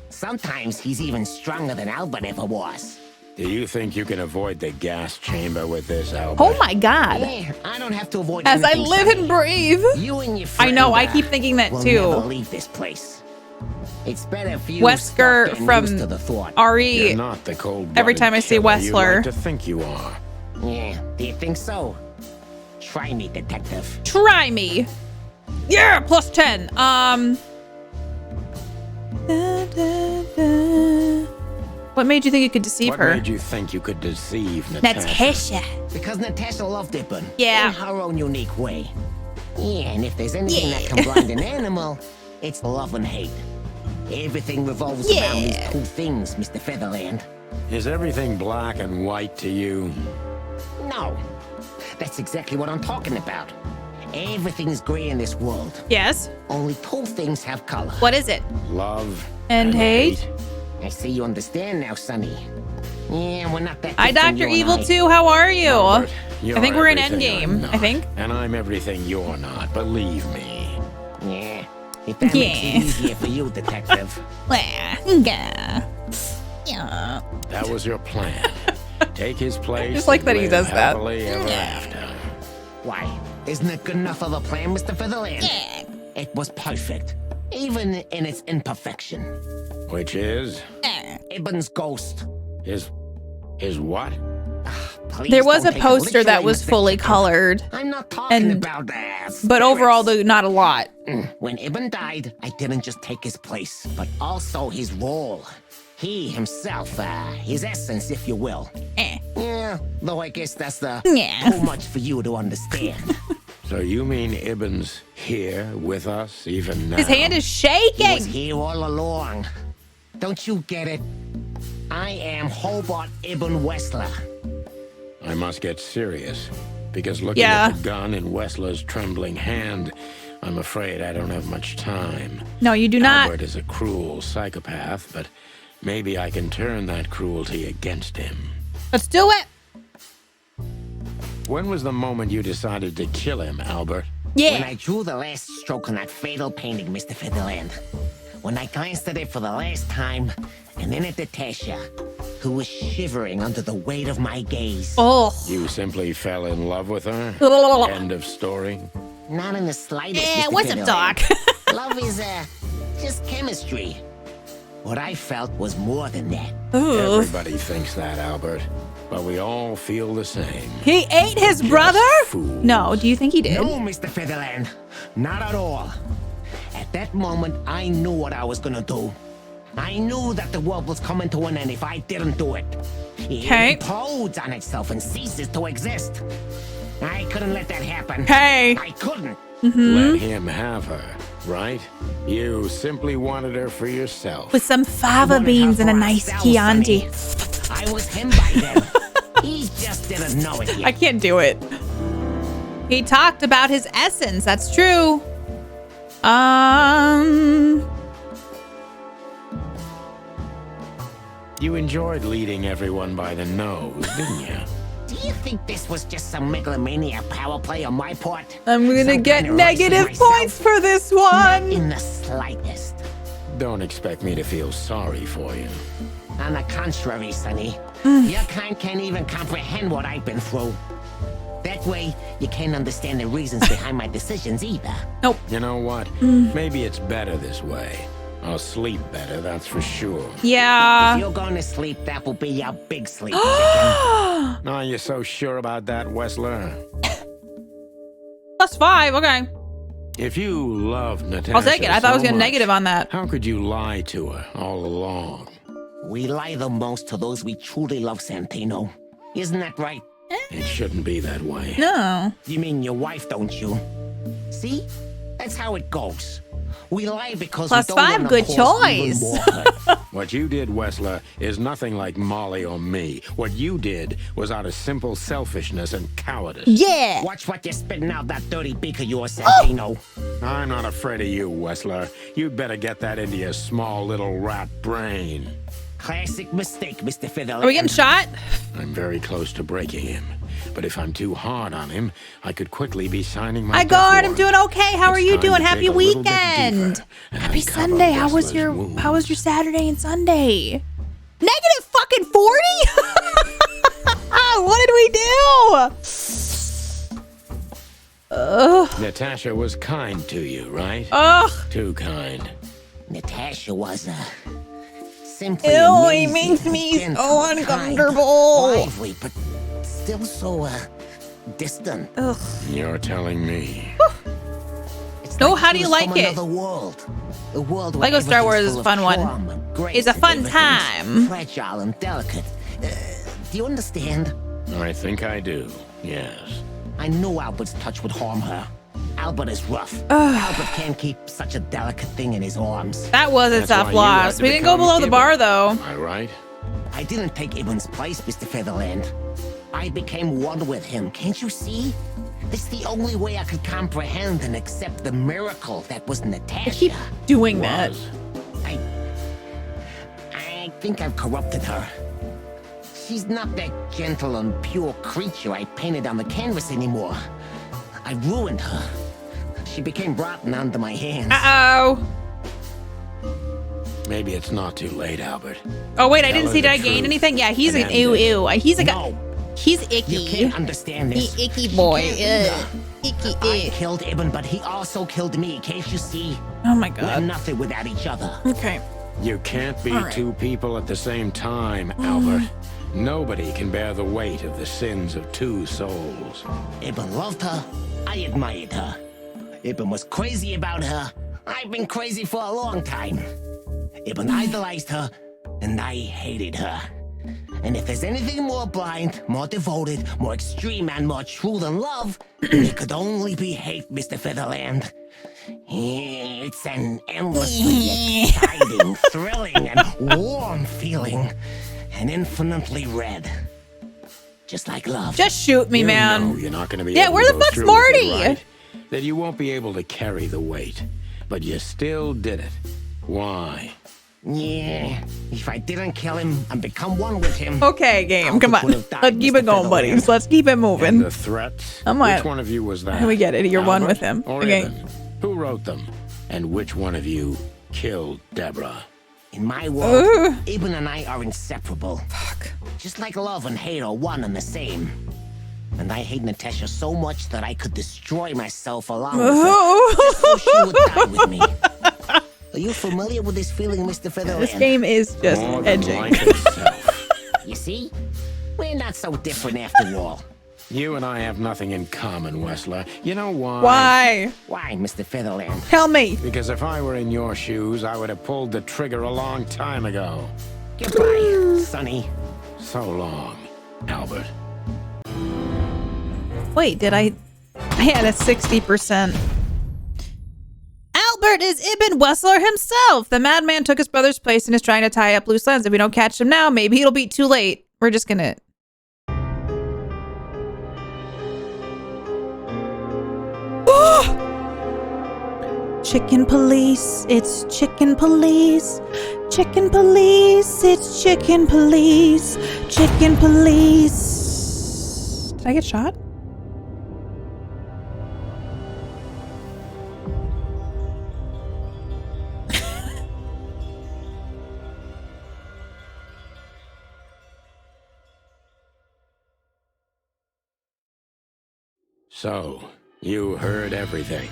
Sometimes he's even stronger than Albert ever was. Do you think you can avoid the gas chamber with this, Albert? Oh my god. Yeah, I don't have to avoid As I anything, live Sonny. and breathe. You and your I friend, know, I keep thinking that will too. never leave this place. It's better if you Wesker start getting from used to the thought. RE. You're not the cold Every time I see You Wessler. like to think you are. Yeah, do you think so? Try me, detective. Try me. Yeah, plus 10. What made you think you could deceive What her? made you think you could deceive Natasha? Natasha. Because Natasha loved Ibn. Yeah. In her own unique way. Yeah, and if there's anything that can blind an animal, it's love and hate. Everything revolves around these two things, Mr. Featherland. Is everything black and white to you? No. That's exactly what I'm talking about. Everything is gray in this world. Yes. Only two things have color. What is it? Love And hate? I see you understand now, Sonny. Yeah, we're not that Hi, different, Dr. you and Evil I. 2. How are you? Albert, you're I think we're in everything I'm Endgame. not, I think. And I'm everything you're not. Believe me. Yeah. If that makes it easier for you, detective. Yeah. That was your plan. Take his place. Just like and that he live does that. happily ever after. Why? Isn't it good enough of a plan, Mr. Featherland? Yeah. It was perfect. Even in its imperfection. Which is? Ibn's ghost. His what? Please There was don't a take it poster that literally, was Mr. fully Detective. colored. I'm not talking And- about that. But overall, though, not a lot. When Ibn died, I didn't just take his place, but also his role. He himself, his essence, if you will. Yeah, though I guess that's too much for you to understand. So you mean Ibn's here with us even now? His hand is He shaking. was here all along. Don't you get it? I am Hobart Ibn Wessler. I must get serious. Because looking Yeah. at the gun in Wessler's trembling hand, I'm afraid I don't have much time. No, you do not. Albert is a cruel psychopath, but maybe I can turn that cruelty against him. Let's do it. When was the moment you decided to kill him, Albert? When I drew the last stroke on that fatal painting, Mr. Featherland. When I glanced at it for the last time, and then at Natasha, who was shivering under the weight of my gaze. Oh. You simply fell in love with her? End of story? Not in the slightest. Yeah, Mr. what's up, Doc? Love is, just chemistry. What I felt was more than that. Everybody thinks that, Albert. But we all feel the same. He ate his brother? No, do you think he did? No, Mr. Featherland. Not at all. At that moment, I knew what I was gonna do. I knew that the world was coming to an end if I didn't do it. It implodes on itself and ceases to exist. I couldn't let that happen. Hey. I couldn't. Let him have her, right? You simply wanted her for yourself. With some fava beans and a nice Chianti. I was him by then. He just didn't know it yet. I can't do it. He talked about his essence. That's true. You enjoyed leading everyone by the nose, didn't you? Do you think this was just some megalomaniac power play on my part? I'm gonna get negative points for this one. Not in the slightest. Don't expect me to feel sorry for you. On the contrary, Sonny. Your kind can't even comprehend what I've been through. That way, you can't understand the reasons behind my decisions either. Nope. You know what? Maybe it's better this way. I'll sleep better, that's for sure. Yeah. If you're going to sleep, that will be your big sleep, chicken. Are you so sure about that, Wessler? +5, okay. If you loved Natasha I'll take it. I thought I was so getting much, negative on that. How could you lie to her all along? We lie the most to those we truly love, Santino. Isn't that right? It shouldn't be that way. No. You mean your wife, don't you? See? That's how it goes. We lie because we don't +5, good choice. What you did, Wessler, is nothing like Molly or me. What you did was out of simple selfishness and cowardice. Yeah. Watch what you're spitting out that dirty beak of yours, Santino. I'm not afraid of you, Wessler. You'd better get that into your small little rat brain. Classic mistake, Mr. Fiddle. Are we getting shot? I'm very close to breaking him. But if I'm too hard on him, I could quickly be signing my Hi, death God. I'm warrant. doing okay. How are you It's time doing? to Happy dig a little bit weekend. deeper and Happy uncover Sunday. How was Wessler's your Saturday and Sunday? Negative fucking 40? What did we do? Ugh. Natasha was kind to you, right? Ugh. Too kind. Natasha was simply Ew, amazing, it makes me gentle, so kind, uncomfortable. lively, but still so distant. Ugh. You're telling me. No, how do you like it? Another world. A world where Lego Star Wars everything's is a full fun of one. charm and grace It's a and fun everything's time. Fragile and delicate. Do you understand? I think I do, yes. I knew Albert's touch would harm her. Albert is rough. Albert can't keep such a delicate thing in his arms. That was a That's why tough you had loss. to We didn't go become below the Ibn. bar, though. Am I right? I didn't take Ibn's place, Mr. Featherland. I became one with him, can't you see? It's the only way I could comprehend and accept the miracle that was Natasha. I keep doing that. I think I've corrupted her. She's not that gentle and pure creature I painted on the canvas anymore. I ruined her. She became rotten under my hands. Uh-oh. Maybe it's not too late, Albert. Oh, wait, I Tell didn't her see. Did the I gain truth anything? Yeah, he's and an end it. ew. He's like No. he's icky. You can't understand this. He icky boy. You can't either. Icky I killed Ibn, but he also killed me, can't you see? Oh my We're God. nothing without each other. Okay. You can't be All right. two people at the same time, Albert. Nobody can bear the weight of the sins of two souls. Ibn loved her. I admired her. Ibn was crazy about her. I've been crazy for a long time. Ibn idolized her, and I hated her. And if there's anything more blind, more devoted, more extreme, and more true than love, it could only be hate, Mr. Featherland. It's an endlessly exciting, thrilling, and warm feeling. And infinitely red. Just like love. Just shoot me, You man. know you're not going to be Yeah, able where to the go fuck's through with it, Marty? right? That you won't be able to carry the weight. But you still did it. Why? Yeah, if I didn't kill him and become one with him. Okay, game. Albert Come on. would have died, Let's keep Mr. it going, Featherland. buddies. Let's keep it And moving. the threats? I'm like- Which one of you was that? We get it. You're one Albert with him. Or Okay. Ibn? Who wrote them? And which one of you killed Deborah? In my world, Ibn and I are inseparable. Fuck. Just like love and hate are one and the same. And I hate Natasha so much that I could destroy myself along with her, just so she would die with me. Are you familiar with this feeling, Mr. Featherland? This game is just edging. You see? We're not so different after all. You and I have nothing in common, Wessler. You know why? Why? Why, Mr. Featherland? Tell me. Because if I were in your shoes, I would have pulled the trigger a long time ago. Goodbye, Sonny. So long, Albert. Wait, did I had a 60%. Albert is Ibn Wessler himself. The madman took his brother's place and is trying to tie up loose ends. If we don't catch him now, maybe it'll be too late. We're just gonna... Chicken police, it's chicken police. Chicken police, it's chicken police. Chicken police. Did I get shot? So, you heard everything.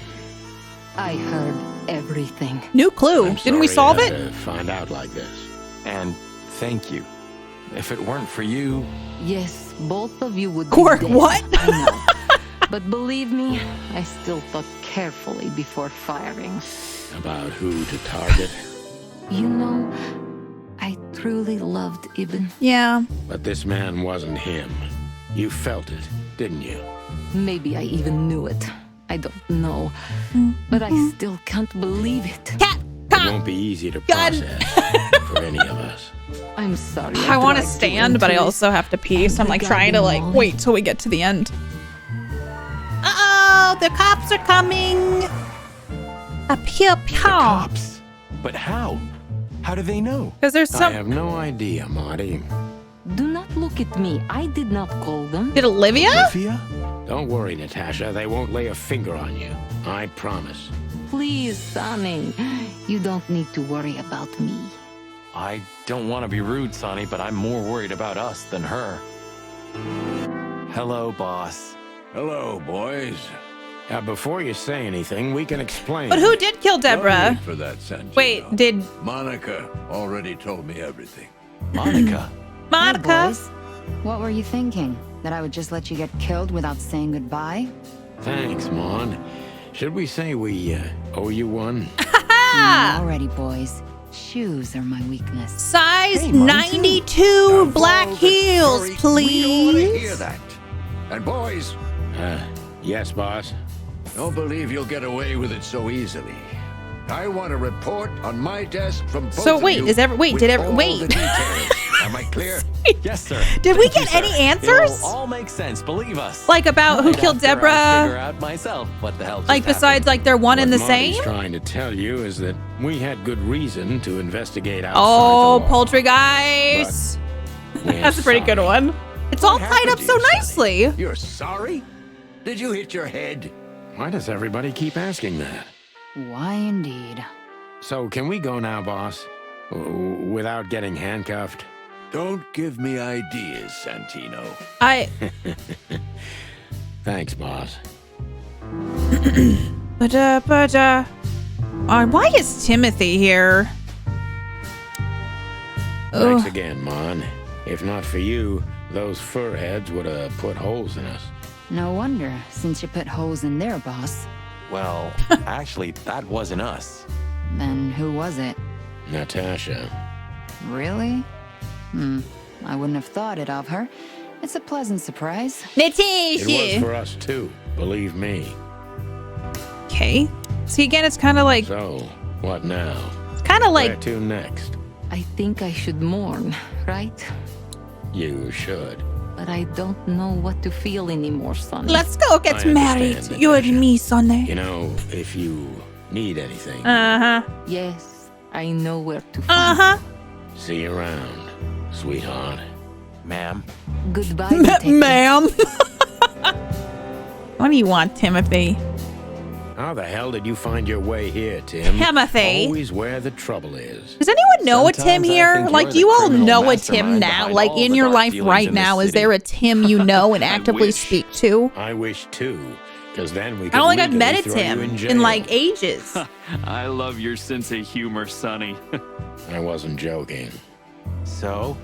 I heard everything. New clue. Didn't we solve it? To find out like this. And thank you. If it weren't for you... Yes, both of you would Court, be dead. what? I know. But believe me, I still thought carefully before firing. About who to target? You know, I truly loved Ibn. Yeah. But this man wasn't him. You felt it, didn't you? Maybe I even knew it. I don't know. But I still can't believe it. It won't be easy to process for any of us. I'm sorry. I want to stand, but I also have to pee, so I'm like trying to like wait till we get to the end. Uh-oh, the cops are coming. A pew pew. Cops? But how? How do they know? Because there's some... I have no idea, Marty. Do not look at me. I did not call them. Did Olivia? Don't worry, Natasha. They won't lay a finger on you. I promise. Please, Sonny. You don't need to worry about me. I don't want to be rude, Sonny, but I'm more worried about us than her. Hello, boss. Hello, boys. Before you say anything, we can explain. But who did kill Deborah? No need for that, Santino. Wait, did... Monica already told me everything. Monica? Monica? Hey, boys. What were you thinking? That I would just let you get killed without saying goodbye? Thanks, Mon. Should we say we owe you one? Already, boys. Shoes are my weakness. Size 92 black heels, please. We don't want to hear that. And boys. Yes, boss. Don't believe you'll get away with it so easily. I want a report on my desk from both So wait, of you is ever wait, with did ever all wait. the details. Am I clear? Yes, sir. Did we get any answers? It'll all make sense, believe us. Like about who killed After I Deborah? figure out myself what the hell just Like besides like they're one and the Marty's same? trying to tell you is that we had good reason to investigate outside Oh, the law. poltergeist. We're That's a pretty good one. It's all tied up so nicely. You're sorry? Did you hit your head? Why does everybody keep asking that? Why indeed. So can we go now, boss? Without getting handcuffed? Don't give me ideas, Santino. Thanks, boss. Why is Timothy here? Thanks again, Mon. If not for you, those fur heads would have put holes in us. No wonder, since you put holes in their boss. Well, actually, that wasn't us. Then who was it? Natasha. Really? I wouldn't have thought it of her. It's a pleasant surprise. It was for us too, believe me. Okay. See, again, it's kind of like... So, what now? It's kind of like... Where to next? I think I should mourn, right? You should. But I don't know what to feel anymore, Sonny. Let's go get I married. understand, You and me, Sonny. You know, if you need anything, Yes, I know where to find see you around, sweetheart. Ma'am. Goodbye, detective. Ma'am. What do you want, Timothy? How the hell did you find your way here, Tim? Timothy. Always where the trouble is. Does anyone know a Tim Sometimes I here? think Like, you're do you the all criminal know a Tim mastermind now? behind Like, all in the your dark life dealings right in this now, is city. there a Tim you know and I actively wish. speak to? I wish too, because then we could I don't think I've legally met a throw Tim you in in jail. like ages. I love your sense of humor, Sonny. I wasn't joking. So,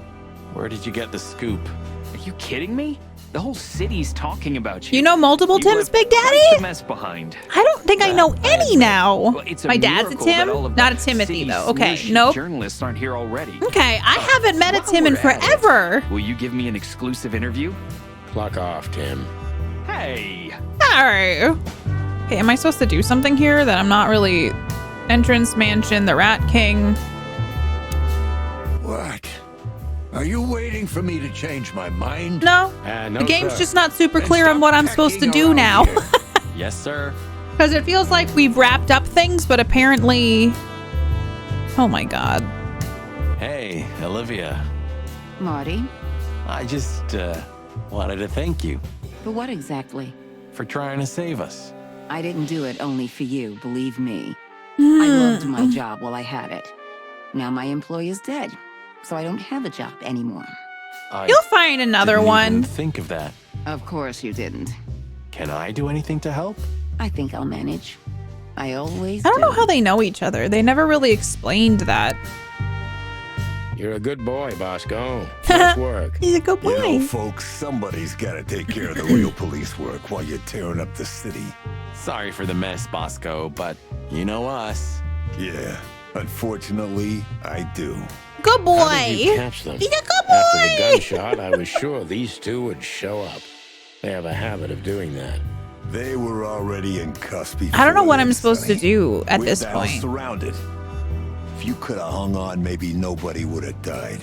where did you get the scoop? Are you kidding me? The whole city's talking about you. You know multiple You Tims, left Big quite Daddy? the mess behind. I don't think I know any now. Well, it's a My dad's a miracle that all Tim, of not a the Timothy city's though. Okay, smear-sheet nope. Journalists aren't here already. Okay, I haven't met a While Tim in we're at it, forever. Will you give me an exclusive interview? Clock off, Tim. Hey. Arr. Okay, am I supposed to do something here that I'm not really? Entrance mansion, the Rat King. What? Are you waiting for me to change my mind? No, No, the game's sir. just not super Then clear on stop what I'm supposed to pecking do around now. here. Yes, sir. Because it feels like we've wrapped up things, but apparently... Oh my god. Hey, Olivia. Marty? I just wanted to thank you For what exactly? for trying to save us. I didn't do it only for you, believe me. I loved my job while I had it. Now my employer's dead, so I don't have a job anymore. You'll find another didn't one. even think of that. Of course you didn't. Can I do anything to help? I think I'll manage. I always I don't do. know how they know each other. They never really explained that. You're a good boy, Bosco. Nice work. He's a good You know, boy. folks, somebody's got to take care of the real police work while you're tearing up the city. Sorry for the mess, Bosco, but you know us. Yeah, unfortunately, I do. Good boy. How did you catch them? He's a good After the boy. gunshot, I was sure these two would show up. They have a habit of doing that. They were already in custody. I don't know what before I'm this, supposed to Sonny. do at We're this now point. surrounded. If you could have hung on, maybe nobody would have died.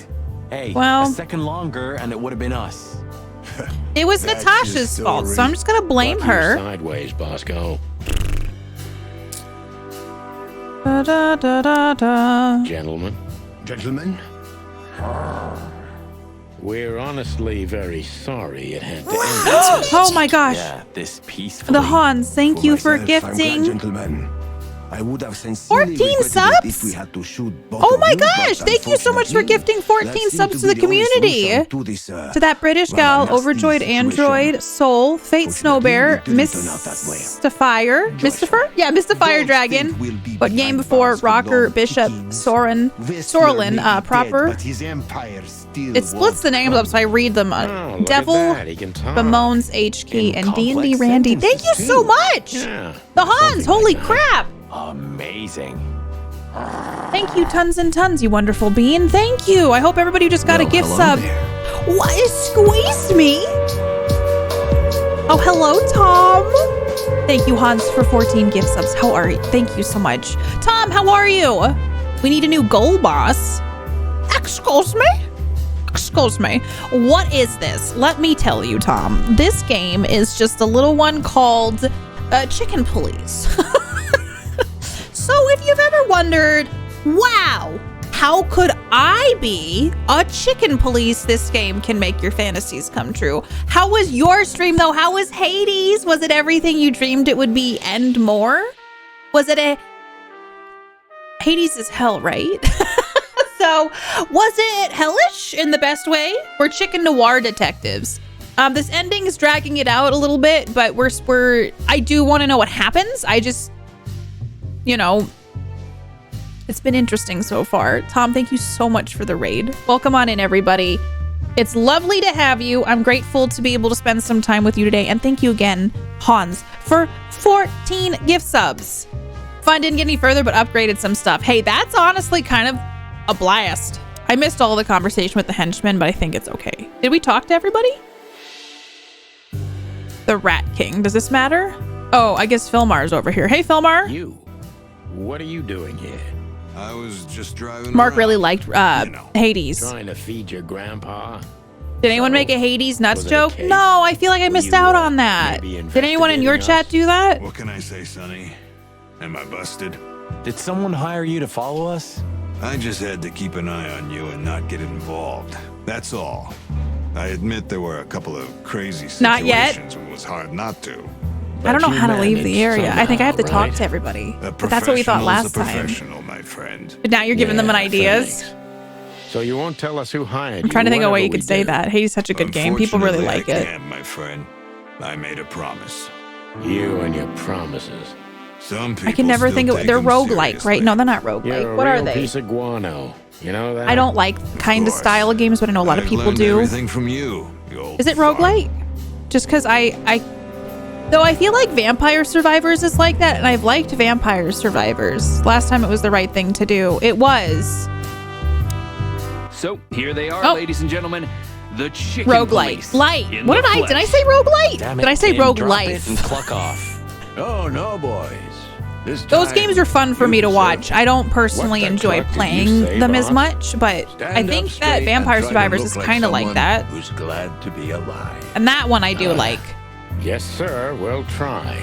Hey, Well- a second longer and it would have been us. It was That's Natasha's your fault, so story. I'm just gonna blame Luck you're her. Sideways, Bosco. Da, da, da, da, da. Gentlemen, Gentlemen? we're honestly very sorry it had to end. Oh my gosh. Yeah, this peacefully. The Hans, thank you for myself, I'm glad, gifting. gentlemen. I would have sincerely 14 regretted it subs? if we had to shoot both Oh of my you, but gosh, thank you so much for unfortunately, gifting 14 that subs seemed to the be only community. solution to this, To that British rather gal, nasty Overjoyed situation. Android, Soul, Fate Fortunately, Snowbear, it didn't turn out that way. Mystifier, Mystifer? Yeah, Mystifier Don't Dragon. think we'll be But game behind before bars for Rocker, long. Bishop, Kings. Soren, Whistler Sorlin, may be proper. dead, but his empire still It splits won't the names up, so I read them. Oh, look Devil, at that. He can talk. Bemoans, H Key, In and D&D complex Randy. Thank you sentences, so too. much! Yeah. The Hans, holy crap! Amazing. Thank you tons and tons, you wonderful bean. Thank you. I hope everybody who just got a gift hello sub. there. What? It squeezed me? Oh, hello, Tom. Thank you, Hans, for 14 gift subs. How are you? Thank you so much. Tom, how are you? We need a new goal boss. Excuse me? Excuse me. What is this? Let me tell you, Tom. This game is just a little one called Chicken Police. So if you've ever wondered, wow, how could I be a chicken police? This game can make your fantasies come true. How was your stream though? How was Hades? Was it everything you dreamed it would be and more? Was it a... Hades is hell, right? So was it hellish in the best way? We're chicken noir detectives. This ending is dragging it out a little bit, but I do want to know what happens. I just... You know, it's been interesting so far. Tom, thank you so much for the raid. Welcome on in, everybody. It's lovely to have you. I'm grateful to be able to spend some time with you today. And thank you again, Hans, for 14 gift subs. Fun didn't get any further, but upgraded some stuff. Hey, that's honestly kind of a blast. I missed all the conversation with the henchmen, but I think it's okay. Did we talk to everybody? The Rat King. Does this matter? Oh, I guess Filmar's over here. Hey, Filmar. You. What are you doing here? I was just driving Mark around. really liked Hades. Trying to feed your grandpa? Did anyone make a Hades nuts was it a joke? case? No, I feel like I Were missed you, out on that. maybe Did anyone in your investigating chat us? do that? What can I say, Sonny? Am I busted? Did someone hire you to follow us? I just had to keep an eye on you and not get involved. That's all. I admit there were a couple of crazy situations Not yet. when it was hard not to. I don't know But you how to leave the managed area. I think I have to somehow, talk right? to everybody. But that's what we thought last time. My friend. But now you're giving them an Yeah, ideas. thanks. So you won't tell us who hired I'm trying to think of a way you whatever could say we do. that. Hades is such a good game. People really like I it. can't, my friend. I made a promise. You and your promises. Some people I can never still think of take they're them roguelike, right? No, they're not roguelike. You're a What are real they? piece of guano. You know that? I don't like kind of style of games, but I know a lot of people learned do. everything from you, you old Is it roguelite? Just because though I feel like Vampire Survivors is like that, and I've liked Vampire Survivors. Last time it was the right thing to do. It was. So here they are, Oh. ladies and gentlemen. The chicken Roguelite. police Light. in What the did I flesh. say roguelite? Damn Did it, I say Tim, drop roguelite? it and cluck off. Oh, no, boys. This Those time, games are fun for you me to deserve watch. it. I don't personally What the enjoy cluck did you playing say, them as boss? much, but I Stand think up that straight and Vampire try to Survivors look is like kind of like someone that. Who's glad to be alive. And that one I do like. Yes, sir. We'll try.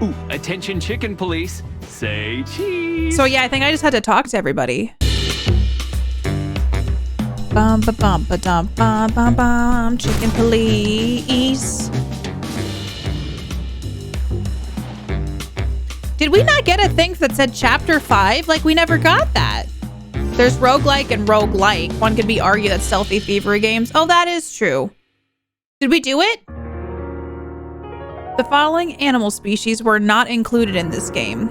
Ooh, attention chicken police. Say cheese. So yeah, I think I just had to talk to everybody. Bum ba bum ba dum bum bum bum. Chicken police. Did we not get a thing that said chapter 5? Like we never got that. There's roguelike and roguelike. One could be argued that stealthy thievery games. Oh, that is true. Did we do it? The following animal species were not included in this game.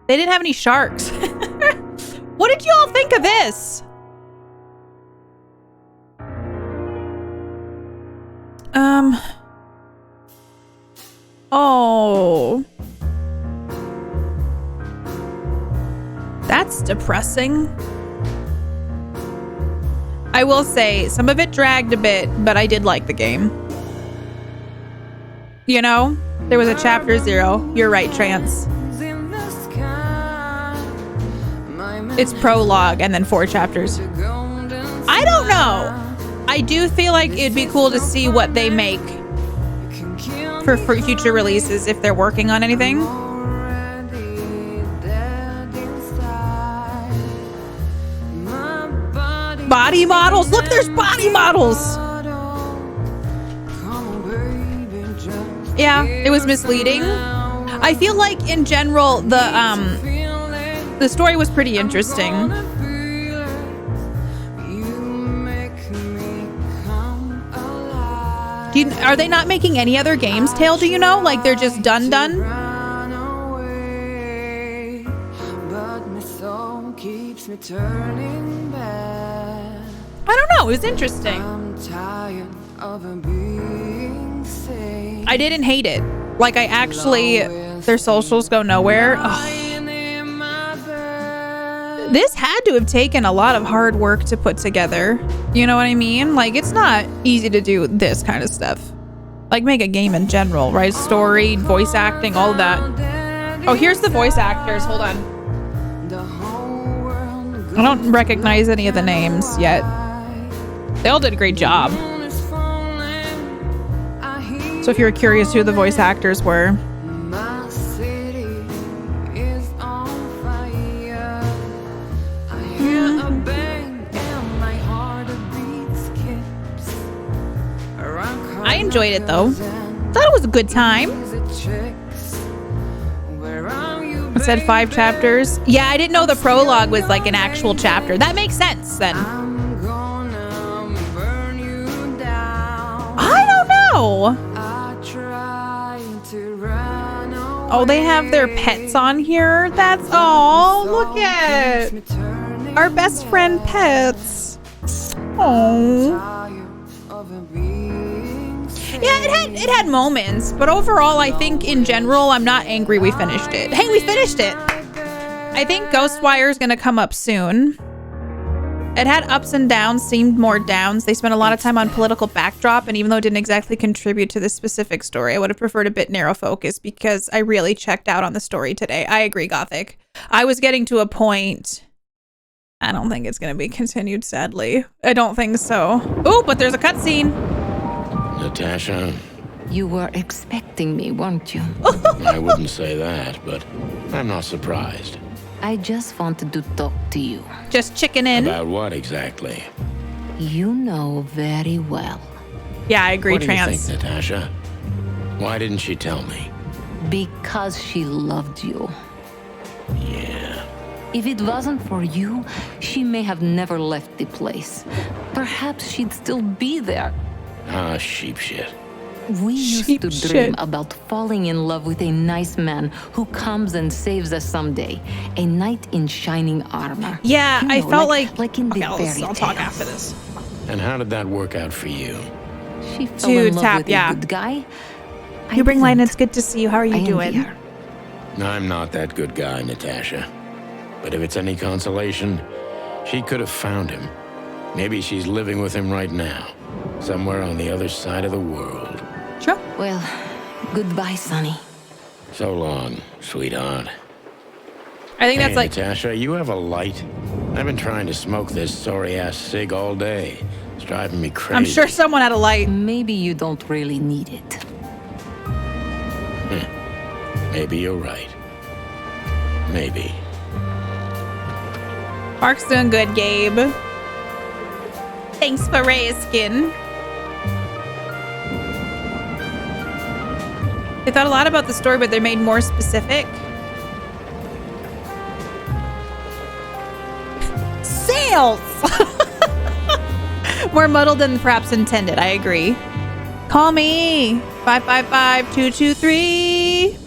They didn't have any sharks. What did you all think of this? Oh. That's depressing. I will say, some of it dragged a bit, but I did like the game. You know, there was a chapter 0. You're right, Trance. It's prologue and then 4 chapters. I don't know. I do feel like it'd be cool to see what they make for future releases if they're working on anything. Body models. Look, there's body models. Yeah, it was misleading. I feel like in general the story was pretty interesting. Are they not making any other games, Tail? Do you know? Like they're just done? I don't know. It was interesting. I didn't hate it. Like I actually, their socials go nowhere. Ugh. This had to have taken a lot of hard work to put together. You know what I mean? Like, it's not easy to do this kind of stuff. Like, make a game in general, right? Story, voice acting, all of that. Oh, here's the voice actors. Hold on. I don't recognize any of the names yet. They all did a great job. So if you're curious who the voice actors were. I enjoyed it though. Thought it was a good time. It said 5 chapters. Yeah, I didn't know the prologue was like an actual chapter. That makes sense then. I don't know. Oh, they have their pets on here. That's all. Look at our best friend pets. Oh. Yeah, it had moments, but overall, I think in general, I'm not angry we finished it. Hey, we finished it. I think Ghostwire is going to come up soon. It had ups and downs, seemed more downs. They spent a lot of time on political backdrop, and even though it didn't exactly contribute to this specific story, I would have preferred a bit narrow focus because I really checked out on the story today. I agree, Gothic. I was getting to a point. I don't think it's going to be continued, sadly. I don't think so. Oh, but there's a cutscene. Natasha? You were expecting me, weren't you? I wouldn't say that, but I'm not surprised. I just wanted to talk to you. Just chicken in. About what exactly? You know very well. Yeah, I agree, What do you Trance. think, Natasha? Why didn't she tell me? Because she loved you. Yeah. If it wasn't for you, she may have never left the place. Perhaps she'd still be there. Ah, sheep shit. We used to dream about falling in love with a nice man who comes and saves us someday. A knight in shining armor. Yeah, You I know, felt like in the okay, fairy I'll talk tales. after this. And how did that work out for you? She fell in love with a good guy. You bring light, and it's good to see you. How are you I envy doing? her. I'm not that good guy, Natasha. But if it's any consolation, she could have found him. Maybe she's living with him right now, somewhere on the other side of the world. Sure. Well, goodbye, Sonny. So long, sweetheart. I think that's Hey, like Natasha, you have a light? I've been trying to smoke this sorry-ass cig all day. It's driving me crazy. I'm sure someone had a light. Maybe you don't really need it. Maybe you're right. Maybe. Mark's doing good, Gabe. Thanks for asking. They thought a lot about the story, but they're made more specific. Sales! More muddled than perhaps intended, I agree. Call me. 555-223.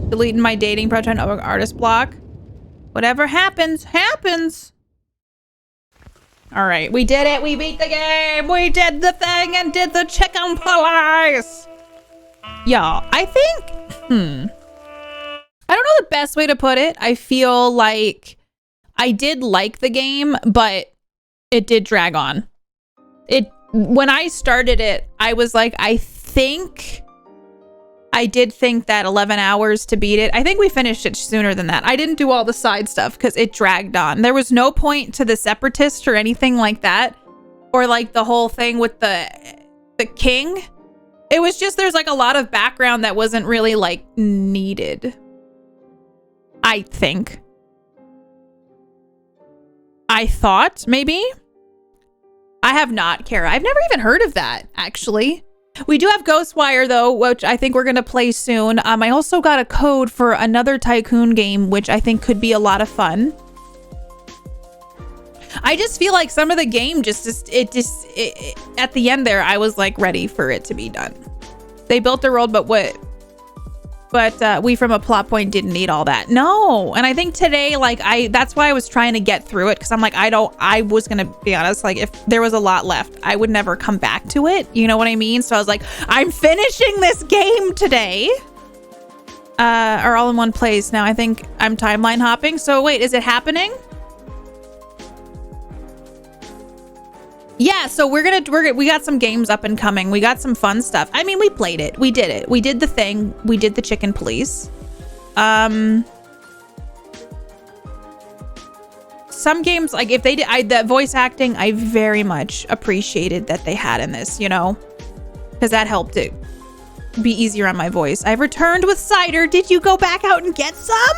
Deleting my dating project on artist block. Whatever happens, happens. All right, we did it. We beat the game. We did the thing and did the chicken police. Y'all, I think, I don't know the best way to put it. I feel like I did like the game, but it did drag on. When I started it, I was like, I did think that 11 hours to beat it. I think we finished it sooner than that. I didn't do all the side stuff because it dragged on. There was no point to the separatist or anything like that. Or like the whole thing with the king. It was just, there's like a lot of background that wasn't really like needed. I think. I thought maybe. I have not, Kara. I've never even heard of that, actually. We do have Ghostwire, though, which I think we're going to play soon. I also got a code for another Tycoon game, which I think could be a lot of fun. I just feel like some of the game at the end there, I was like ready for it to be done. They built the world, but we from a plot point didn't need all that. No. And I think today, like that's why I was trying to get through it. Cause I'm like, I was going to be honest. Like if there was a lot left, I would never come back to it. You know what I mean? So I was like, I'm finishing this game today. Are all in one place. Now I think I'm timeline hopping. So wait, is it happening? Yeah, so we got some games up and coming. We got some fun stuff. I mean, we played it. We did it. We did the thing. We did the chicken police. Some games, like if they did the voice acting, I very much appreciated that they had in this, you know, because that helped it be easier on my voice. I've returned with cider. Did you go back out and get some?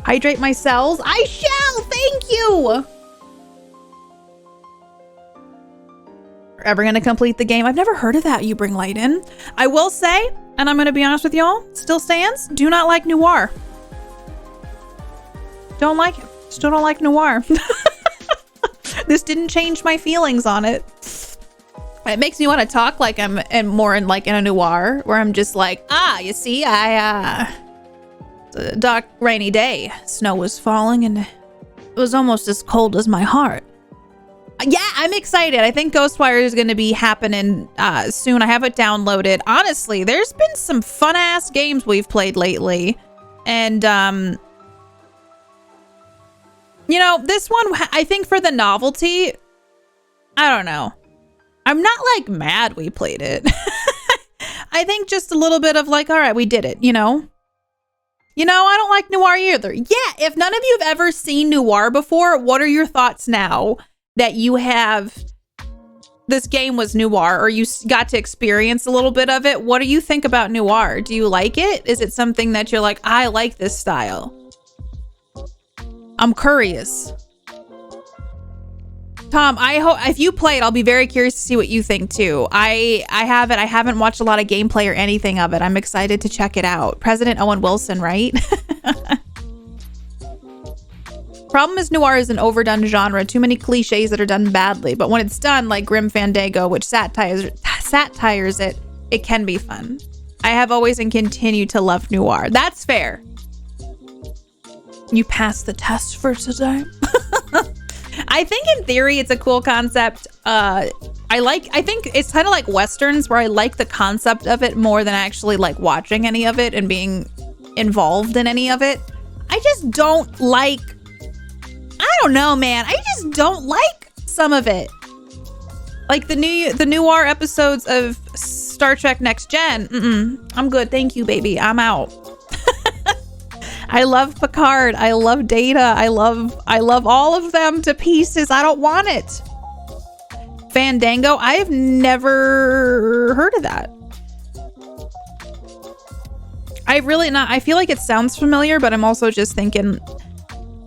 Hydrate my cells. I shall. Thank you. Ever gonna complete the game? I've never heard of that. You bring light in. I will say, and I'm gonna be honest with y'all, still stands. Do not like noir. Don't like it. Still don't like noir. This didn't change my feelings on it. It makes me want to talk like I'm more in like in a noir, where I'm just like, you see, it's a dark, rainy day. Snow was falling and it was almost as cold as my heart. Yeah, I'm excited. I think Ghostwire is going to be happening soon. I have it downloaded. Honestly, there's been some fun-ass games we've played lately. And, you know, this one, I think for the novelty, I don't know. I'm not, like, mad we played it. I think just a little bit of, like, all right, we did it, you know? You know, I don't like noir either. Yeah, if none of you have ever seen noir before, what are your thoughts now that you have... This game was noir, or you got to experience a little bit of it? What do you think about noir? Do you like it? Is it something that you're like, I like this style? I'm curious. Tom, I hope if you play it, I'll be very curious to see what you think too. I haven't watched a lot of gameplay or anything of it. I'm excited to check it out. President Owen Wilson, right? Problem is noir is an overdone genre. Too many cliches that are done badly. But when it's done like Grim Fandango, which satires it, it can be fun. I have always and continue to love noir. That's fair. You passed the test for today. I think in theory it's a cool concept. I think it's kind of like Westerns where I like the concept of it more than actually like watching any of it and being involved in any of it. I just don't like, I don't know, man. I just don't like some of it. Like the noir episodes of Star Trek Next Gen. I'm good. Thank you, baby. I'm out. I love Picard. I love Data. I love all of them to pieces. I don't want it. Fandango. I have never heard of that. I feel like it sounds familiar, but I'm also just thinking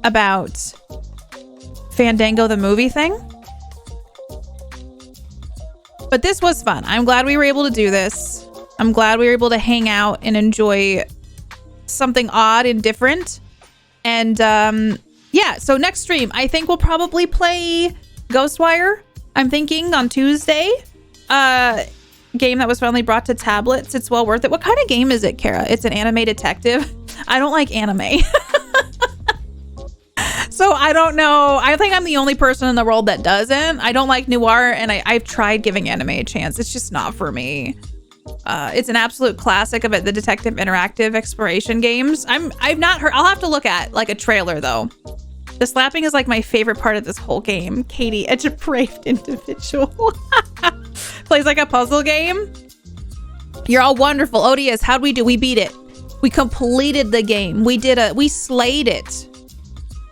about Fandango, the movie thing. But this was fun. I'm glad we were able to do this. I'm glad we were able to hang out and enjoy something odd and different. And yeah, so next stream, I think we'll probably play Ghostwire. I'm thinking on Tuesday. Game that was finally brought to tablets. It's well worth it. What kind of game is it, Kara? It's an anime detective. I don't like anime. So I don't know. I think I'm the only person in the world that doesn't. I don't like noir, and I've tried giving anime a chance. It's just not for me. It's an absolute classic of the detective interactive exploration games. I've not heard. I'll have to look at like a trailer though. The slapping is like my favorite part of this whole game. Katie, a depraved individual. Plays like a puzzle game. You're all wonderful. ODS, how'd we do? We beat it. We completed the game. We slayed it.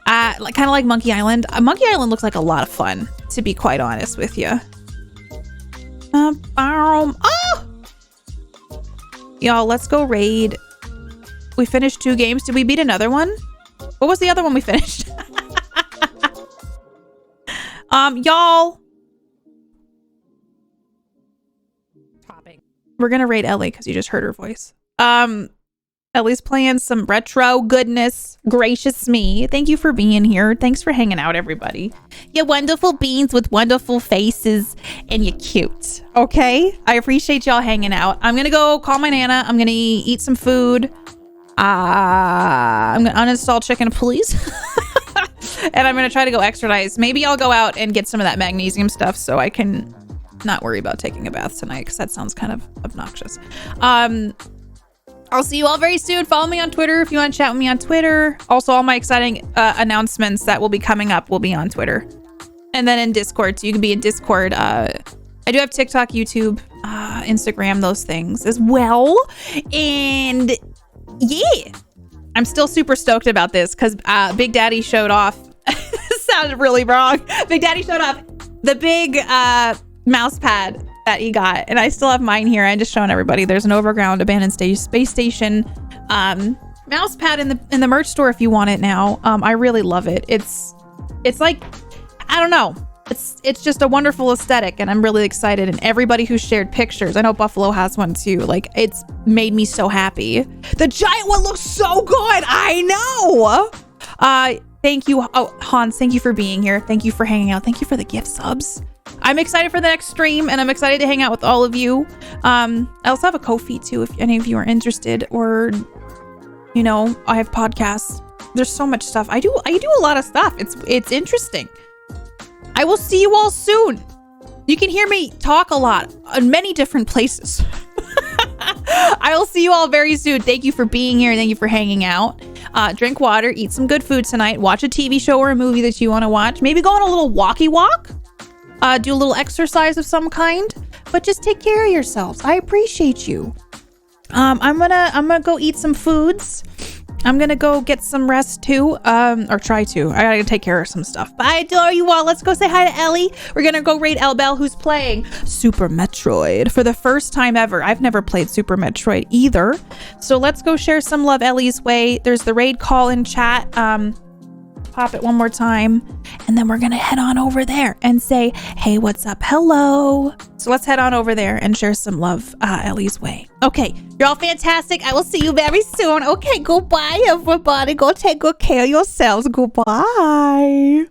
Kind of like Monkey Island. Monkey Island looks like a lot of fun, to be quite honest with you. Oh! Y'all, let's go raid. We finished 2 games. Did we beat another one? What was the other one we finished? Y'all. We're gonna raid Ellie because you just heard her voice. Ellie's playing some retro goodness. Gracious me. Thank you for being here. Thanks for hanging out, everybody. You wonderful beings with wonderful faces, and you're cute. Okay? I appreciate y'all hanging out. I'm gonna go call my Nana. I'm gonna eat some food. I'm gonna uninstall Chicken Police. And I'm gonna try to go exercise. Maybe I'll go out and get some of that magnesium stuff so I can not worry about taking a bath tonight, because that sounds kind of obnoxious. I'll see you all very soon. Follow me on Twitter if you want to chat with me on Twitter. Also, all my exciting announcements that will be coming up will be on Twitter. And then in Discord, so you can be in Discord. I do have TikTok, YouTube, Instagram, those things as well. And yeah, I'm still super stoked about this because Big Daddy showed off. Sounded really wrong. Big Daddy showed off the big mouse pad that he got, and I still have mine here. I'm just showing everybody. There's an overground abandoned space station mouse pad in the merch store if you want it now. I really love it. It's like, I don't know. It's just a wonderful aesthetic, and I'm really excited. And everybody who shared pictures, I know Buffalo has one too. Like, it's made me so happy. The giant one looks so good. I know. Thank you. Oh, Hans, thank you for being here. Thank you for hanging out. Thank you for the gift subs. I'm excited for the next stream, and I'm excited to hang out with all of you. I also have a Ko-fi too, if any of you are interested, or, you know, I have podcasts. There's so much stuff. I do a lot of stuff. It's interesting. I will see you all soon. You can hear me talk a lot in many different places. I will see you all very soon. Thank you for being here. Thank you for hanging out. Drink water, eat some good food tonight, watch a TV show or a movie that you want to watch. Maybe go on a little walkie walk. Do a little exercise of some kind, but just take care of yourselves. I appreciate you. I'm gonna go eat some foods. I'm gonna go get some rest too, or try to. I gotta take care of some stuff. But I adore you all. Let's go say hi to Ellie. We're gonna go raid Elbel, who's playing Super Metroid for the first time ever. I've never played Super Metroid either. So let's go share some love Ellie's way. There's the raid call in chat. pop it one more time. And then we're going to head on over there and say, hey, what's up? Hello. So let's head on over there and share some love Ellie's way. Okay, you're all fantastic. I will see you very soon. Okay, goodbye, everybody. Go take good care of yourselves. Goodbye.